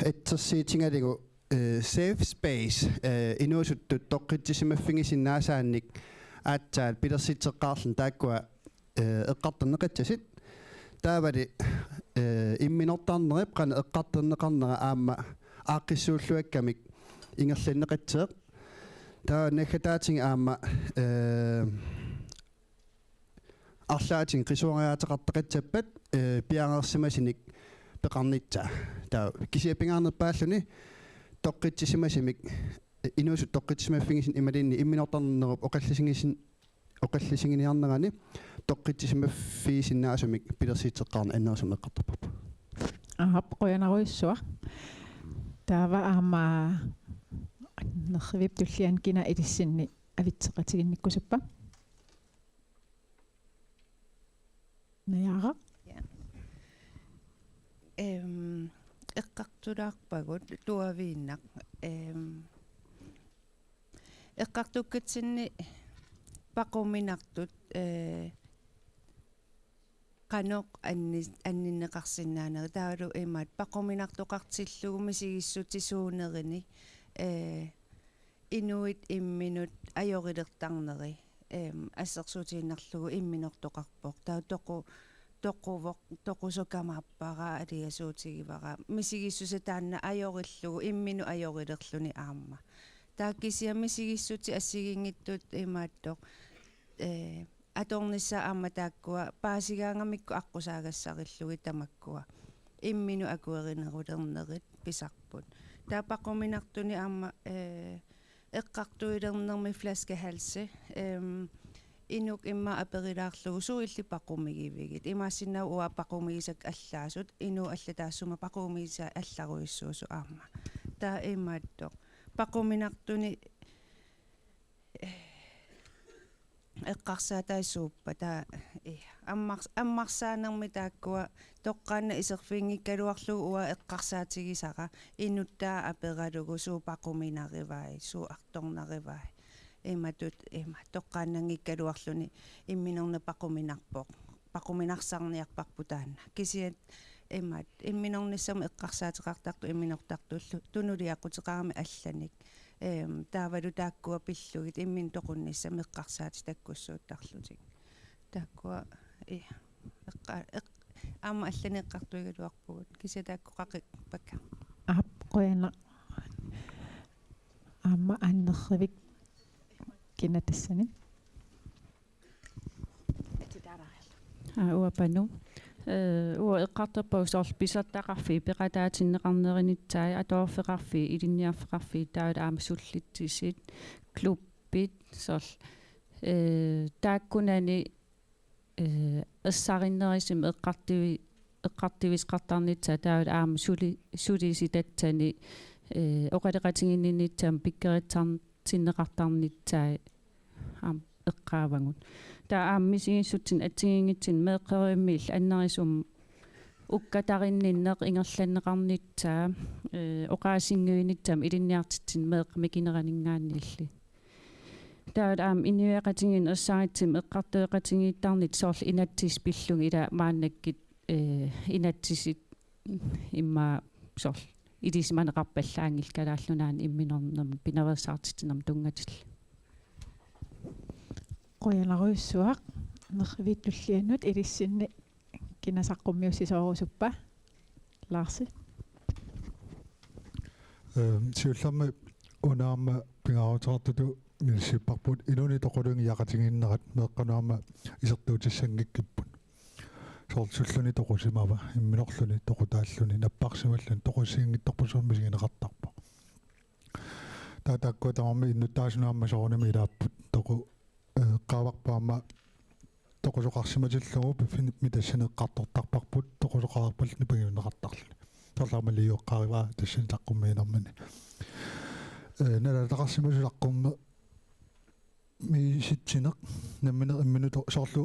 etsersiitingaligu safe space inuusuttut toqqittisimaffingisinnaasaanik aatsaat pilersitseqqaarlun taakkua eqqarterneqatsasit taavali imminortarnerip qana eqqarterneqarnera aamma aaqqissuulluakkamik ingerlanneqatseeq taa nakhataatingi aamma арлааtin qisuariateqartaqatsappat piangersimasinik peqarnitsaa taa kisiapingaarnerpaalluni toqqitsisimasimik inuusut toqqitsimaffingisin imalinni imminortarnerup oqallisinginiarnerani toqqitisimafiisinnaasumik pilersiitseqqaarna annaasum eqqartarpapa qoyanaruissua taava aama nerrivip tullian kina ilissinni avitseqatiginnikkusuppa nayaqa eqqartulaarpagut tuaviinnaq eqqartukkatsinni paquminartut qanoq anninneqarsinnaaneri taalu imaat paquminartoqartillugu misigissutisuunerini Inuit Imminut ajorilertarneri ассерсуутииннарлугу имминортоқарпоқ таа тоқувоқ тоқусокамааппара алиасуутигивара мисигиссуса таанна ajorillугу иммину ajorилерлуни аама тааккисиа мисигиссути ассигингиттут имааттоқ аторнисса аама тааккуа паасигаангамикку аққусаагассариллуги тамаккуа иммину акуеринерулернерит писарпут таапаққуминартуни аама эққартуилернерми фласкахалсе инук имма аперилаарлугу суилли пақумигивигит имаассиннау уа пақумигисак аллаасут ину аллатаассума пақумигиса алларуиссуусу аама таа имааттоқ пақуминартуни эққарсаатаассууппа таа аммарсаанерми тааккуа тоққаана исерфингиккалуарлугу уа эққарсаатигисара инуттаа апералугу суупақуминариваи суу арторнариваи иматут има тоққаанангиккалуарлуни имминерна пақуминарпоқ пақуминарсарниарпарпу таана кисиат имат имминерниссам эққарсаатеқартарту имминортартуллу тунулиаққутеқарами алланик таавалу тааккуа пиллугит иммин тоқунниссам эққарсаати таккуссууттарлутик тааккуа аама алланеққартуигалуарпугут кися таакку қақи пакка qoyana аама аннерривик кинатассани уапану уа эққартарпаусоорл писартақарфи пеқатаатиннеқарнеринитсаа атоофеқарфи илинниарфеқарфи таала аама суллитсисит клуббит сорл тааккунани ассариннерисим эққартивисқартарнитсаа таала аама сулиситатсани оқалеқатингиннитсаам пиккеритсарниннеқартарнитсаа аама эққаавангут таа ааммисигиссутсин атсигингитсин меэққерииммиил аннерисум уккатаринниннеқ ингерланнеқарнитсаа оқаасингуинитсаам илинниартитсин меэққмикинеранингааниилли таа аам иниуяқатингин ассааритсим эққартуеқатингиттарнит соорл инатсис пиллунг ила мааннаккит инатсисит имма соорл илисиманеқарпаллаангил калааллунаани имминернам пинаveersaartitsineq тунгатилли qoyanaruissuaq nervitulliannut ilissinni kinasaqqumiussisoorussuppa Larsi siullermi unaarma pingarutartatu Nilsipparput inuni toqulungi yaqatinginnerat meeqqanuama isertuutissangikkipput. Soortsulluni toqusimava imminorluni toqutaalluni napparsimallun toqusiingittorpusormisigineqartarpa. Taatakkua tamarmi innuttaasunaamma soornami ilaapput toqu qaavaqpaama toqusoqarsimatillugu mitassaneqqartortarparput toqusoqarparpal nipagiuneqartarluni. Torlaamaliuqqaarivaa tassanitaqqummiinermani. Nalataqarsimasusaqqumme mi sitsineq namminer imminut soorlu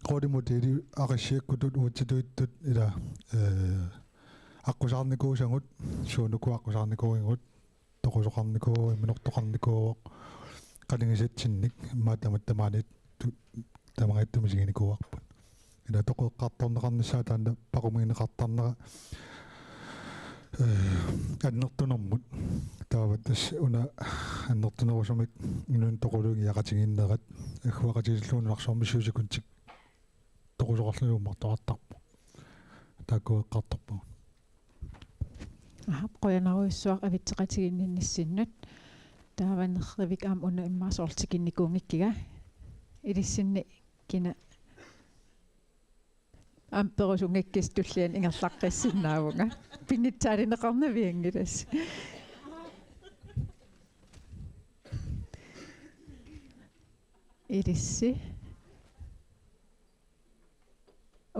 qolimutili aqissiakkutut uutituittut ila aqusaarnikuusangut suunuku aqusaarnikuuingut toqusoqarnikuu imminortoqarnikuuoq qalingisatsinnik maatamattamaanit tamangittumisiginikuuarput ila toqeqqartorneqarnissaa taanna paqumigineqartarnera annertunermut taavat una annertunerusumik inun toqulugi yaqatiginnerat agguaqatisilluunarsormisuusikuntik toqusoqarlunuummartoqartarpu taakkueqqartorpu qoyanaruissuaq avitseqatiginnissinnut taavannerrivik aam una immasortikinnikuungikkiga ilissinni kina amperusungikkistullian ingerlaqqissinnaavunga pinnitsaalinneqarnaviangilas ilissi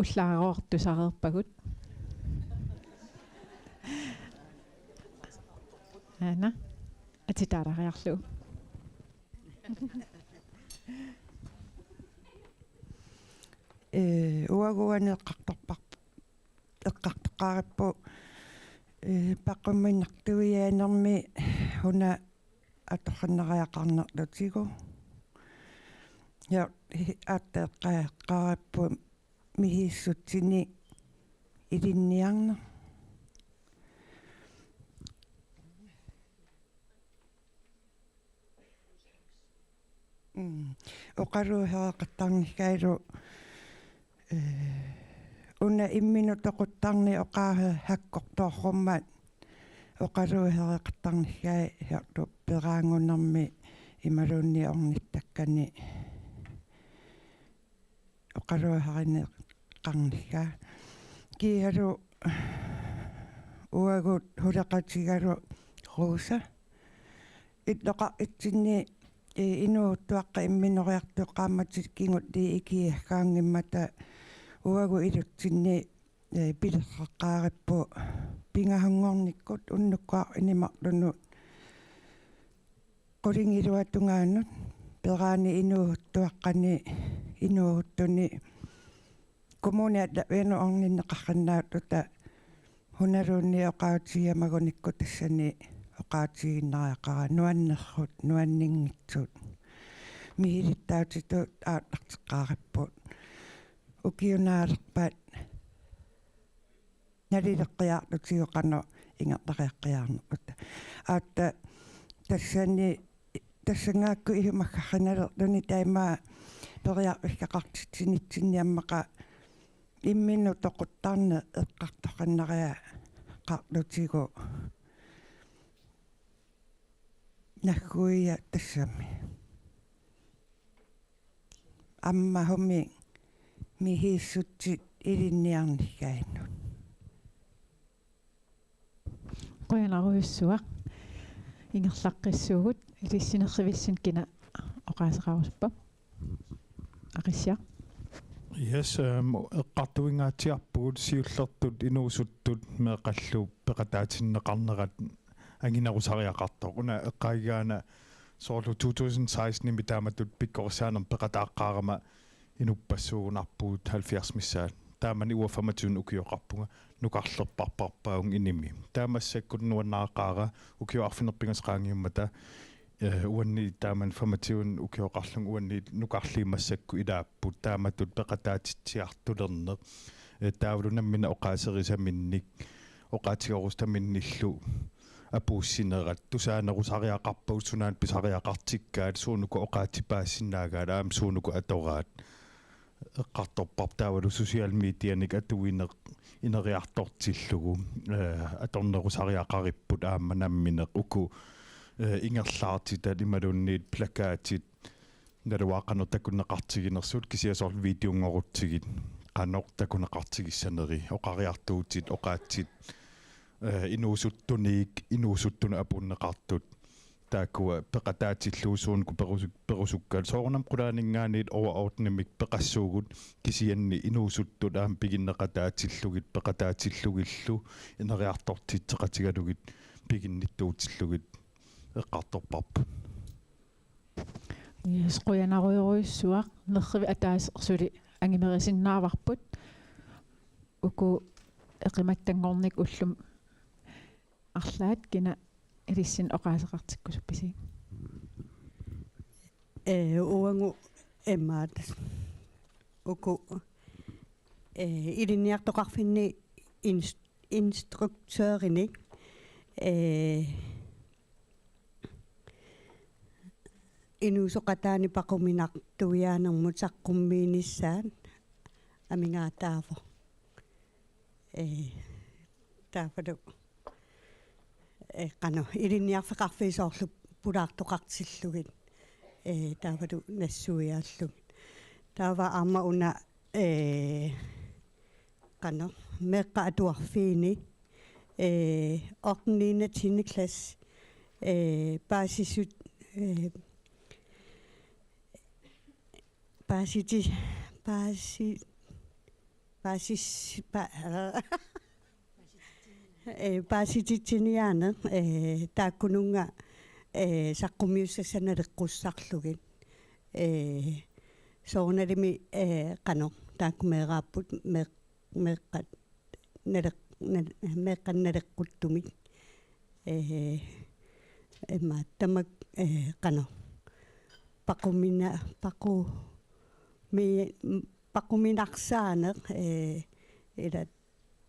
ullaaroortusareerpagut ana atitaarariarlu uaguaneqqartorpar eqqartoqarippu paqqumminnartuiaanermi huna atorqanneriaqarnerlutigu ja aatteqqaaqarippu mihissutsini ilinniarner oqaruuhereqattarnikkailu una imminutoquttarni oqaahe hakkortoorrummaat oqaruuhereqattarnikkai hertu peraangunermi imalunni ornittakkani oqaruuherineqqarnikkaa kiihalu uagut huleqatigalu ruusa itloqartsinni inuuttuaqqa imminoriartu qaammatikkingut ikiiakkaangimmata uagu ilutsinni pilerraqqaarippu pingahungornikkut unnukkaa inimarlunut qulingiluatungaanut peraani inuuttuaqqani inuuttuni kommuni atlavianu orninneqarrannaatuta hunaluunni oqaatigiamagunikku tassani oqaatiginnariaqara nuannerrut nuanninngitsut mihilittaatitut aatlarteqqaaripput ukiunaalerpaat nalileqqiaarlutigoqano ingertariaqqiaarnerput aatta tassani tassangaakku ihumaggarrinalerluni taimaa periarvikkaqartitsinitsinniammaqa imminut toquttarne eqqartoqannaria qarlutigu nagguia tassami amma hummi mihissutit ilinniarnikkainut qoyanaruissuaq ingerlaqqissuugut ilissinerivissin kina oqaaseqaruspa aqissia Yes, eqqartuingaatiarpugut siullertut inuusuttut meeqallu peqataatinneqarnerat anginarusariaqartoq una eqqaagigaana soorlu 2016 nimi taamatut pikkorissaaner peqataaqqaarama inupassuugunarpuut 70 missaat taamani uwa 25 ukioqarpunga nuqarlerparparpaung inimi taamassakku nuannaaqaara ukioarfinerpingasqaangiummata uanni taaman 25 ukioqarlung uanni nuqarliimassakku ilaapput taamatut peqataatitsiartulerneq taavlunammina oqaaserisaminnik oqaatigerustaminnillu apuussinerat tusaanerusariaqarpau sunaan pisariaqartikkaat suunuku oqaatipaassinnaaгаат aam suunuku atoraat eqqartorpar taavalu social medianik atuineq ineriartortillugu atornerusariaqaripput aammanammineq uku ingerlaartit alimalunniit plakaatit naluaqanut takunneqartiginersut kisiasorl videongorutsigit qanor takunneqartigissaneri oqariartuutit oqaatsit inuusuttuniik inuusuttuna apunneqartut taakua peqataatsilluusuun ku perusukkaal soornam qulaaningaaniit overordnimik peqassuugut kisianni inuusuttut aam piginneqataatillugit peqataatillugillu ineriartortitseqatigalugit piginnittuutillugit eqqartorparpu Squyanaruyoruissuaq nerrivi ataasersuli angimerisinnaarvarput uku eqimattangornik ullum арлаат кина илиссин оqaасеqartikkusupписиг уангу эммаат уку илинниартоqarfinni инструктøриник инусоqataani paquminartuiaanermut saqqummiinissaat amingaataavo taafalu qano ilinniarfeqarfiisoorlu pulaartoqartillugit taavalu nassuiaallugit taava aama una qano meqqa atuarfiini 8. 9. 10. klasse basisut basititiniaane taakkununga saqqummiussassanaleqqussarlugit soornalimi qano taakkumeeraapput meeqqat meeqqannaleqquttumik emma tamak qano paquminarsaane ila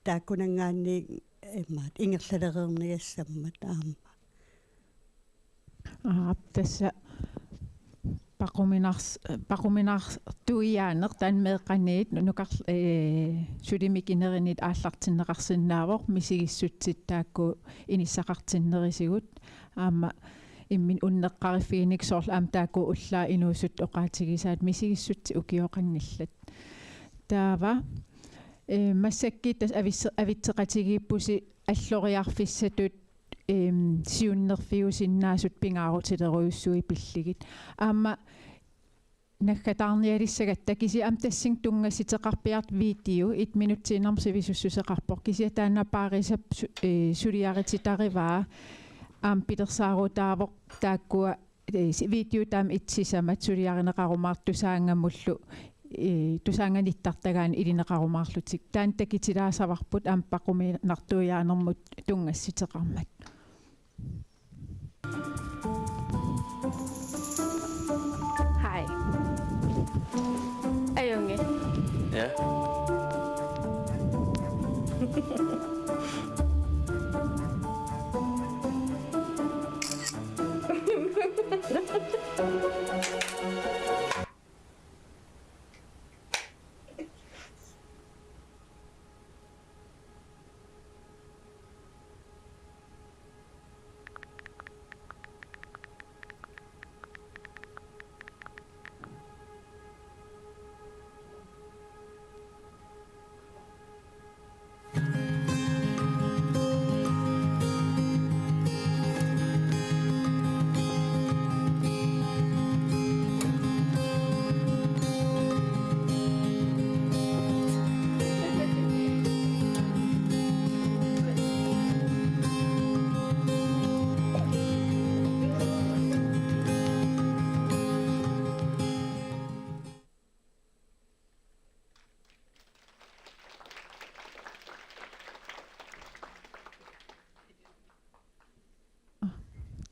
taakkunangaanni emmaat ingerlalerierniassammat aamma tassa paquminartuiaaneq taan meeqqaniit nukar sulimikинеринит ааллартиннеқарсинаавоқ мисигиссутсит таакку иниссақартиннерисигут аама иммин уннеққариффигиник соорлу аам таакку уллаа инуусут оqaатигисаат мисигиссутси укиоқангиллат таава массакки тас авитсеқатигииппуси аллориарфиссатут сиуннерфиусиннаасут пингаарутилеруйуссуи пиллигит аама наггатаарниалиссагатта киси ам тассин тунгасситеқарпиарт видео 1 минутсинермсивисуссусеқарпоқ кися таана паарисап сулиарититариваа ам питерсаарутаавоқ тааккуа видео таам итсисамат сулиаринеқарумаартусаангаммуллу тусаанганиттартагаан илинеқарумаарлутик таан такитилаасаварпут аам пақуминартуяанермут тунгасситеқармат Hej. Hej unge. Ja.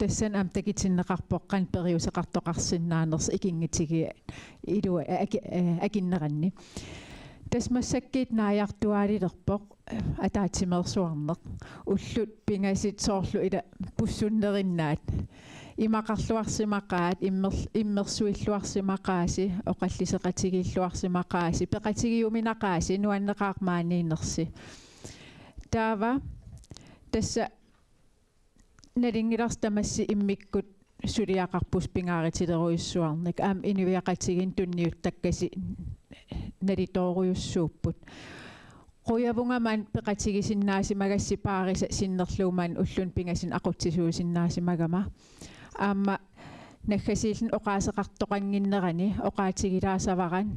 тассан аам такитиннеқарпоққан периусеқартоқарсинаанерс икингитиги илуа акиннеранни тасмассаккиит нааяартуалилерпоқ атаатимерсуарнеқ уллут пингасит соорлу ила пуссуннериннаат имақарлуарсимақаат иммерсуиллуарсимақааси оқаллисеқатигииллуарсимақааси пеқатигиуминақааси нуаннеқармааниинерси таава тасса nalingilarstamassi immikkut suliaqarpus pingaaritileruissuarnik inuiaqatigin tunniuttakkasi nalitooruyussuupput qoyavungamaan peqatigisinnaasimagassi paarisa sinnerluumaan ullun pingasin aqutsisuusinnaasimagama naggasiillun oqaaseqartoqanginnerani oqaatigilaasavaran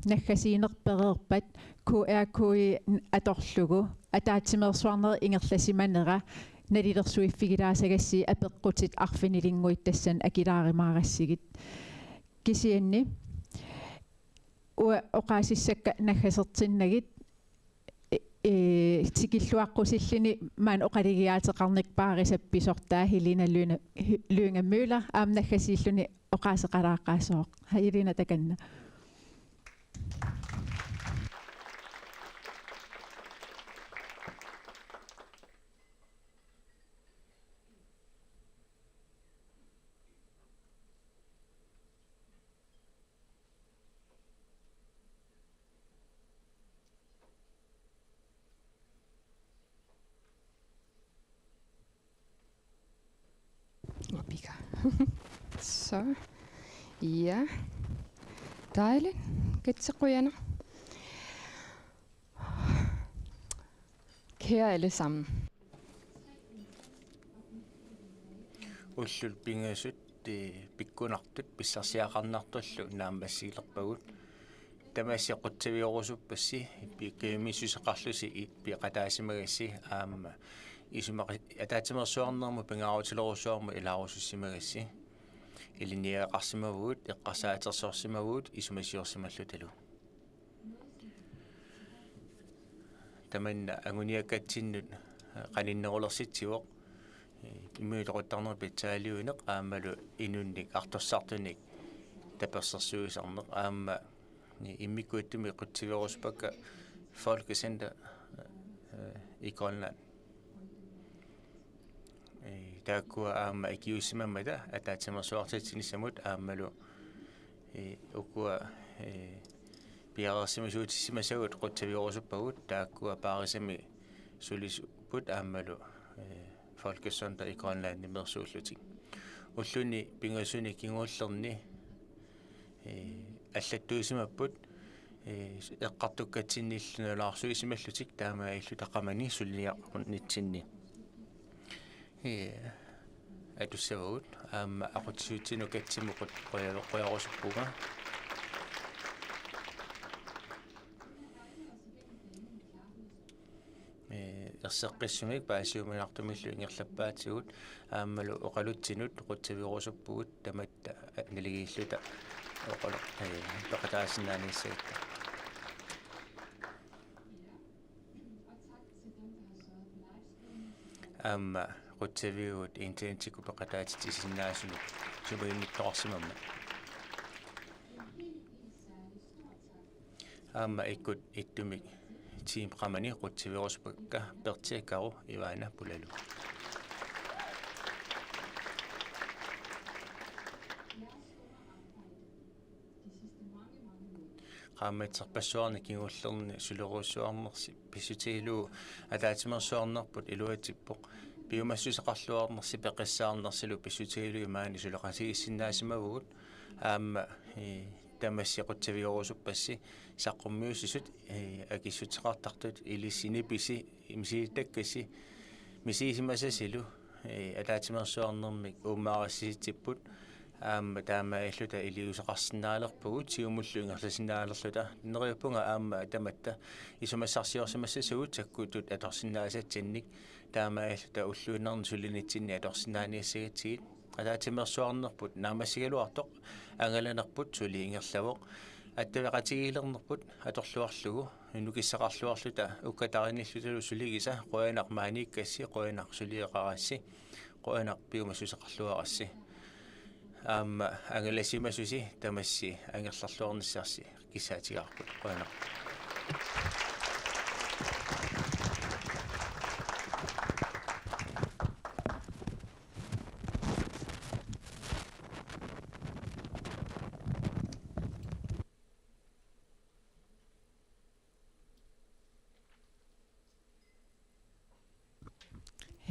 naggasiinerpereerpat QR-kode atorlugu ataatsimeersuarneri ingerlasimanera nalilersuiffigilaasagassii apeqqutit arfinilinguit tassan akilaarimaarassigit kisianni oqaasissakka naggasertinnagit tikilluaqqusillini maan oqaligiaateqarnik paarisappisortaa Helena Lyungamøller naggasilluni oqaaseqalaaqqaassooq Helena takanna. Så, ja, dejligt. Gætsequjana. Kære alle sammen. Ullul pingasut pikkunartut pissarsiaqarnartullu naammassiilerpagut tamassiaqutsaviorusupassi pikkimisusaqarlusi piqataasimagassi aamma isumaqi ataatsimersuarnermu pingaarutilerussuarmu ilaarusussimagassi iliniaqarsimavuut eqqarsaatersorsimavuut isumasiorsimallu tamanna anguniakkatsinnut qaninnerulersitsivoq immuutoquttarner pitsaaliuneq aammalu inunnik artossartunik tapersersuusarneq aamma immikkuittumi qutsiviruspakka Folkecenter i Grønland taakkua aamma ikiussimammata ataatsimersuartitsinissamut aammalu ukua piareersimasuutissimasagut qutsivirusuppagut taakkua paarisami sulisupput aammalu Folkecenter i Grønland nimersuullutik ulluni pingasuni kinguullerni аллаттуисимаппут эққартуккатсинниллунулаарсуисималлутик таама иллута Qamani суллиаққуннитсинни атуссавагут аама ақутсуутсину катсимуқут қоярусуппуга ерсеққиссумик паасиуминартумиллу ингерлаппаатсигут ааммалу оқалутсинут қутсавирусуппугут таматта налигииллута oqolo paqataasinaaniissagitта amma qutsaviugut internetiku paqataatitisinnaasunu sumiinniqtorsimamma amma ikkut ittumik team Qamani qutsaviruspakka pertiakaru ivaana pulalu qaammatserpassuarni kingullerni suleruussuarnersi pissutigilu ataatsimersuarnerput iluatippoq piumassuseqarluarnersi peqissaarnersilu pissutigilu maani suleqasigissinnaasimavugut aamma tamassiqutsaviurusuppassi saqqummiussisut akissuteqartartut ilissinipisi imsiitakkasi misiisimasasilu ataatsimersuarnermik uummaarassisitsipput aamma taama illuta iliuseqarsinnaalerpugut siumullu ingerlasinaalerluta neriuppunga aamma tamatta isumassarsiorsimassasugut sakkutut atorsinnaasatsinnik taama illuta ulluunnerni sulinitsinni atorsinnaaniassagitsigit ataatsimersuarnerput naamassigaluartoq angalanerput suli ingerlavoq attavaqatigiilernerput atorluarlugu nukissaqarluarluta ukkatarinillutalu suligisa qoyanaq maaniikkassi qoyanaq suliaqarassi qoyanaq piumassuseqarluaqassi aamma angalassimasusi tamassi angerlarluarnissaarsi kissaatigaarput qoyanaq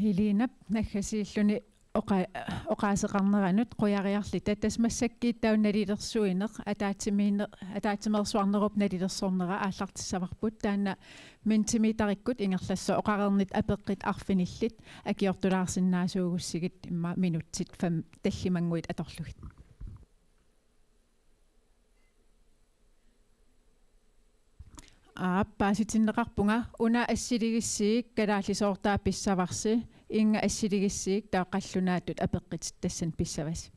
Hilinap naggasilluni oqaaseqarneranut quyariarlita tasmassakkiittaunalilersuineq ataatsimeersuarnerup nalilersornera aallartissavarput taana mintimitarikkut ingerlassu oqarernit apeqqit arfinillit akiortulaarsinnaasuugussigit imma minutsit fam tallimanguit atorlugit paasitinneqarpunga una assiligissiik kalaallisoortaa pissavarsi inga assiligissiik taaqallunaatut apeqqit tassan pissavas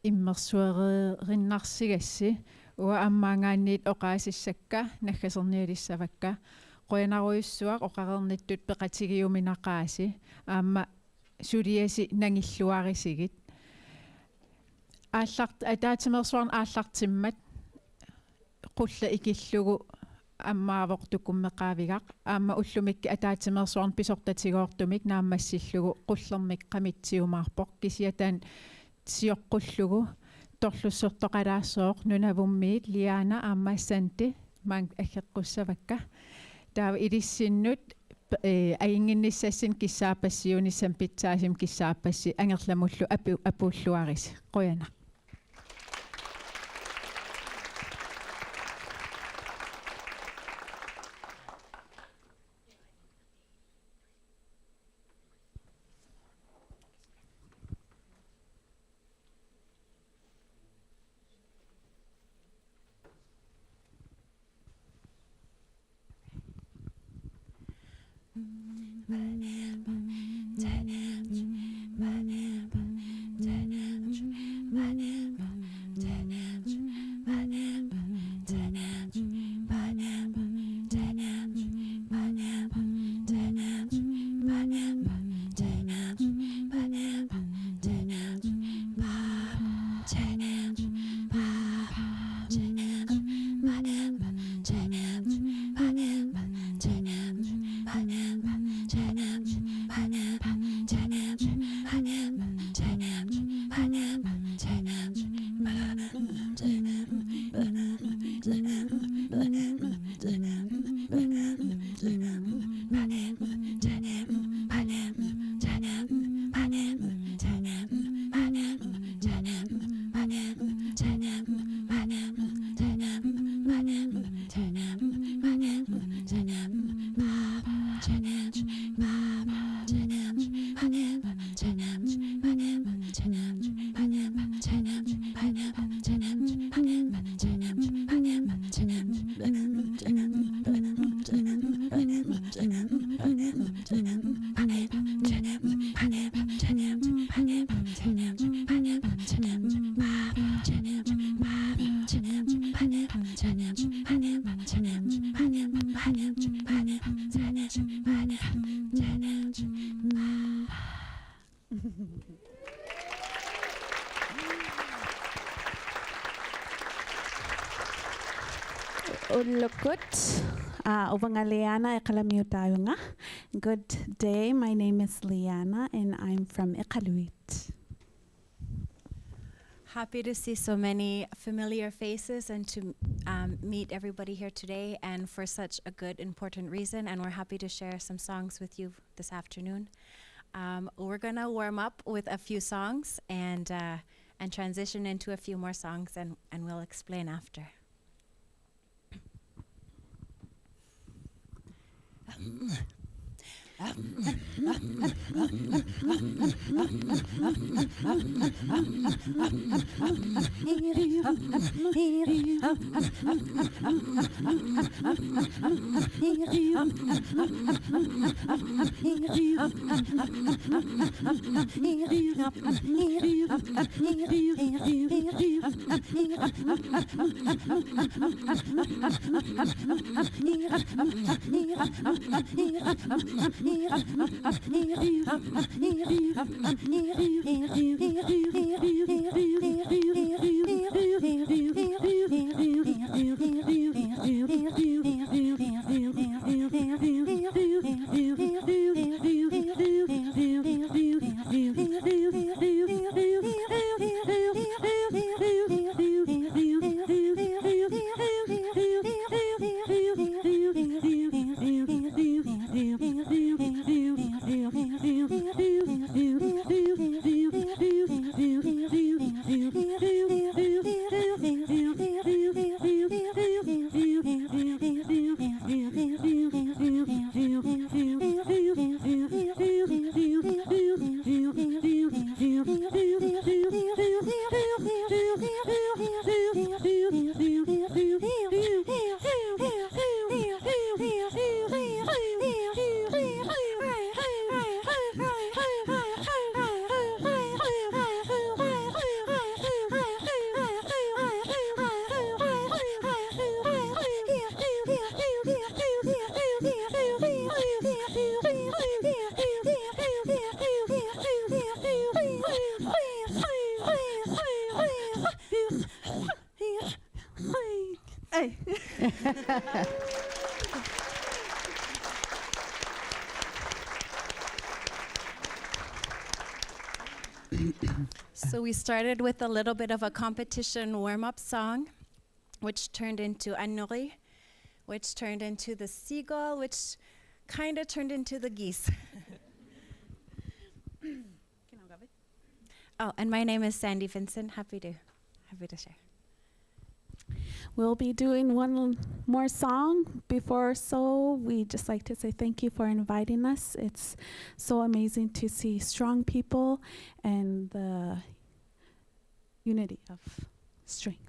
иммерсуериннарсиgassi уа аммаангаанниит оқаасиссакка наггасерниалиссавакка qoyanaruissuaq oqarernittut peqatigиуминақааси аама сулиаси нангиллуариsigit аалларт атаатимерсуарн ааллартиммат qulла ikillugu аммаавоқ тукуммеқаавигақ аама уллумикки атаатимерсуарн писортатигоортумик нааммассиллугу qullermik qamitsiumаарpoq кисиатаан сиоққуллугу торлуссортоқалаассооқ нунавуммиит лиана ааммаассанти маан аггеққуссавакка таава илиссиннут аингинниссассин киссаапассиунissam питсаасим киссаапасси ангерламуллу апууллуарис qoyana Good day, my name is Liana and I'm from Iqaluit. Happy to see so many familiar faces and to meet everybody here today and for such a good, important reason. And we're happy to share some songs with you this afternoon. We're going to warm up with a few songs and transition into a few more songs and we'll explain after. So we started with a little bit of a competition warm-up song, which turned into Anori, which turned into the seagull, which kind of turned into the geese. Oh, and my name is Sandy Vincent. Happy to share. We'll be doing one more song before, so we just like to say thank you for inviting us. It's so amazing to see strong people and the unity of strength.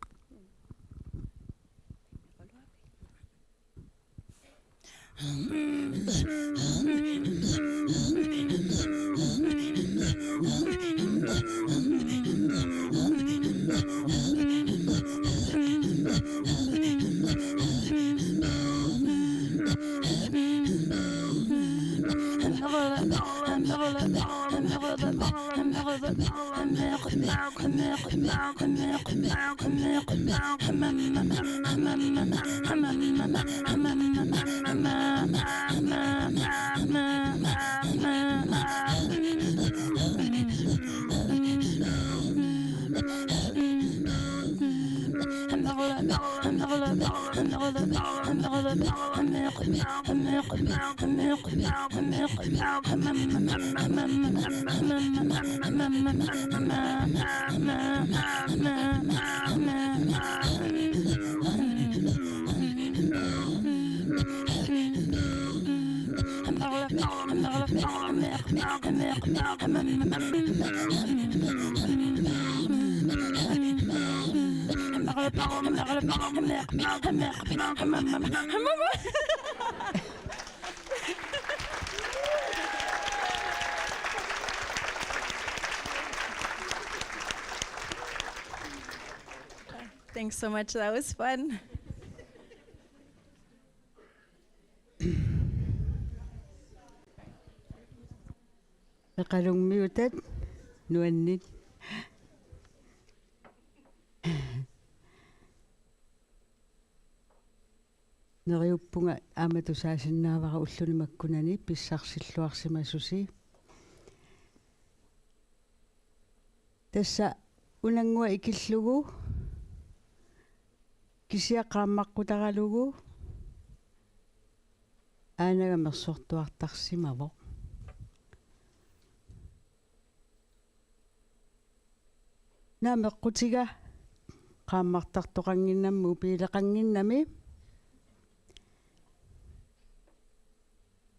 Thanks so much. That was fun. Qalungmiutat nuannit neriuppunga aamatusaasinnaavara ullunimakkunani pissarsilluarsimasusi tassa unangua ikillugu kisiaqaammaqqutaralugu aanagamersortuartarsimavoq naameqqutiga qaammartartoqanginnammu piileqanginnami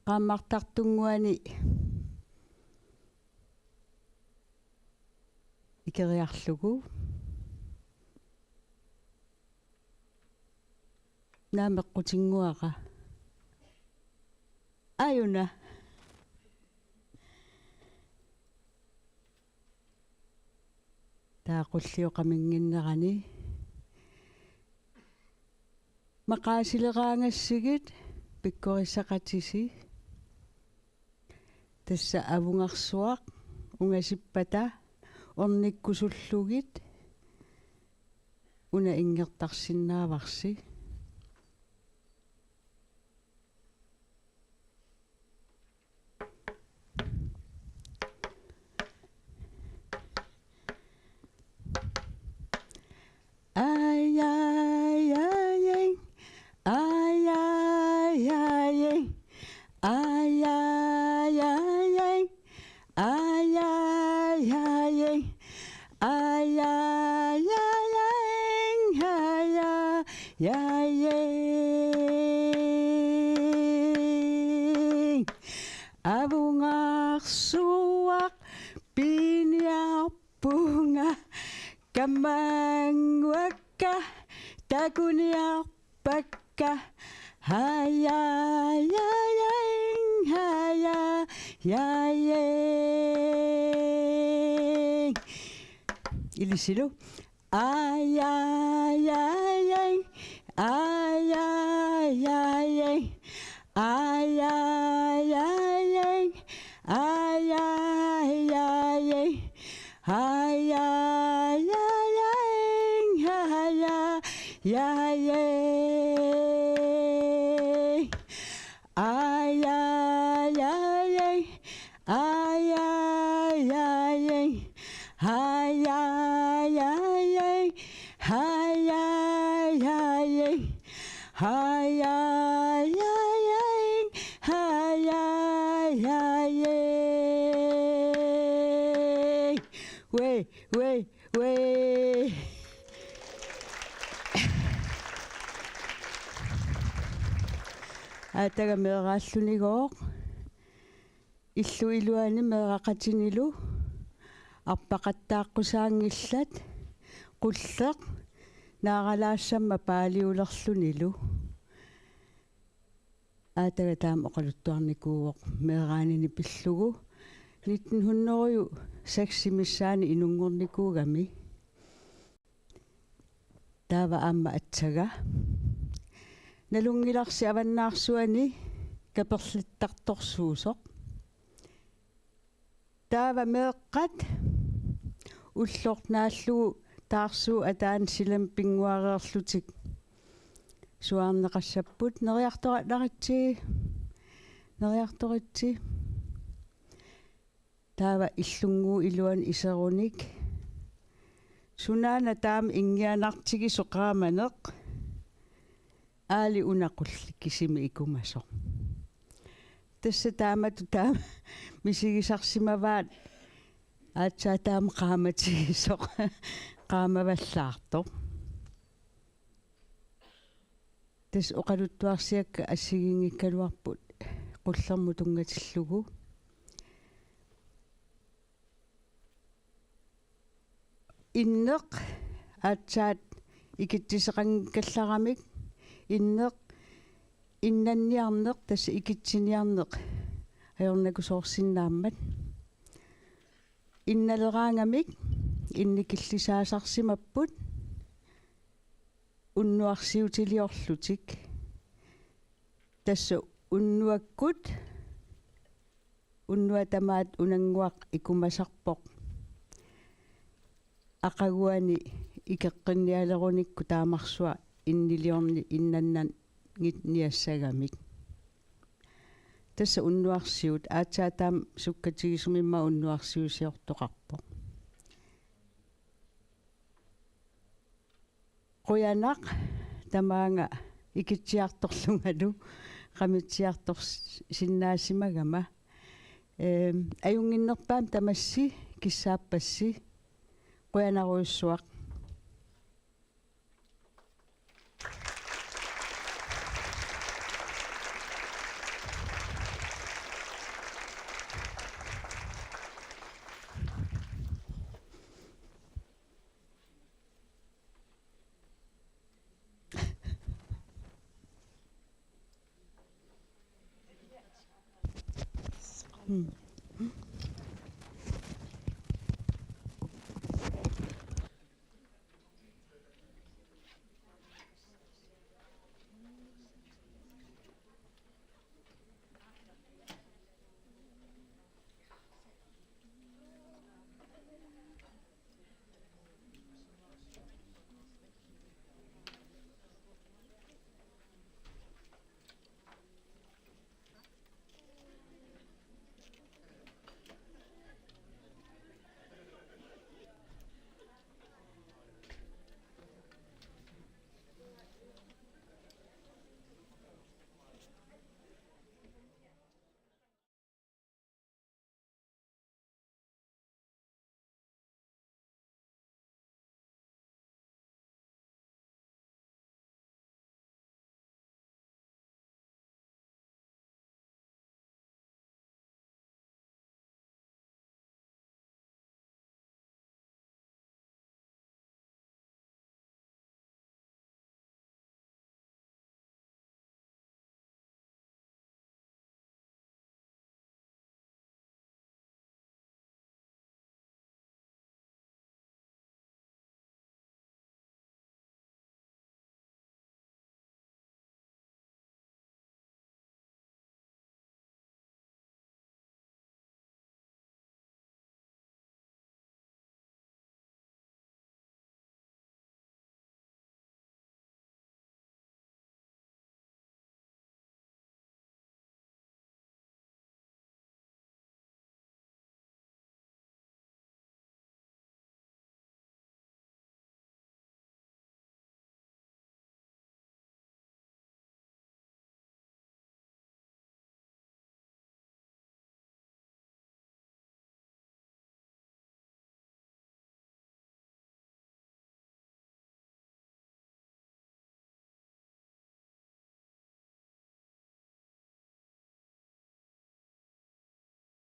qaammartartunguani ikeriarlugu naameqqutinguaqa ayuna taaqulliuqaminginnerani maqaasileqaangassigit pikkorissaqatisi tassa avungarsuaq ungasippata ornikkusullugit una ingertarsinnaavarsi ay ay ay ay ay ay ay ay ay ay ay ay ay avungarsuaq piniarpunga kamanguakka takuniarpakka haya ya ya haya ya ya ilisilu ay ay ay ay ay ay ay ay ay ay ay ay ay ay ay ay ay ay Hi, hi, hi, hi, hi, hi, way, way, way. Ataga meeraallunigoq illu iluani meeraqatinilu arpaqattaaqqusaangillat qulleq naaralaassamma paaliulerlunilu ataga taam oqaluttuarnikuugoq meeraanini pillugu 1906 missaani inungornikuugami taava aamma atsaga nalungilarsi avannaarsuani kaperlittartorsuusoq taava meeqqat ullornaallugu taarsuu ataan silam pinguareerlutik suarneqassapput neriartoritsi taava illunguu iluan iserunik sunaana taam ingianartigi soqaamaneq aali unaqulli kisimi ikumasoq tassa taamatu taama misigisarsimavaat aatsaa taama qaamatigisoq qaamavallaartoq tas oqaluttuarsiakka assigingikkaluarput qullermutungatillugu inneq aatsaat ikittiseqangikkallaramik inneq innanniarneq tassa ikitsiniarneq ajornakusoorsinnaammat innaleraangamik innikillisaasarsimapput unnuarsiutiliorlutik tassa unnuatamaat unanguaq ikumasarpoq aqaguani ikeqqinnialerunikku taamarsua inniliorni innannan ngitniassagamik tassa unnuarsiut aatsaa taam sukkatigisumimma unnuarsiusiortoqarpoq quyanaq tamaanga ikitsiartorlungalu qamitsiartorsinnaassimagama ajunginnerpaam tamassi kissaapassi quyanaruyussuaq